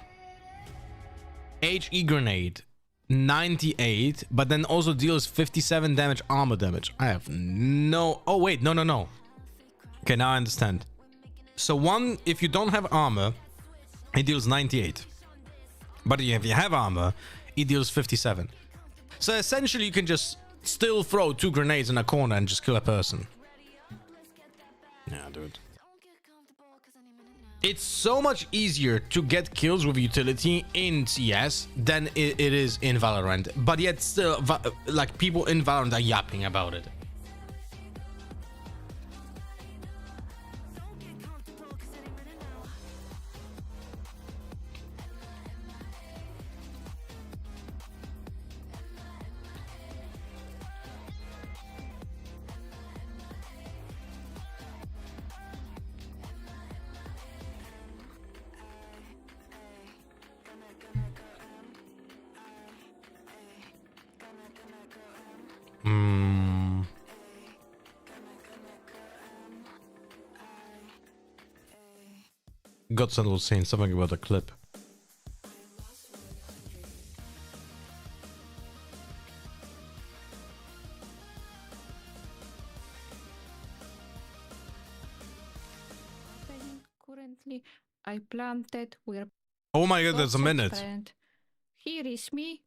HE grenade. 98, but then also deals 57 damage armor damage. I have no... Oh, wait. No. Okay, now I understand. So one, if you don't have armor, it deals 98. But if you have armor, it deals 57. So essentially, you can just still throw 2 grenades in a corner and just kill a person. Yeah, dude. It's so much easier to get kills with utility in CS than it is in Valorant. But yet still, like, people in Valorant are yapping about it. Godson was saying something about a clip. Currently, I planted. We're. Oh my god, that's a minute. Friend. Here is me.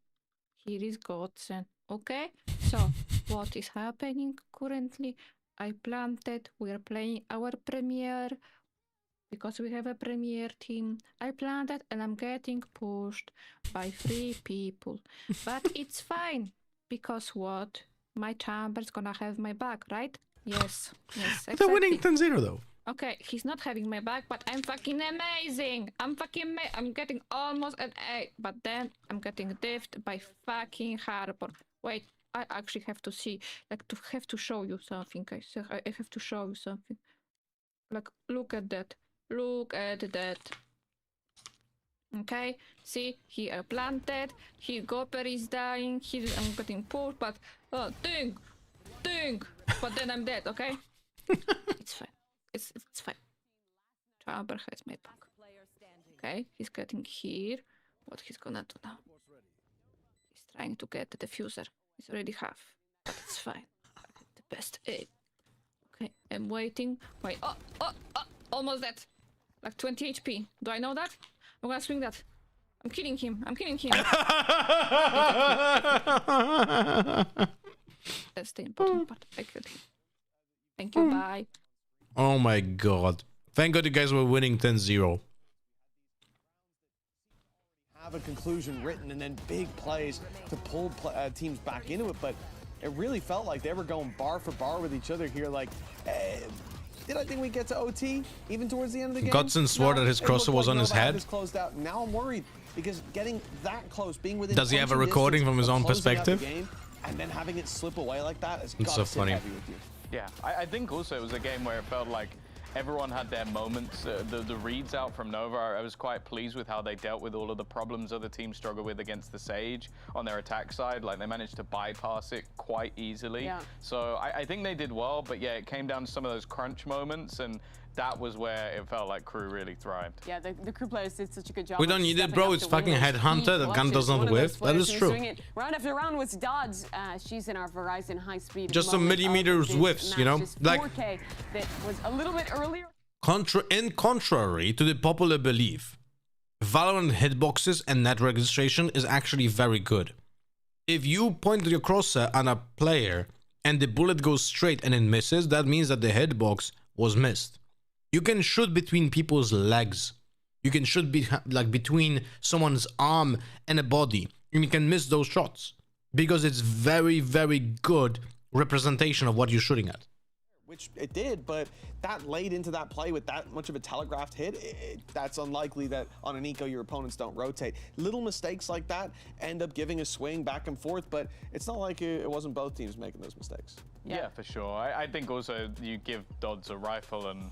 Here is Godson. Okay, so what is happening currently? I planted. We're playing our premiere. Because we have a premier team, I planted and I'm getting pushed by 3 people. But it's fine. Because what? My chamber's gonna have my back, right? Yes. Yes, exactly. They're winning 10-0 though. Okay, he's not having my back, but I'm fucking amazing. I'm getting almost an A, but then I'm getting diffed by fucking Harbor. Wait, I actually have to see, like, have to show you something. I have to show you something. Like, look at that. Look at that. Okay, see, he planted, he Gopper is dying, I'm getting pushed, but ding, but then I'm dead, okay? It's fine. It's fine. Chamber has my back. Okay, he's getting here. What he's gonna do now? He's trying to get the diffuser. He's already half, but it's fine. The best aid. Okay, I'm waiting. Wait, almost dead. Like 20 HP. Do I know that? I'm gonna swing that. I'm killing him. That's the important part. I killed him. Thank you, bye. Oh my god. Thank god you guys were winning 10-0. Have a conclusion written and then big plays to pull teams back into it, but it really felt like they were going bar for bar with each other here. Like, did I think we get to OT even towards the end of the game? Godson swore that his crosser was on his head. Closed out. Now I'm worried because getting that close, being within. Does he have a recording from his own perspective? And then having it slip away like that is so funny. Yeah, I think also it was a game where it felt like everyone had their moments. The reads out from Nova, I was quite pleased with how they dealt with all of the problems other teams struggle with against the Sage on their attack side. Like, they managed to bypass it quite easily. Yeah. So I think they did well, but yeah, it came down to some of those crunch moments, and that was where it felt like KRU really thrived. Yeah, the KRU players did such a good job. We don't need it, bro. It's fucking Headhunter. That gun does not whiff. That is true. Round after round was Dodds. She's in our Verizon high speed. Just some millimeters whiffs, you know? Like, 4K that was a little bit earlier. Contrary to the popular belief, Valorant hitboxes and net registration is actually very good. If you point your crosshair on a player and the bullet goes straight and it misses, that means that the hitbox was missed. You can shoot between people's legs. You can shoot like between someone's arm and a body, and you can miss those shots because it's very, very good representation of what you're shooting at. Which it did, but that laid into that play with that much of a telegraphed hit, that's unlikely that on an eco your opponents don't rotate. Little mistakes like that end up giving a swing back and forth, but it's not like it wasn't both teams making those mistakes. Yeah, for sure. I think also you give Dodds a rifle and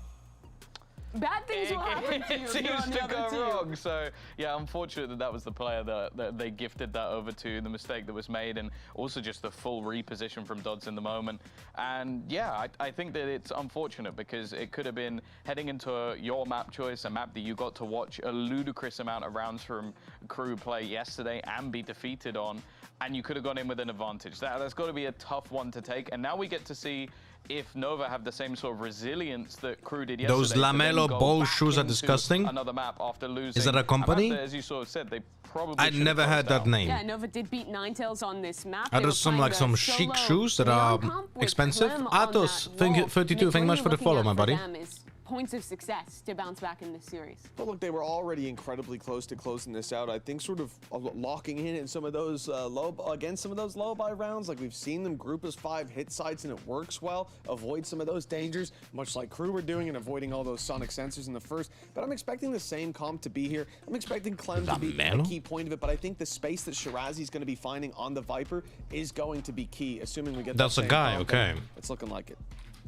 bad things will happen to you. It seems to go wrong. So yeah, unfortunate that was the player that they gifted that over to, the mistake that was made, and also just the full reposition from Dodds in the moment. And yeah, I think that it's unfortunate because it could have been heading into your map choice, a map that you got to watch a ludicrous amount of rounds from KRU play yesterday and be defeated on, and you could have gone in with an advantage. That's got to be a tough one to take. And now we get to see if Nova have the same sort of resilience that KRU did yesterday. Those Lamello ball shoes are disgusting. Another map after losing. Is that a company? As you sort of said, they probably I'd never had that name. Yeah, Nova did beat Ninetails on this map. Are there some like some chic shoes that are expensive? Atos, 32, thank you much for the follow, my buddy. Points of success to bounce back in this series. But look, they were already incredibly close to closing this out. I think sort of locking in some of those low buy rounds, like we've seen them group as 5 hit sites and it works well. Avoid some of those dangers, much like KRU were doing, and avoiding all those sonic sensors in the first. But I'm expecting the same comp to be here. I'm expecting Clem to be a key point of it, but I think the space that Shirazi's going to be finding on the Viper is going to be key, assuming we get That's that a guy, comp, okay. It's looking like it.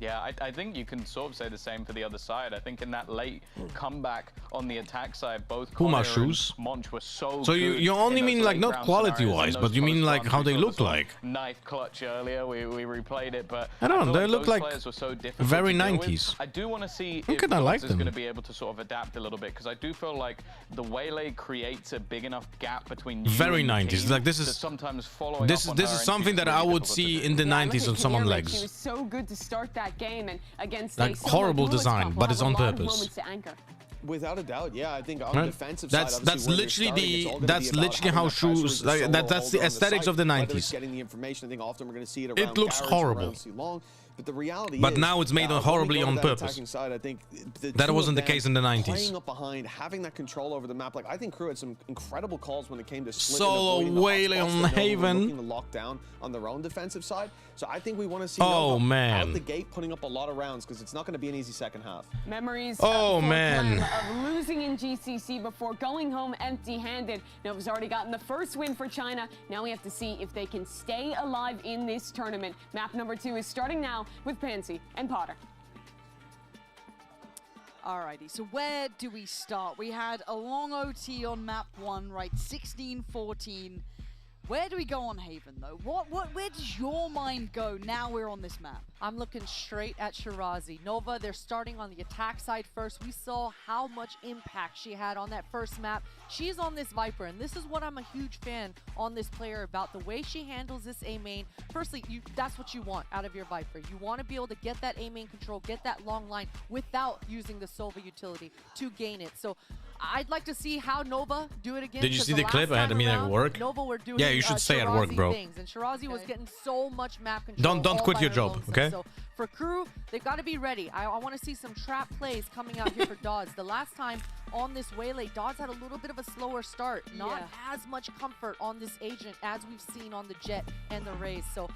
Yeah, I think you can sort of say the same for the other side. I think in that late comeback on the attack side, both Puma shoes. Monch were so So you only mean like not quality-wise, but you mean like how they look like. Knife clutch earlier, we replayed it, but I don't know, they look like so very 90s. I do want to see if Dodds like is going to be able to sort of adapt a little bit, because I do feel like the Waylay creates a big enough gap between you very and 90s. Like this is sometimes following this is something that I would see in the 90s on someone's legs. She was so good to start that game, and against like horrible design, but it's on purpose. Without a doubt, yeah. I think on the defensive side, that's literally how shoes. Like, that's the aesthetics of the 90s. Getting the information, I think often we're going to see it. It looks horrible. But the reality but is, now it's made horribly on purpose. Side, I think that wasn't the case in the 90s. Playing up behind, having that control over the map, like I think KRU had some incredible calls when it came to solo Waylay on Haven. Looking to lock down on their own defensive side. So I think we want to see man out the gate putting up a lot of rounds, because it's not going to be an easy second half. Memories of losing in GCC before going home empty-handed. Nova's already gotten the first win for China. Now we have to see if they can stay alive in this tournament. Map number 2 is starting now with Pansy and Potter. Alrighty, so where do we start? We had a long OT on map 1, right? 16-14. Where do we go on Haven, though? Where does your mind go now we're on this map? I'm looking straight at Shirazi. Nova, they're starting on the attack side first. We saw how much impact she had on that first map. She's on this Viper, and this is what I'm a huge fan on this player about, the way she handles this A main. Firstly, that's what you want out of your Viper. You want to be able to get that A main control, get that long line without using the Sova utility to gain it. So I'd like to see how Nova do it again. Did you see the clip? I had a meeting at work. Nova were doing, yeah, you should stay at work, bro. Things, and Shirazi was getting so much map control. Don't quit your job, okay? So for KRU, they've got to be ready. I want to see some trap plays coming out here for Dodds. The last time on this Waylay, Dodds had a little bit of a slower start. Not as much comfort on this agent as we've seen on the Jet and the Raze. So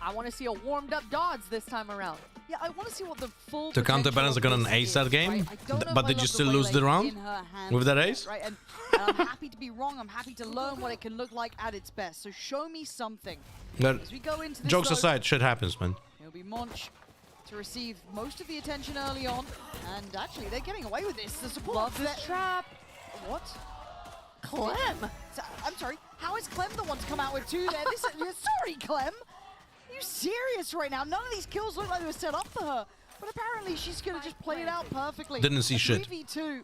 I want to see a warmed up Dodds this time around. Yeah, I want to see what the full To counterbalance, they got an ace that game, but did you still lose the round with that ace? Right, and I'm happy to be wrong. I'm happy to learn what it can look like at its best. So show me something. But As we go into this jokes load, aside, shit happens, man. It'll be Monch to receive most of the attention early on, and actually they're getting away with this. The support Love this trap. What? Clem? I'm sorry. How is Clem the one to come out with two there? Sorry, Clem. Are you serious right now? None of these kills look like they were set up for her, but apparently she's gonna just play it out perfectly. Didn't see shit. 3v2,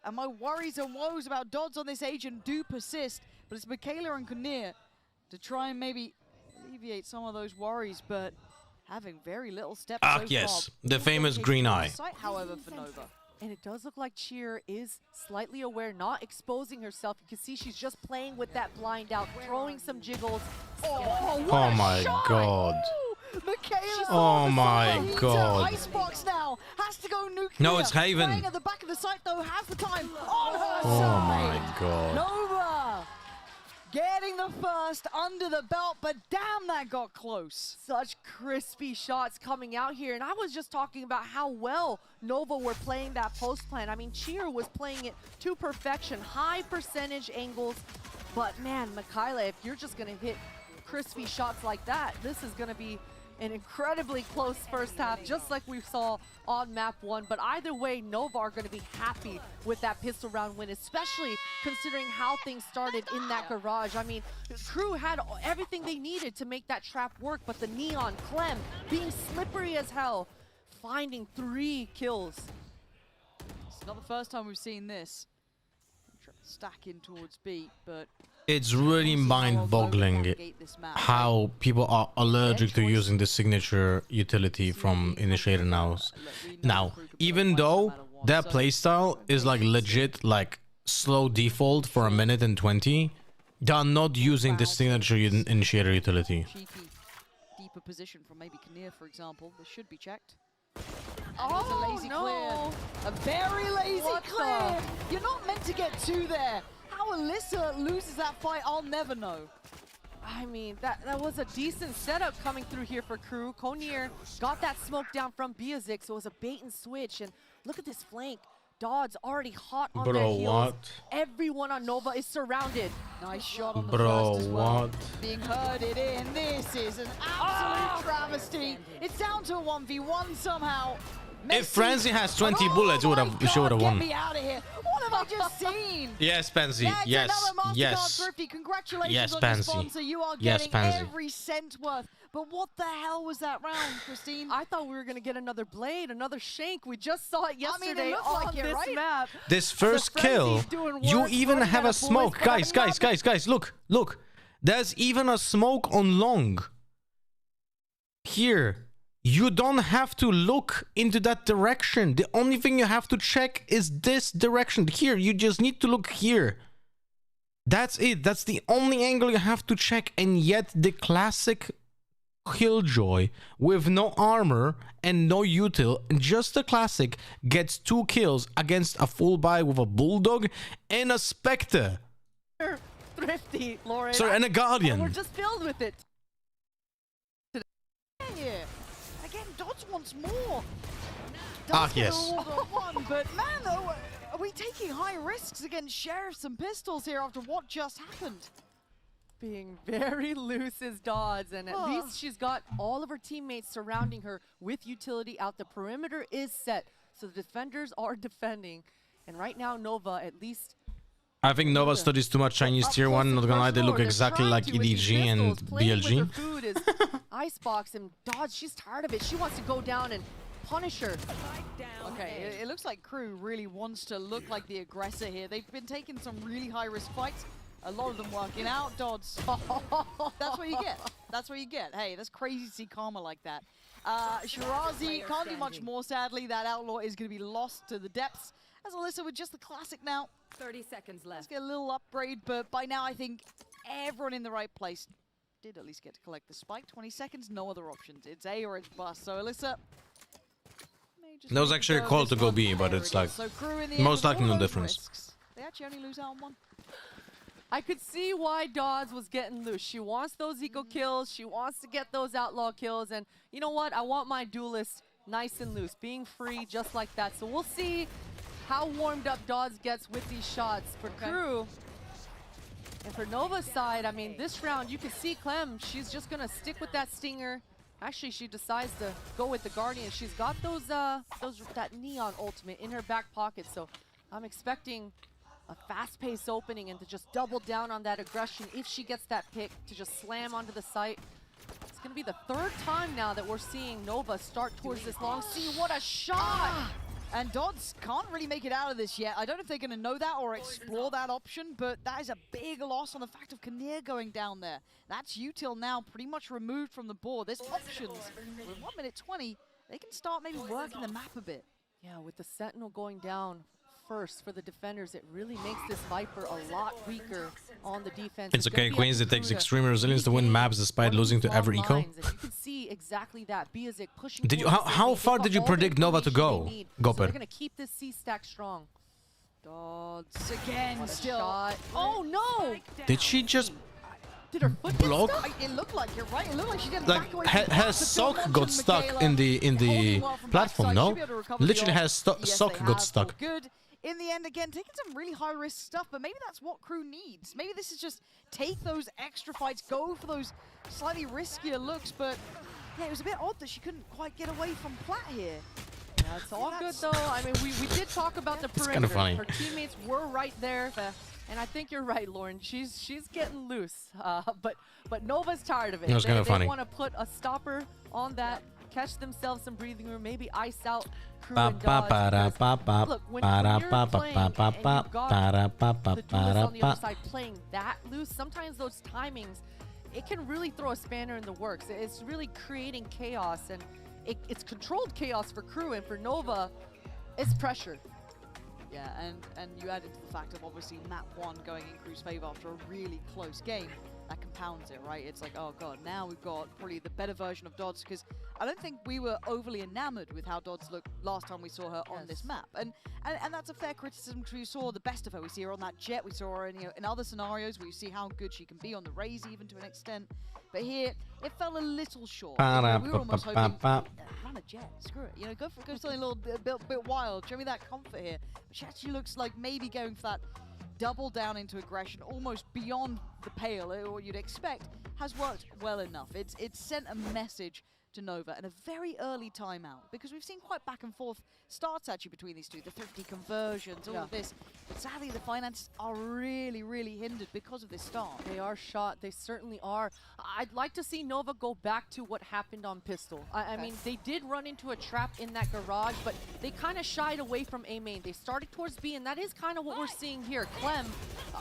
and my worries and woes about Dodds on this agent do persist. But it's Michaela and Kinnear to try and maybe alleviate some of those worries, but having very little steps so yes, far. the famous green eye. Sight, however, for Nova. And it does look like Cheer is slightly aware, not exposing herself. You can see she's just playing with that blind out, throwing some jiggles. Oh my god. Michaela, Oh my He's god. Icebox now has to go nuclear. No, it's Haven. Playing at the back of the site though, has the time on her Oh side. my god. Nova getting the first under the belt, but damn, that got close. Such crispy shots coming out here. And I was just talking about how well Nova were playing that post plan. I mean, Cheer was playing it to perfection, high percentage angles. But man, Michaela, if you're just gonna hit crispy shots like that, this is gonna be an incredibly close first half, just like we saw on map 1. But either way, Nova are going to be happy with that pistol round win, especially considering how things started in that garage. I mean, KRU had everything they needed to make that trap work, but the Neon, Clem, being slippery as hell, finding 3 kills. It's not the first time we've seen this. Stacking towards B, but It's really mind-boggling how people are allergic to using the signature utility from Initiator now. Now, even though their playstyle is like legit like slow default for 1:20, they are not using the signature Initiator utility. cheeky, deeper position from maybe Kinnear, for example. This should be checked. Oh, a lazy no. clear. A very lazy What clear. the? You're not meant to get 2 there. How Alyssa loses that fight, I'll never know. I mean, that was a decent setup coming through here for KRU. Konir got that smoke down from Biazik, so it was a bait and switch. And look at this flank. Dodds already hot on their heels. What? Everyone on Nova is surrounded. Nice shot on the Bro, first as well. what? Being herded in. This is an absolute travesty. It's down to a 1v1 somehow. If Frenzy has 20 bullets, she would have won. Get me out of here. What have I just seen? Yes, Pansy. That's Yes. another MasterCard Yes. thrifty. Congratulations Yes, on your Pansy. sponsor. You are Yes, getting Pansy. every cent worth. But what the hell was that round, Christine? I thought we were going to get another blade, another shank. We just saw it I mean, yesterday it looked on like it, this right? map. This first kill, doing you work, even running have out a of smoke. bullets, Guys, look. There's even a smoke on long. Here. You don't have to look into that direction. The only thing you have to check is this direction. Here, you just need to look here. That's it. That's the only angle you have to check. And yet the classic Killjoy with no armor and no util, just a classic, gets 2 kills against a full buy with a Bulldog and a Spectre. Thrifty, Lauren. Sorry, and a Guardian. We're just filled with it. Yeah. Again, Dodds wants more. Yes. One, but man, though, are we taking high risks against sheriffs and pistols here after what just happened? Being very loose as Dodds, and at least she's got all of her teammates surrounding her with utility out. The perimeter is set, so the defenders are defending. And right now, Nova, at least... I think Nova studies too much Chinese tier 1, not gonna lie, they look exactly like EDG and BLG. Food is Icebox, and Dodds, she's tired of it. She wants to go down and punish her. Okay, it looks like KRU really wants to look like the aggressor here. They've been taking some really high-risk fights. A lot of them working out, Dodds. That's what you get. That's what you get. Hey, that's crazy to see karma like that. Shirazi can't do much more, sadly. That Outlaw is going to be lost to the depths. As Alyssa with just the classic now. 30 seconds left. Let's get a little upgrade, but by now I think everyone in the right place did at least get to collect the spike. 20 seconds, no other options. It's A or it's bust. So Alyssa... That was actually a call to go B, but it's like, so KRU in the most end, likely no all those difference. risks, they actually only lose out on one. I could see why Dodds was getting loose. She wants those eco kills. She wants to get those outlaw kills. And you know what? I want my duelist nice and loose, being free just like that. So we'll see how warmed up Dodds gets with these shots. For KRU and for Nova's side, I mean, this round you can see Clem. She's just going to stick with that Stinger. Actually, she decides to go with the Guardian. She's got that Neon ultimate in her back pocket. So I'm expecting a fast-paced opening and to just double down on that aggression if she gets that pick, to just slam onto the site. It's going to be the third time now that we're seeing Nova start towards this long C. What a shot! And Dodds can't really make it out of this yet. I don't know if they're going to know that or explore that option, but that is a big loss on the fact of Kinnear going down there. That's util now pretty much removed from the board. There's options. With 1 minute 20, they can start maybe working the map a bit. Yeah, with the Sentinel going down first for the defenders, it really makes this Viper a lot weaker on the defense. It's okay, Queens. It takes extreme resilience to win maps despite losing to every eco. And you can see exactly that. Biazik pushing. Did you? How far did you predict Nova to go? So they're gonna keep this C stack strong. Dodds again, What a still. shot. Oh no! Did she just Did her foot block? get stuck? It looked like, you're right, it looked like she didn't Like back away her from the block, sock but got stuck in the platform, no? Literally her sock got stuck. Good. In the end, again, taking some really high-risk stuff, but maybe that's what KRU needs. Maybe this is just take those extra fights, go for those slightly riskier looks, but yeah, it was a bit odd that she couldn't quite get away from Platt here. Yeah, it's all good though. I mean, we did talk about the perimeter. kind of funny. Her teammates were right there, and I think you're right, Lauren. She's getting loose, but Nova's tired of it. It was kind of funny. They want to put a stopper on that, catch themselves some breathing room, maybe ice out KRU and Dodds. Because, look, when you're playing and you've got the duelist on the other side playing that loose, sometimes those timings, it can really throw a spanner in the works. It's really creating chaos, and it's controlled chaos for KRU, and for Nova, it's pressure. Yeah, and you add into the fact of obviously map 1 going in KRU's favor after a really close game. That compounds it, right? It's like, oh god, now we've got probably the better version of Dodds, because I don't think we were overly enamored with how Dodds looked last time we saw her on this map. And that's a fair criticism, because we saw the best of her. We see her on that jet, we saw her in other scenarios where you see how good she can be on the Raze even to an extent. But here, it fell a little short. We were almost hoping, run a jet, screw it. You know, go something a little bit wild. Show me that comfort here. But she actually looks like maybe going for that double down into aggression, almost beyond the pale, or what you'd expect, has worked well enough. It's sent a message to Nova and a very early timeout, because we've seen quite back and forth starts actually between these two, the thrifty conversions, all of this. But sadly, the finances are really, really hindered because of this start. They are shot. They certainly are. I'd like to see Nova go back to what happened on Pistol. I mean, they did run into a trap in that garage, but they kind of shied away from A main. They started towards B, and that is kind of what we're seeing here. Clem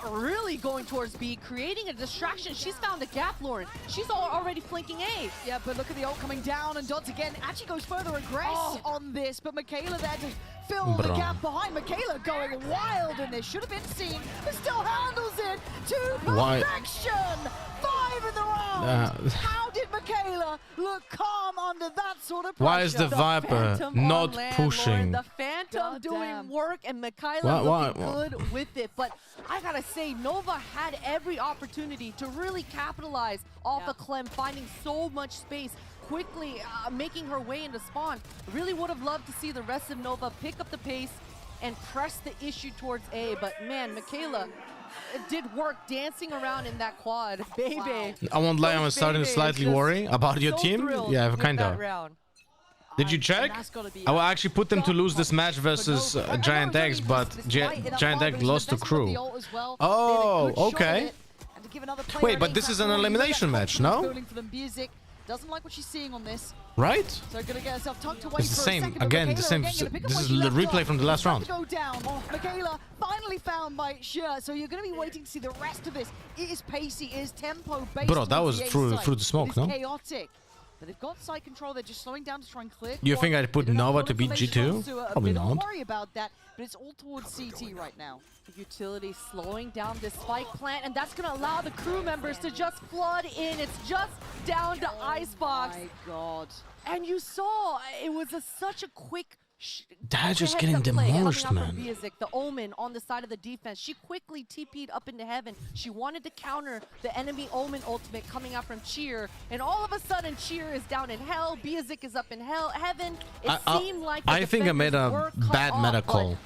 really going towards B, creating a distraction. She's found a gap, Lauren. She's already flanking A. Yeah, but look at the ult coming down, and Dodds again actually goes further aggressive on this, but Michaela there to fill the gap behind. Michaela going wild in this, should have been seen, but still handles it to perfection. 5 in the round. How did Michaela look calm under that sort of pressure? Why is the Viper not pushing? The Phantom doing work, and Michaela looking good with it. But I gotta say, Nova had every opportunity to really capitalize off of Clem, finding so much space, quickly making her way into spawn. Really would have loved to see the rest of Nova pick up the pace and press the issue towards A, but man, Michaela did work dancing around in that quad, baby. I won't lie, I'm starting to Baby, slightly just worry about your so team. thrilled Yeah, with kind that of. round. Did you check? that's gotta be I will actually put them to lose this match versus Giant Eggs, but Giant Egg lost to Crew. Oh, okay. Wait, but this is an elimination match, no? Doesn't like what she's seeing on this. Right? So gonna get herself tucked away It's the for a same. second, but Again, the Michaela same. again gonna pick up This where is she the left replay off. from the last About round. to go down. Michaela finally found by Shur, so you're gonna be waiting to see the rest of this. It is pacey, it is tempo based. Bro, that towards was the through A side. the smoke, It is no? chaotic. But they've got side control, they're just slowing down to try and clear. You quad. think I'd put They don't have Nova full to beat information on G2? Sewer, Probably but don't not. worry about that, but it's all towards CT right now. The utility slowing down this spike plant, and that's gonna allow the crew members to just flood in. It's just down to Icebox. My God. And you saw, it was such a quick They're just heads getting up play demolished, coming out man. from Biazik, the Omen on the side of the defense. She quickly TP'd up into heaven. She wanted to counter the enemy Omen ultimate coming out from Cheer, and all of a sudden Cheer is down in hell. Biazik is up in heaven. It seemed like the I think I made defenders a were cut bad off, meta but, call.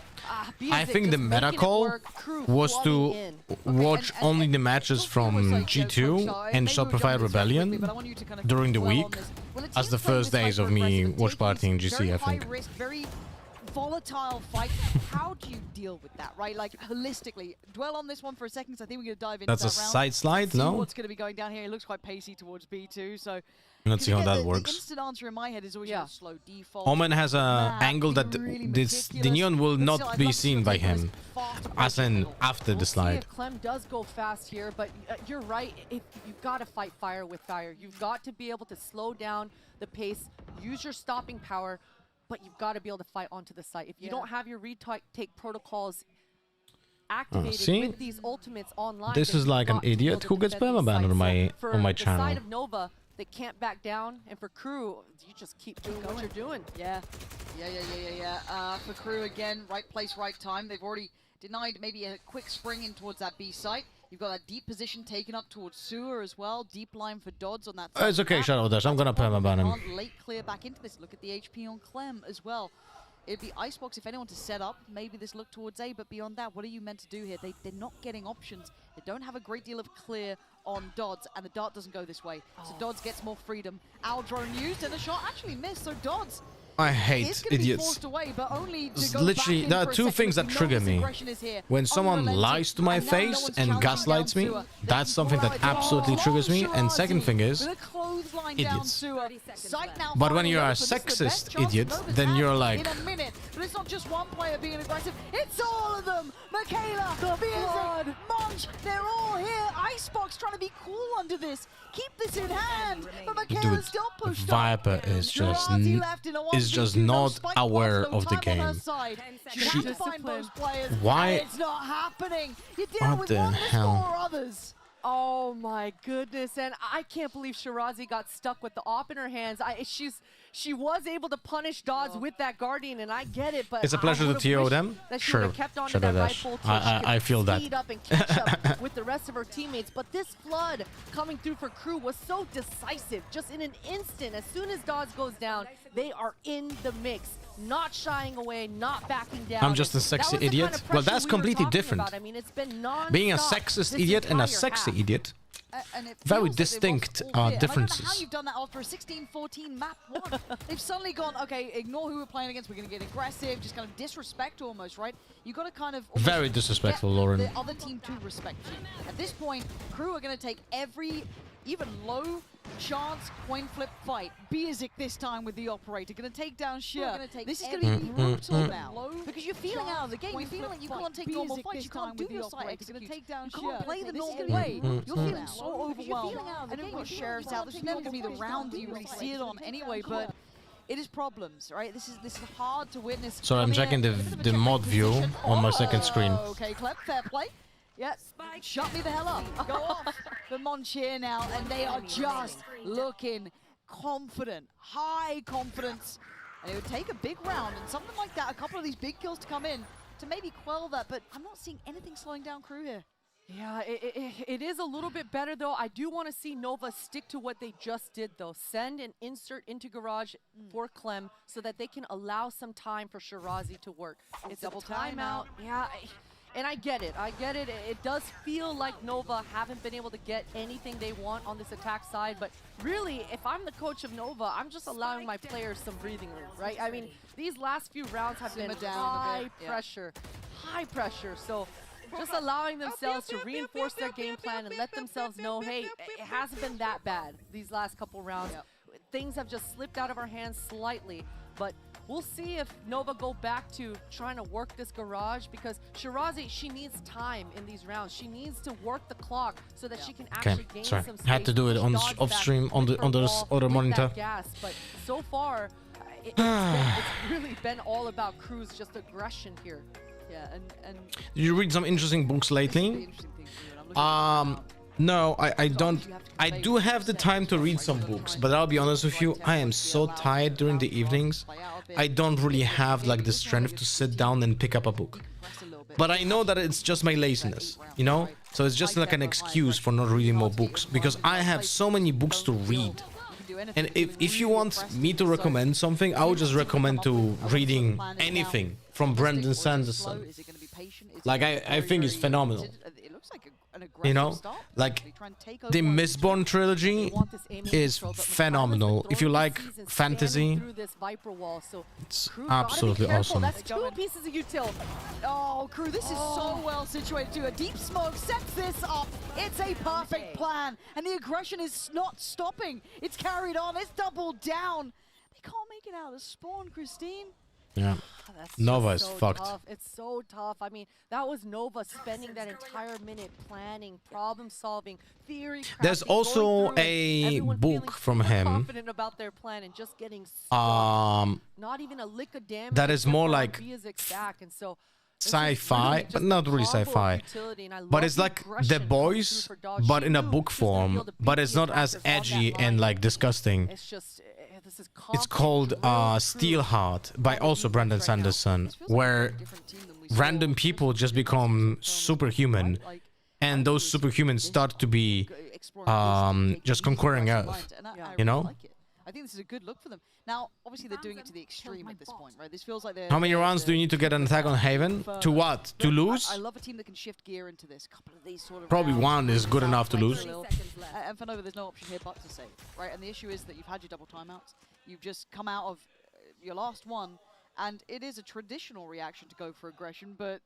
Biazik I think the just meta making it call work. Crew was flooding to in. watch only the matches from G2 and Shopify Rebellion during the week as the first days of me watch partying GC, I think. Risk, very volatile fight. How do you deal with that, right? Like, holistically. Dwell on this one for a second, because I think we're going to dive into That's that a round. side slide, See no? what's going to be going down here. It looks quite pacey towards B2, so... Let's see how that The works. instant answer in my head is always slow default. Omen has a angle that the neon will not be seen by him, as in after the slide. Clem does go fast here, but you're right. You've got to fight fire with fire. You've got to be able to slow down the pace, use your stopping power, but you've got to be able to fight onto the site. If you don't have your retake protocols activated see? with these ultimates online, This then is you've like an got to be able idiot to who gets defend these permabanned on sites. my So on my for the channel. side of Nova, they can't back down, and for Crew, you just keep doing what you're doing. Yeah. For Crew again, right place, right time. They've already denied maybe a quick spring in towards that B site. You've got that deep position taken up towards Sewer as well. Deep line for Dodds on that side. It's okay, Shadow Dash. I'm gonna permaban him. Can't late clear back into this. Look at the HP on Clem as well. It'd be Icebox if anyone to set up. Maybe this look towards A, but beyond that, what are you meant to do here? They're not getting options. They don't have a great deal of clear on Dodds, and the dart doesn't go this way. So Dodds gets more freedom. Owl drone used, and the shot actually missed, so Dodds I is hate gonna be idiots. forced away, but only to It's go literally, back in there for are a two second. things that We know trigger this me. aggression is here. When someone Unrelenting. lies to my And now no face one's and challenging gaslights down me, Sewer. that's something that absolutely triggers me. And second thing is, With a clothesline down idiots. Sewer. Sight now But when finally you're a open. This is the best sexist chance idiot, Nova's then had you're like, in a minute. But it's not just one player being aggressive, it's all of them. Michaela, Biazik, Monch, they're all here. Icebox trying to be cool under this. Keep this in hand. But Michaela dude, still pushed Viper is just not aware of the game. She has to find those players. Why- And it's not happening. You're dealing What with the one hell? or others. Oh my goodness, and I can't believe Shirazi got stuck with the op in her hands. She was able to punish Dodds with that Guardian, and I get it, but It's a pleasure I to would've TO wished them. that she Sure, would've kept on to Shadow that Dash. rifle till she could I feel that. speed up and catch up with the rest of her teammates. But this flood coming through for Crew was so decisive. Just in an instant, as soon as Dodds goes down, they are in the mix. Not shying away, not backing down. I'm just a That sexy was the idiot. kind of Well, pressure that's we were completely talking different. about. I mean, it's been non-stop Being a sexist this idiot and a entire sexy half. idiot, And it very feels like they've distinct lost all fear. differences. I don't know how you've done that after a 16-14 map one. They've suddenly gone, okay, ignore who we're playing against. We're going to get aggressive, just kind of disrespect almost, right? You've got to kind of almost Very disrespectful, get Lauren. the other team to respect you. At this point, Crew are going to take every even low chance coin flip fight. Biazik this time with the operator, going to take down Shur. This is going to be brutal now because you're feeling out of the game. You're feeling like you can't take normal fights. You can't do your side execute. You can't play the normal way. You're feeling so overwhelmed. And it will share us out. This is never going to be the round that you really see it on anyway, but it is problems, right? This is hard to witness. So I'm Come checking here, the a bit of a the mod checkmate view position. on my second screen. Okay, Clem, fair play. Yeah, shut me the hell up. Go off. The Monch here now, and they are just looking confident, high confidence. And it would take a big round and something like that, a couple of these big kills to come in to maybe quell that, but I'm not seeing anything slowing down Crew here. Yeah, it is a little bit better, though. I do want to see Nova stick to what they just did, though. Send an insert into Garage for Clem so that they can allow some time for Shirazi to work. It's Double a timeout. timeout. Yeah, And I get it. It does feel like Nova haven't been able to get anything they want on this attack side, but really, if I'm the coach of Nova, I'm just allowing my players some breathing room, right? I mean, these last few rounds have been high pressure, so just allowing themselves to reinforce their game plan and let themselves know, hey, it hasn't been that bad these last couple rounds. Things have just slipped out of our hands slightly, but we'll see if Nova go back to trying to work this garage, because Shirazi, she needs time in these rounds. She needs to work the clock so that she can actually gain some space. I had to do it on off stream on the other monitor. Gas, but so far, it's really been all about KRU's just aggression here. Yeah, and Did you read some interesting books lately? No, I don't. I do have the time to read some books, but I'll be honest with you, I am so tired during the evenings. I don't really have like the strength to sit down and pick up a book. But I know that it's just my laziness, you know? So it's just like an excuse for not reading more books, because I have so many books to read. And if you want me to recommend something, I would just recommend to reading anything from Brandon Sanderson. Like, I think it's phenomenal. You know, like the Mistborn trilogy is phenomenal. If you like fantasy, it's absolutely awesome. That's 2 pieces of util. Oh, KRU, this is so well situated too. A deep smoke sets this up. It's a perfect plan, and the aggression is not stopping. It's carried on. It's doubled down. They can't make it out of spawn, Christine. Yeah. Nova is fucked. Tough. It's so tough. I mean, that was Nova spending that entire minute planning, problem solving, theory crafting. There's also a book from him. Confident about their plan and just getting not even a lick of damage. That is more like back, and so sci-fi, but not really sci-fi. But it's like The Boys, but in a book form. But it's not as edgy and like disgusting. It's just It's called Steelheart by also Brandon Sanderson, where random people just become superhuman, and those superhumans start to be just conquering Earth, you know? I think this is a good look for them. Now, obviously, they're doing it to the extreme at this point, right? This feels like they're... How many rounds do you need to get an attack on Haven? To what? To lose? I love a team that can shift gear into this. Couple of these sort of Probably rounds. one is good enough to lose. And for Nova, there's no option here but to save, right? And the issue is that you've had your double timeouts. You've just come out of your last one, and it is a traditional reaction to go for aggression, but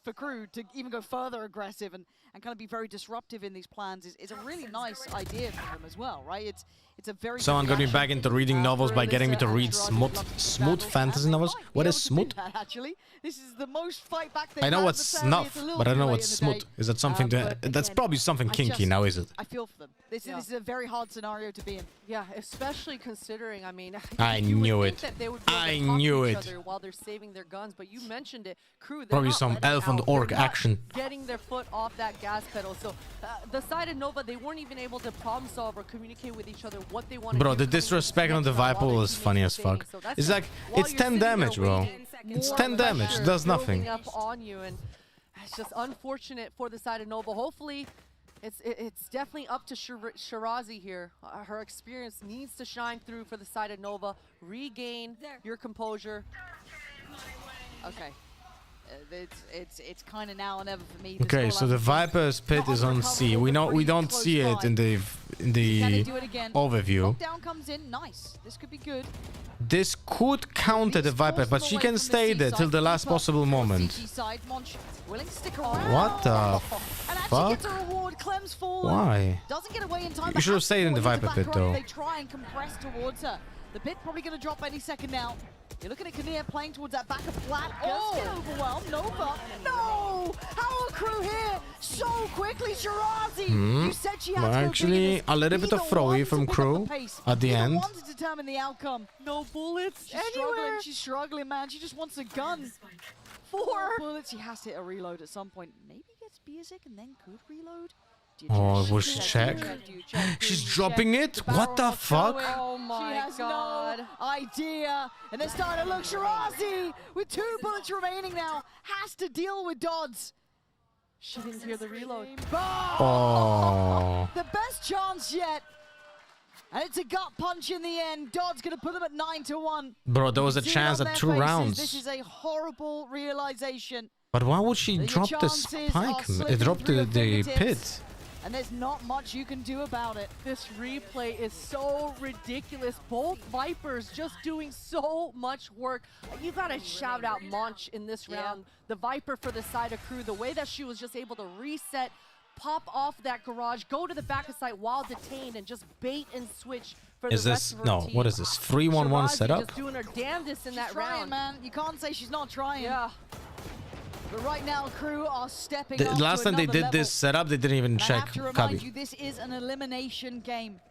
for KRU to even go further aggressive and kind of be very disruptive in these plans is a really nice idea for them as well, right? It's a very... Someone got me back into reading novels by getting me to read smooth fantasy novels. What is smooth? Actually, this is the most fight back I know what's snuff, but I don't know what's smooth. Is that something to... That's probably something kinky now, is it? I feel for them. This is a very hard scenario to be in. Yeah, especially considering, I mean... I knew it. I knew it. While they're saving their guns, but you mentioned it. KRU, Probably some elf and orc action. Getting their foot off that gas pedal. So the side of Nova, they weren't even able to problem solve or communicate with each other what they wanted. Bro, the disrespect on the Viper is funny as fuck. It's like, it's 10 damage, bro. It's 10 damage, it does nothing. Up on you, and it's just unfortunate for the side of Nova. Hopefully, it's definitely up to Shirazi here. Her experience needs to shine through for the side of Nova. Regain your composure. Okay. It's kind of now or never for me. Okay, so the Viper's pit is on C. We don't see it in the overview. Lockdown comes in, nice. This could be good. This could counter the Viper, but she can stay there till the last possible moment. What the fuck? Why? Doesn't get away in time. You should have stayed in the Viper pit though. They try and compress towards her. The pit probably going to drop any second now. You're looking at Kinnear playing towards that back of flat. Just get overwhelmed. Nova. No! How are KRU here so quickly, Shirazi? You said she had well, actually, a little bit of throwy from KRU at the end. To determine the outcome. No bullets. She's struggling, man. She just wants a gun. 4 bullets. She has to hit a reload at some point. Maybe gets Biazik and then could reload. Oh, will she check? She's dropping it? What the fuck? Oh my god. No idea. And they're starting to look. Shirazi, with 2 bullets remaining now, has to deal with Dodds. She didn't hear the reload. Oh. The best chance yet. And it's a gut punch in the end. Dodds going to put them at 9-1. Bro, there was a chance at 2 rounds. This is a horrible realization. But why would she Your drop the chances are spike? slipping Drop through your the fingertips. pit. And there's not much you can do about it. This replay is so ridiculous. Both Vipers just doing so much work. You gotta shout out Monch in this round. The Viper for the side of crew. The way that she was just able to reset, pop off that garage, go to the back of site while detained, and just bait and switch for Is the rest this of her no? team. What is this? 3-1-1 Shirazi setup? just doing her damnedest in that Trying, round. man. You can't say she's not trying. Yeah. But right now, crew are stepping The up last to time they another did this level. setup, they didn't even And I check have to remind Kabi. you, this is an elimination game.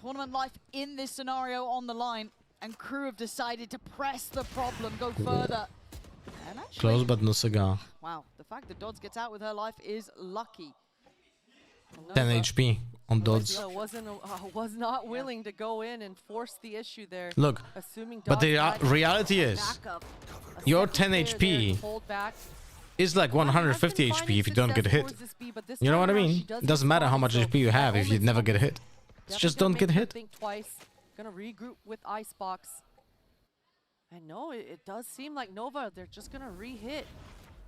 Tournament life in this scenario on the line, and crew have decided to press the problem, go further. And actually, Close but no cigar. Wow, the fact that Dodds gets out with her life is lucky. 10 HP on Dodds. Was not willing to go in and force the issue there. Look, Assuming but the Dodds might reality is, back up. your 10 HP Hold back. is like 150 HP if you don't get hit. You know what I mean? It doesn't matter how much HP you have if you never get hit. It's just don't get hit. Think twice. Gonna regroup with Icebox. And no, it does seem like Nova, they're just gonna re-hit.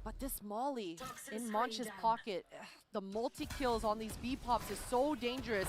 But this Molly in Monch's pocket, the multi-kills on these B-pops is so dangerous.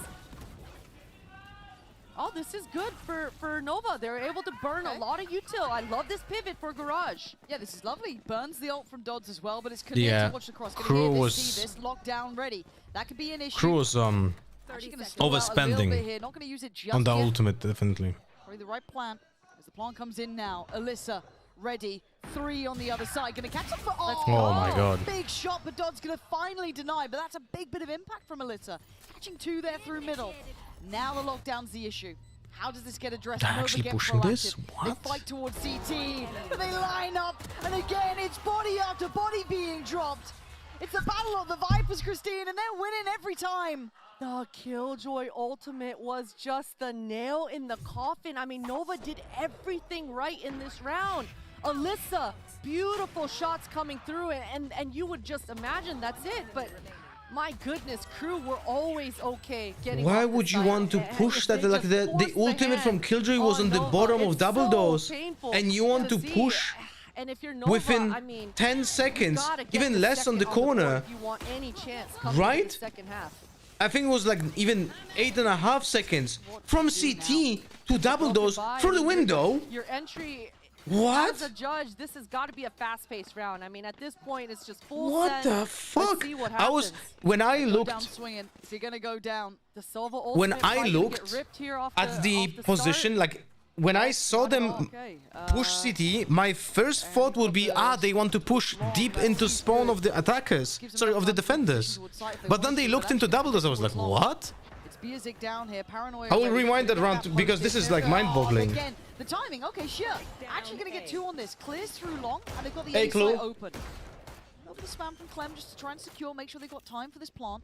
Oh, this is good for Nova. They're able to burn a lot of util. I love this pivot for Garage. yeah, this is lovely. Burns the ult from Dodds as well, but it's connected. Yeah, Watch the cross. Gonna Crew hear this, was- see this, lockdown ready. That could be an issue. Crew was Actually gonna stall out a little bit overspending here. Not gonna use it just on the yet. ultimate, definitely. Probably the right plan. As the plan comes in now, Alyssa ready. 3 on the other side, gonna catch him for Oh my God. Big shot, but Dodd's gonna finally deny, but that's a big bit of impact from Alyssa. Catching 2 there through middle. Now the lockdown's the issue. How does this get addressed? They're Nova actually get pushing this? proactive. They fight towards CT, but they line up, and again, it's body after body being dropped. It's the battle of the Vipers, Christine, and they're winning every time. The Killjoy ultimate was just the nail in the coffin. I mean, Nova did everything right in this round. Alyssa, beautiful shots coming through, and you would just imagine that's it. But my goodness, crew were always okay getting Why off the would you site. want to And push if that? they Like just the force ultimate from hand Killjoy was on the Nova, bottom of it's double so doors, painful and you want to see. push And if you're Nova, within I mean, 10 you seconds, gotta get even the less on second the board corner. if you want any chance coming Right? into the second half. I think it was like even 8.5 seconds from CT to double doors through the window. Your entry. What? As a judge, this has got to be a fast-paced round. I mean, at this point, it's just full What send. the Let's fuck? see what I was happens. when I Go down looked swinging. Is he gonna go down? The Silva when ultimate I might get looked ripped here off at the off position, start. like when I saw them push CT, my first thought would be, they want to push deep into spawn of the attackers, sorry, of the defenders. But then they looked into double doors. I was like, what? It's Biazik down here. Paranoia. I will ready. rewind that Get round because this is like mind-boggling. Again, the timing. Okay, sure. Actually gonna get 2 on this. Clears through long, and they've got the Hey, A Clue. side open. A little bit of spam from Clem just to try and secure, make sure they got time for this plant.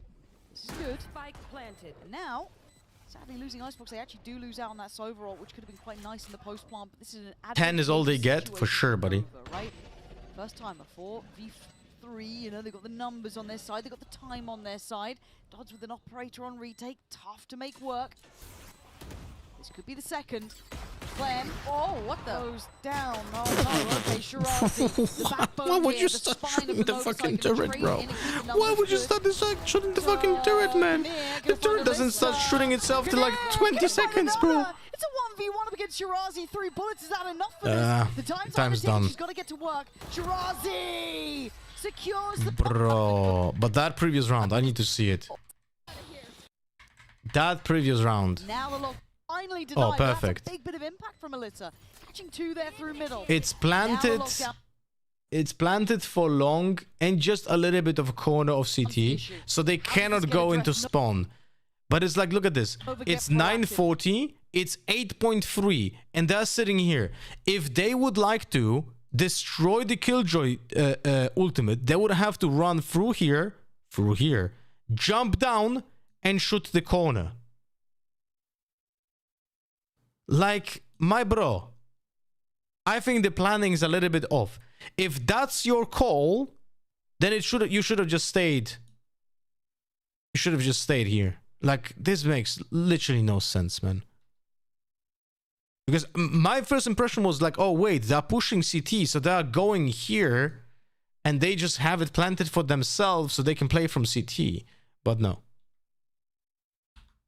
This is good. Spike planted. And now, sadly losing Icebox, they actually do lose out on that Sova ult, which could have been quite nice in the post plant, but this is an 10 is all they get, for situation sure, buddy. Nova, right? First time before V3, you know, they've got the numbers on their side, they've got the time on their side. Dodds with an operator on retake, tough to make work. This could be the second. Clem, what the? goes down. Oh no, okay, Shirazi. The backbone Why would here, you the start spine of shooting the motorcycle, fucking gonna turret, trade bro? it in and keep the Why numbers would you good. start shooting the fucking turret, man? The turret doesn't start shooting itself till like 20 seconds, bro. It's a 1v1 up against Shirazi. 3 bullets, is that enough for this? The time's time's done. done. She's got to get to work. Shirazi secures the Bro, but that previous round, I need to see it. That previous round. Now the lock finally denied. Oh, perfect. That's a big bit of impact from Alyssa. Catching 2 there through middle. It's Now planted. the lockdown. It's planted for long and just a little bit of a corner of CT, so they cannot go into spawn. But it's like, look at this. It's 940, it's 8.3, and they're sitting here. If they would like to destroy the Killjoy ultimate, they would have to run through here, jump down, and shoot the corner. Like, my bro, I think the planning is a little bit off. If that's your call, then you should have just stayed. You should have just stayed here. Like, this makes literally no sense, man. Because my first impression was like, oh wait, they're pushing CT, so they're going here, and they just have it planted for themselves so they can play from CT. But no.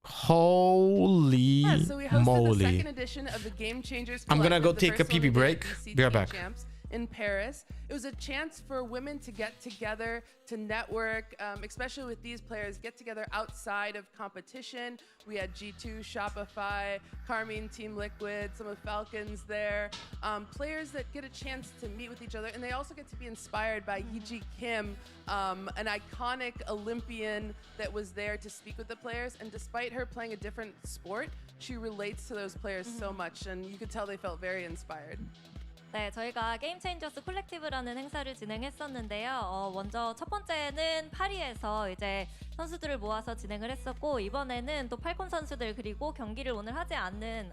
Holy Yeah, so we hosted the moly. second edition of the Game Changers I'm gonna go Collective, the take a first one pee-pee we did break. at the Be right CTA back. Champs in Paris. It was a chance for women to get together, to network, especially with these players, get together outside of competition. We had G2, Shopify, Carmine, Team Liquid, some of Falcons there. Players that get a chance to meet with each other, and they also get to be inspired by Hee-Ji Kim, an iconic Olympian that was there to speak with the players. And despite her playing a different sport, she relates to those players so much, and you could tell they felt very inspired. 네, 저희가 게임 체인저스 콜렉티브라는 행사를 진행했었는데요. 먼저 첫 번째는 파리에서 이제 선수들을 모아서 진행을 했었고, 이번에는 또 팔콘 선수들 그리고 경기를 오늘 하지 않는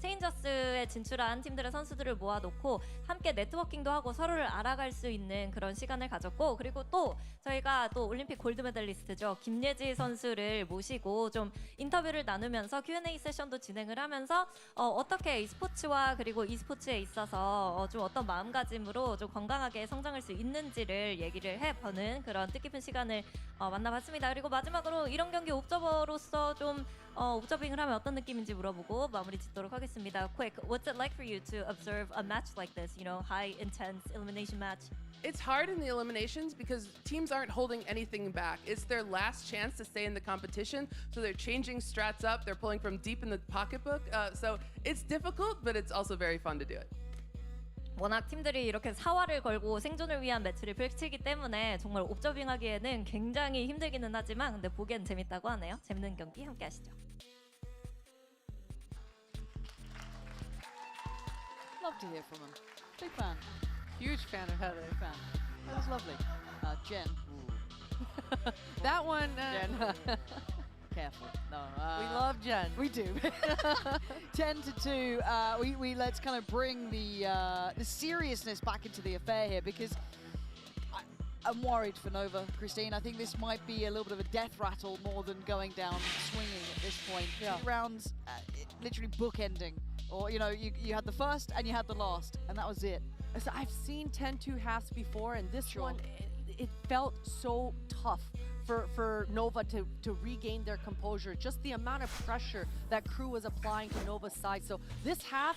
체인저스에 진출한 팀들의 선수들을 모아놓고 함께 네트워킹도 하고 서로를 알아갈 수 있는 그런 시간을 가졌고, 그리고 또 저희가 또 올림픽 골드 메달리스트죠, 김예지 선수를 모시고 좀 인터뷰를 나누면서 Q&A 세션도 진행을 하면서 어떻게 e스포츠와 그리고 e스포츠에 있어서 좀 어떤 마음가짐으로 좀 건강하게 성장할 수 있는지를 얘기를 해보는 그런 뜻깊은 시간을 만나봤습니다. 그리고 마지막으로 이런 경기 옵저버로서 좀 옵저빙을 하면 어떤 느낌인지 물어보고 마무리 짓도록 하겠습니다. Quick, what's it like for you to observe a match like this? You know, high intense elimination match. It's hard in the eliminations because teams aren't holding anything back. It's their last chance to stay in the competition, so they're changing strats up. They're pulling from deep in the pocketbook. So it's difficult, but it's also very fun to do it. 워낙 팀들이 이렇게 사활을 걸고 생존을 위한 매치를 펼치기 때문에 정말 옵저빙하기에는 굉장히 힘들기는 하지만 근데 보기엔 재밌다고 하네요. 재밌는 경기 함께 하시죠. Love to hear from him. Big fan. Huge fan of Hello fan. That was lovely. Jen. That one. Jen. Careful. No. We love Jen. We do. 10-2. We let's kind of bring the seriousness back into the affair here because I'm worried for Nova, Christine. I think this might be a little bit of a death rattle more than going down swinging at this point. Yeah. 2 rounds, literally bookending. Or, you know, you had the first and you had the last, and that was it. So I've seen 10-2 halves before, and this one, it felt so tough for Nova to regain their composure. Just the amount of pressure that KRU was applying to Nova's side. So this half,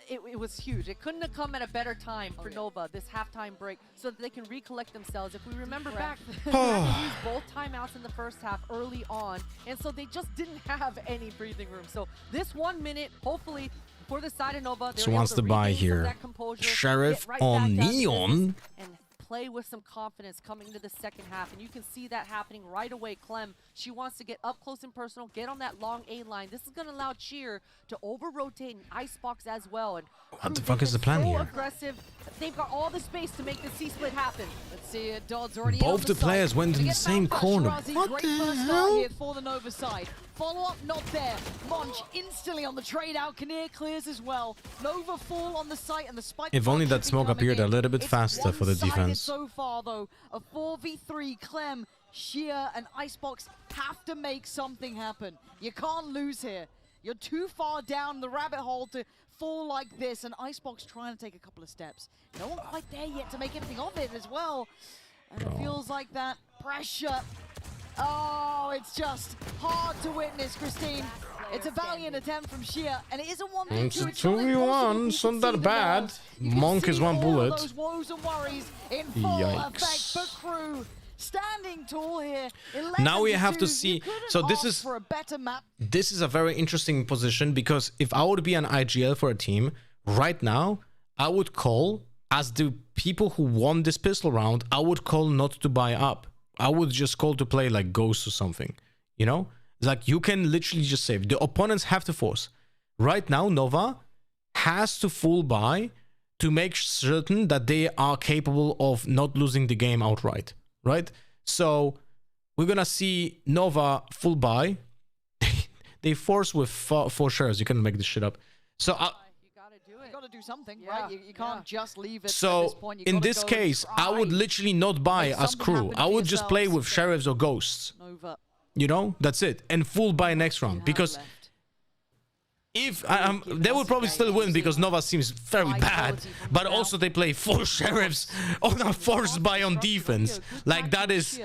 it was huge. It couldn't have come at a better time for Nova, this halftime break, so that they can recollect themselves. If we remember back, they had to use both timeouts in the first half early on, and so they just didn't have any breathing room. So this 1 minute, hopefully, for the side of Nova, So wants to buy here. Sheriff on Neon. And play with some confidence coming into the second half. And you can see that happening right away. Clem, she wants to get up close and personal, get on that long A line. This is going to allow Cheer to over-rotate an icebox as well. And What the fuck is the plan here? aggressive. They've got all the space to make the C-split happen. Let's see it. Dodd's already Both the players went in the same corner. What Great the first start hell? here for the Nova side. Follow up, not there. Monch instantly on the trade out. Kinnear clears as well. Nova fall on the site and the spike. If only that smoke appeared a little bit faster for the defense. So far though, a 4v3. Clem, Sheer, and Icebox have to make something happen. You can't lose here. You're too far down the rabbit hole to fall like this, and Icebox trying to take a couple of steps. No one quite there yet to make anything of it as well. And it feels like that pressure. Oh, it's just hard to witness, Christine. It's a valiant attempt from Shia, and it isn't 1v2. It's a 2v1, it's not that bad. Monk is one bullet. Those woes and worries in full effect for KRU. Standing tall here. Now we have to see. So this is for a better map. This is a very interesting position because if I would be an IGL for a team right now, I would call, as the people who won this pistol round, I would call not to buy up. I would just call to play like Ghost or something. You know, like you can literally just save. The opponents have to force. Right now, Nova has to full buy to make certain that they are capable of not losing the game outright. Right? So we're gonna see Nova full buy. They force with 4 shares. You can make this shit up. So You gotta do something, right? You can't just leave it at so this point. You in gotta this go case, and I would try. literally not buy Make as something KRU. happen I for would just play yourselves. with sheriffs or ghosts. Nova. You know, that's it, and full buy next round because if they would probably still win because Nova seems very bad, but also they play 4 sheriffs on a force buy on defense. Like that is,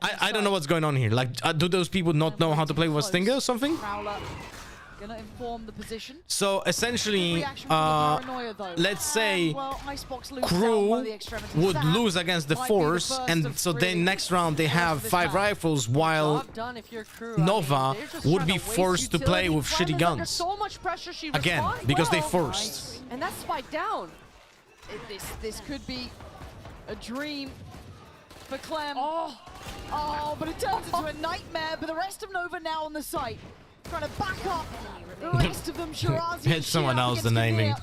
I don't know what's going on here. Like, do those people not know how to play with Stinger or something? Gonna inform the position. So essentially, let's say KRU would lose against the Force, and so then next round they have 5 rifles, while Nova would be forced to play with shitty guns. Again, because they forced. And that's spiked down. This could be a dream for Clem. Oh, but it turns into a nightmare. But the rest of Nova now on the site. Trying to back up the rest of them. Shirazi Hit someone else the naming.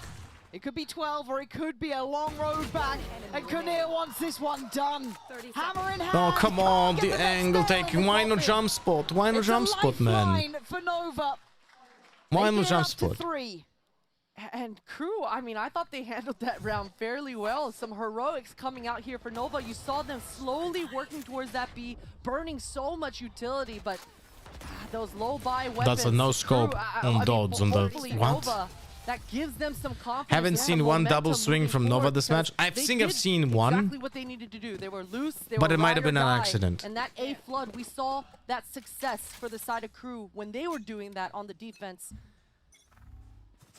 It could be 12 or it could be a long road back. And Kunir wants this one done. Hammer in hand. Oh, come on, the angle taking. Why no jump spot? Why no jump spot, man? For Nova. Why no jump spot? 3. And KRU, I mean, I thought they handled that round fairly well. Some heroics coming out here for Nova. You saw them slowly working towards that B, burning so much utility, but those low buy weapons. That's a no scope on Dodds on the what? Nova, that gives them some confidence. Haven't seen one double swing from Nova this match. I think I've seen one. Exactly what they needed to do. They were loose. But it might have been an accident. And that A flood, we saw that success for the side of KRU when they were doing that on the defense.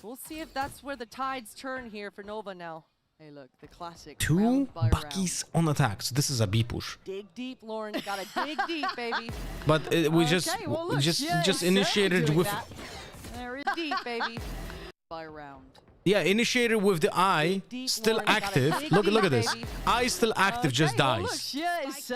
So we'll see if that's where the tides turn here for Nova now. Hey, look, the classic. 2 Buckies on attack. So this is a B push. Dig deep, Lauren. Gotta dig deep, baby. But we just initiated with. There is deep, baby. By round. Yeah, initiated with the eye, still active. Look at this. Eye still active, just dies.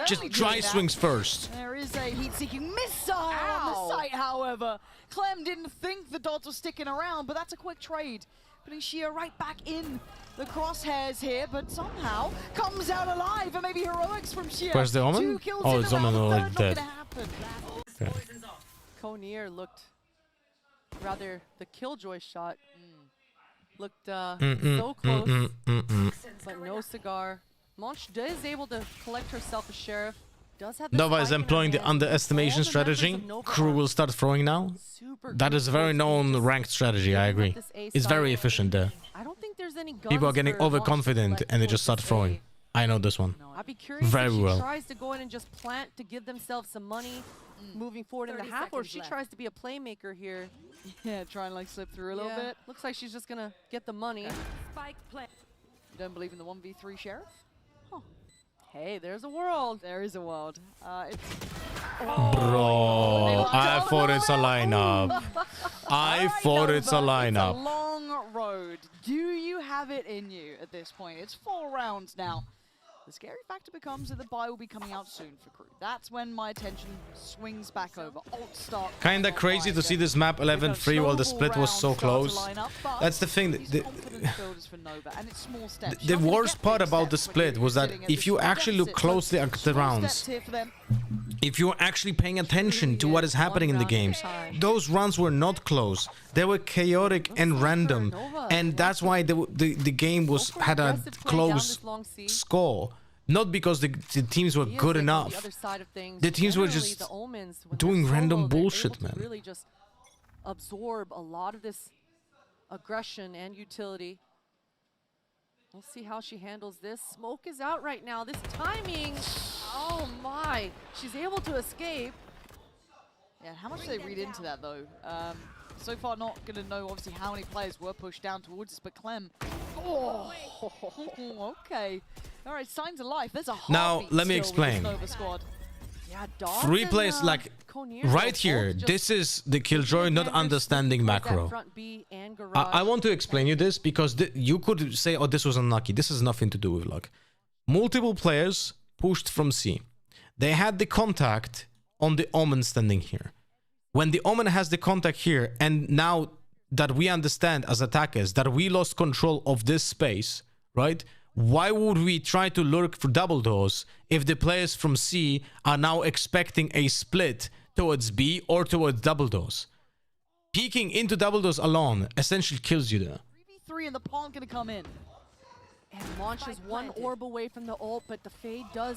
Just dry swings first. There is a heat-seeking missile on the site, however. Clem didn't think the dots were sticking around, but that's a quick trade. Putting Shia right back in the crosshairs here, but somehow comes out alive, and maybe heroics from Shia. Where's the Omen? Oh, it's Omen already dead. Okay. Konir looked rather the Killjoy shot. Looked so close, but no cigar. Monch is able to collect herself a sheriff. Does have Nova is employing the underestimation strategy. KRU will start throwing now. That is a very known ranked strategy, I agree. It's very efficient there. I don't think there's any guns. People are getting overconfident and they just start throwing. I know this one. I'd be curious very if she well. tries to go in and just plant to give themselves some money moving forward in the half, or if she tries to be a playmaker here. Yeah, try and like slip through a little bit. Looks like she's just gonna get the money. Spike play. You don't believe in the 1v3 sheriff? Huh. Hey, there's a world. There is a world. Bro, I thought it's a lineup. I thought it's a lineup. It's a long road. Do you have it in you at this point? It's 4 rounds now. The scary factor becomes that the buy will be coming out soon for KRU. That's when my attention swings back over. Alt start. Kinda crazy to see this map 11-3 while the split was so close. That's the thing. The worst part about the split was that if you actually look closely at the rounds, if you're actually paying attention to what is happening in the games, those runs were not close. They were chaotic and random, and that's why the game had a close score. Not because the teams were good enough. The teams were just doing random bullshit, man. Really just absorb a lot of this aggression and utility. We'll see how she handles this. Smoke is out right now. This timing, oh my. She's able to escape. Yeah, how much do they read into that though? So far not going to know obviously how many players were pushed down towards us, but Clem. Oh, okay. All right, signs of life. There's a now let me explain. Nova squad. Yeah, 3 players like right here. This is the Killjoy not understanding macro. I want to explain you this because you could say, oh, this was unlucky. This has nothing to do with luck. Multiple players pushed from C. They had the contact on the Omen standing here. When the Omen has the contact here, and now that we understand as attackers that we lost control of this space, right? Why would we try to lurk for double doors if the players from C are now expecting a split towards B or towards double doors? Peeking into double doors alone essentially kills you there. 3v3 and the pawn gonna come in. And launches one orb away from the ult, but the Fade does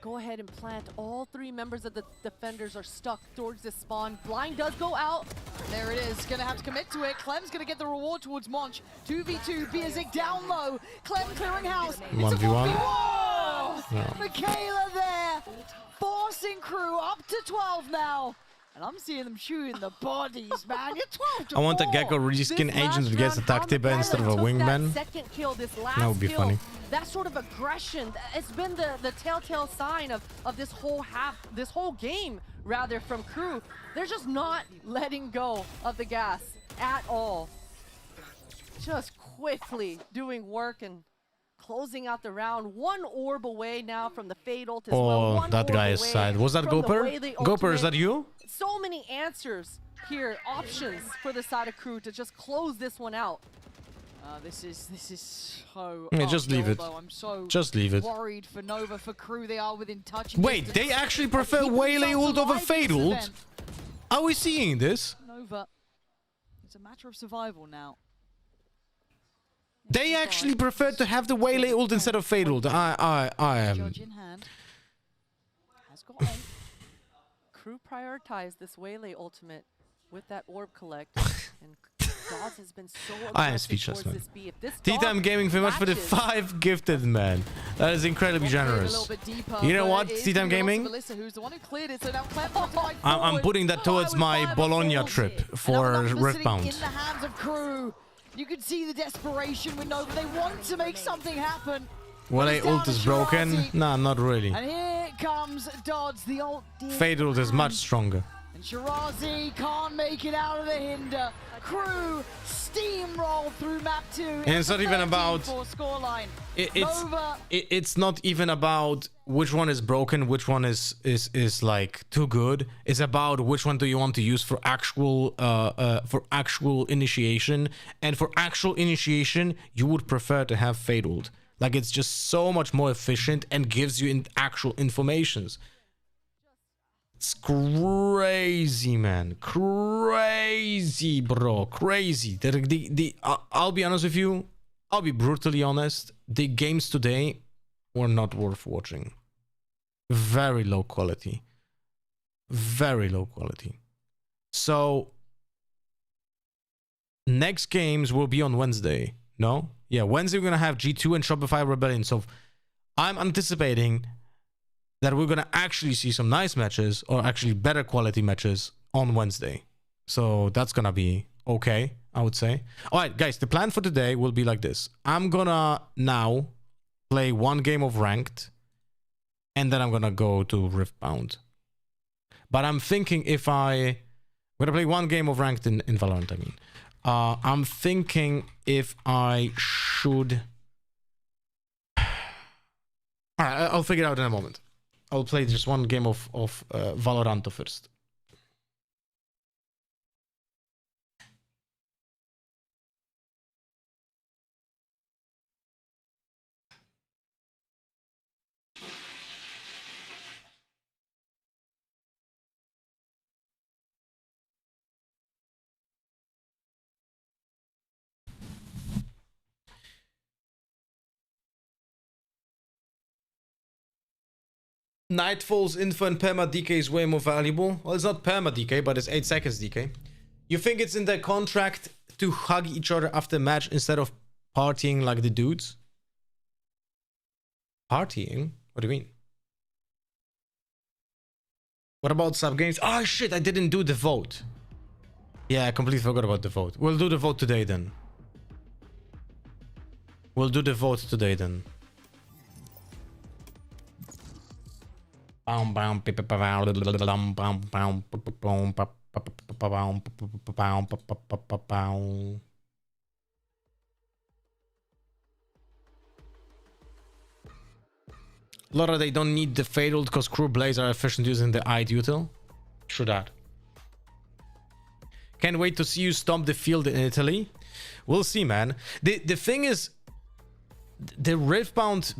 go ahead and plant. All 3 members of the defenders are stuck towards the spawn. Blind does go out. There it is. Gonna have to commit to it. Clem's gonna get the reward towards Monch. 2v2. Biazik down low. Clem clearing house. It's a 1v1. 1v1. Yeah. Michaela there. Forcing Crew up to 12 now. And I'm seeing them shooting the bodies, man. You're 12 to I want a 4. Gecko reskin agent that gets attacked by instead of a wingman. Second kill, this last That would be kill, funny. that sort of aggression, it's been the telltale sign of this whole game, rather, from Crew. They're just not letting go of the gas at all. Just quickly doing work and closing out the round. One orb away now from the Fade ult as well. Oh, One that orb guy is away sad. Was that from the Goper? Whaley Goper, is ultimate. that you? So many answers here, options for the side of Crew to just close this one out. This is so. Yeah, just leave uphill, it. though. I'm so Just leave it. worried for Nova, for Crew. They are within touch. Wait, they actually prefer Waylay ult over Fade ult? Are we seeing this? Nova. It's a matter of survival now. They actually prefer to have the Waylay ult instead of Fade ult. I am. Judge in hand. Has got ult. Crew prioritized this Waylay ultimate with that orb collect, and Dawes has been so I am aggressive speechless, towards man. this B. If this Tea Time Dawes Gaming, very much for the matches- 5 gifted, man. That is incredibly generous. You know what, Tea Time Gaming? Melissa, who's the one who cleared it, so now Clem I'm putting that towards my Bologna trip for Riftbound. in the hands of Crew. You can see the desperation with Nova. They want to make something happen. Waylay ult is broken? Nah, not really. And here comes Dodds, the ult. Fade ult is much stronger. And Shirazi can't make it out of the hinder. Crew steamroll through map 2. And it's not even about... Scoreline. It's it's not even about which one is broken, which one is like too good. It's about which one do you want to use for actual initiation. And for actual initiation, you would prefer to have Fade ult. Like, it's just so much more efficient and gives you actual informations. It's crazy, man. Crazy, bro. Crazy. I'll be honest with you. I'll be brutally honest. The games today were not worth watching. Very low quality. Very low quality. So, next games will be on Wednesday. No? Yeah, Wednesday we're going to have G2 and Shopify Rebellion. So, I'm anticipating that we're going to actually see some nice matches, or actually better quality matches on Wednesday. So that's going to be okay, I would say. All right, guys, the plan for today will be like this. I'm going to now play one game of ranked, and then I'm going to go to Riftbound. But I'm thinking I'm going to play one game of ranked in Valorant, I mean. I'm thinking if I should... All right, I'll figure it out in a moment. I'll play just one game of Valorant first. Nightfall's info and perma DK is way more valuable. Well, it's not perma DK, but it's 8 seconds DK. You think it's in their contract to hug each other after match instead of partying like the dudes? Partying? What do you mean? What about sub games? Oh shit, I didn't do the vote. Yeah, I completely forgot about the vote. We'll do the vote today then. We'll do the vote today then. Laura, they don't need the Fade ult because Crew Blaze are efficient using the iDutil. True that. Can't wait to see you stomp the field in Italy. We'll see, man. The thing is, the Riftbound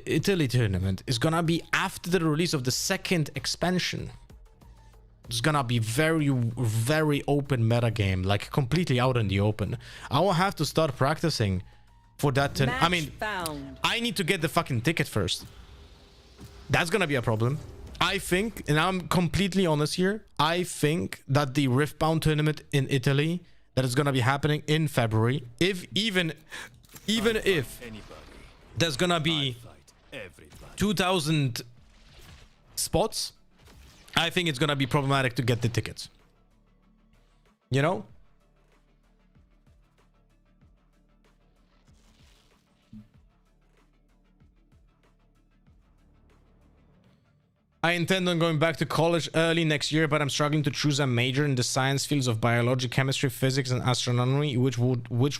Italy tournament is gonna be after the release of the second expansion. It's gonna be very, very open meta game, like completely out in the open. I will have to start practicing for that. I mean, I need to get the fucking ticket first. That's gonna be a problem. I think, and I'm completely honest here, I think that the Riftbound tournament in Italy that is gonna be happening in February, even if there's gonna be 2,000 spots, I think it's gonna be problematic to get the tickets. You know? I intend on going back to college early next year, but I'm struggling to choose a major in the science fields of biology, chemistry, physics, and astronomy. Which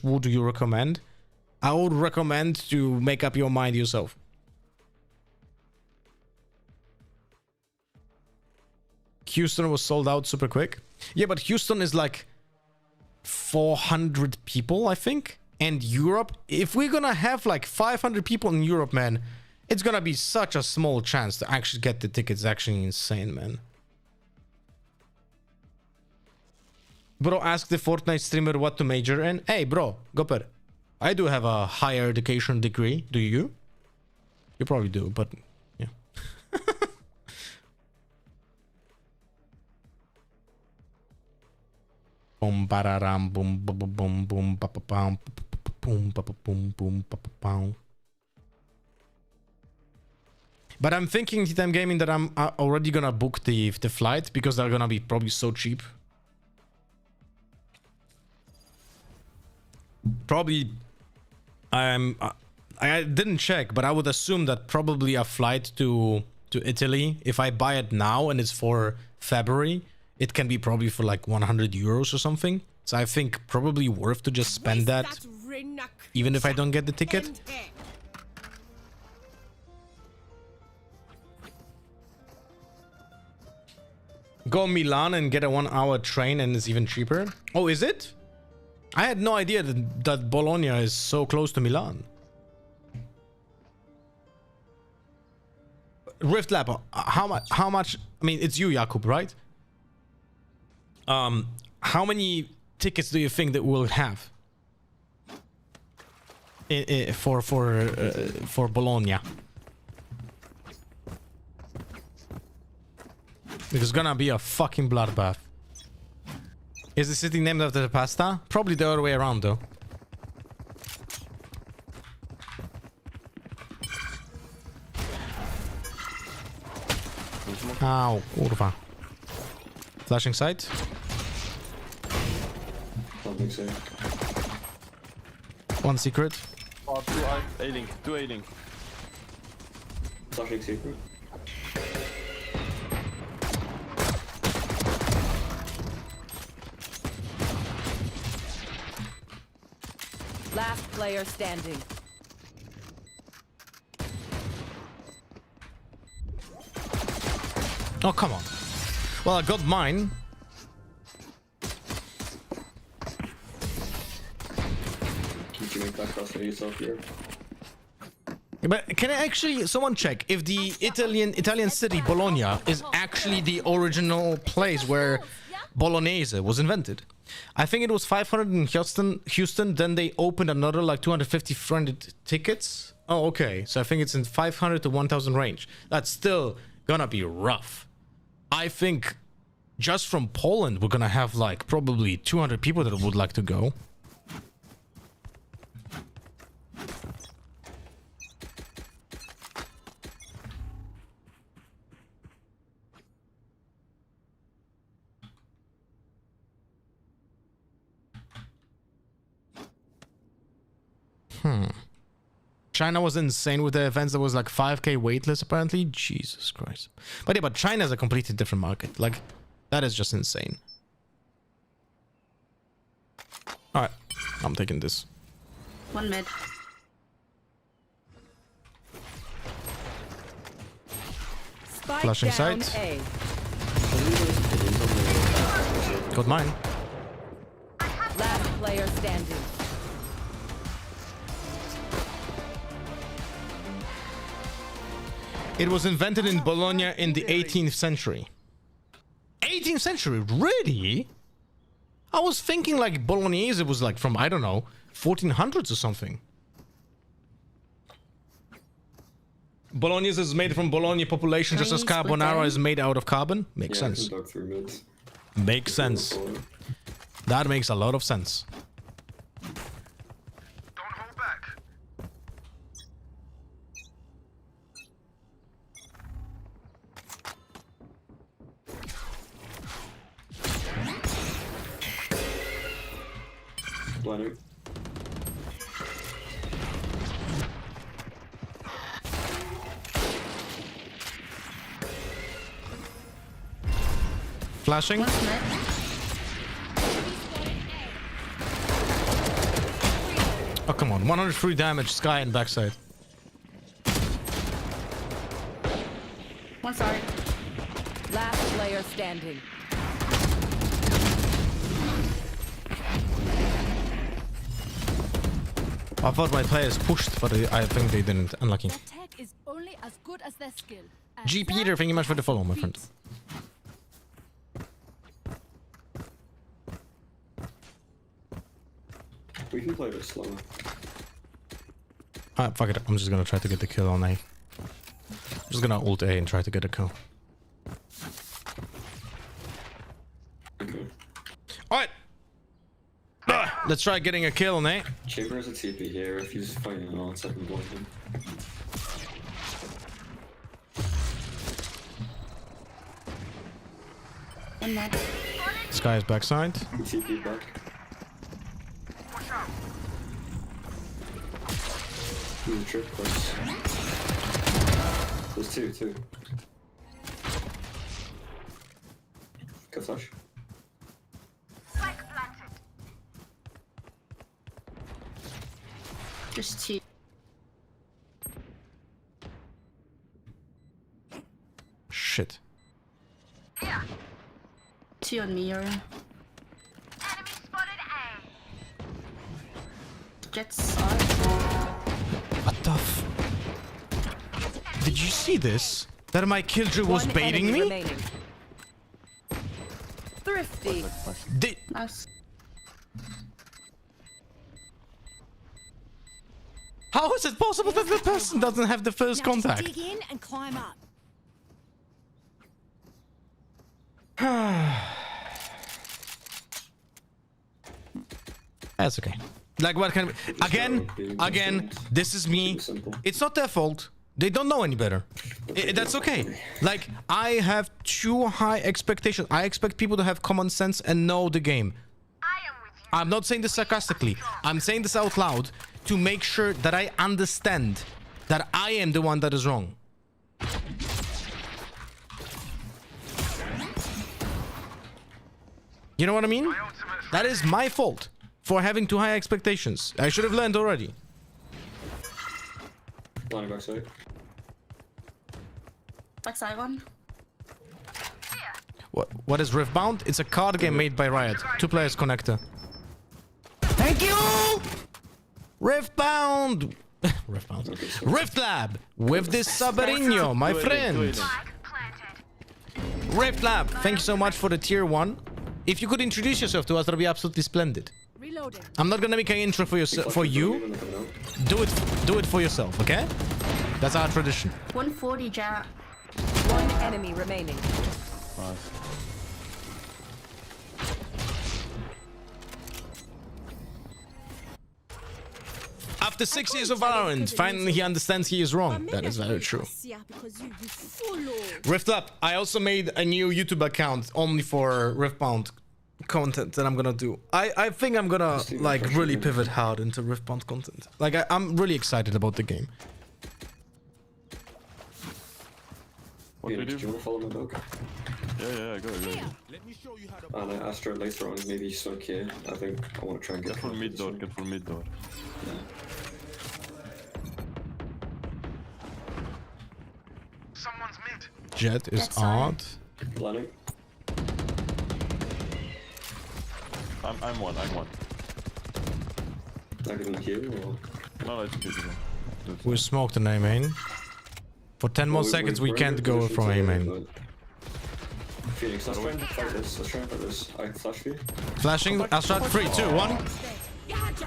would you recommend? I would recommend to make up your mind yourself. Houston was sold out super quick. Yeah, but Houston is like 400 people, I think. And Europe, if we're gonna have like 500 people in Europe, man, it's gonna be such a small chance to actually get the tickets. Actually insane, man. Bro, ask the Fortnite streamer what to major in. Hey, bro, Gopper, I do have a higher education degree. Do you? You probably do, but yeah. Boom, bararam, boom, boom, boom, boom, ba, ba, bam, boom, ba, ba, boom, boom, ba, ba, bam. But I'm thinking T-Time Gaming that I'm already gonna book the flight because they're gonna be probably so cheap. Probably, I didn't check, but I would assume that probably a flight to Italy, if I buy it now and it's for February, it can be probably for like 100 euros or something. So I think probably worth to just spend that, even if I don't get the ticket. Go Milan and get a 1-hour train and it's even cheaper. Oh, is it? I had no idea that Bologna is so close to Milan. Rift Lab, how much? I mean, it's you, Jakub, right? How many tickets do you think that we'll have for Bologna? It's gonna be a fucking bloodbath. Is the city named after the pasta? Probably the other way around, though. Ow, kurwa. Flashing sight. Something safe. One secret. Oh, A-link, two A-link. Flashing secret. Last player standing. Oh, come on. Well, I got mine. Can you make that cross for yourself here? But can I actually someone check if the Italian city Bologna is actually the original place where Bolognese was invented? I think it was 500 in Houston, then they opened another like 250 fronted tickets. Oh, okay. So I think it's in 500 to 1,000 range. That's still gonna be rough. I think just from Poland, we're gonna have like probably 200 people that would like to go. China was insane with the events. There was like 5k waitlist apparently. Jesus Christ. But yeah, but China is a completely different market. Like, that is just insane. Alright, I'm taking this. One mid. Flashing sight. Got mine. Last player standing. It was invented in Bologna in the 18th century. 18th century? Really? I was thinking like Bolognese was like from, I don't know, 1400s or something. Bolognese is made from Bologna population, just as carbonara is made out of carbon. Makes sense. Makes sense. That makes a lot of sense. Blinding. Flashing. Oh, come on. 103 damage, Sky and backside. One side. Last player standing. I thought my players pushed, but I think they didn't. Unlucky. Tech is only as good as their skill. G. Peter, thank you much for the follow, my friend. We can play a bit slower. Fuck it. I'm just gonna try to get the kill on A. I'm just gonna ult A and try to get a kill. Okay. Alright! Let's try getting a kill on A. Chamber has a TP here. If he's fighting an on second blind him. Sky is backside. TP back. Ooh, trip close. There's two. Go flash. Just two. Shit. Two on me, Yuri. Jets are. What the f... Did you see this? That my killjoy was baiting me? Remaining. Thrifty. Nice. How is it possible that the person doesn't have the first contact? Dig in and climb up. That's okay. Like, what kind of... Again, this is me. It's not their fault. They don't know any better. That's okay. Like, I have too high expectations. I expect people to have common sense and know the game. I'm not saying this sarcastically. I'm saying this out loud to make sure that I understand that I am the one that is wrong. You know what I mean? That is my fault for having too high expectations. I should have learned already. Blind backside. Backside one. What is Riftbound? It's a card game made by Riot. 2 players connector. Thank you! Riftbound! Riftbound. Rift Lab! With this Sabarino, my friend! Rift Lab, thank you so much for the tier 1. If you could introduce yourself to us, that'd be absolutely splendid. Reloading. I'm not gonna make an intro for you. Do it for yourself, okay? That's our tradition. 140 Jet. One enemy remaining. Nice. After 6 years of Valorant, finally he understands he is wrong. That is very true. Rift Up, I also made a new YouTube account only for Riftbound content that I'm gonna do. I think I'm gonna like really pivot hard into Riftbound content. Like I'm really excited about the game. Do you want to follow my dog? Yeah, go. And Astra later on, maybe smoke here. I think I want to try and get full mid door, get full mid door. Yeah. Someone's mid. Jet is odd. Planning. I'm one. I can heal or? No, it's beautiful. We smoked an A main. For 10 more seconds we can't go from A main. Phoenix, let's try and fight this. I flash for you. Flashing, Astra, 3, 2, 1.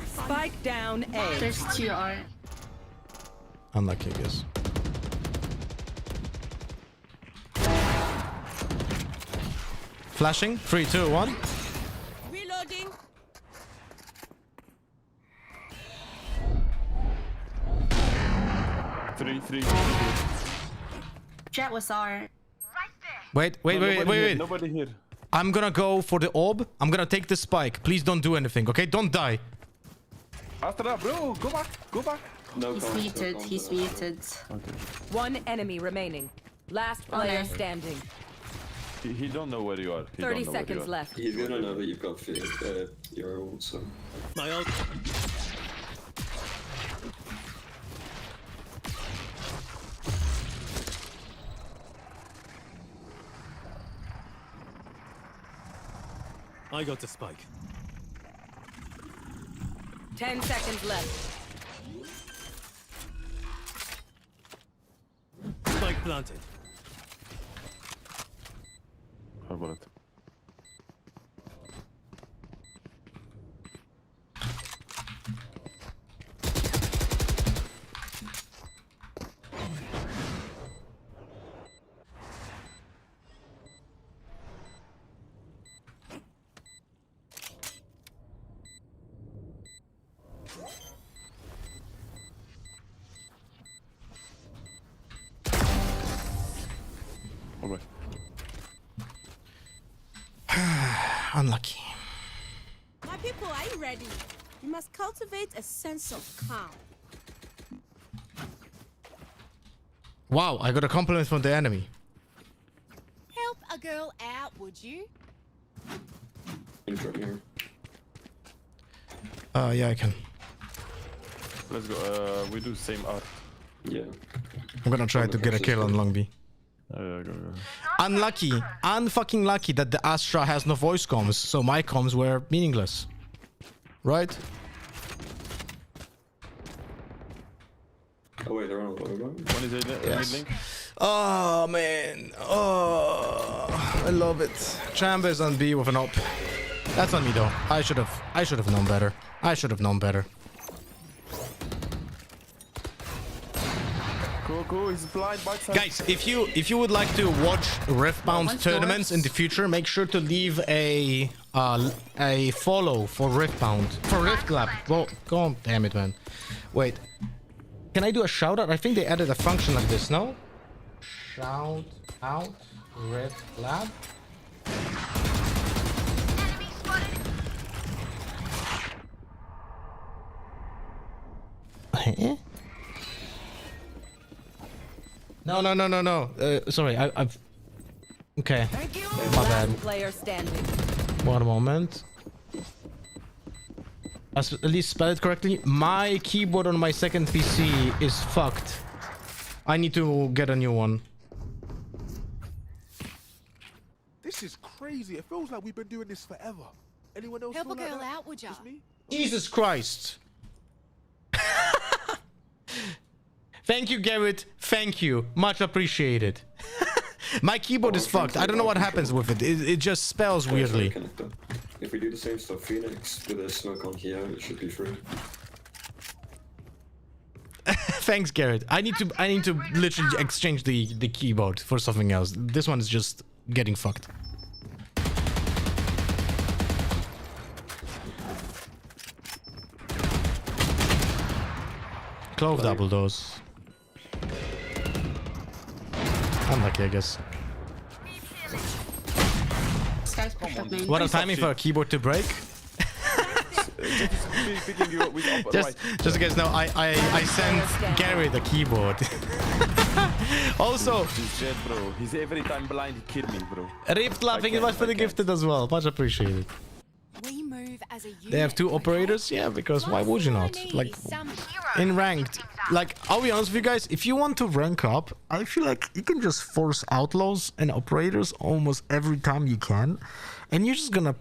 Spike down A. There's 2 R. Unlucky, I guess. Flashing. 3, 2, 1. Reloading. Three. Jet was our. Wait. Nobody here. I'm gonna go for the orb. I'm gonna take the spike. Please don't do anything, okay? Don't die. Astra, bro, go back. No He's comms, no muted. comms, He's no. muted. Okay. One enemy remaining. Last player Okay. standing. He don't know where you are. 30 seconds left. He's gonna know that you've got your ult, so. My ult. I got the spike. 10 seconds left. Spike planted. How about it? Alright. Unlucky. My people, are you ready? You must cultivate a sense of calm. Wow, I got a compliment from the enemy. Help a girl out, would you? In front here. Yeah, I can. Let's go. We do same art. Yeah. I'm gonna try to get a kill on Long B. Go. Unlucky. Unfucking lucky that the Astra has no voice comms, so my comms were meaningless. Right? Oh wait, they're on a lower one. One is Yes. link. Oh man. Oh, I love it. Chambers on B with an op. That's on me though. I should have known better. Go, he's blind by side. Guys, if you would like to watch Riftbound tournaments in the future, make sure to leave a follow for Riftbound. For Rift Lab. Well, God damn it, man. Wait. Can I do a shout out? I think they added a function like this, no? Shout out Rift Lab. Huh? No. Sorry, I've... Okay. My bad. Player standing. 1 moment. At least spell it correctly. My keyboard on my second PC is fucked. I need to get a new one. This is crazy. It feels like we've been doing this forever. Anyone else Help feel a like girl that? out, would ya? Just me? Jesus Christ. Thank you, Garrett. Thank you. Much appreciated. My keyboard is fucked. I don't know what happens with it. It just spells weirdly. If we do the same stuff, Phoenix with a smoke on here, it should be free. Thanks, Garrett. I need to literally exchange the keyboard for something else. This one is just getting fucked. Clove double doors. Unlucky, I guess. What a timing for a keyboard to break. Just in case, no, I sent Gary the keyboard. Also, He's dead, bro. He's every time blind. He killed me, bro. Rift laughing is much for the gifted as well. Much appreciated. We move as a unit. They have 2 operators? Yeah, because why would you not? Like, in ranked. Like, I'll be honest with you guys, if you want to rank up, I feel like you can just force outlaws and operators almost every time you can, and you're just gonna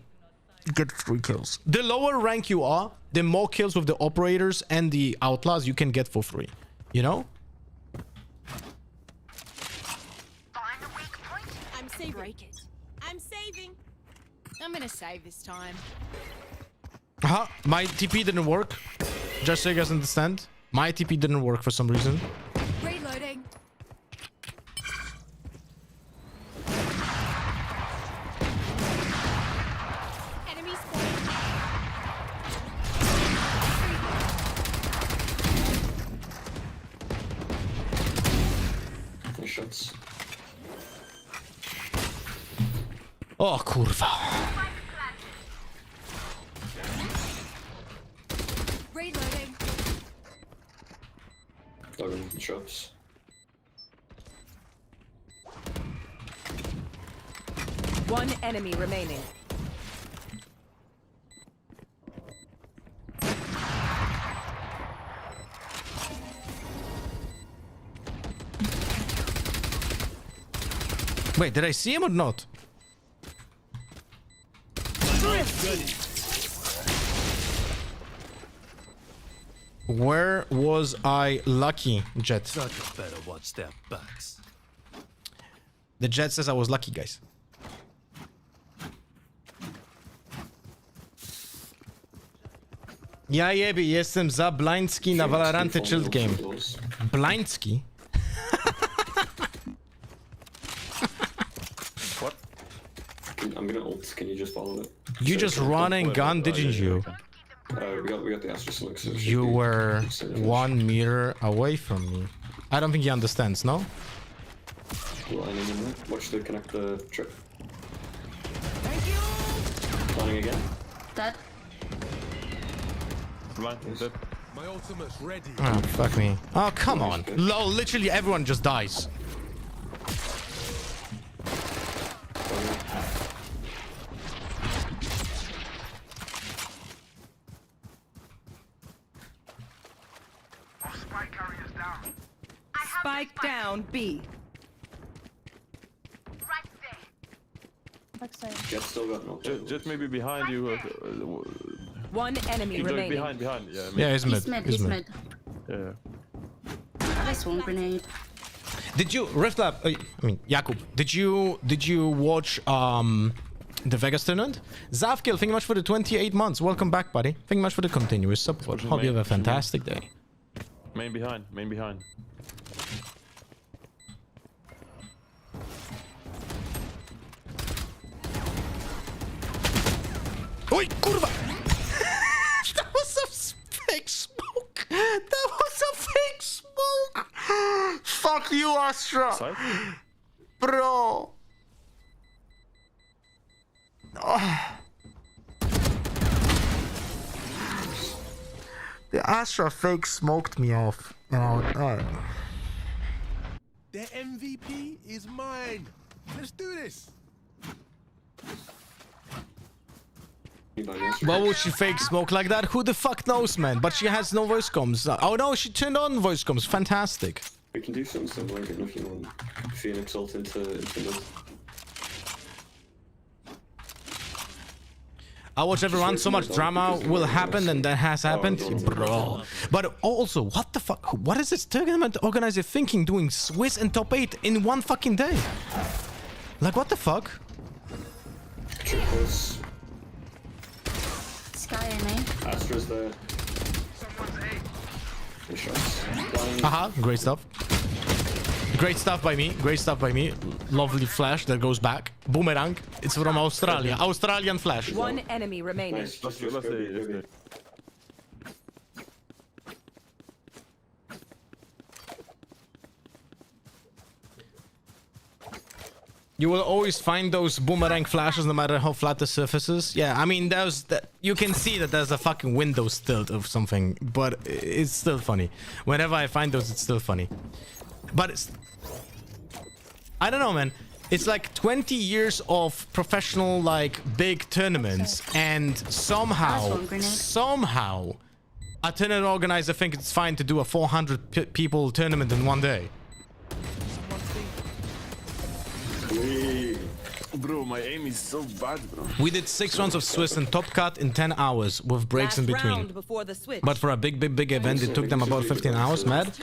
get 3 kills. The lower rank you are, the more kills with the operators and the outlaws you can get for free. You know? I'm saving. Break it. I'm saving. I'm gonna save this time. My TP didn't work. Just so you guys understand. My TP didn't work for some reason. Reloading. Nice shots. O kurwa. Reloading. Logan shots. One enemy remaining. Wait, did I see him or not? Where was I lucky, Jet? Suckers better watch their backs. The Jet says I was lucky, guys. Ja jebie, jestem za Blindski na Valorante Chilled Game. Blindski? What? I'm gonna ult. Can you just follow it? You just run and gun, didn't you? We got the Astra Slick. So You were 1 meter away from me. I don't think he understands, no? Lining in there. Watch the connect the trip. Thank you. Lining again. Dead. Blind, dead. My ultimate's ready. Oh, fuck me. Oh, come on. Lol, literally everyone just dies. Spike down B. Jet still got no. Jet maybe behind you. One enemy remaining. Behind. Yeah, Yeah, he's mid. He's mid. Yeah. Nice one grenade. Did you Rift Lab? I mean, Jakub, did you watch the Vegas tournament? Zavkil, thank you much for the 28 months. Welcome back, buddy. Thank you much for the continuous support. Hope you have a fantastic day. Main behind. Oi, kurwa! That was a fake smoke. That was a fake smoke. Fuck you, Astra. Side? Bro. Oh. The Astra fake smoked me off. The MVP is mine. Let's do this. Why would she fake smoke like that? Who the fuck knows, man? But she has no voice comms. Oh no, she turned on voice comms. Fantastic. We can do something similar if you want. Phoenix ult into mid. I watch everyone. So much drama will happen, and that has happened, bro. But also, what the fuck? What is this tournament organizer thinking? Doing Swiss and top 8 in one fucking day? Like, what the fuck? Triples. Sky in me. Astra's there. Good shots. Haha, great stuff. Great stuff by me. Great stuff by me. Lovely flash that goes back. Boomerang. It's from Australia. Australian flash. One enemy remaining. Nice. Let's say. You will always find those boomerang flashes no matter how flat the surface is. Yeah, I mean, you can see that there's a fucking Windows tilt of something, but it's still funny. Whenever I find those, it's still funny. But it's... I don't know, man. It's like 20 years of professional, like, big tournaments, and somehow, a tournament organizer thinks it's fine to do a 400 people tournament in one day. Bro, my aim is so bad, bro. We did 6 rounds of Swiss and Top Cut in 10 hours with breaks in between. But for a big event, it took them about 15 hours, mad.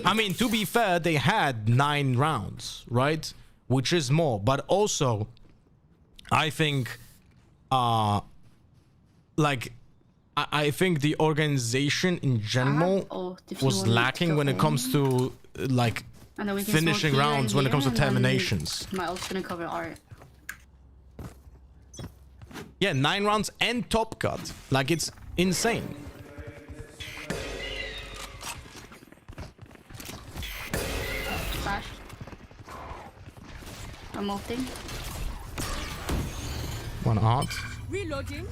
I mean, to be fair, they had 9 rounds, right? Which is more. But also, I think, I think the organization in general was lacking when it comes to, like, finishing rounds, when it comes to terminations. My ult's gonna cover art. Yeah, 9 rounds and Top Cut. Like, it's insane. Flash. I'm ulting. One art. Wait Reloading.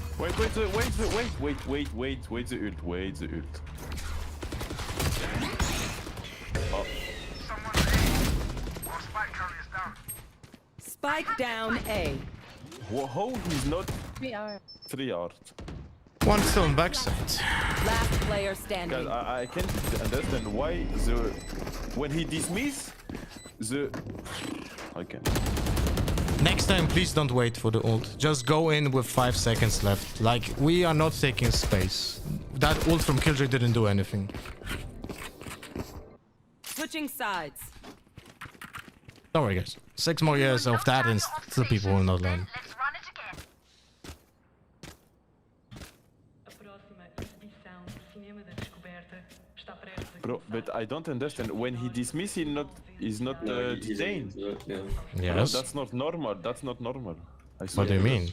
the ult. Oh. Spike down A. How he's not 3 art? One still in backside. Last player standing. Guys, I can't understand why when he dismiss I can't. Next time, please don't wait for the ult. Just go in with 5 seconds left. Like, we are not taking space. That ult from Killjoy didn't do anything. Switching sides. Don't worry, guys. 6 more years of that and still people will not learn. Bro, but I don't understand. When he dismiss, he's not detained. Yes. Bro, that's not normal. That's not normal. I swear. What do you mean?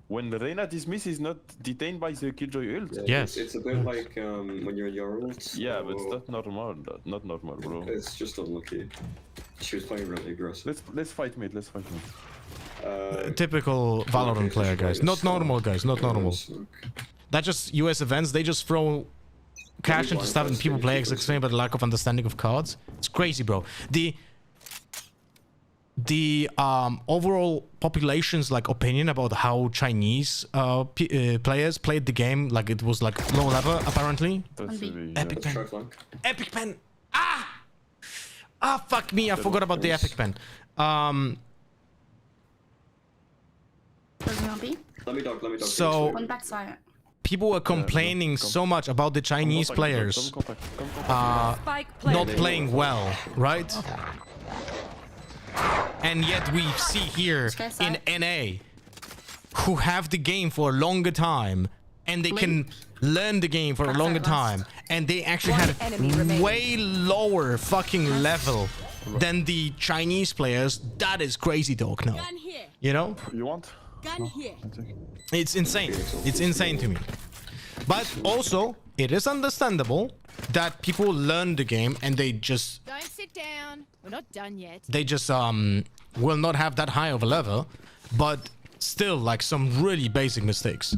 When Reina dismiss, he's not detained by the Killjoy ult. Yes. It's a bit like when you're in your ult. Yeah, but it's not normal. Not normal, bro. It's just unlucky. She was playing really aggressive. Let's fight mid. Let's fight mid. Typical Valorant player, guys. Not normal, guys. Not normal. That just US events. They just throw cash into stuff and people play explain about the lack of understanding of cards. It's crazy, bro. The overall population's like opinion about how Chinese players played the game, like it was like low level apparently. Epic pen. Epic pen. Fuck me, I forgot about the epic pen. Let me dog. So One backside. people were complaining so much about the Chinese players not playing well, right? And yet we see here in NA who have the game for a longer time and they can learn the game for a longer time and they actually had way lower fucking level than the Chinese players. That is crazy talk now. You know? You want? Gun here. It's insane. It's insane to me. But also, it is understandable that people learn the game and they just Don't sit down. We're not done yet. will not have that high of a level, but still like some really basic mistakes.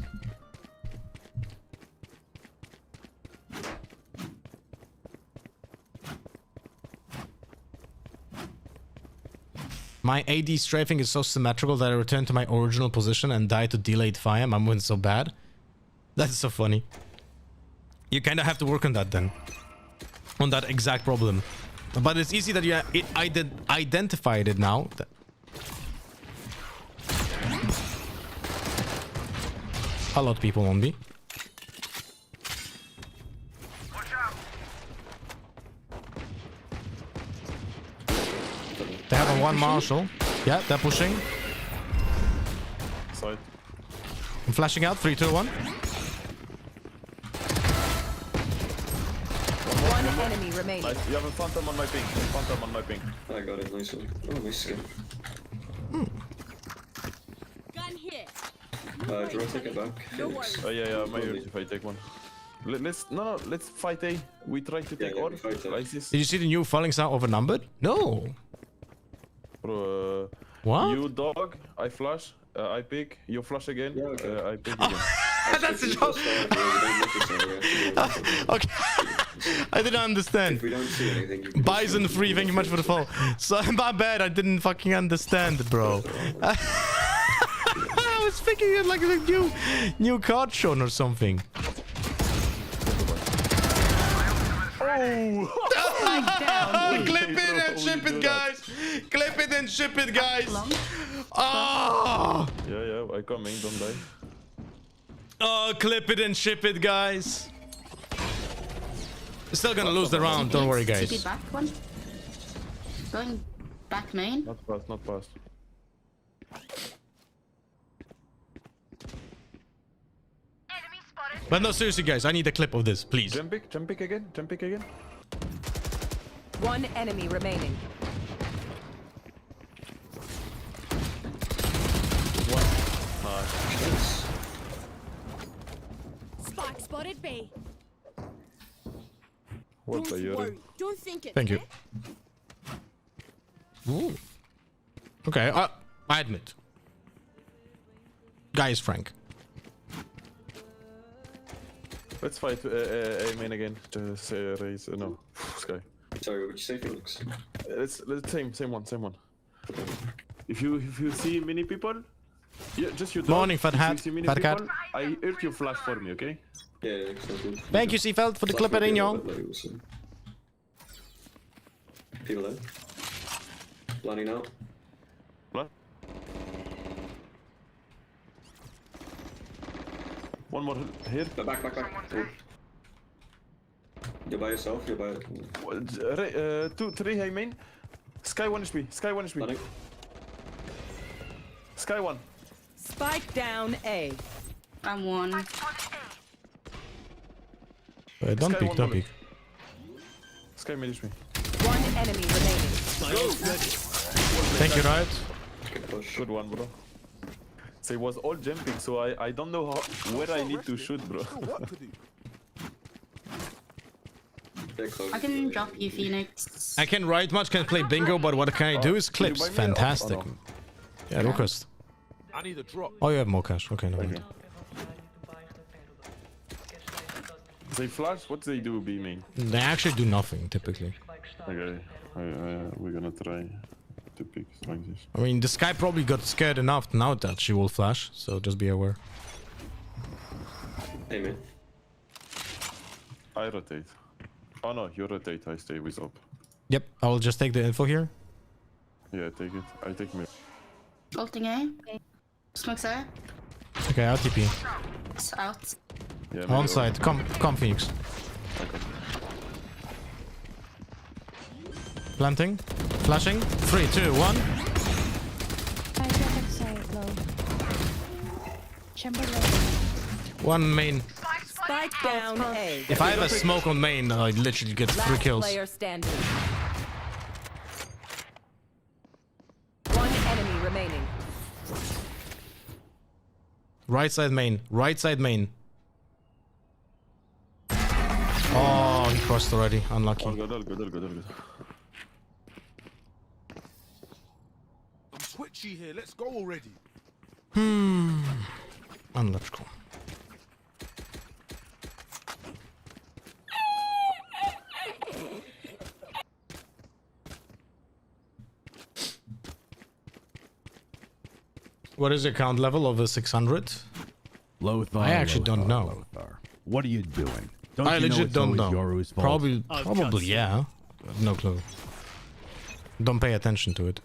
My AD strafing is so symmetrical that I return to my original position and die to delayed fire. My movement is so bad. That's so funny. You kind of have to work on that then. On that exact problem. But it's easy that you identified it now. A lot of people on B. They have a one Marshall. Yeah, they're pushing. Side. I'm flashing out. 3, 2, 1. One enemy remaining. Nice. You have a phantom on my ping. Phantom on my ping. I got it. Nice one. Oh, nice skin. Gun here. Do you want to take it back? Oh yeah. Maybe if I take one. Let's fight A. We try to take all. Like this. Did you see the new falling sound overnumbered? No. Bro, what? You dog. I flash. I pick. You flash again. Yeah, okay. I pick again. That's the joke. Okay. I didn't understand. If we don't see anything, Bison free, thank you much for the follow. So my bad, I didn't fucking understand, bro. I was thinking it like a new card shown or something. Oh! Clip it and ship it, guys. Clip it and ship it, guys. Oh! Yeah, I come in, don't die. Oh, clip it and ship it, guys. Still gonna lose the round, don't worry, guys. TP back one. Going back main. Not fast, not fast. But no, seriously, guys, I need a clip of this, please. Jump pick again. One enemy remaining. Nice. Spike spotted B. What are you? Don't think it. Thank you. Ooh. Okay, I admit. Guy is frank. Let's fight A main again. Just raise no Sky. Sorry, what did you say, Felix? Let's same one. If you see many people, just you. Morning, Fat Hat. If you see many Fat Cat. people, I urge you flash for me, okay? Yeah, sounds good. Thank you, Seafeld, for the Flash clip might be in, a y'all. little bit bloody, we'll see. People there. Planning out. What? One more here. Back. Oh. You're by yourself, you're by... 2, 3 high main. Sky 1 HP. Planning. Sky 1. Spike down A. I'm one. Don't peek. Sky mid HP. One enemy remaining. Thank you, Riot. Good one, bro. So it was all jumping, so I don't know where I need to shoot, bro. I can drop you, Phoenix. I can write much, can play bingo, but what can I do is clips. buy me Fantastic. oh, no. Yeah, request. I need a drop. Oh, you have more cash. Okay, no mind. They flash? What do they do, B main? They actually do nothing, typically. Okay, we're gonna try to pick like this. I mean, this guy probably got scared enough now that she will flash, so just be aware. Hey, man. I rotate. Oh no, you rotate, I stay with up. Yep, I will just take the info here. Yeah, take it. I take mid. Ulting A. Smoke's out. Okay, I'll TP. It's out. Yeah, On maybe side, come Phoenix. Okay. Planting, flashing. 3, 2, 1. One main. Spike down A. If I have a smoke on main, I literally get 3 kills. Player standing. One enemy remaining. Right side main. Right side main. Oh, he crossed already. Unlucky. All good. I'm twitchy here. Let's go already. Unlogical. What is your count level over 600? Lothar, I actually don't know. Lothar. What are you doing? Don't I you know legit it's don't always know. Yoru's fault? Probably yeah. No clue. Don't pay attention to it.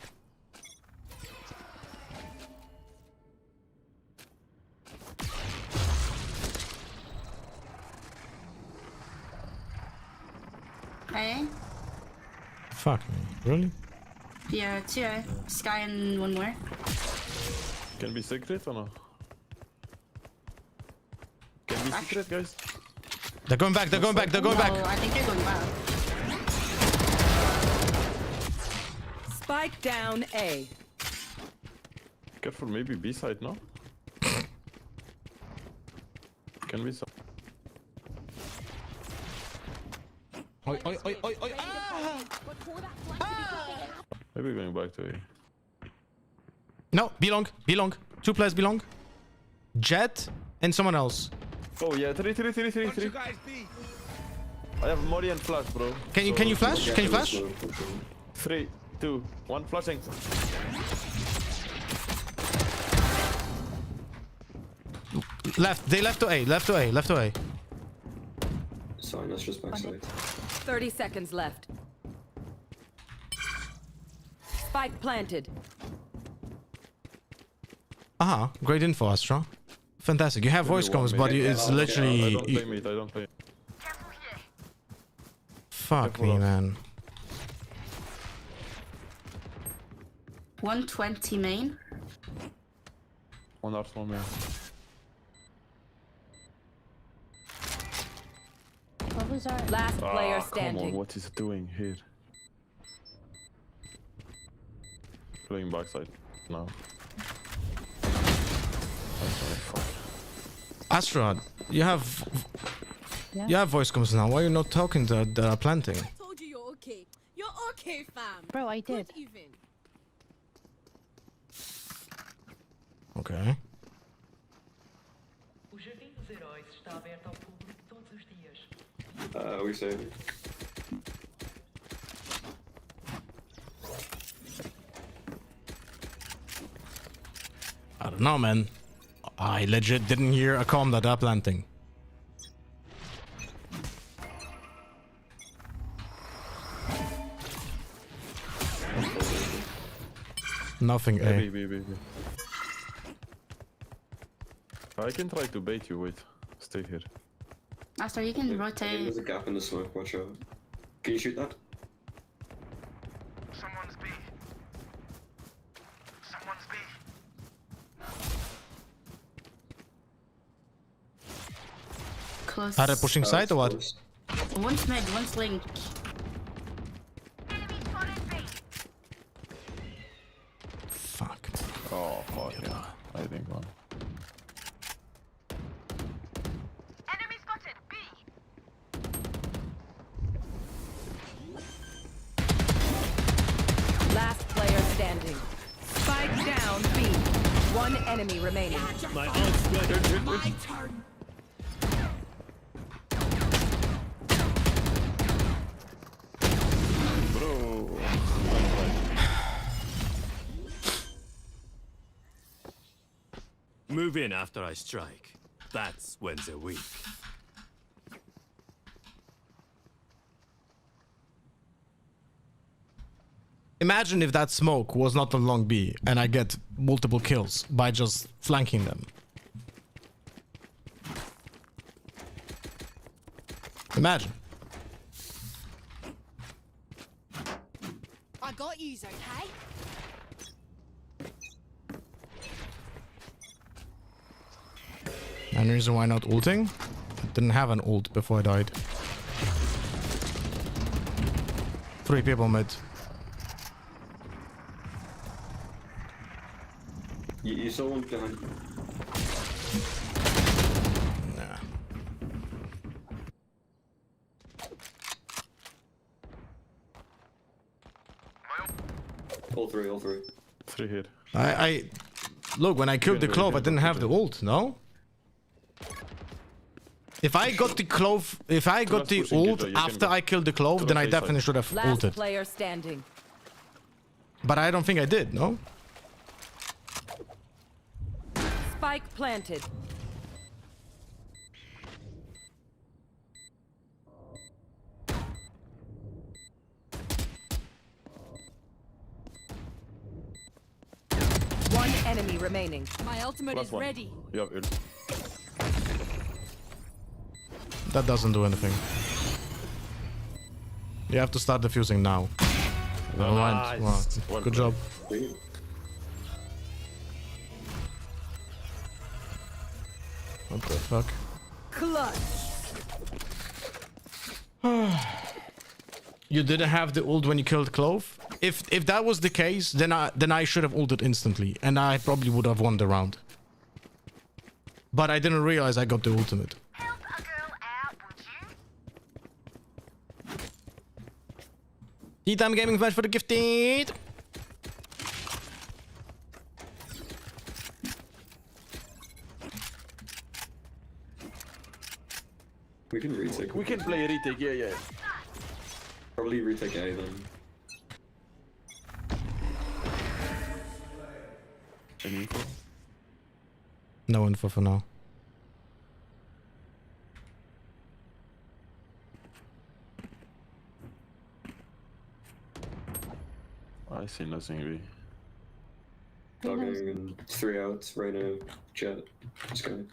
Hey. Fuck me. Really? Yeah, 2 Sky and one more. Can be secret or no? Can be secret, guys? They're going back. No, I think they're going back. Spike down A. Careful, maybe B side, no? Can be some. Oi. Maybe going back to A. No, belong. 2 players belong. Jet and someone else. Oh yeah, 3. I have Mori and flash, bro. Can you flash? Can you flash? 3, 2, 1, flashing. Left. They left to A. Left to A. Sorry, that's just backside. 30 seconds left. Spike planted. Aha, great info, Astra. Fantastic. You have voice comms, but it's literally. I don't play mid, I don't play. Fuck me, man. 120 main. One Arsenal man. What was that? Last player Come standing. on, what is it doing here? Playing backside now. I'm sorry, fuck. Astra, you have voice comms now. Why are you not talking to the planting? Told you you're okay. You're okay, fam. Bro, I did. Good even. Okay. We say. I don't know, man. I legit didn't hear a comm that they're planting. Nothing, Yeah, eh? B. I can try to bait you, wait. Stay here. Master, you I can think rotate. there's a gap in the smoke, watch out. Can you shoot that? Close. Are they pushing side or what? One's mid, one's link. Fuck. Oh, fuck yeah. I think one. Last player standing. Spike down B. One enemy remaining. My ult's ready. My turn. Bro. Move in after I strike. That's when they're weak. Imagine if that smoke was not on long B and I get multiple kills by just flanking them. Imagine. I got yous, okay? Any reason why not ulting? I didn't have an ult before I died. 3 people mid. You saw one behind. Nah. All three. 3 here. I look, when I killed the clove, I didn't have the ult, no? If I got the clove, if I got the ult after I killed the clove, then I definitely should have Last ulted. player standing. But I don't think I did, no? Spike planted. One enemy remaining. My ultimate Last is one. ready. You have ult. That doesn't do anything. You have to start defusing now. Never mind. Nice. Wow. Good job. What the fuck? Clutch. You didn't have the ult when you killed Clove? If that was the case, then I should have ulted instantly, and I probably would have won the round. But I didn't realize I got the ultimate. Tea Time Gaming Flash for the gifted. We can retake. We can play a retake, yeah. Probably retake A then. Any info? No info for now. I see nothing really. Dogging and 3 out right now. Jet. Just going.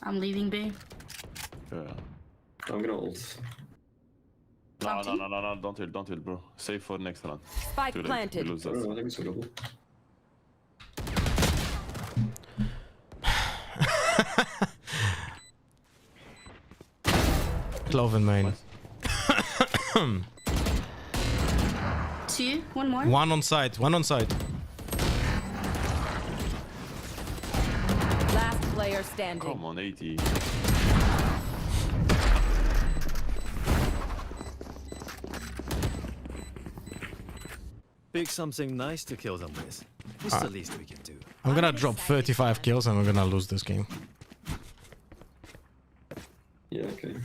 I'm leaving B. Yeah. I'm gonna ult. No, don't heal, bro. Save for next round. Spike Too late. planted. We lose I that. don't know, I think it's winnable. Clove in main. 2, one more. One on site. Last player standing. Come on, 80. Pick something nice to kill them with. It's the least we can do. I'm gonna drop 35 kills and we're gonna lose this game. Yeah, okay.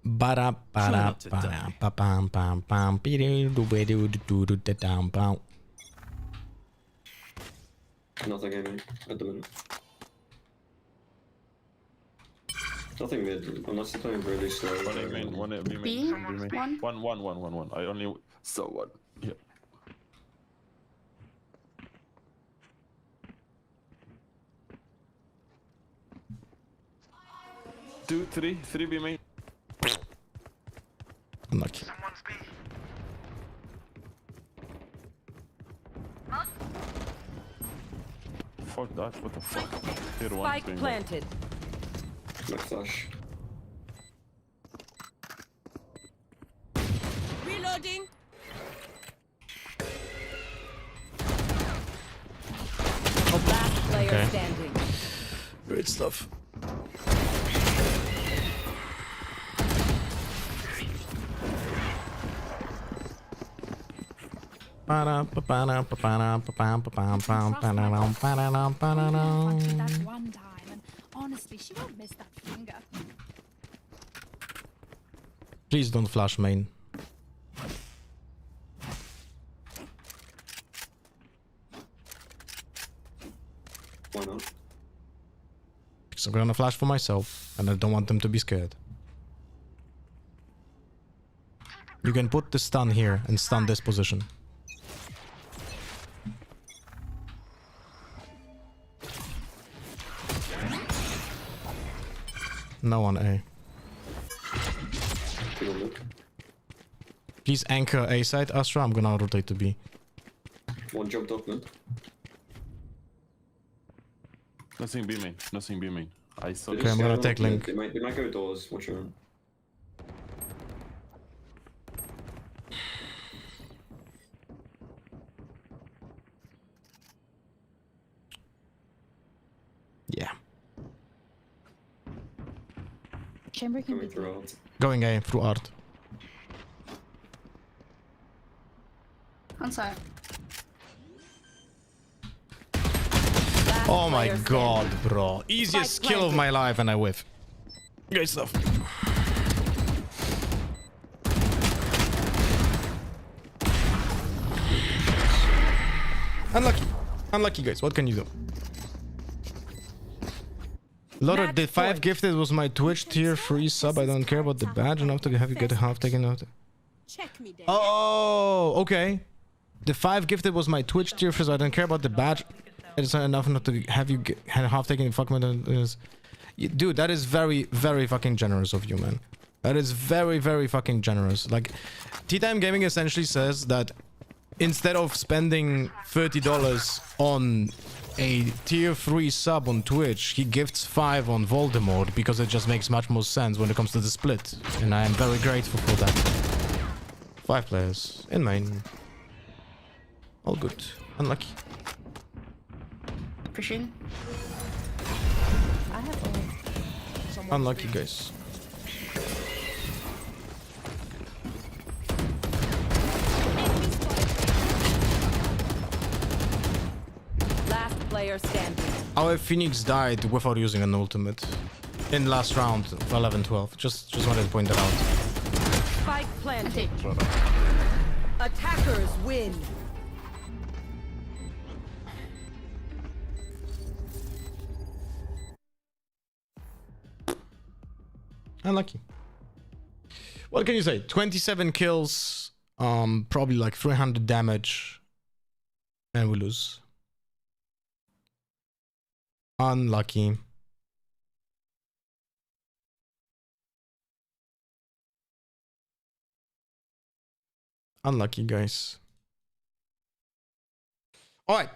Ba-da, ba-da, ba-da, ba-bam, bam, bam, be-do-do-be-do-do-do-do-da-dam, bam. Nothing aiming at the minute. Nothing mid, unless they're playing really slow. One A main, one A B main. One. I only saw one. Yeah. Two, three B main. Unlucky. Fuck that, what the fuck? Tier one Spike being planted. No flash. Reloading. Last player Okay. standing. Great stuff. That one time, and honestly, she won't miss that finger. Please don't flash main. Why not? Because I'm gonna flash for myself, and I don't want them to be scared. You can put the stun here and stun this position. No on A. Please anchor A side, Astra. I'm gonna rotate to B. One jumped up mid. Nothing B main. Nothing B main. I saw. Okay, I'm gonna take link. They might go doors. Watch your own. Yeah. Chamber can be Going A through art. On site. Oh my god, bro. Easiest kill of my life and I whiff. Great stuff. Unlucky. Unlucky, guys. What can you do? Loader, the 5 gifted was my Twitch tier 3 sub. I don't care about the badge enough to have you get a half taken out. Check me down. Oh, okay. The 5 gifted was my Twitch tier 3, so I don't care about the badge. It's not enough not to have you get half taken. Fuck me, dude. That is very, very fucking generous of you, man. That is very, very fucking generous. Like, Tea Time Gaming essentially says that instead of spending $30 on a tier 3 sub on Twitch, he gifts 5 on Voldemort because it just makes much more sense when it comes to the split. And I am very grateful for that. 5 players in main. All good. Unlucky. Pushing. I have all. Unlucky, guys. Last player standing. Our Phoenix died without using an ultimate in last round of 11-12. Just wanted to point that out. Spike planted. Attackers win. Unlucky. What can you say? 27 kills, probably like 300 damage, and we lose. Unlucky. Unlucky, guys. All right.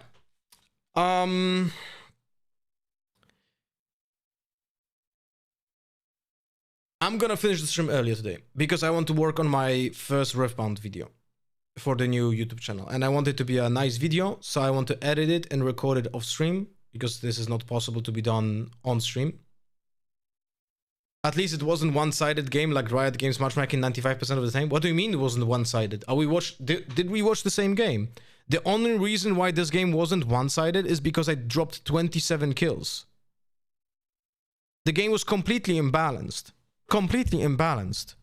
I'm gonna finish the stream earlier today because I want to work on my first Refbound video for the new YouTube channel, and I want it to be a nice video, so I want to edit it and record it off stream because this is not possible to be done on stream. At least it wasn't one-sided game like Riot Games matchmaking 95% of the time. What do you mean it wasn't one-sided? Did we watch the same game? The only reason why this game wasn't one-sided is because I dropped 27 kills. The game was completely imbalanced. Completely imbalanced.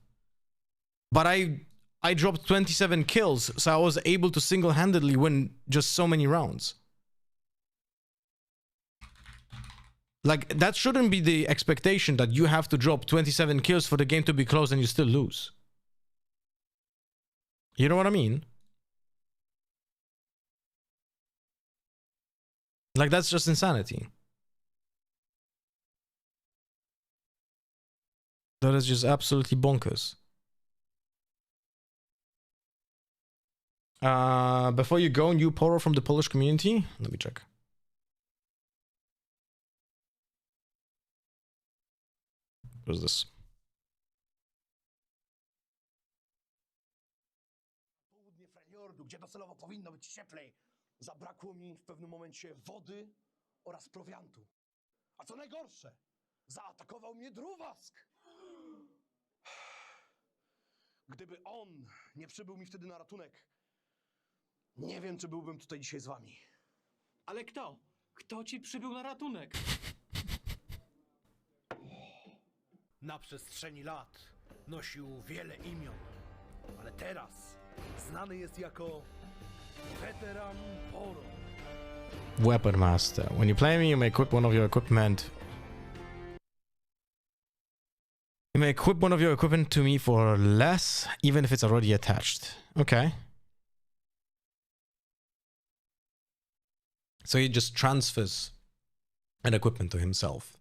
But I dropped 27 kills, so I was able to single-handedly win just so many rounds. Like, that shouldn't be the expectation that you have to drop 27 kills for the game to be close and you still lose. You know what I mean? Like, that's just insanity. That is just absolutely bonkers. Before you go, new poro from the Polish community. Let me check. What's this? Południe Freljordu, gdzie docelowo powinno być cieplej. Zabrakło mi w pewnym momencie wody oraz prowiantu. A co najgorsze, zaatakował mnie druwask. Gdyby on nie przybył mi wtedy na ratunek, nie wiem, czy byłbym tutaj dzisiaj z wami. Ale kto? Kto ci przybył na ratunek? Na przestrzeni lat nosił wiele imion, ale teraz znany jest jako weteran poro. Weapon Master. When you play me, you may equip one of your equipment. You may equip one of your equipment to me for less, even if it's already attached. Okay. So he just transfers an equipment to himself.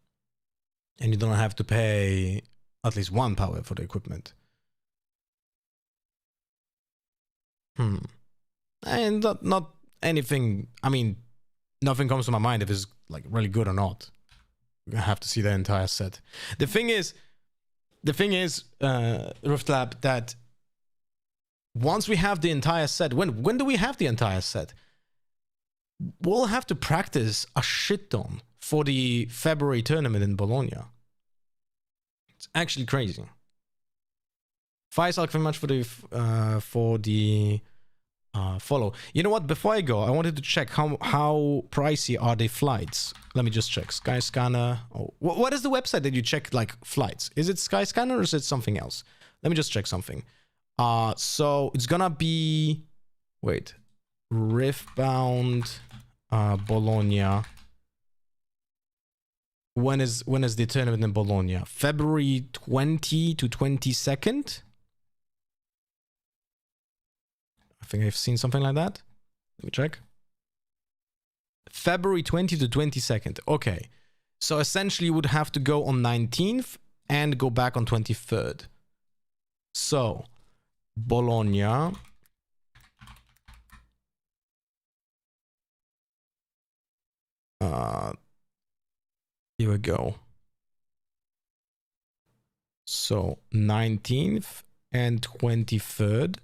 And you don't have to pay at least 1 power for the equipment. And not anything, I mean, nothing comes to my mind if it's like really good or not. I have to see the entire set. The thing is, Riftlab, that once we have the entire set, when do we have the entire set? We'll have to practice a shit ton for the February tournament in Bologna. It's actually crazy. Faisal, very much for the follow. You know what? Before I go, I wanted to check how pricey are the flights. Let me just check. Skyscanner. Oh, what is the website that you check like flights? Is it Skyscanner or is it something else? Let me just check something. So it's gonna be, wait, Riftbound, Bologna. When is the tournament in Bologna? February 20 to 22nd. I think I've seen something like that. Let me check. February 20 to 22nd. Okay. So essentially you would have to go on 19th and go back on 23rd. So, Bologna. Here we go. So, 19th and 23rd.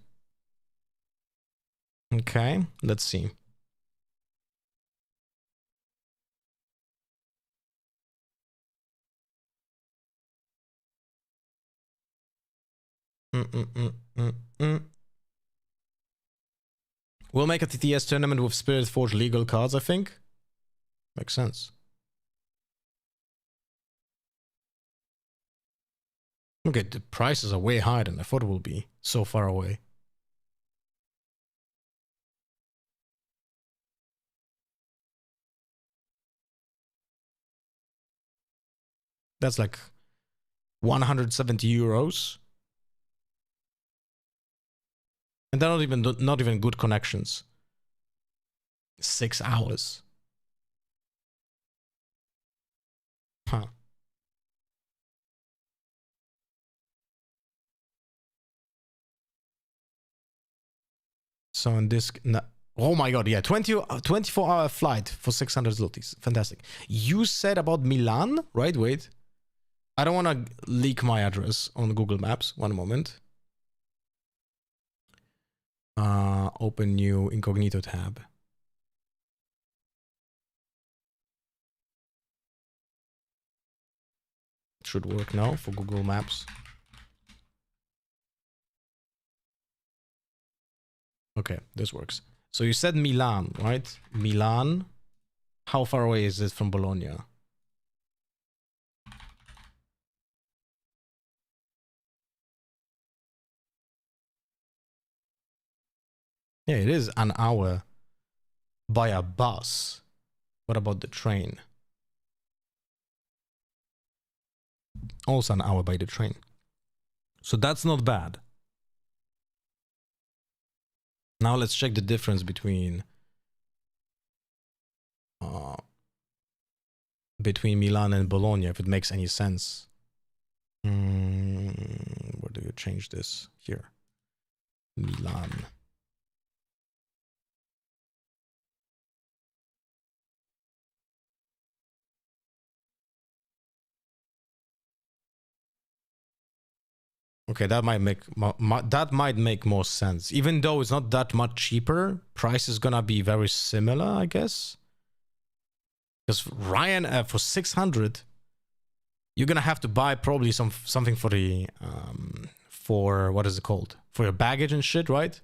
Okay, let's see. We'll make a TTS tournament with Spirit Forge legal cards, I think. Makes sense. Okay, the prices are way higher than I thought it will be. So far away. That's like 170 euros. And they're not even good connections. 6 hours. Huh. So in this, oh my god, yeah, 24-hour flight for 600 zlotys. Fantastic. You said about Milan, right? Wait. I don't want to leak my address on Google Maps. One moment. Open new incognito tab. should work now for Google Maps. Okay, this works. So you said Milan, right? Milan. How far away is it from Bologna? Yeah, it is an hour by a bus. What about the train? Also an hour by the train. So that's not bad. Now let's check the difference between Milan and Bologna, if it makes any sense. Where do you change this? Here. Milan. Okay, that might make more sense. Even though it's not that much cheaper, price is gonna be very similar, I guess. Because Ryanair for 600, you're gonna have to buy probably something for the for what is it called? For your baggage and shit, right?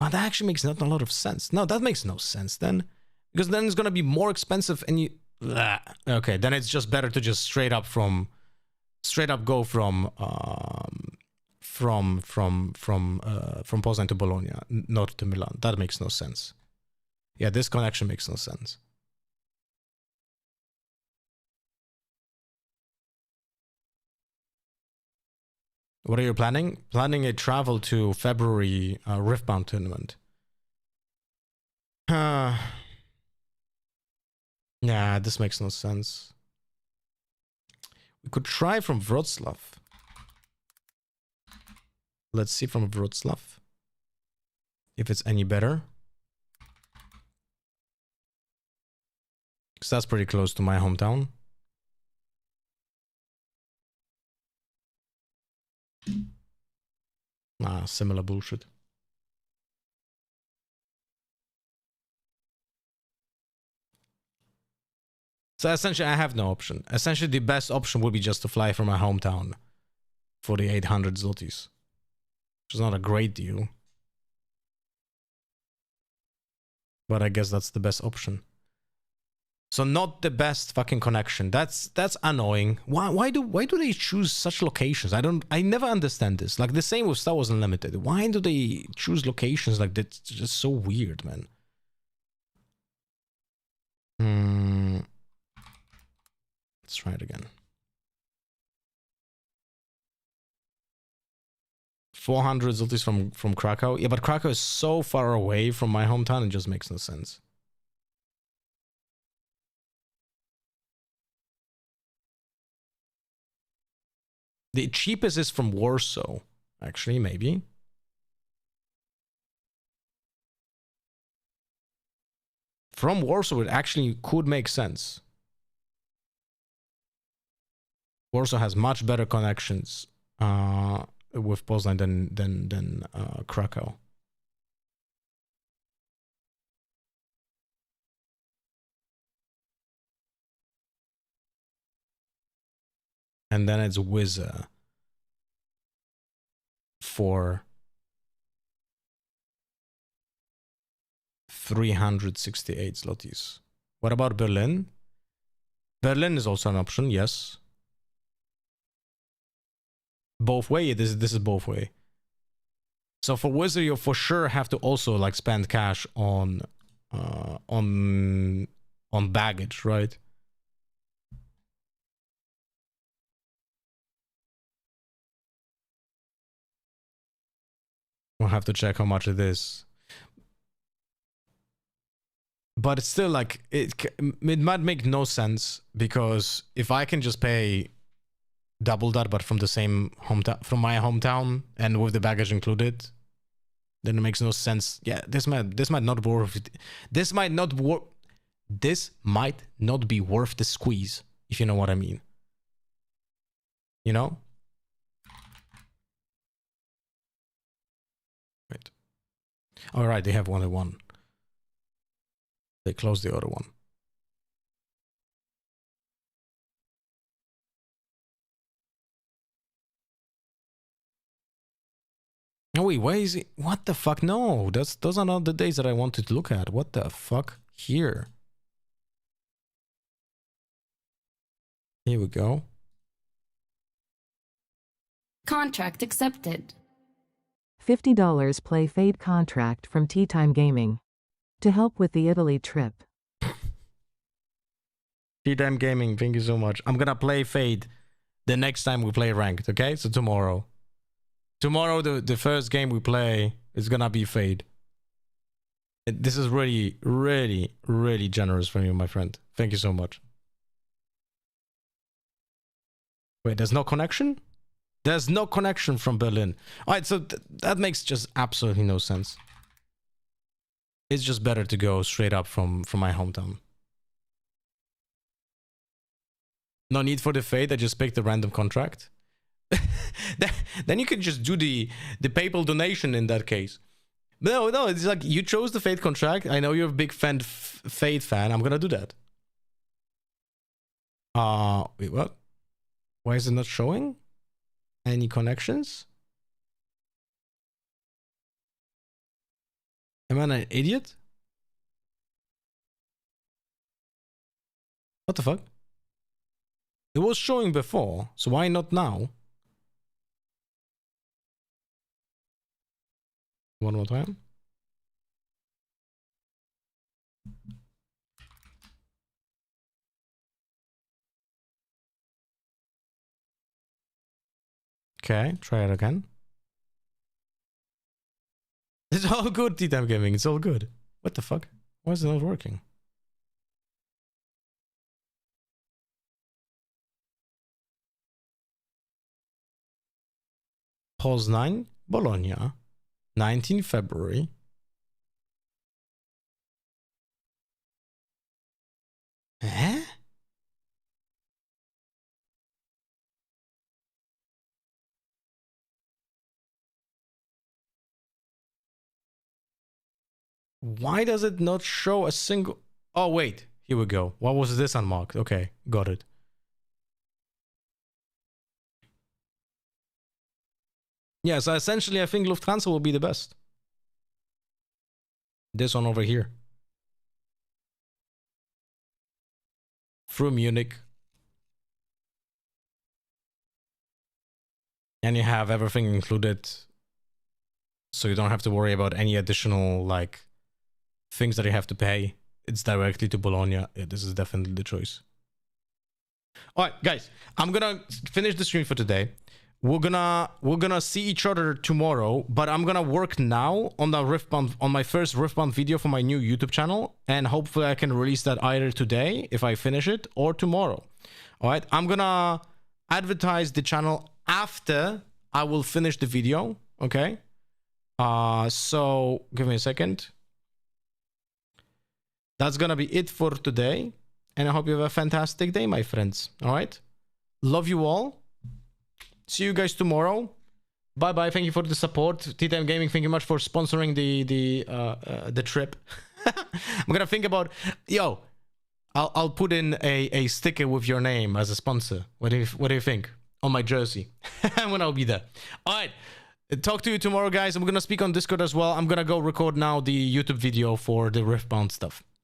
Oh, that actually makes not a lot of sense. No, that makes no sense then, because then it's gonna be more expensive, and you. Okay, then it's just better to just straight up go from Poznan to Bologna, not to Milan. That makes no sense. Yeah, this connection makes no sense. What are you planning? Planning a travel to February Riftbound tournament. Yeah, this makes no sense. We could try from Wrocław. Let's see from Wrocław if it's any better. Because that's pretty close to my hometown. Similar bullshit. So essentially, I have no option. Essentially, the best option would be just to fly from my hometown for the 800 zlotys. Which is not a great deal. But I guess that's the best option. So not the best fucking connection. That's annoying. Why do they choose such locations? I never understand this. Like the same with Star Wars Unlimited. Why do they choose locations like that? It's just so weird, man. Let's try it again. 400 zlotys from Krakow. Yeah, but Krakow is so far away from my hometown, it just makes no sense. The cheapest is from Warsaw, actually, maybe. From Warsaw, it actually could make sense. Warsaw has much better connections with Poznan than Krakow. And then it's Wizza for 368 zlotys. What about Berlin? Berlin is also an option, yes. Both way, this is both way. So for Wizza, you for sure have to also like spend cash on baggage, right? We'll have to check how much it is. But it's still like, it might make no sense, because if I can just pay double that, but from the same hometown, from my hometown, and with the baggage included, then it makes no sense. Yeah, this might not worth it. This might not be worth the squeeze, if you know what I mean. You know? Wait. All right, they have only one. They closed the other one. Oh wait, why is it? What the fuck? No, those are not the days that I wanted to look at. What the fuck? Here. Here we go. Contract accepted. $50 play Fade contract from Tea Time Gaming. To help with the Italy trip. Tea Time Gaming, thank you so much. I'm gonna play Fade the next time we play ranked, okay? So tomorrow. Tomorrow, the first game we play is gonna be Fade. This is really, really, really generous from you, my friend. Thank you so much. Wait, there's no connection? There's no connection from Berlin. Alright, so that makes just absolutely no sense. It's just better to go straight up from my hometown. No need for the Fade, I just picked a random contract. Then you could just do the PayPal donation in that case. No, it's like you chose the Fade contract. I know you're a big Fade fan. I'm gonna do that. Wait, what? Why is it not showing? Any connections? Am I an idiot? What the fuck? It was showing before, so why not now? One more time. Okay, try it again. It's all good, Tea Time Gaming. It's all good. What the fuck? Why is it not working? Poznań, Bologna, 19 February. Eh? Why does it not show a single... Oh, wait. Here we go. Why was this unmarked? Okay, got it. Yeah, so essentially I think Lufthansa will be the best. This one over here. Through Munich. And you have everything included. So you don't have to worry about any additional, like, things that you have to pay. It's directly to Bologna. Yeah, this is definitely the choice. Alright, guys. I'm gonna finish the stream for today. We're gonna see each other tomorrow, but I'm gonna work now on the Riftbound, on my first Riftbound video for my new YouTube channel, and hopefully I can release that either today if I finish it or tomorrow. All right, I'm gonna advertise the channel after I will finish the video. Okay, so give me a second. That's gonna be it for today, and I hope you have a fantastic day, my friends. All right, love you all. See you guys tomorrow. Bye bye. Thank you for the support. Tea Time Gaming, thank you much for sponsoring the trip. I'm gonna think about, yo, I'll put in a sticker with your name as a sponsor. What do you think? On my jersey when I'll be there. All right. Talk to you tomorrow, guys. I'm gonna speak on Discord as well. I'm gonna go record now the YouTube video for the Riftbound stuff.